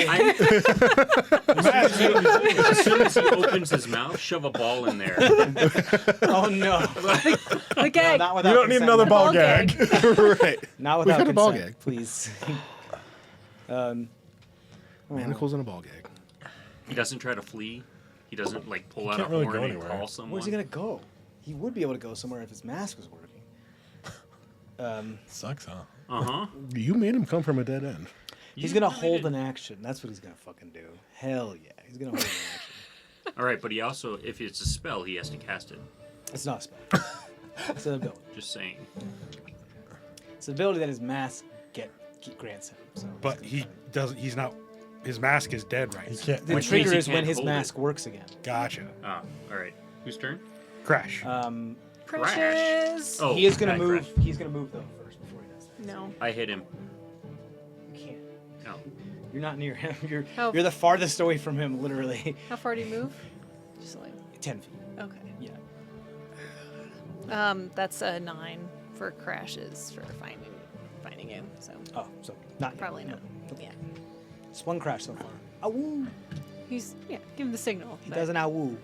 As soon as he opens his mouth, shove a ball in there. Oh no! The gag. Not You without don't need consent. another ball Ball gag. Right. Not We've without got a ball consent, gag. please. Manacles and a ball gag. He doesn't try to flee. He doesn't like pull out can't a really horn go and anywhere. call someone. Where's he gonna go? He would be able to go somewhere if his mask was working. Sucks, huh? Uh-huh. You made him come from a dead end. He's gonna hold an action. That's what he's gonna fucking do. Hell yeah, he's gonna hold an action. All right, but he also, if it's a spell, he has to cast it. It's not a spell. It's an ability. Just saying. It's an ability that his mask grants him. So But he doesn't. He's not. His mask is dead right He now. can't. the Which means trigger he is when can't his hold mask it. works again. Gotcha. Ah, all right. Whose turn? Crash. Precious. Oh, he is gonna bad move. crash. He's gonna move though first before he does. No. I hit him. You can't. No. You're not near him. You're How- you're the farthest away from him, literally. How far do you move? Just like 10 feet. okay. Yeah. That's a 9 for crashes for finding you. So Oh, so not yet. probably No. not. Yeah. Just one crash so far. Awoo. He's give him the signal. He but- does an awoo.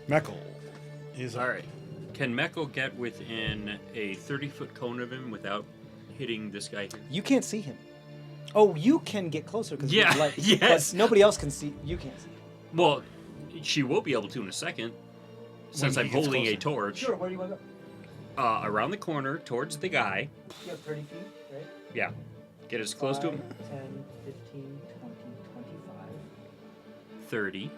Meckel is All right. Can Meckel get within a 30-foot cone of him without hitting this guy here? You can't see him. Oh, you can get closer because Yeah, light. yes. But nobody else can see. You can't see. Well, she will be able to in a second, since he I'm gets holding a closer. torch. Sure. Where do you want to go? Around the corner towards the guy. You have 30 feet, right? Yeah. Get as close to him. 10, 15, 20, 25. 30.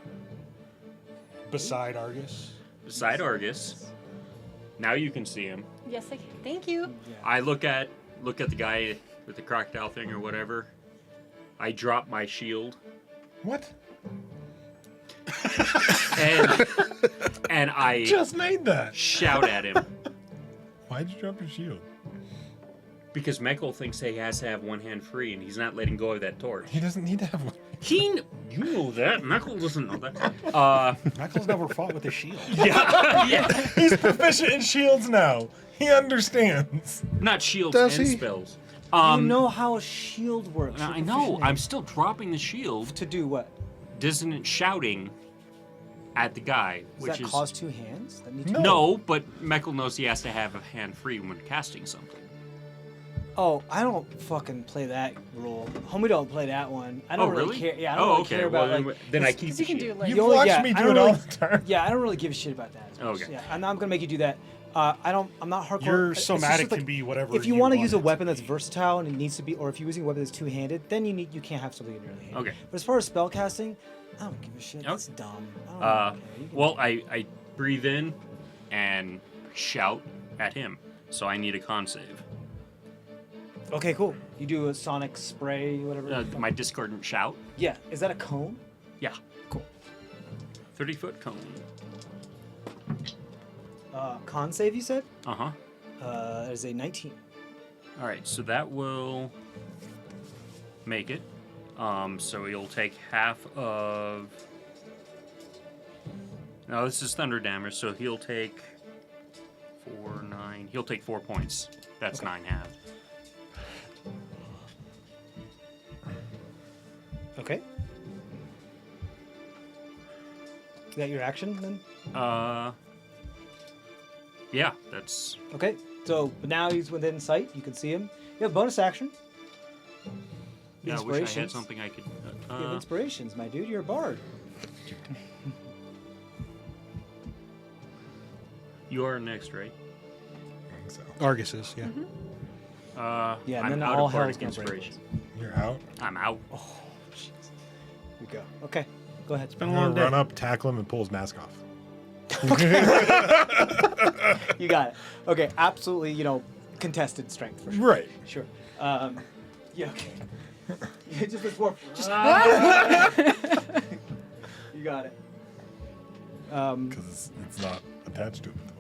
beside Argus. Beside Argus. Now you can see him. Yes, I can. Thank you. I look at the guy with the crocodile thing or whatever. I drop my shield What? and I Just made that. shout at him Why'd you drop your shield? because Meckel thinks he has to have one hand free and he's not letting go of that torch. He doesn't need to have one. You know that. Meckel doesn't know that. Meckel's never fought with a shield. Yeah. He's proficient in shields now. He understands. Not shields Does and he? spells. You know how a shield works. I You're know. proficient in I'm it. still dropping the shield. To do what? Dissonant shouting. at the guy, Does which that is cost 2 hands? That need to no, but Meckel knows he has to have a hand free when casting something. Oh, I don't fucking play that rule. Homie don't play that one. I don't Oh, really really? care. Yeah, I don't Oh, really okay. care about Well, like. then I this- keep Because you can the do shit. like You The only- watch yeah, me I do don't it all really- the time. Yeah, I don't really give a shit about that. as much. Okay. Yeah, I'm not gonna make you do that. I'm not hardcore. Your It's just somatic like, can be whatever. If you want to use a it to weapon that's be. versatile and it needs to be, or if you're using a weapon that's two-handed, then you can't have something in your other hand. Okay. But as far as spell casting, I don't give a shit. Okay. That's dumb. I don't Uh, care. You can- well, I breathe in and shout at him, so I need a con save. Okay, cool. You do a sonic spray, whatever. My discordant shout. Yeah. Is that a cone? Yeah. Cool. 30-foot cone. Con save, you said? Uh-huh. That is a 19. All right, so that will make it. So he'll take half of. No, this is thunder damage, so he'll take 4, 9. He'll take 4 points. That's 9 half. Okay. Is that your action then? Yeah, that's. Okay. So now he's within sight. You can see him. You have bonus action. Yeah, I wish I had Inspirations. something I could. You have inspirations, my dude. You're a bard. You are next, right? I think so. Argus is, yeah. Yeah, and I'm then out all of hell's bardic gonna break inspiration. You're out. I'm out. Oh, jeez. Here we go. Okay. Go ahead. Been a I'm long gonna day. run up, tackle him, and pull his mask off. You got it. Okay. Absolutely. Contested strength for sure. Right. Sure. Yeah. Okay. Yeah, just before. You got it. Because it's not attached to him at the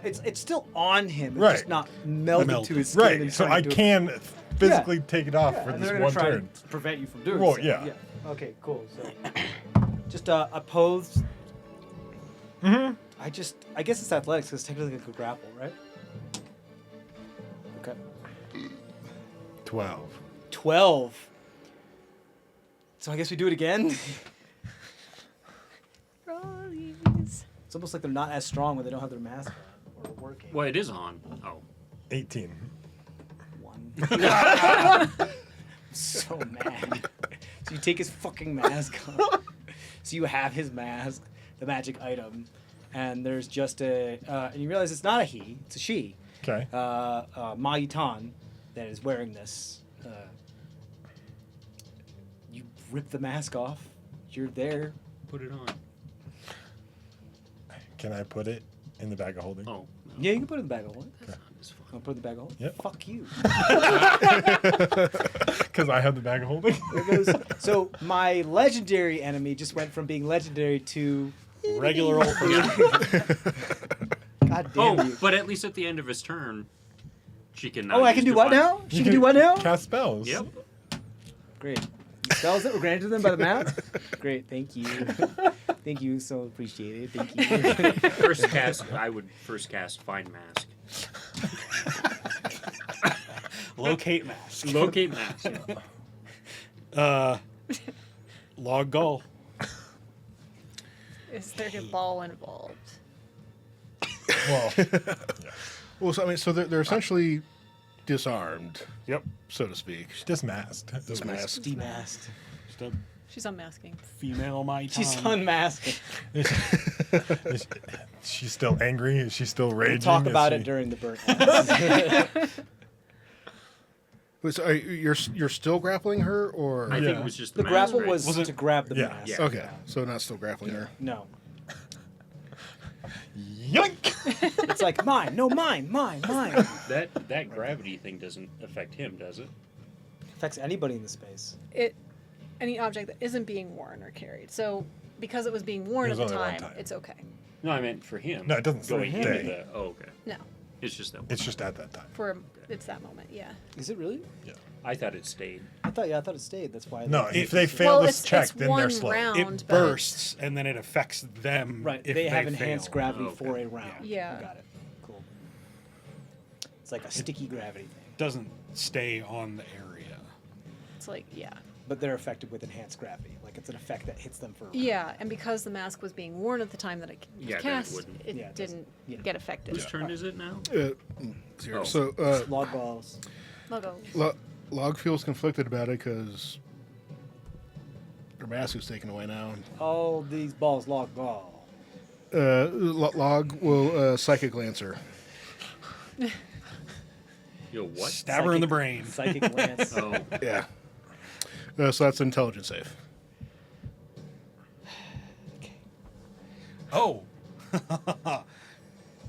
moment. It's still on him. It's Right. just not melted to Melted. his skin. Right. and So trying I to do it. can physically take it off Yeah, for and this they're gonna one try turn. to prevent you from doing Well, so. yeah. Okay, cool. So, just opposed. Mm-hmm. I guess it's athletics because technically it could grapple, right? Okay. 12. 12. So I guess we do it again. Rollies. It's almost like they're not as strong when they don't have their mask on or working. Well, it is on. Oh. 18. 1. So mad. So you take his fucking mask off. So you have his mask, the magic item, and there's just and you realize it's not a he, it's a she. Okay. Ma Yitan that is wearing this. You rip the mask off. You're there. Put it on. Can I put it in the bag of holding? Oh. No. Yeah, you can put it in the bag of holding. That's not as fun. Want to put it in the bag of holding? Yep. Fuck you. Because I have the bag of holding. There goes. So my legendary enemy just went from being legendary to regular old. God damn Oh, you. but at least at the end of his turn, she can. Now Oh, I can use do what divine- now? She can do what now? Cast spells. Yep. Great. Spells that were granted to them by the map? Great, thank you. Thank you, so appreciated. Thank you. First cast, I would first cast Find Mask. Locate mask. Locate Mask. Log gull. Is there a ball involved? Well, Well, so, I mean, so they're essentially disarmed, yep. so to speak. Just masked. Dismasked. Demasked. Just a She's unmasking. female my She's unmasking. She's still angry. Is she still raging? We'll talk Is about she- it during the burn. House. Wait, so you're still grappling her, or I think Yeah. it was just The mask, grapple right? was it- to grab the Yeah. mask. Yeah. okay? So not still grappling her. No. Yoink! It's like mine. No, mine. That gravity thing doesn't affect him, does it? Affects anybody in the space. Any object that isn't being worn or carried. So because it was being worn It was at the only one time, time. it's okay. No, I meant for him. No, it doesn't say Going into day. the. Oh, okay. No, It's just that. It's just at that time. it's that moment. Yeah. Is it really? I thought it stayed. I thought it stayed. That's why. No, if they fail Well, this it's check, then one they're slow. round. It but bursts and then it affects them. Right. If They have fail. enhanced gravity Okay. for a round. Yeah. Got it. Cool. It's like a sticky gravity thing. Doesn't stay on the area. It's like, yeah. but they're affected with enhanced gravity. Like it's an effect that hits them for. Yeah, and because the mask was being worn at the time that it was Yeah, then it cast, wouldn't. it Yeah, it didn't doesn't- get affected. Whose turn is it now? Zero. Oh. So Log balls. Logo. Log feels conflicted about it because their mask is taken away now. Oh, these balls, log ball. Log will Psychic Lancer. Yo, what? Stab her in the brain. Psychic lance. Oh, Yeah. So that's an intelligence save. Oh.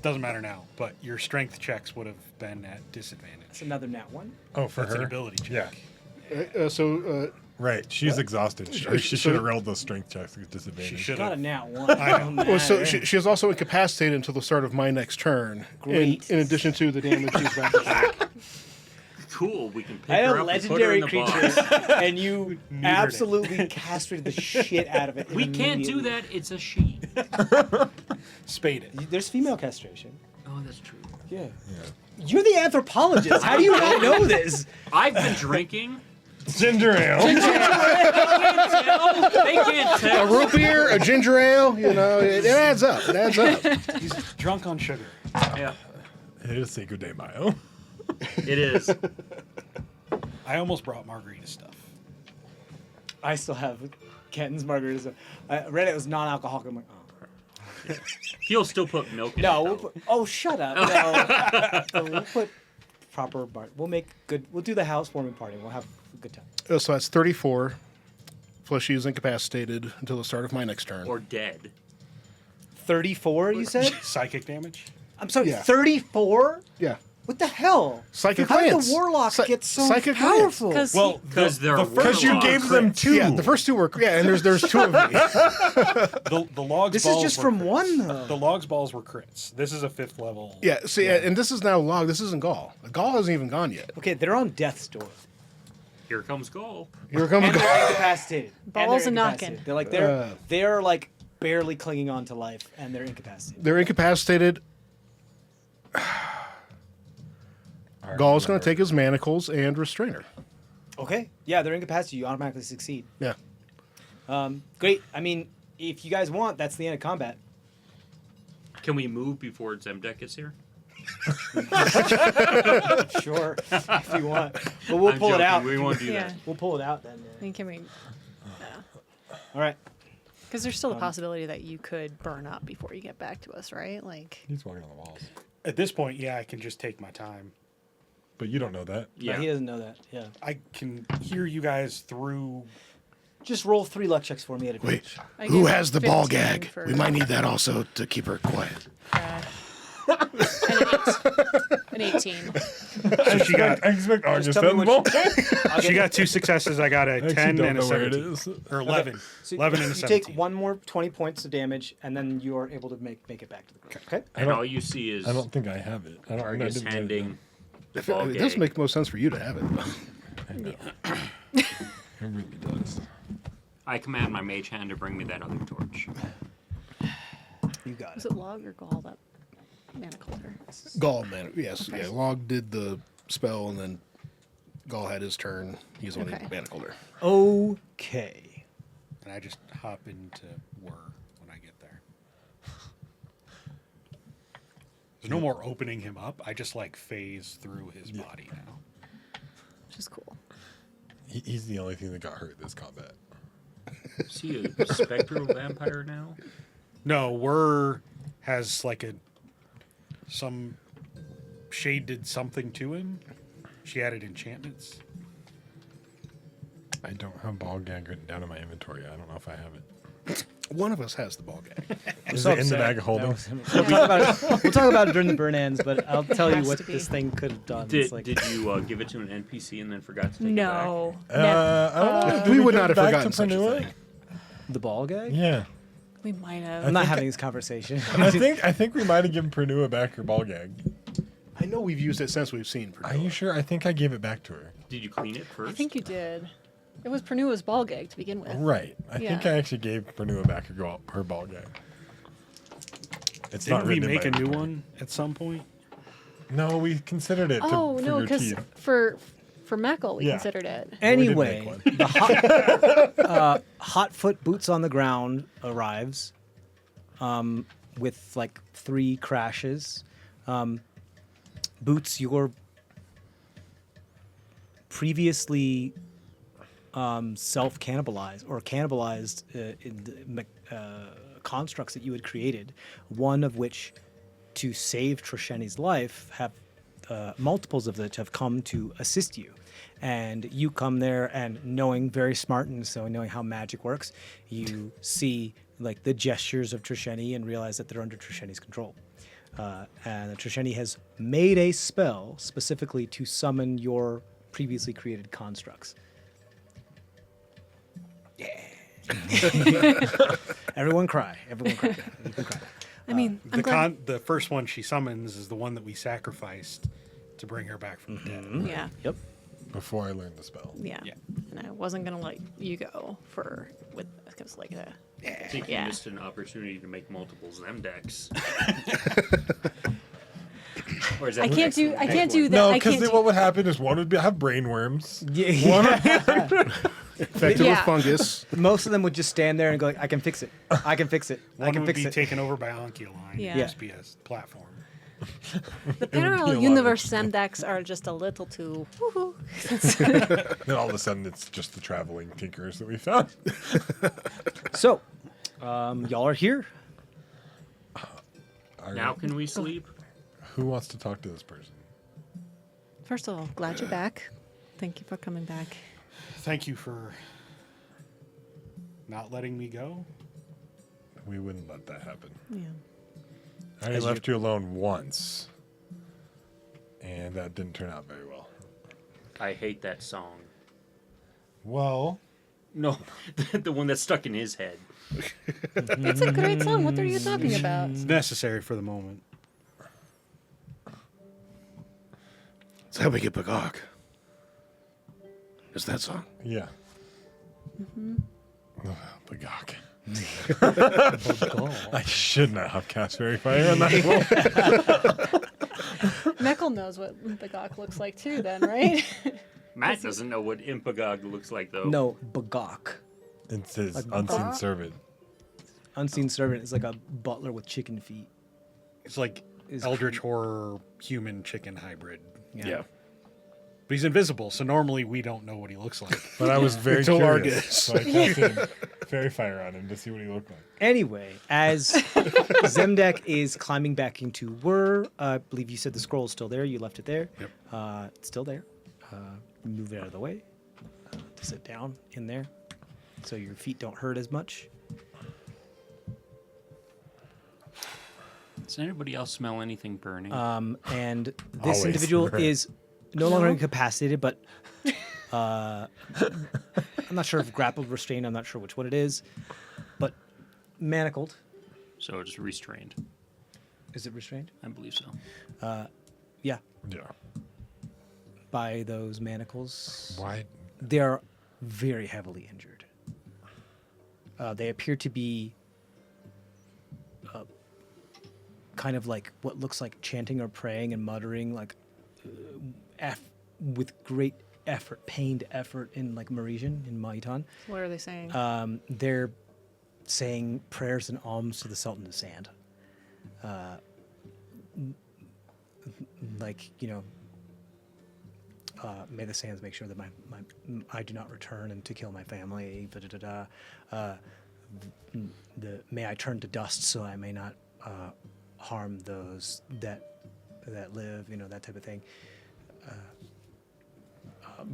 Doesn't matter now, but your strength checks would have been at disadvantage. It's another nat one. Oh, for That's her. an ability check. So Right. She's exhausted. She should have rolled those strength checks with disadvantage. She should Not a have. nat one. I know. well, so she is also incapacitated until the start of my next turn. Great. In addition to the damage she's about to take. cool. We can pick I her had a up and put her legendary in the creature, box. and you Neutered absolutely castrated the shit out of it. We can't do immediately. that. It's a she. Spade it. There's female castration. Oh, that's true. Yeah. You're the anthropologist. How do you not know this? I've been drinking. Ginger ale. They can't A tell. root beer, a ginger ale, it adds up. It adds up. He's drunk on sugar. Yeah, It is Cinco de Mayo. it is. I almost brought margarita stuff. I still have Kenton's margaritas. I read it was non-alcoholic. I'm like, oh. He'll still put milk in No, it. we'll though. put, oh, shut up. No. We'll put proper bar. We'll make good. We'll do the housewarming party. We'll have a good time. So that's 34. Plus she's incapacitated until the start of my next turn. Or dead. 34, you said? Psychic damage? I'm sorry, Yeah. 34? Yeah. What the hell? Psychic How Lance. did the warlock get so Psychic powerful? Lance. Well, Because they're Because you warlocks. gave them two. Yeah, the first two were and there's two of me. the logs This balls is just were from crits. one, though. The logs balls were crits. This is a 5th level. Yeah, see, and this is now log. This isn't Gaul. Gaul hasn't even gone yet. Okay, they're on death's door. Here comes Gaul. Here comes And Gaul. they're incapacitated. Balls they're a knocking. incapacitated. They're like they're like barely clinging on to life, and they're incapacitated. They're incapacitated. Gaul's going to take his manacles and restrainer. Okay, yeah, they're incapacitated. You automatically succeed. Yeah. Great. I mean, if you guys want, that's the end of combat. Can we move before Zemdek gets here? Sure, if you want, but we'll I'm pull it joking. out. We won't do Yeah. that. We'll pull it out then. I think can we? All right. Because there's still a possibility that you could burn up before you get back to us, right? Like, He's walking on the walls. At this point, yeah, I can just take my time. But you don't know that. Yeah. Yeah. He doesn't know that. Yeah. I can hear you guys through. Just roll 3 luck checks for me at a Wait, pinch. I who gave has the ball 15 gag? for- We might need that also to keep her quiet. an 18. So she got I expect Argent tell me to what ball. she got 2 successes. I got a I actually 10 don't and a know where it 17. is. Or 11. So 11 and a you 17. take 1 more 20 points of damage, and then you are able to make it back to the group. Okay. And all you see is I don't think I have it. I don't. I Argus didn't write it handing the It ball does gag. make most sense for you to have it. down. It really does. I command my mage hand to bring me that other torch. You got Was it. it log or gall that manacled her? Gaul, man. Yes. Yeah. Log did the spell, and then Gaul had his turn. He's the one Okay. who manacled her. Okay. And I just hop into whir when I get there. There's no more opening him up. I just like phase through his body now. Which is cool. He's the only thing that got hurt this combat. Is he a spectral vampire now? No, whir has like some shade did something to him. She added enchantments. I don't have ball gag written down in my inventory. I don't know if I have it. One of us has the ball gag. Is it in the bag of holding? We'll talk about it during the burn ends, but I'll tell you Has what to be. this thing could have done. Did, It's like, did you give it to an NPC and then forgot to take No. I don't know. Did We would give not it have back forgotten to such a Pernua? thing. the ball gag? Yeah. We might have. I'm not think having this conversation. I think we might have given Pernua back her ball gag. I know we've used it since we've seen. Are you sure? I think I gave it back to her. back? Did you clean it first? I think you did. It was Pernua's ball gag to begin with. Right. I think Yeah. I actually gave Pernua back her ball gag. It's not Didn't we written in make my a new inventory. one at some point? No, we considered it Oh for no, your because teeth. for For Meckle, we Yeah. considered it. Anyway, one. the Hotfoot boots on the ground arrives with like 3 crashes. Boots, your previously self-cannibalized or cannibalized constructs that you had created, one of which, to save Trosheni's life, have multiples of which have come to assist you. And you come there, and knowing very smart, and so knowing how magic works, you see like the gestures of Trosheni and realize that they're under Trosheni's control. And Trosheni has made a spell specifically to summon your previously created constructs. Yeah. Everyone cry. Everyone cry. You can cry. I mean, I'm glad. The first one she summons is the one that we sacrificed to bring her back from the dead. Yeah. Yep. Before I learned the spell. Yeah. Yeah. And I wasn't going to let you go because like that. I think Yeah. you missed an opportunity to make multiple Zem decks. Or is that I the can't next do one? I can't do that. No, I because can't do, what would happen is one would have brain worms. Infected Yeah. with fungus. Most of them would just stand there and go, like, I can fix it. I can fix it. I One can would fix be it. taken over by Onculine. Yeah. Yeah. Just be a platform. the be a parallel lot of universe interesting. Semdex are just a little too woohoo. Then all of a sudden it's just the traveling tinkers that we found. So, y'all are here. Now can we sleep? Who wants to talk to this person? First of all, glad you're back. Thank you for coming back. Thank you for not letting me go. We wouldn't let that happen. Yeah. I only left you alone once, and that didn't turn out very well. I hate that song. Well, No, the one that's stuck in his head. It's a great song. What are you talking about? It's necessary for the moment. It's how we get Bagok. It's that song. yeah. Bagok. I should not have cast Fairy Fire on that one. Meckle knows what the Gawk looks like too, then, right? Matt doesn't know what Impagog looks like, though. No, Bagok. It says Like unseen Bagok? servant. Unseen servant is like a butler with chicken feet. It's like Is Eldritch Horror human chicken hybrid. Yeah. But he's invisible, so normally we don't know what he looks like. But I was very Until curious, Argus. so I casted Fairy Fire on him to see what he looked like. Anyway, as Zemdek is climbing back into Whir, I believe you said the scroll is still there. You left it there. Yep. It's still there. Move it out of the way to sit down in there so your feet don't hurt as much. Does anybody else smell anything burning? And this Always. individual is no longer incapacitated, but I'm not sure if grappled, restrained. I'm not sure which one it is, but manacled. So it's restrained. Is it restrained? I believe so. Yeah, Yeah. by those manacles. Why? They're very heavily injured. They appear to be kind of like what looks like chanting or praying and muttering, like with great effort, pained effort in like Marisian, in Maitan. What are they saying? They're saying prayers and alms to the Sultan of Sand. Like, you know, may the sands make sure that I do not return and to kill my family. May I turn to dust so I may not harm those that live. You know, that type of thing.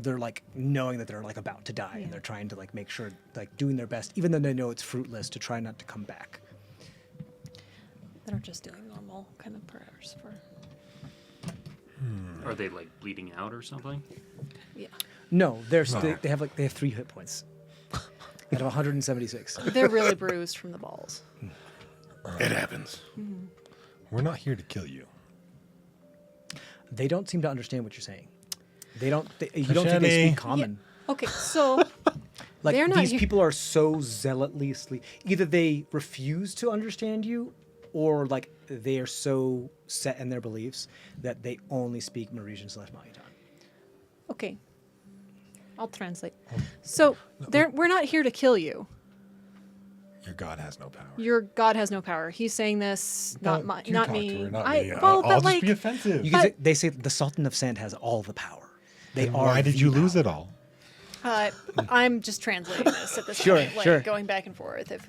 They're like knowing that they're like about to die, and they're trying to like make sure, like doing their best, even though they know it's fruitless, to try not to come back. They're just doing normal kind of prayers for. Are they like bleeding out or something? Yeah. No, they have 3 hit points out of 176. They're really bruised from the balls. It happens. We're not here to kill you. They don't seem to understand what you're saying. You don't think they speak common. Okay, so Like they're not these here- people are so zealotly either they refuse to understand you, or like they are so set in their beliefs that they only speak Marisian /Maitan. okay, I'll translate. So we're not here to kill you. Your god has no power. Your God has no power. He's saying this, not You not talk me. to her, not I me. well, I'll but just like be offensive. You can say, they say the Sultan of Sand has all the power. They Then are. why did the you lose power. it all? I'm just translating this at this Sure, point, like sure. going back and forth. If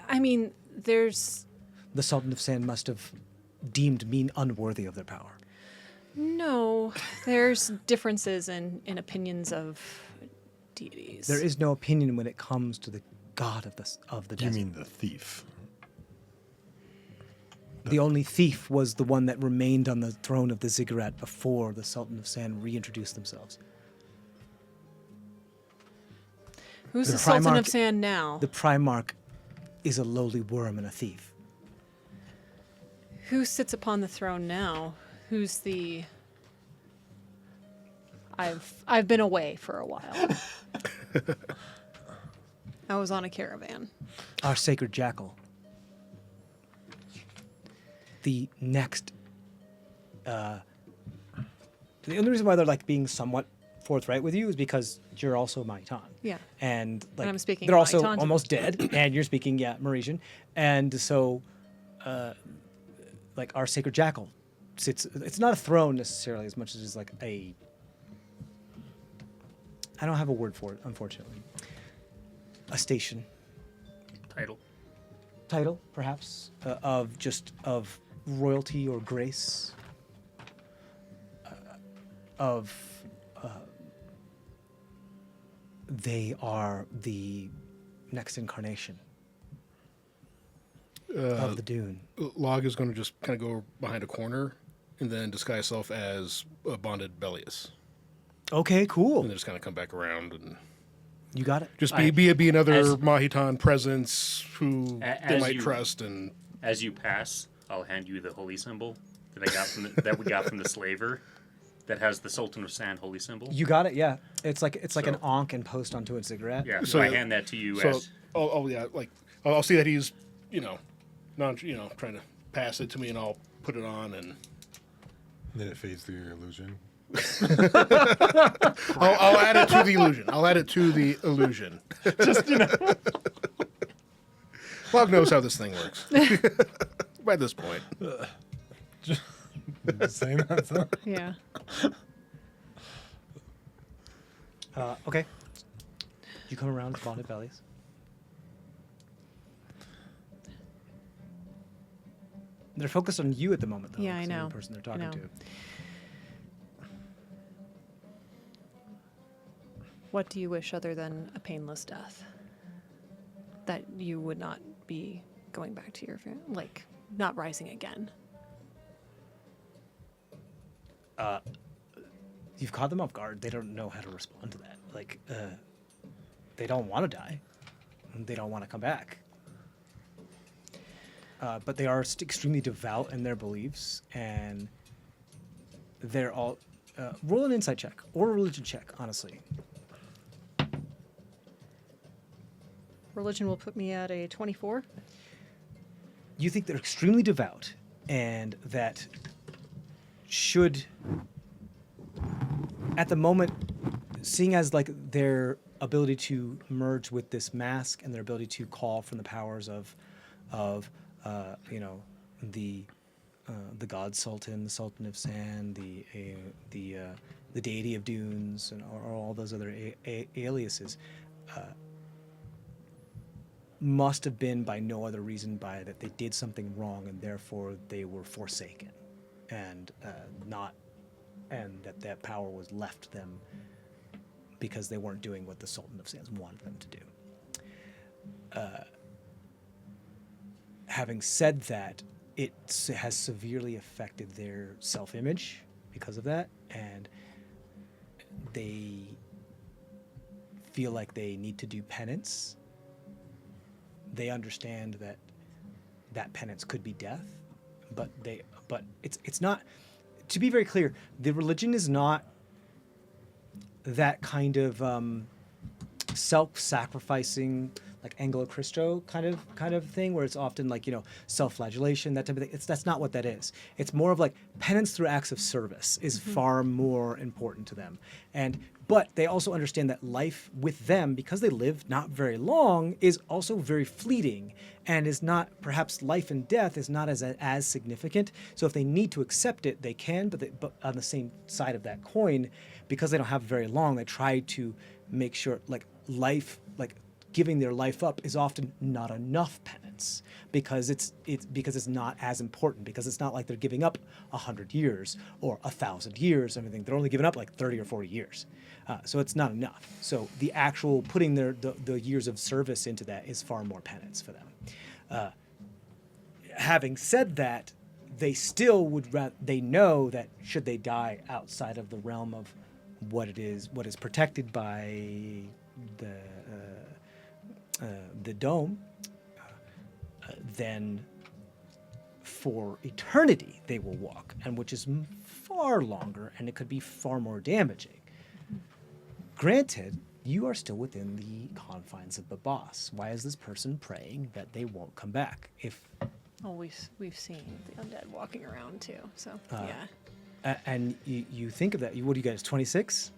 I mean, there's The Sultan of Sand must have deemed me unworthy of their power. no, there's differences in opinions of deities. There is no opinion when it comes to the god of the You desert. mean the thief? The only thief was the one that remained on the throne of the ziggurat before the Sultan of Sand reintroduced themselves. Who's the the Sultan Primarch- of Sand now? The Primarch is a lowly worm and a thief. Who sits upon the throne now? Who's the? I've been away for a while. I was on a caravan. Our sacred jackal. The next. The only reason why they're like being somewhat forthright with you is because you're also Maitan. Yeah. And like I'm speaking they're also Maitan. almost dead, and you're speaking Mauritian, and so, like our sacred jackal sits. It's not a throne necessarily as much as it's like a. I don't have a word for it, unfortunately. A station. Title, perhaps, of royalty or grace, they are the next incarnation of the Dune. Log is going to just kind of go behind a corner and then disguise self as a bonded Bellius. Okay, cool. And then just kind of come back around and You got it. just be another as- Mahitan presence who they as might you- trust. And As you pass, I'll hand you the holy symbol that I got from that we got from the slaver, that has the Sultan of Sand holy symbol. You got it. Yeah, it's like an So- ankh and post onto a cigarette. Yeah, So- so I hand that to you so, as I'll see that he's, trying to pass it to me, and I'll put it on, and Then it fades through your illusion. I'll add it to the illusion. Just, Log knows how this thing works. By this point. Just saying that. So. Yeah. Okay. You come around with bonded bellies. They're focused on you at the moment, though. Yeah, I so know. The person they're I talking know. to. What do you wish other than a painless death? That you would not be going back to your like not rising again. You've caught them off guard. They don't know how to respond to that. Like, they don't want to die. They don't want to come back. But they are extremely devout in their beliefs, and they're all. Roll an insight check or a religion check, honestly. Religion will put me at a 24. You think they're extremely devout, and that should, at the moment, seeing as like their ability to merge with this mask and their ability to call from the powers of the god Sultan, the Sultan of Sand, the deity of dunes, and or all those other aliases, must have been by no other reason by that they did something wrong and therefore they were forsaken, and that power was left them because they weren't doing what the Sultan of Sands wanted them to do. Having said that, it has severely affected their self-image because of that, and they feel like they need to do penance. They understand that penance could be death, but it's not. To be very clear, the religion is not that kind of self-sacrificing, like Anglo Cristo kind of thing, where it's often like, you know, self-flagellation, that type of thing. That's not what that is. It's more of like penance through acts of service is far more important to them. But they also understand that life with them, because they live not very long, is also very fleeting, and is not, perhaps life and death is not as significant. So if they need to accept it, they can, but on the same side of that coin, because they don't have very long, they try to make sure like life, like giving their life up is often not enough penance, because it's not as important, because it's not like they're giving up 100 years or 1,000 years or anything. They're only giving up like 30 or 40 years. So it's not enough. So the actual putting the years of service into that is far more penance for them. Having said that, they still they know that should they die outside of the realm of what is protected by the dome, then for eternity they will walk, and which is far longer, and it could be far more damaging. Granted, you are still within the confines of the boss. Why is this person praying that they won't come back? Oh, we've seen the undead walking around too. So yeah, And you think of that. What do you guys? 26,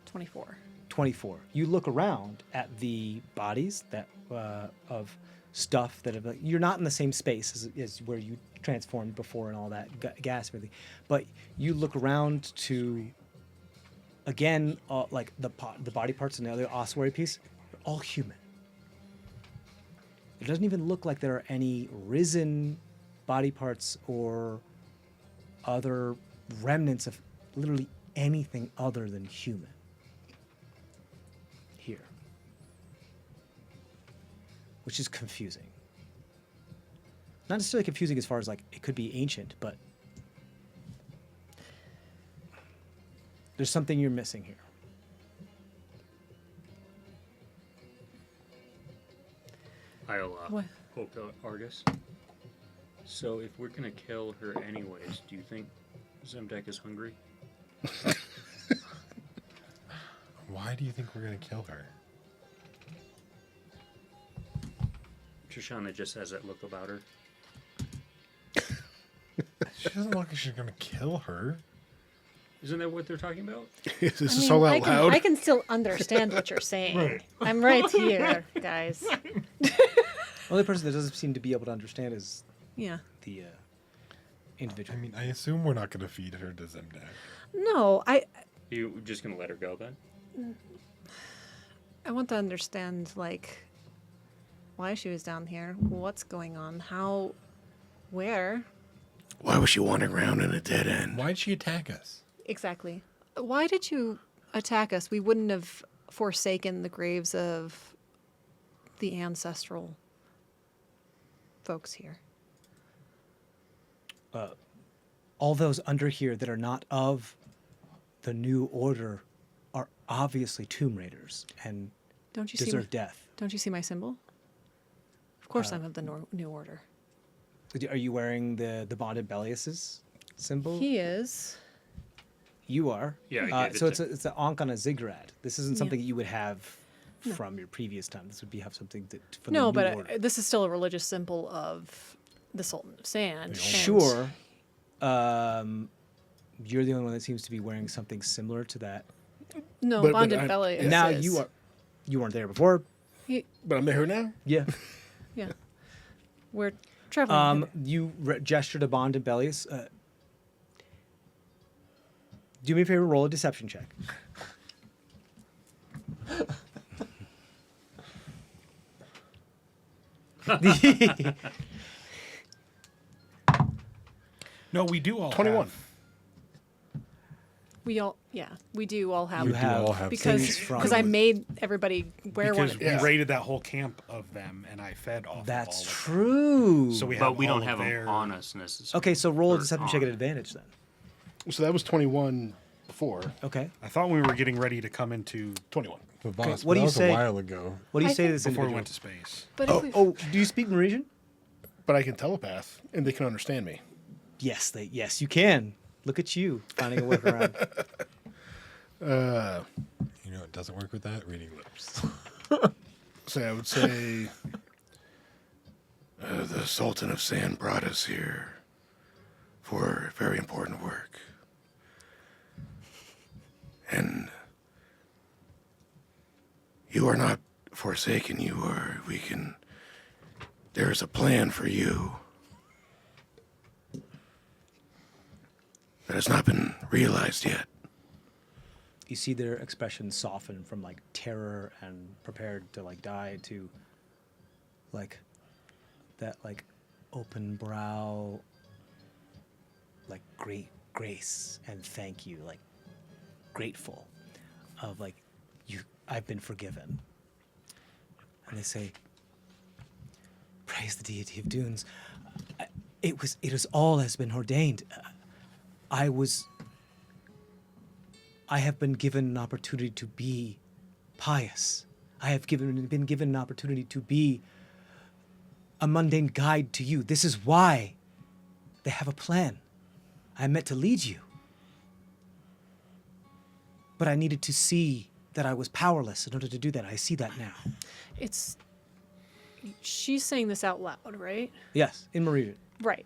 24. 24. You look around at the bodies that of stuff that have. You're not in the same space as where you transformed before and all that gas and everything, but you look around to. Again, like the body parts and the other ossuary piece, they're all human. It doesn't even look like there are any risen body parts or other remnants of literally anything other than human here, which is confusing. Not necessarily confusing as far as like it could be ancient, but there's something you're missing here. I'll What? poke out Argus. So if we're gonna kill her anyways, do you think Zemdek is hungry? Why do you think we're gonna kill her? Trishana just has that look about her. She doesn't look like she's gonna kill her. Isn't that what they're talking about? Is this all out loud? I can still understand what you're saying. Right. I'm right here, guys. Only person that doesn't seem to be able to understand is Yeah. the I individual. mean, I assume we're not gonna feed her to Zemdak. No, You just gonna let her go then? I want to understand, like, why she was down here, what's going on, how, where, Why was she wandering around in a dead end? Why'd she attack us? exactly. Why did you attack us? We wouldn't have forsaken the graves of the ancestral folks here. All those under here that are not of the new order are obviously tomb raiders and Don't you see? deserve death. Don't you see my symbol? Of course, I'm of the new order. Are you wearing the bonded Bellius's symbol? He is. You are. Yeah, I gave it so to- it's an Ankh on a ziggurat. This isn't Yeah. something that you would have from your previous time. This would be something from No, the new but order. this is still a religious symbol of the Sultan of Sand. and- Sure. You're the only one that seems to be wearing something similar to that. No, But bonded belly. Now is- you weren't there before. But I'm there now. Yeah. Yeah. We're traveling. You gestured a bond and Bellius. Do me a favor, roll a deception check. No, we do all 21. have- we all, yeah, we do all have. You do have all have because things from. I made everybody wear one. because Of we these. raided that whole camp of them, and I fed off. That's of all true. Of them. So we have. But we all don't have of them their- on us necessarily. Okay, so roll a Or deception check at on. advantage then. So that was 21 before. Okay. I thought we were getting ready to come into 21. The boss. what do that you was say? a while ago. What do you I say to think- this before individual? we went to space. But if we, Oh, do you speak Norwegian? But I can telepath, and they can understand me. Yes, you can. Look at you finding a workaround. You know, it doesn't work with that. Reading lips. I would say The Sultan of Sand brought us here for very important work. And you are not forsaken, there is a plan for you that has not been realized yet. You see their expressions soften from like terror and prepared to like die to like that like open brow, like great grace and thank you, like grateful of like I've been forgiven. And they say, praise the deity of dunes. It was all has been ordained. I have been given an opportunity to be pious. I have been given an opportunity to be a mundane guide to you. This is why they have a plan. I meant to lead you. But I needed to see that I was powerless in order to do that. I see that now. She's saying this out loud, right? Yes, in Maria. Right.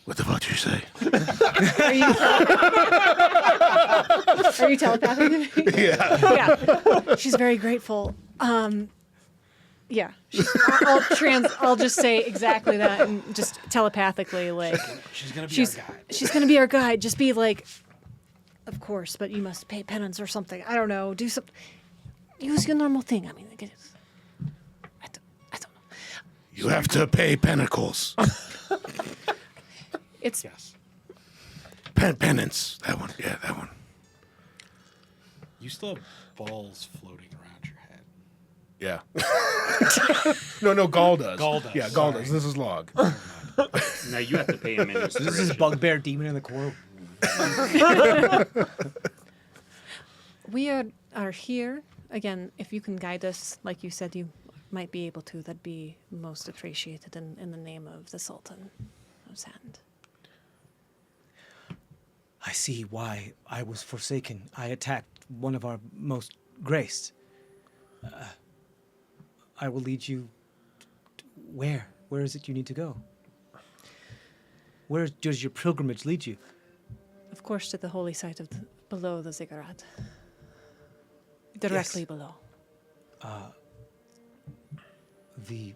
What the fuck did you say? Are you telepathing? Yeah. She's very grateful. Yeah. I'll just say exactly that and just telepathically like She's gonna be our guide. she's gonna be our guide. Just be like, of course, but you must pay penance or something. I don't know. Do some. Use your normal thing. I mean, I don't know. You have to pay pentacles. It's Yes. Penance. That one. Yeah, that one. You still have balls floating around your head. yeah. No, Gaul does. Gaul does, Yeah, Gaul sorry. does. This is Log. Now you have to pay him in This is inspiration. bugbear demon in the core. we are here again. If you can guide us, like you said, you might be able to. That'd be most appreciated in the name of the Sultan of Sand. I see why I was forsaken. I attacked one of our most graced. I will lead you. Where? Where is it you need to go? Where does your pilgrimage lead you? Of course, to the holy site of below the ziggurat. Directly Yes. below. The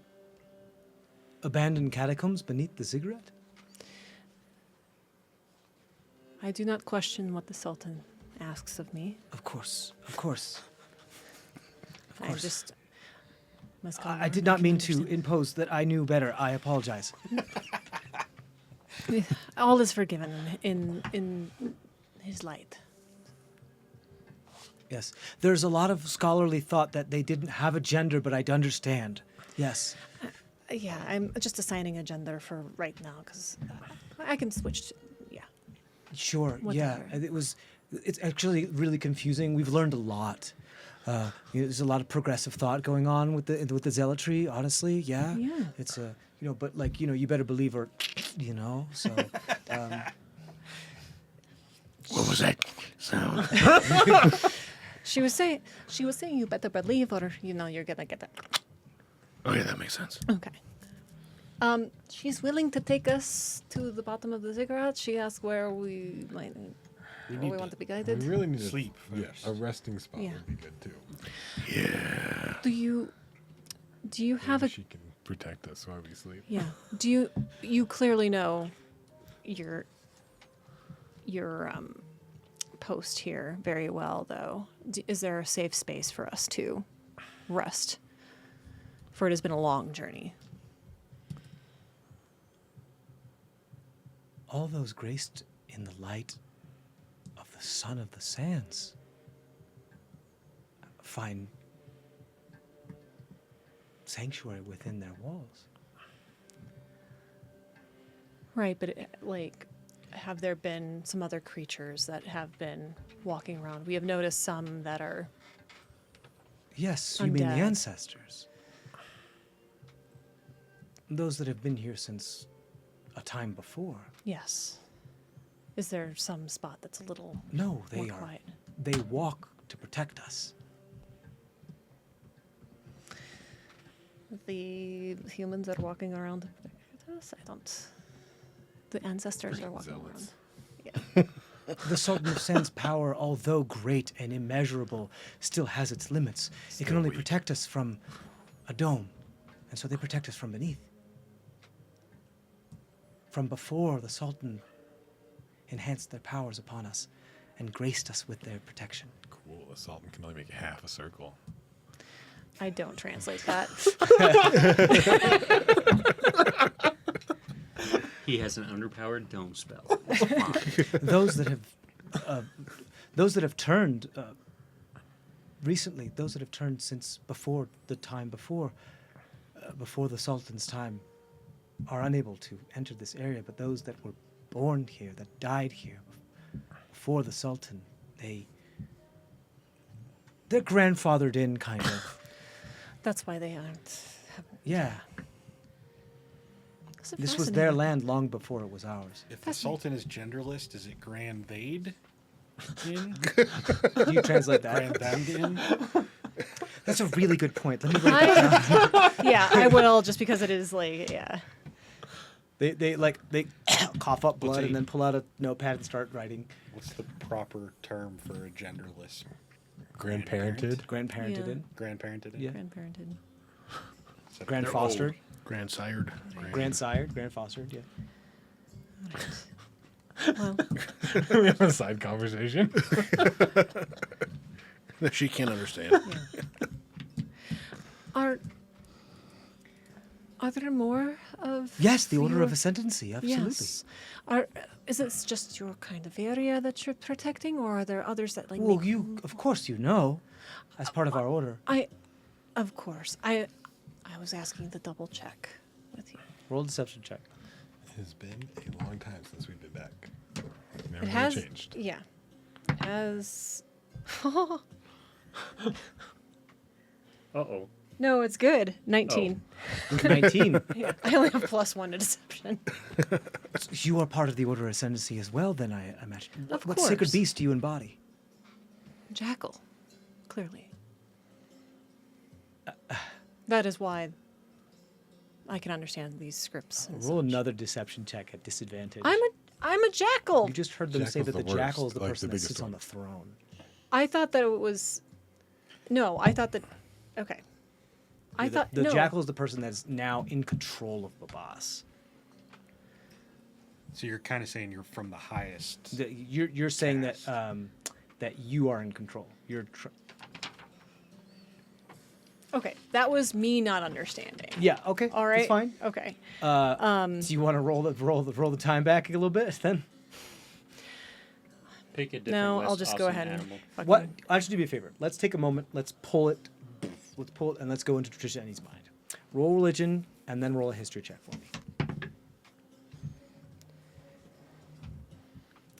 abandoned catacombs beneath the ziggurat? I do not question what the Sultan asks of me. Of course, of course. Of I course. just must go I did on not and mean to understand. impose that I knew better. I apologize. All is forgiven in his light. Yes. There's a lot of scholarly thought that they didn't have a gender, but I'd understand. Yes. Yeah, I'm just assigning a gender for right now because I can switch. Yeah. Sure. Yeah. Whatever. It's actually really confusing. We've learned a lot. There's a lot of progressive thought going on with the zealotry. Honestly, yeah. Yeah. It's but like you better believe her. So. What was that sound? She was saying you better believe or you're gonna get that. Oh, yeah, that makes sense. Okay. She's willing to take us to the bottom of the ziggurat. She asked where we want to be guided. We really need Sleep Yeah, first. a resting spot Yeah. would be good too. Yeah. Do you have Maybe a she can protect us while we sleep. yeah? Do you clearly know your post here very well though? Is there a safe space for us to rest? For it has been a long journey. All those graced in the light of the Son of the Sands find sanctuary within their walls. Right, but have there been some other creatures that have been walking around? We have noticed some that are Yes, you mean the Undead. ancestors. Those that have been here since a time before. yes. Is there some spot that's a little No, they more are. quiet? They walk to protect us. The humans that are walking around us, I don't. The ancestors are walking zealots. around. Yeah. The Sultan of Sand's power, although great and immeasurable, still has its limits. It can only protect us from a dome, and so they protect us from beneath. From before, the Sultan enhanced their powers upon us and graced us with their protection. Cool. The Sultan can only make half a circle. I don't translate that. He has an underpowered dome spell. Those that have turned recently, those that have turned since before the time before the Sultan's time, are unable to enter this area. But those that were born here, that died here before the Sultan, they're grandfathered in, kind of. That's why they aren't. Yeah. So This was their fascinating. land long before it was ours. If the Sultan is genderless, is it Grand They'd in? Do you translate that? Grand Them'd in? That's a really good point. Let me write that down. Yeah, I will, just because it is like, yeah. They cough up blood What's and then pull out a notepad and start writing. What's the proper term for a genderless? Grandparented. Grandparented Yeah. in. Grandparented in? Yeah. Grandparented. Is that- Grand they're fostered. Grandsired. Grandsired. Grand fostered. Yeah. Well, We have a side conversation. That she can't understand. are there more of? Yes, the Order your- of Ascendancy. Absolutely. Yes. Is this just your kind of area that you're protecting, or are there others that like? Well, make- of course, as part of our order. Of course, I was asking to double check with you. Roll a deception check. It has been a long time since we've been back. Never It really has, changed. yeah, it has. Uh-oh. No, it's good. 19. 19. Yeah, I only have +1 to deception. You are part of the Order of Ascendancy as well, then, I imagine. Of What sacred course. beast do you embody? Jackal, clearly. That is why I can understand these scripts. And Roll such. another deception check at disadvantage. I'm a jackal. You just heard them say Jackal's that the the jackal is worst, the like the person that biggest sits on one. the throne. I thought that it was. No, I thought that. Okay. I thought the no. jackal is the person that's now in control of the boss. So you're kind of saying you're from the highest. You're saying that Caste. that you are in control. Okay, that was me not understanding. Yeah. Okay. All right. That's fine. Okay. Do you want to roll the time back a little bit then? Pick a different No, less I'll just go awesome ahead and. animal. fucking- What? Actually, do me a favor. Let's take a moment. Let's pull it, and let's go into Trishani's mind. Roll religion, and then roll a history check for me.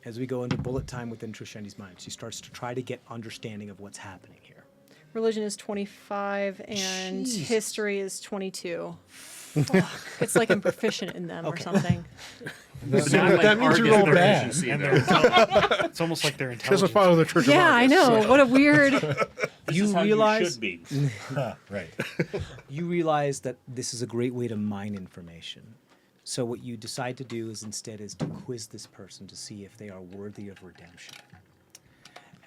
As we go into bullet time within Trishani's mind, she starts to try to get understanding of what's happening here. Religion is 25 and Jesus. history is 22. It's like I'm proficient in them or Okay. something. But not like that means you Argent roll bad. proficiency, And though. it's almost like they're She doesn't intelligent. follow the Church of Yeah, I Argus, know. so- What a weird. This You is how realize- should be. Right. You realize that this is a great way to mine information. So what you decide to do is to quiz this person to see if they are worthy of redemption.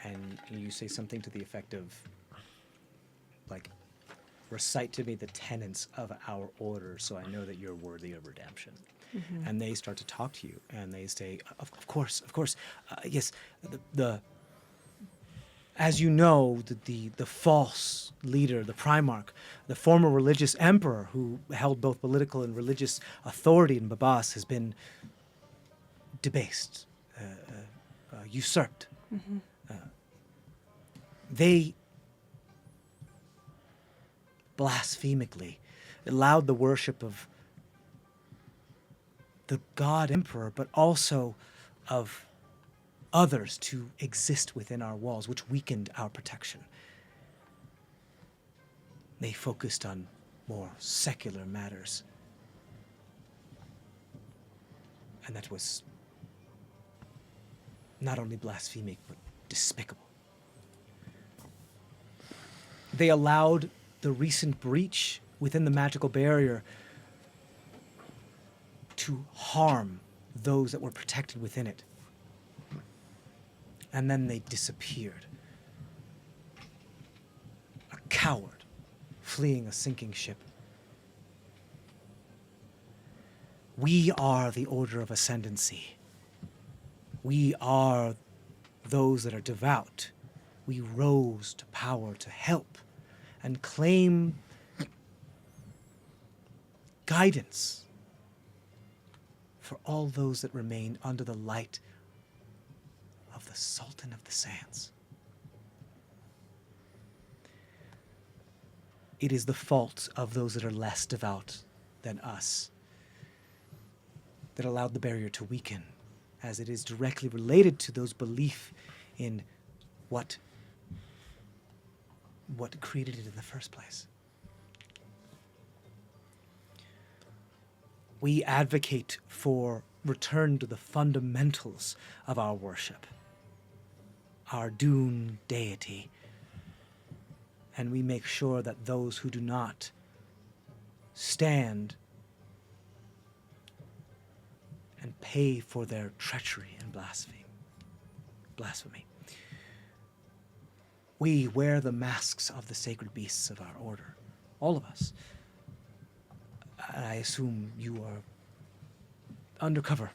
And you say something to the effect of, like, recite to me the tenets of our order so I know that you're worthy of redemption. And they start to talk to you, and they say, of course, yes, as you know, the false leader, the Primarch, the former religious emperor who held both political and religious authority in Babas has been debased, usurped. They blasphemically allowed the worship of the god emperor, but also of others to exist within our walls, which weakened our protection. They focused on more secular matters. And that was not only blasphemic, but despicable. They allowed the recent breach within the magical barrier to harm those that were protected within it. And then they disappeared. A coward fleeing a sinking ship. We are the Order of Ascendancy. We are those that are devout. We rose to power to help and claim guidance for all those that remain under the light of the Sultan of the Sands. It is the fault of those that are less devout than us that allowed the barrier to weaken, as it is directly related to those belief in what created it in the first place. We advocate for return to the fundamentals of our worship, our Dune deity, and we make sure that those who do not stand and pay for their treachery and blasphemy. We wear the masks of the sacred beasts of our order, all of us. I assume you are undercover,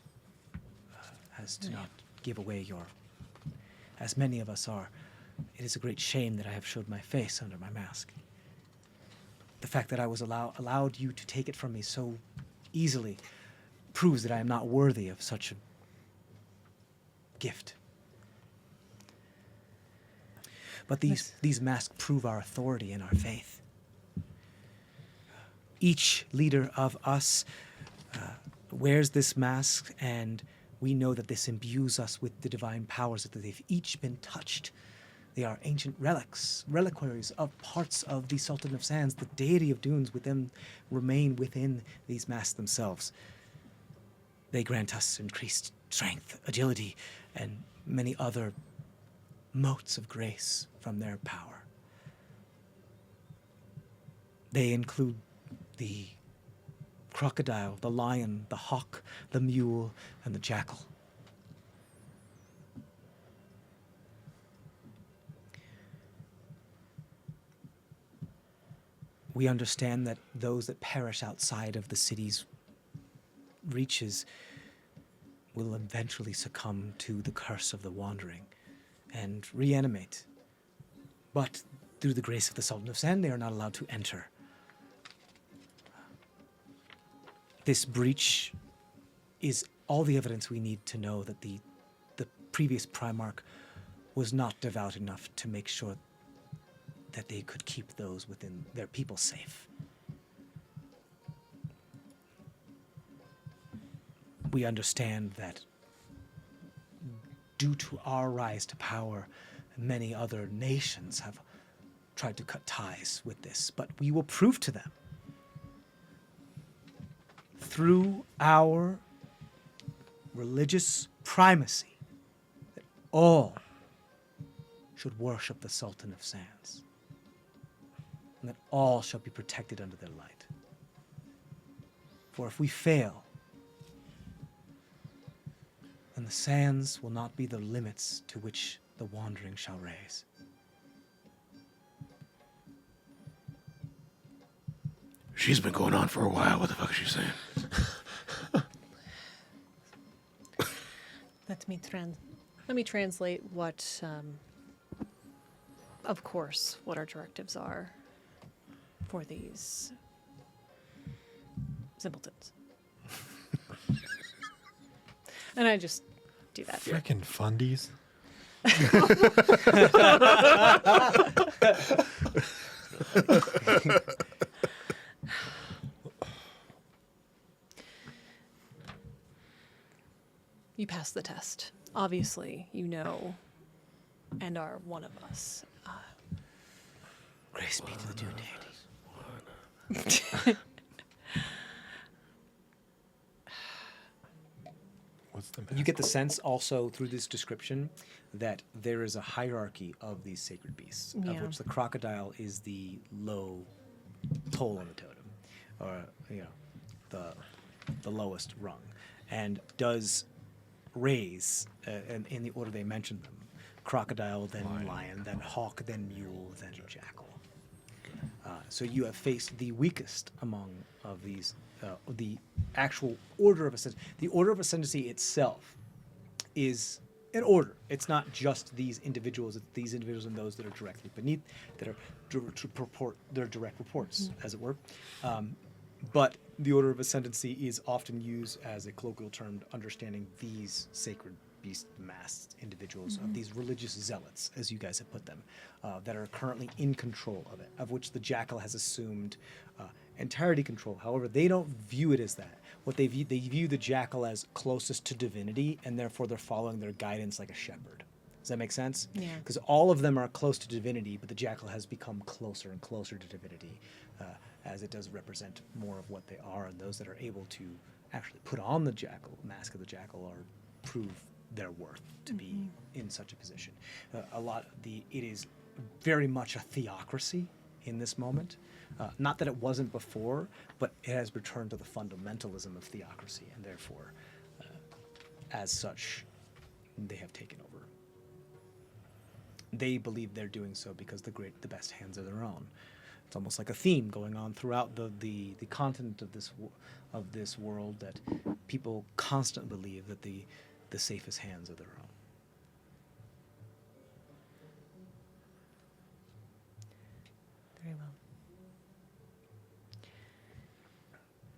as to not give away your, as many of us are. It is a great shame that I have showed my face under my mask. The fact that I was allowed you to take it from me so easily proves that I am not worthy of such a gift. But these masks prove our authority and our faith. Each leader of us wears this mask, and we know that this imbues us with the divine powers, that they've each been touched. They are ancient reliquaries of parts of the Sultan of Sands. The deity of Dunes within remain within these masks themselves. They grant us increased strength, agility, and many other motes of grace from their power. They include the crocodile, the lion, the hawk, the mule, and the jackal. We understand that those that perish outside of the city's reaches will eventually succumb to the curse of the wandering and reanimate. But through the grace of the Sultan of Sand, they are not allowed to enter. This breach is all the evidence we need to know that the previous Primarch was not devout enough to make sure that they could keep those within their people safe. We understand that due to our rise to power, many other nations have tried to cut ties with this, but we will prove to them through our religious primacy that all should worship the Sultan of Sands, and that all shall be protected under their light. For if we fail, then the sands will not be the limits to which the wandering shall raise. She's been going on for a while. What the fuck is she saying? Let me translate what, of course, what our directives are for these simpletons. And I just do that. Frickin' fundies. You passed the test. Obviously, you know and are one of us. Grace be to the Dune deity. What's the You get the sense also through this description that there is a hierarchy of these sacred beasts, Yeah. of which the crocodile is the low pole on the totem. or the lowest rung, and does raise in the order they mentioned them: crocodile, then lion, then hawk, then mule, then jackal. So you have faced the weakest among of these. The actual order of ascendancy. The order of ascendancy itself is an order. It's not just these individuals. It's these individuals and those that are directly beneath, that are their direct reports, as it were. But the order of ascendancy is often used as a colloquial term to understanding these sacred beast masked individuals, of these religious zealots, as you guys have put them, that are currently in control of it, of which the jackal has assumed entirety control. However, they don't view it as that. What they view the jackal as closest to divinity, and therefore they're following their guidance like a shepherd. Does that make sense? Yeah. Because all of them are close to divinity, but the jackal has become closer and closer to divinity, as it does represent more of what they are, and those that are able to actually put on the jackal mask of the jackal or prove their worth to be in such a position. It is very much a theocracy in this moment. Not that it wasn't before, but it has returned to the fundamentalism of theocracy, and therefore, as such, they have taken over. They believe they're doing so because the best hands are their own. It's almost like a theme going on throughout the continent of this world, that people constantly believe that the safest hands are their own. Very well.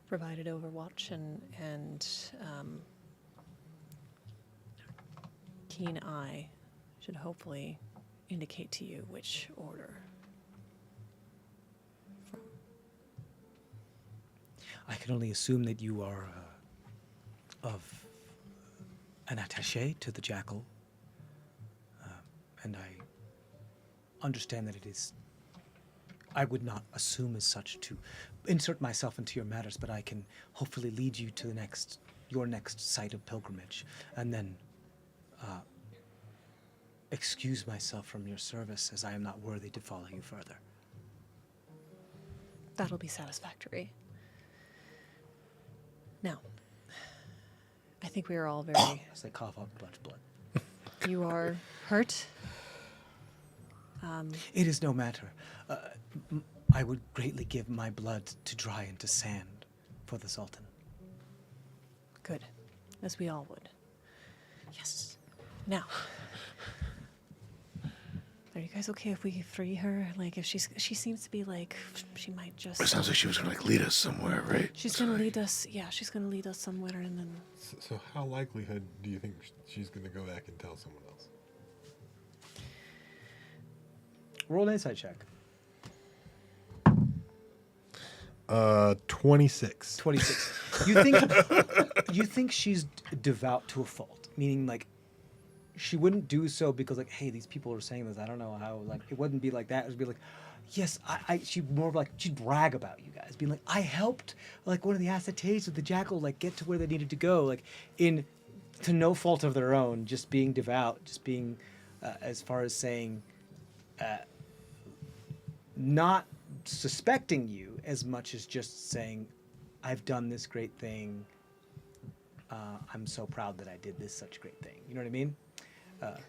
Provided Overwatch and keen eye should hopefully indicate to you which order. I can only assume that you are of an attaché to the jackal, and I understand that it is. I would not assume as such to insert myself into your matters, but I can hopefully lead you to your next site of pilgrimage, and then excuse myself from your service, as I am not worthy to follow you further. That'll be satisfactory. Now, I think we are all very... As they cough up blood. You are hurt? It is no matter. I would greatly give my blood to dry into sand for the Sultan. Good. As we all would. Yes. Now, are you guys okay if we free her? Like, if she seems to be like, she might just... It sounds like she was gonna lead us somewhere, right? She's gonna lead us, yeah, she's gonna lead us somewhere, and then... So how likelihood do you think she's gonna go back and tell someone else? Roll an insight check. 26. 26. You think she's devout to a fault, meaning like she wouldn't do so because like, hey, these people are saying this. I don't know how. Like, it wouldn't be like that. It would be like, yes, she'd more like she'd brag about you guys, being like, I helped like one of the acetes of the jackal like get to where they needed to go, like to no fault of their own, just being devout, just being as far as saying, not suspecting you as much as just saying, I've done this great thing. I'm so proud that I did this such great thing. You know what I mean?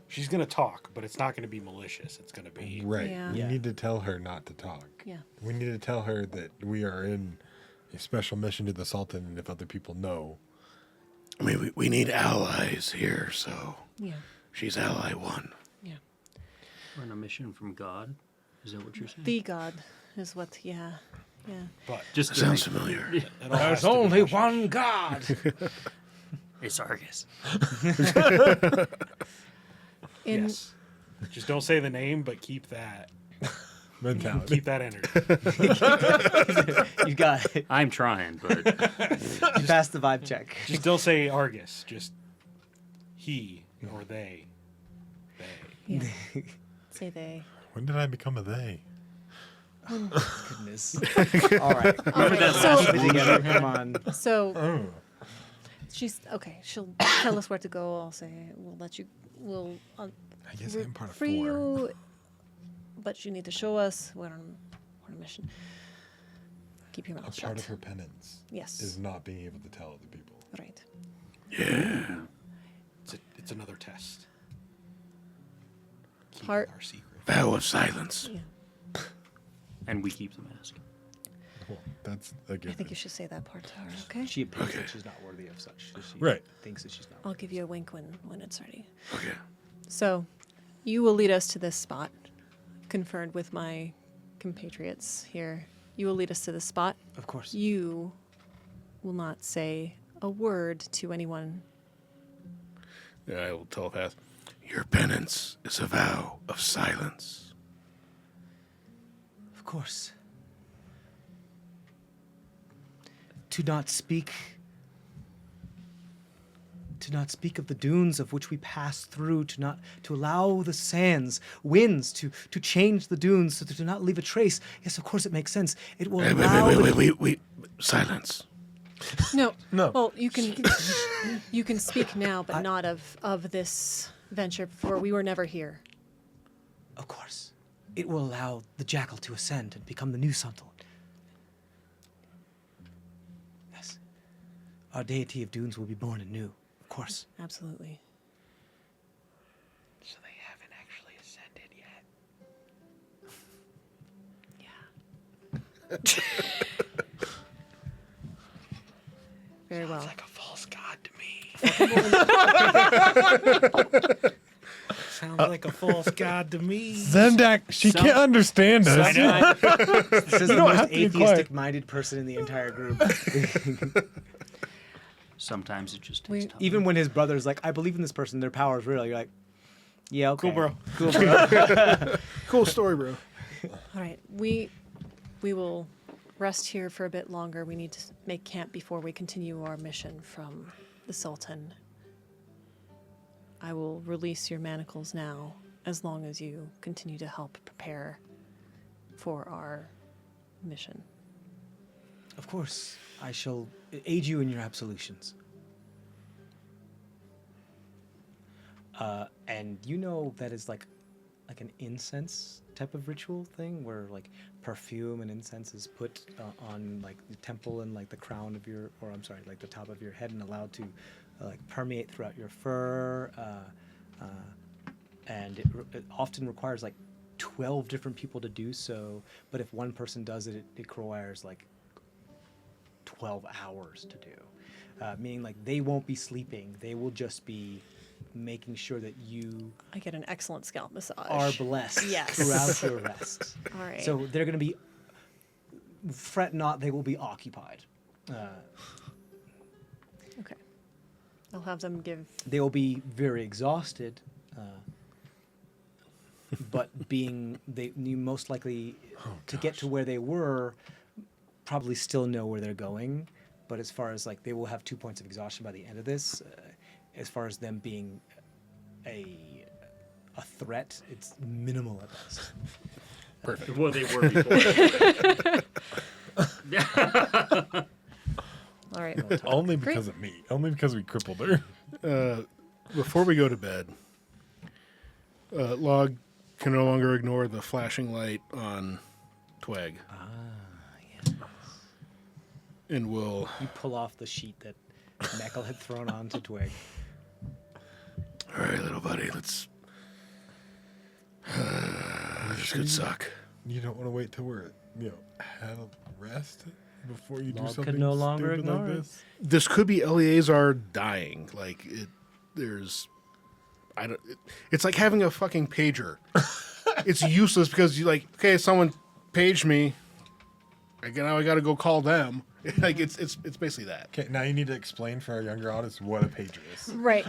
She's gonna talk, but it's not gonna be malicious. It's gonna be Right. Yeah. We Yeah. need to tell her not to talk. Yeah. We need to tell her that we are in a special mission to the Sultan, and if other people know. I mean, we need allies here, so Yeah. she's ally one. Yeah. We're on a mission from God. Is that what you're saying? The god is what, yeah. But Just That sounds familiar. it all has to be hush-hush. God. It's Argus. In, Yes. Just don't say the name, but keep that Mentality. keep that energy. You got it. I'm trying, but You passed the vibe check. Just don't say Argus. Just he or they. yeah. Say they. When did I become a they? Goodness. All right. remember that So- last Keep it together. Come on. So, Oh. she's, okay, she'll tell us where to go. I'll say, we'll let you, we'll I guess I'm part of free 4. you, but you need to show us. We're on a mission. keep your A mouth part shut. of her penance Yes. is not being able to tell other people. Right. Yeah. It's another test. Keeping Part- our secret. Vow of silence. Yeah. And we keep the mask. Cool. That's a I given. think you should say that part to her, okay? She appears Okay. that she's not worthy of such. So she Right. thinks that she's not. I'll give you a wink when it's ready. Okay. So, you will lead us to this spot. Conferred with my compatriots here. You will lead us to this spot. Of course. You will not say a word to anyone. Yeah, I will telepath. Your penance is a vow of silence. Of course. To not speak of the dunes of which we pass through, to allow the sands, winds to change the dunes, so to not leave a trace. Yes, of course it makes sense. It will allow Wait. Silence. No. No. Well, you can speak now, but not of this venture before. We were never here. Of course. It will allow the jackal to ascend and become the new Suntal. Yes. Our deity of dunes will be born anew. Of course. Absolutely. So they haven't actually ascended yet. Very well. Like a false god to me. Sounds like a false god to me. Zendak, she can't understand us. This is the don't most have to be quiet. atheistic-minded person in the entire group. Sometimes it just takes We- time. Even when his brother's like, I believe in this person, their power is real, you're like, yeah, okay. Cool, bro. Cool, bro. Cool story, bro. All right. We will rest here for a bit longer. We need to make camp before we continue our mission from the Sultan. I will release your manacles now, as long as you continue to help prepare for our mission. Of course, I shall aid you in your absolutions. And you know that is like an incense type of ritual thing where like perfume and incense is put on like the temple and like the crown of your, or I'm sorry, like the top of your head and allowed to like permeate throughout your fur. And it often requires like 12 different people to do so. But if one person does it, it requires like 12 hours to do. Meaning like they won't be sleeping. They will just be making sure that you I get an excellent scalp massage. are blessed Yes. throughout your rest. All right. So they're going to be, fret not, they will be occupied. Okay. I'll have them give. They will be very exhausted, but you most likely to get to where they were, probably still know where they're going. But as far as like they will have 2 points of exhaustion by the end of this, as far as them being a threat, it's minimal at best. Perfect. Well, they were before. All right. Only Great. because of me. Only because we crippled her. Before we go to bed, Log can no longer ignore the flashing light on Tweg. And will You pull off the sheet that Meckle had thrown onto Twig. All right, little buddy, let's. This could suck. You don't want to wait till we're, had a rest before you do Log could something no longer stupid ignore like it. this. this could be Eleazar dying. Like it's like having a fucking pager. It's useless because you like, okay, someone paged me. Now I got to go call them. Like it's basically that. Okay, now you need to explain for our younger audience what a pager is. Right.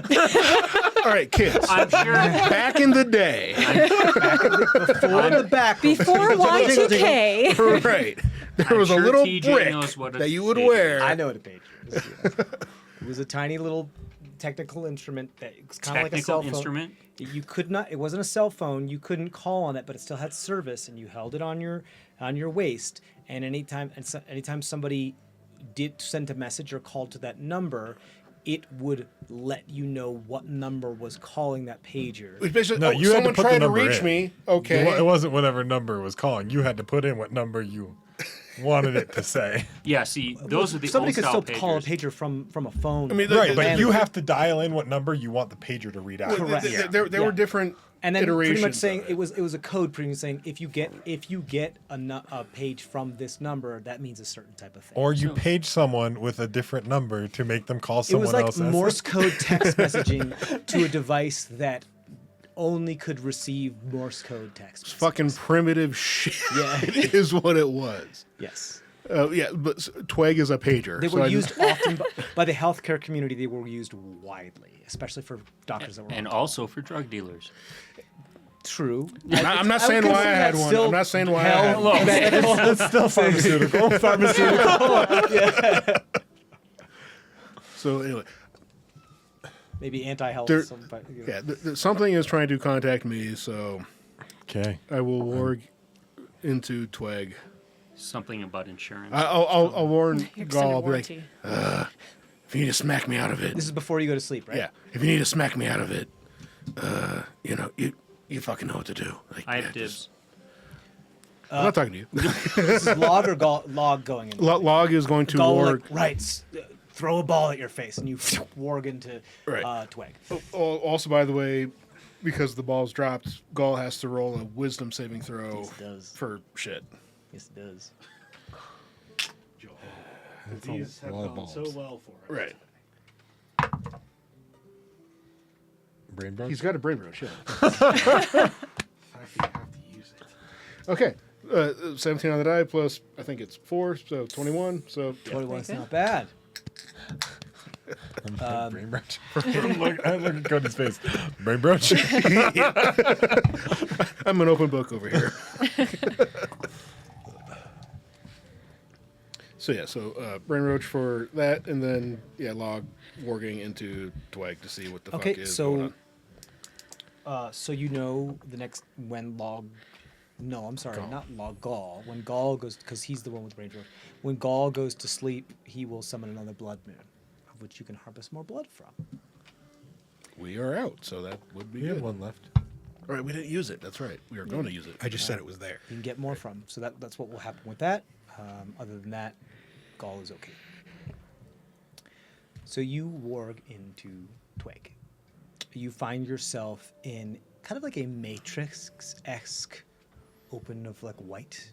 All right, kids. I'm sure. Back in the day, On the back. Before Y2K. right? There I'm was a sure little TJ knows brick what a that you would pager wear. I know what a pager is. Yeah. It was a tiny little technical instrument that was kind of like a cell Technical phone. instrument? You could not. It wasn't a cell phone. You couldn't call on it, but it still had service, and you held it on your waist. And anytime somebody did send a message or called to that number, it would let you know what number was calling that pager. It's basically, No, you had to someone put the tried to number reach in. me. Okay. It wasn't whatever number was calling. You had to put in what number you wanted it to say. Yeah, see, those are the Somebody old could style still call a pagers. pager from a phone. I mean, Right, but and- you have to dial in what number you want the pager to read out. Correct. There Yeah. were different and then iterations. pretty much saying of it was a code, pretty much saying if you get a page from this number, that means a certain type of thing. Or you page someone with a different number to make them call it someone was like else. Morse code text messaging to a device that only could receive Morse code text. It's fucking primitive shit. Yeah. is what it was. Yes. Yeah, but Tweg is a pager. They so were I used just- often by the healthcare community. They were used widely, especially for doctors that were And on also for drug dealers. true. I'm not saying why I had one. I'm not saying why I had Hell, one. It's still pharmaceutical. So anyway, maybe anti-health. There- but, you know. yeah, something is trying to contact me, so Okay. I will warg into Tweg. Something about insurance. I'll warn Extended Gall. I'll be like, warranty. If you need to smack me out of it, This is before you go to sleep, right? yeah. if you need to smack me out of it, you fucking know what to do. Like, I yeah, have dibs. I'm not talking to you. This is log or log going in. Log is going to Gall will, warg. like, right. Throw a ball at your face and you warg into Right. Twig. Also, by the way, because the ball's dropped, Gall has to roll a wisdom saving throw Yes, it does. for shit. Yes, it does. These have lot of gone so balls. well for us. Right. Brain bro. He's got a brain roach, yeah. The fact that you have to use it. Okay. 17 on the die plus, I think it's 4, so 21. So, yeah. 21 is Pretty not bad. Brain broach. look at Cody's face. Brain broach. I'm an open book over here. So brain roach for that, and then log warging into Tweg to see what the fuck Okay, is going so on. so you know the next when log. No, I'm sorry, not log. Gall. When Gall goes, because he's the one with range. When Gall goes to sleep, he will summon another blood moon, of which you can harvest more blood from. We are out, so that would be We have good. one left. All right, we didn't use it. That's right. We are going to use it. I just said it was there. You can get more from. So that's what will happen with that. Other than that, Gall is okay. So you warg into Twig. You find yourself in kind of like a Matrix-esque open of like white,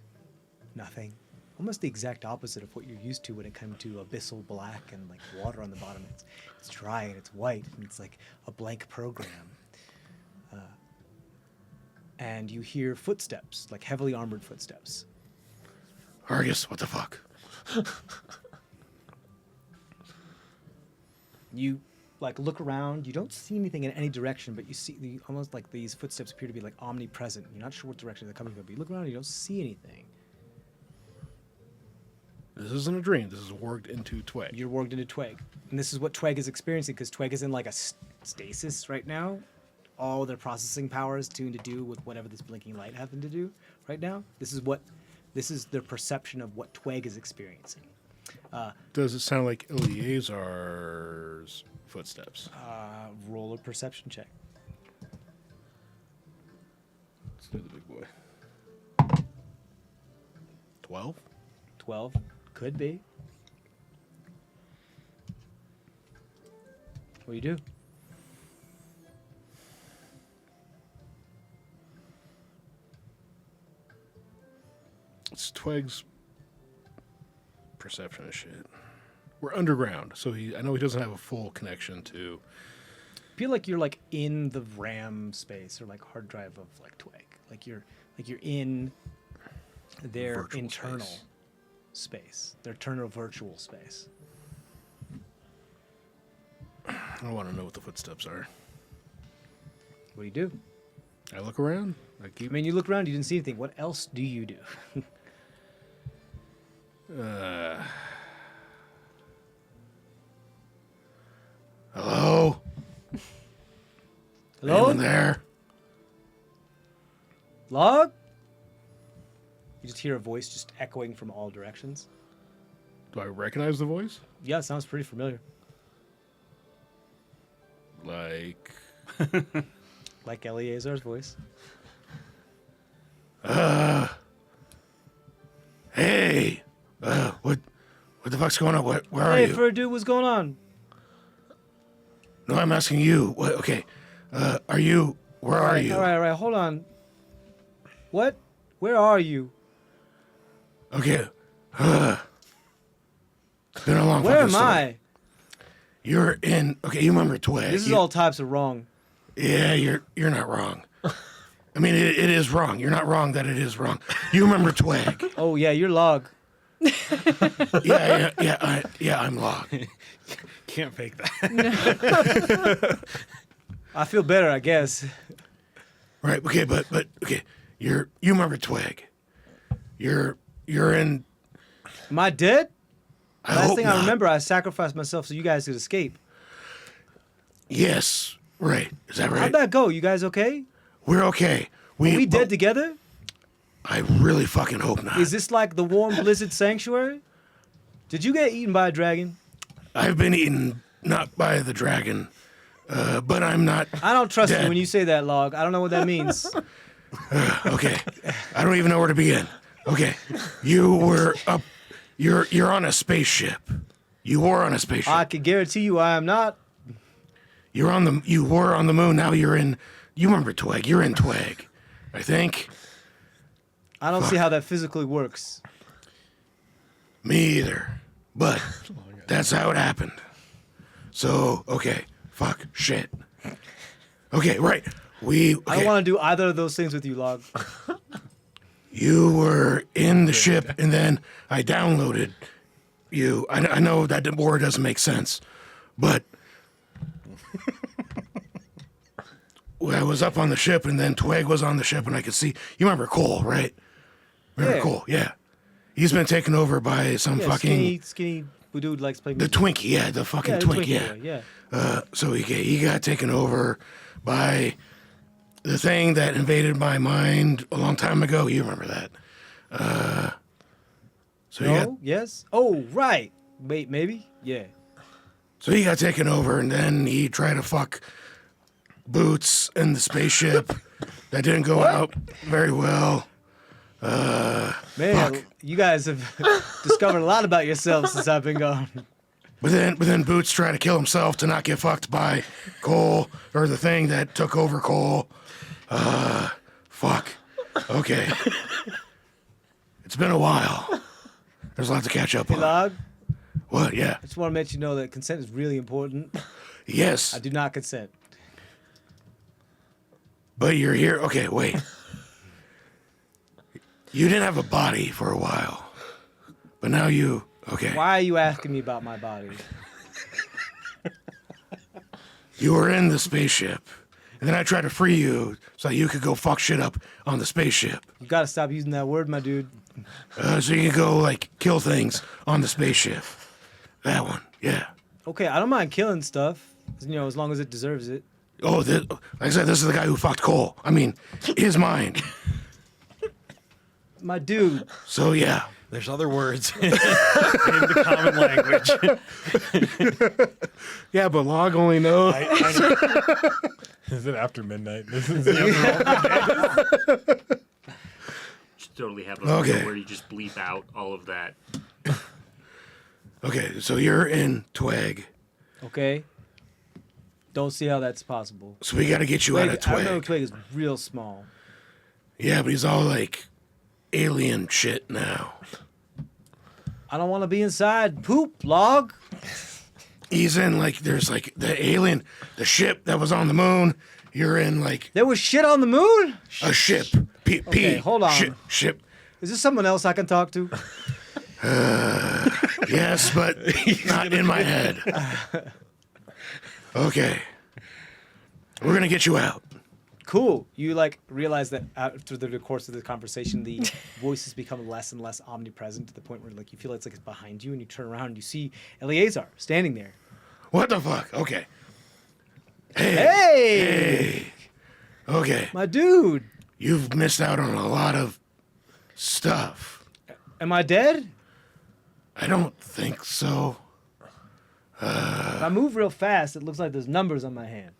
nothing. Almost the exact opposite of what you're used to when it comes to abyssal black and like water on the bottom. It's dry and it's white and it's like a blank program. And you hear footsteps, like heavily armored footsteps. Argus, what the fuck? You like look around. You don't see anything in any direction, but you see almost like these footsteps appear to be like omnipresent. You're not sure what direction they're coming from, but you look around and you don't see anything. This isn't a dream. This is warged into Tweg. You're warged into Tweg, and this is what Tweg is experiencing because Tweg is in like a stasis right now. All their processing power is tuned to do with whatever this blinking light happened to do right now. This is their perception of what Tweg is experiencing. Does it sound like Eleazar's footsteps? Roll a perception check. Let's do the big boy. 12? 12 could be. What do you do? It's Tweg's perception of shit. We're underground, so I know he doesn't have a full connection to. Feel like you're like in the RAM space or like hard drive of like Tweg. Like you're in their Virtual internal space. their internal virtual space. I want to know what the footsteps are. What do you do? I look around. I I keep. mean, you look around, you didn't see anything. What else do you do? Hello? Hello? Anyone there? Log? You just hear a voice just echoing from all directions. Do I recognize the voice? Yeah, it sounds pretty familiar. Like. Like Eleazar's voice. Hey, What the fuck's going on? Where are Hey, you? fur dude, what's going on? No, I'm asking you. What? Okay. Are you? Where are you? All right. Hold on. What? Where are you? Okay. It's been a long Where fucking am story. I? You're in. Okay, you remember Twig. This is all types of wrong. Yeah, you're not wrong. I mean, it is wrong. You're not wrong that it is wrong. You remember Twig. Oh yeah, you're log. Yeah, I'm Log. Can't fake that. I feel better, I guess. Right. Okay, but okay. You remember Twig. You're in. Am I dead? I Last hope thing not. I remember, I sacrificed myself so you guys could escape. Yes. Right. Is that right? How'd that go? You guys okay? We're okay. Are we dead well, together? I really fucking hope not. Is this like the warm blizzard sanctuary? Did you get eaten by a dragon? I've been eaten not by the dragon, but I'm not. I don't trust Dead. you when you say that, log. I don't know what that means. Okay. I don't even know where to begin. Okay. You were up. You're on a spaceship. You were on a spaceship. I can guarantee you I am not. You were on the moon. Now you're in. You remember Twig? You're in Twig, I think. I don't see how that physically works. Me either. But that's how it happened. So okay. Fuck. Shit. Okay. Right. I don't want to do either of those things with you, log. You were in the ship, and then I downloaded you. I know that word doesn't make sense, but I was up on the ship, and then Twig was on the ship, and I could see. You remember Cole, right? Remember Yeah. Cole? Yeah. He's been taken over by some Yeah, fucking skinny dude likes playing the music. Twinkie. Yeah, the fucking Yeah, the Twink. Twinkie Yeah. boy, yeah. So he got taken over by the thing that invaded my mind a long time ago. You remember that? So he got No? Yes? Oh, right. Wait, maybe? Yeah. So he got taken over, and then he tried to fuck Boots in the spaceship. That didn't go out very well. Man, Fuck. you guys have discovered a lot about yourselves since I've been gone. But then Boots tried to kill himself to not get fucked by Cole, or the thing that took over Cole. Fuck. Okay. It's been a while. There's a lot to catch up Hey, on. log, What? Yeah. I just want to let you know that consent is really important. Yes. I do not consent. But you're here. Okay, wait. You didn't have a body for a while. But now you. Okay. Why are you asking me about my body? You were in the spaceship. And then I tried to free you so you could go fuck shit up on the spaceship. You gotta stop using that word, my dude. So you could go, like, kill things on the spaceship. That one. Yeah. Okay, I don't mind killing stuff, as long as it deserves it. Oh, like I said, this is the guy who fucked Cole. I mean, his mind. My dude. So, yeah. There's other words in the common language. Yeah, but Log only knows. Is it after midnight? This is Just totally have a Okay. video where you just bleep out all of that. Okay, so you're in Twig. Okay? Don't see how that's possible. So we got to get you out of I know Twig. Twig is real small. Yeah, but he's all, like, alien shit now. I don't want to be inside. Poop, log. He's in, like, there's, like, the alien, the ship that was on the moon. You're in, like, There was shit on the moon? a ship. Okay, hold on. Ship. Is there someone else I can talk to? Yes, but not in my head. Okay. We're going to get you out. Cool. You realize that after the course of the conversation, the voices become less and less omnipresent to the point where you feel it's behind you, and you turn around and you see Eleazar standing there. What the fuck? Okay. Hey, Okay. my dude. You've missed out on a lot of stuff. Am I dead? I don't think so. If I move real fast, it looks like there's numbers on my hand.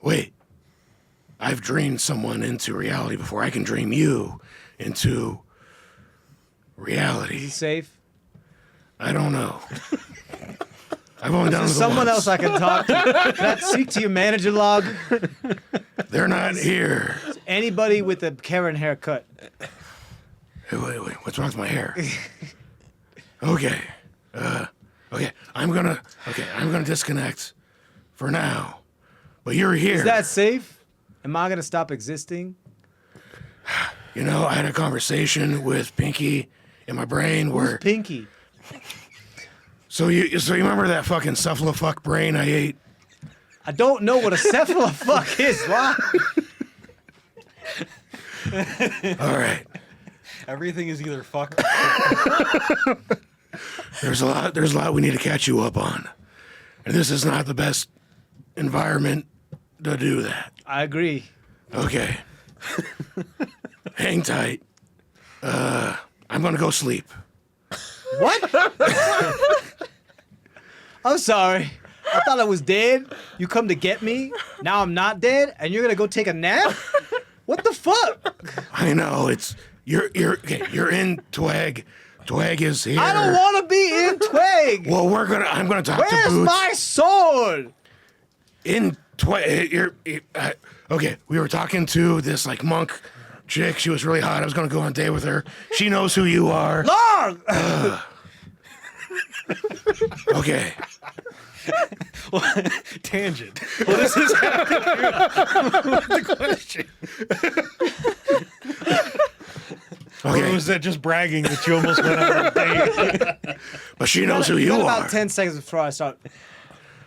Wait. I've dreamed someone into reality before. I can dream you into Is reality. it safe? I don't know. I've only done it Someone once. else I can talk to. Can I speak to your manager log? They're not here. Anybody with a Karen haircut. Hey, wait. What's wrong with my hair? Okay. Okay. I'm gonna disconnect for now. But you're here. Is that safe? Am I gonna stop existing? You know, I had a conversation with Pinky in my brain where. Pinky. So you remember that fucking cephalofuck brain I ate? I don't know what a cephalofuck is. Why? All right. Everything is either fuck. There's a lot we need to catch you up on. And this is not the best environment to do that. I agree. Okay. Hang tight. I'm gonna go sleep. What? I'm sorry. I thought I was dead. You come to get me. Now I'm not dead, and you're gonna go take a nap? What the fuck? I know you're in Twag. Twag is here. I don't want to be in Twig. Well, I'm gonna talk to Where's Boots. my sword? In Twag. Okay. We were talking to this like monk chick. She was really hot. I was gonna go on a date with her. She knows who you are. Long. Okay. Tangent. What does this have to do with the question? Okay. Or was that just bragging that you almost went on a date? But she knows who you Got are. about 10 seconds before I start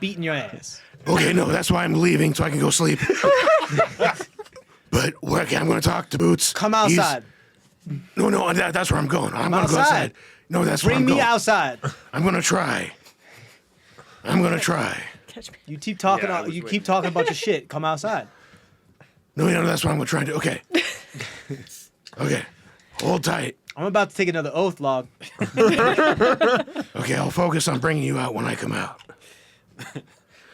beating your ass. Okay, no, that's why I'm leaving so I can go sleep. But okay, I'm gonna talk to Boots. Come outside. No, that's where I'm going. I'm gonna go outside. No, that's where Bring I'm me going. outside. I'm gonna try. Catch me. You keep talking. Yeah, I was you waiting. keep talking about your shit. Come outside. No, that's what I'm gonna try and do. Okay. Okay. Hold tight. I'm about to take another oath log. Okay, I'll focus on bringing you out when I come out.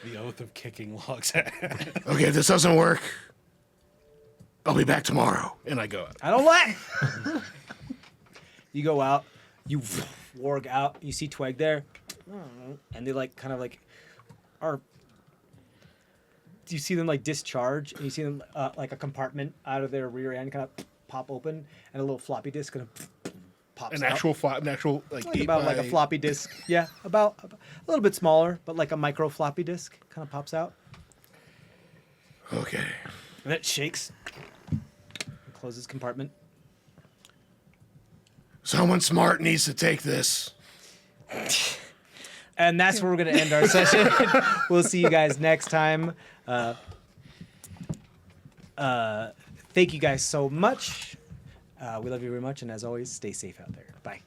The oath of kicking logs. Okay, if this doesn't work, I'll be back tomorrow. And I go out. I don't like. You go out. You warg out. You see Tweg there, and they like kind of like are. You see them like discharge, and you see them like a compartment out of their rear end kind of pop open, and a little floppy disk kind of pops An out. actual like Like 8 about like a by- floppy disk. Yeah, about a little bit smaller, but like a micro floppy disk kind of pops out, Okay. and it shakes. Closes compartment. Someone smart needs to take this. And that's where we're going to end our session. We'll see you guys next time. Thank you guys so much. We love you very much. And as always, stay safe out there. Bye.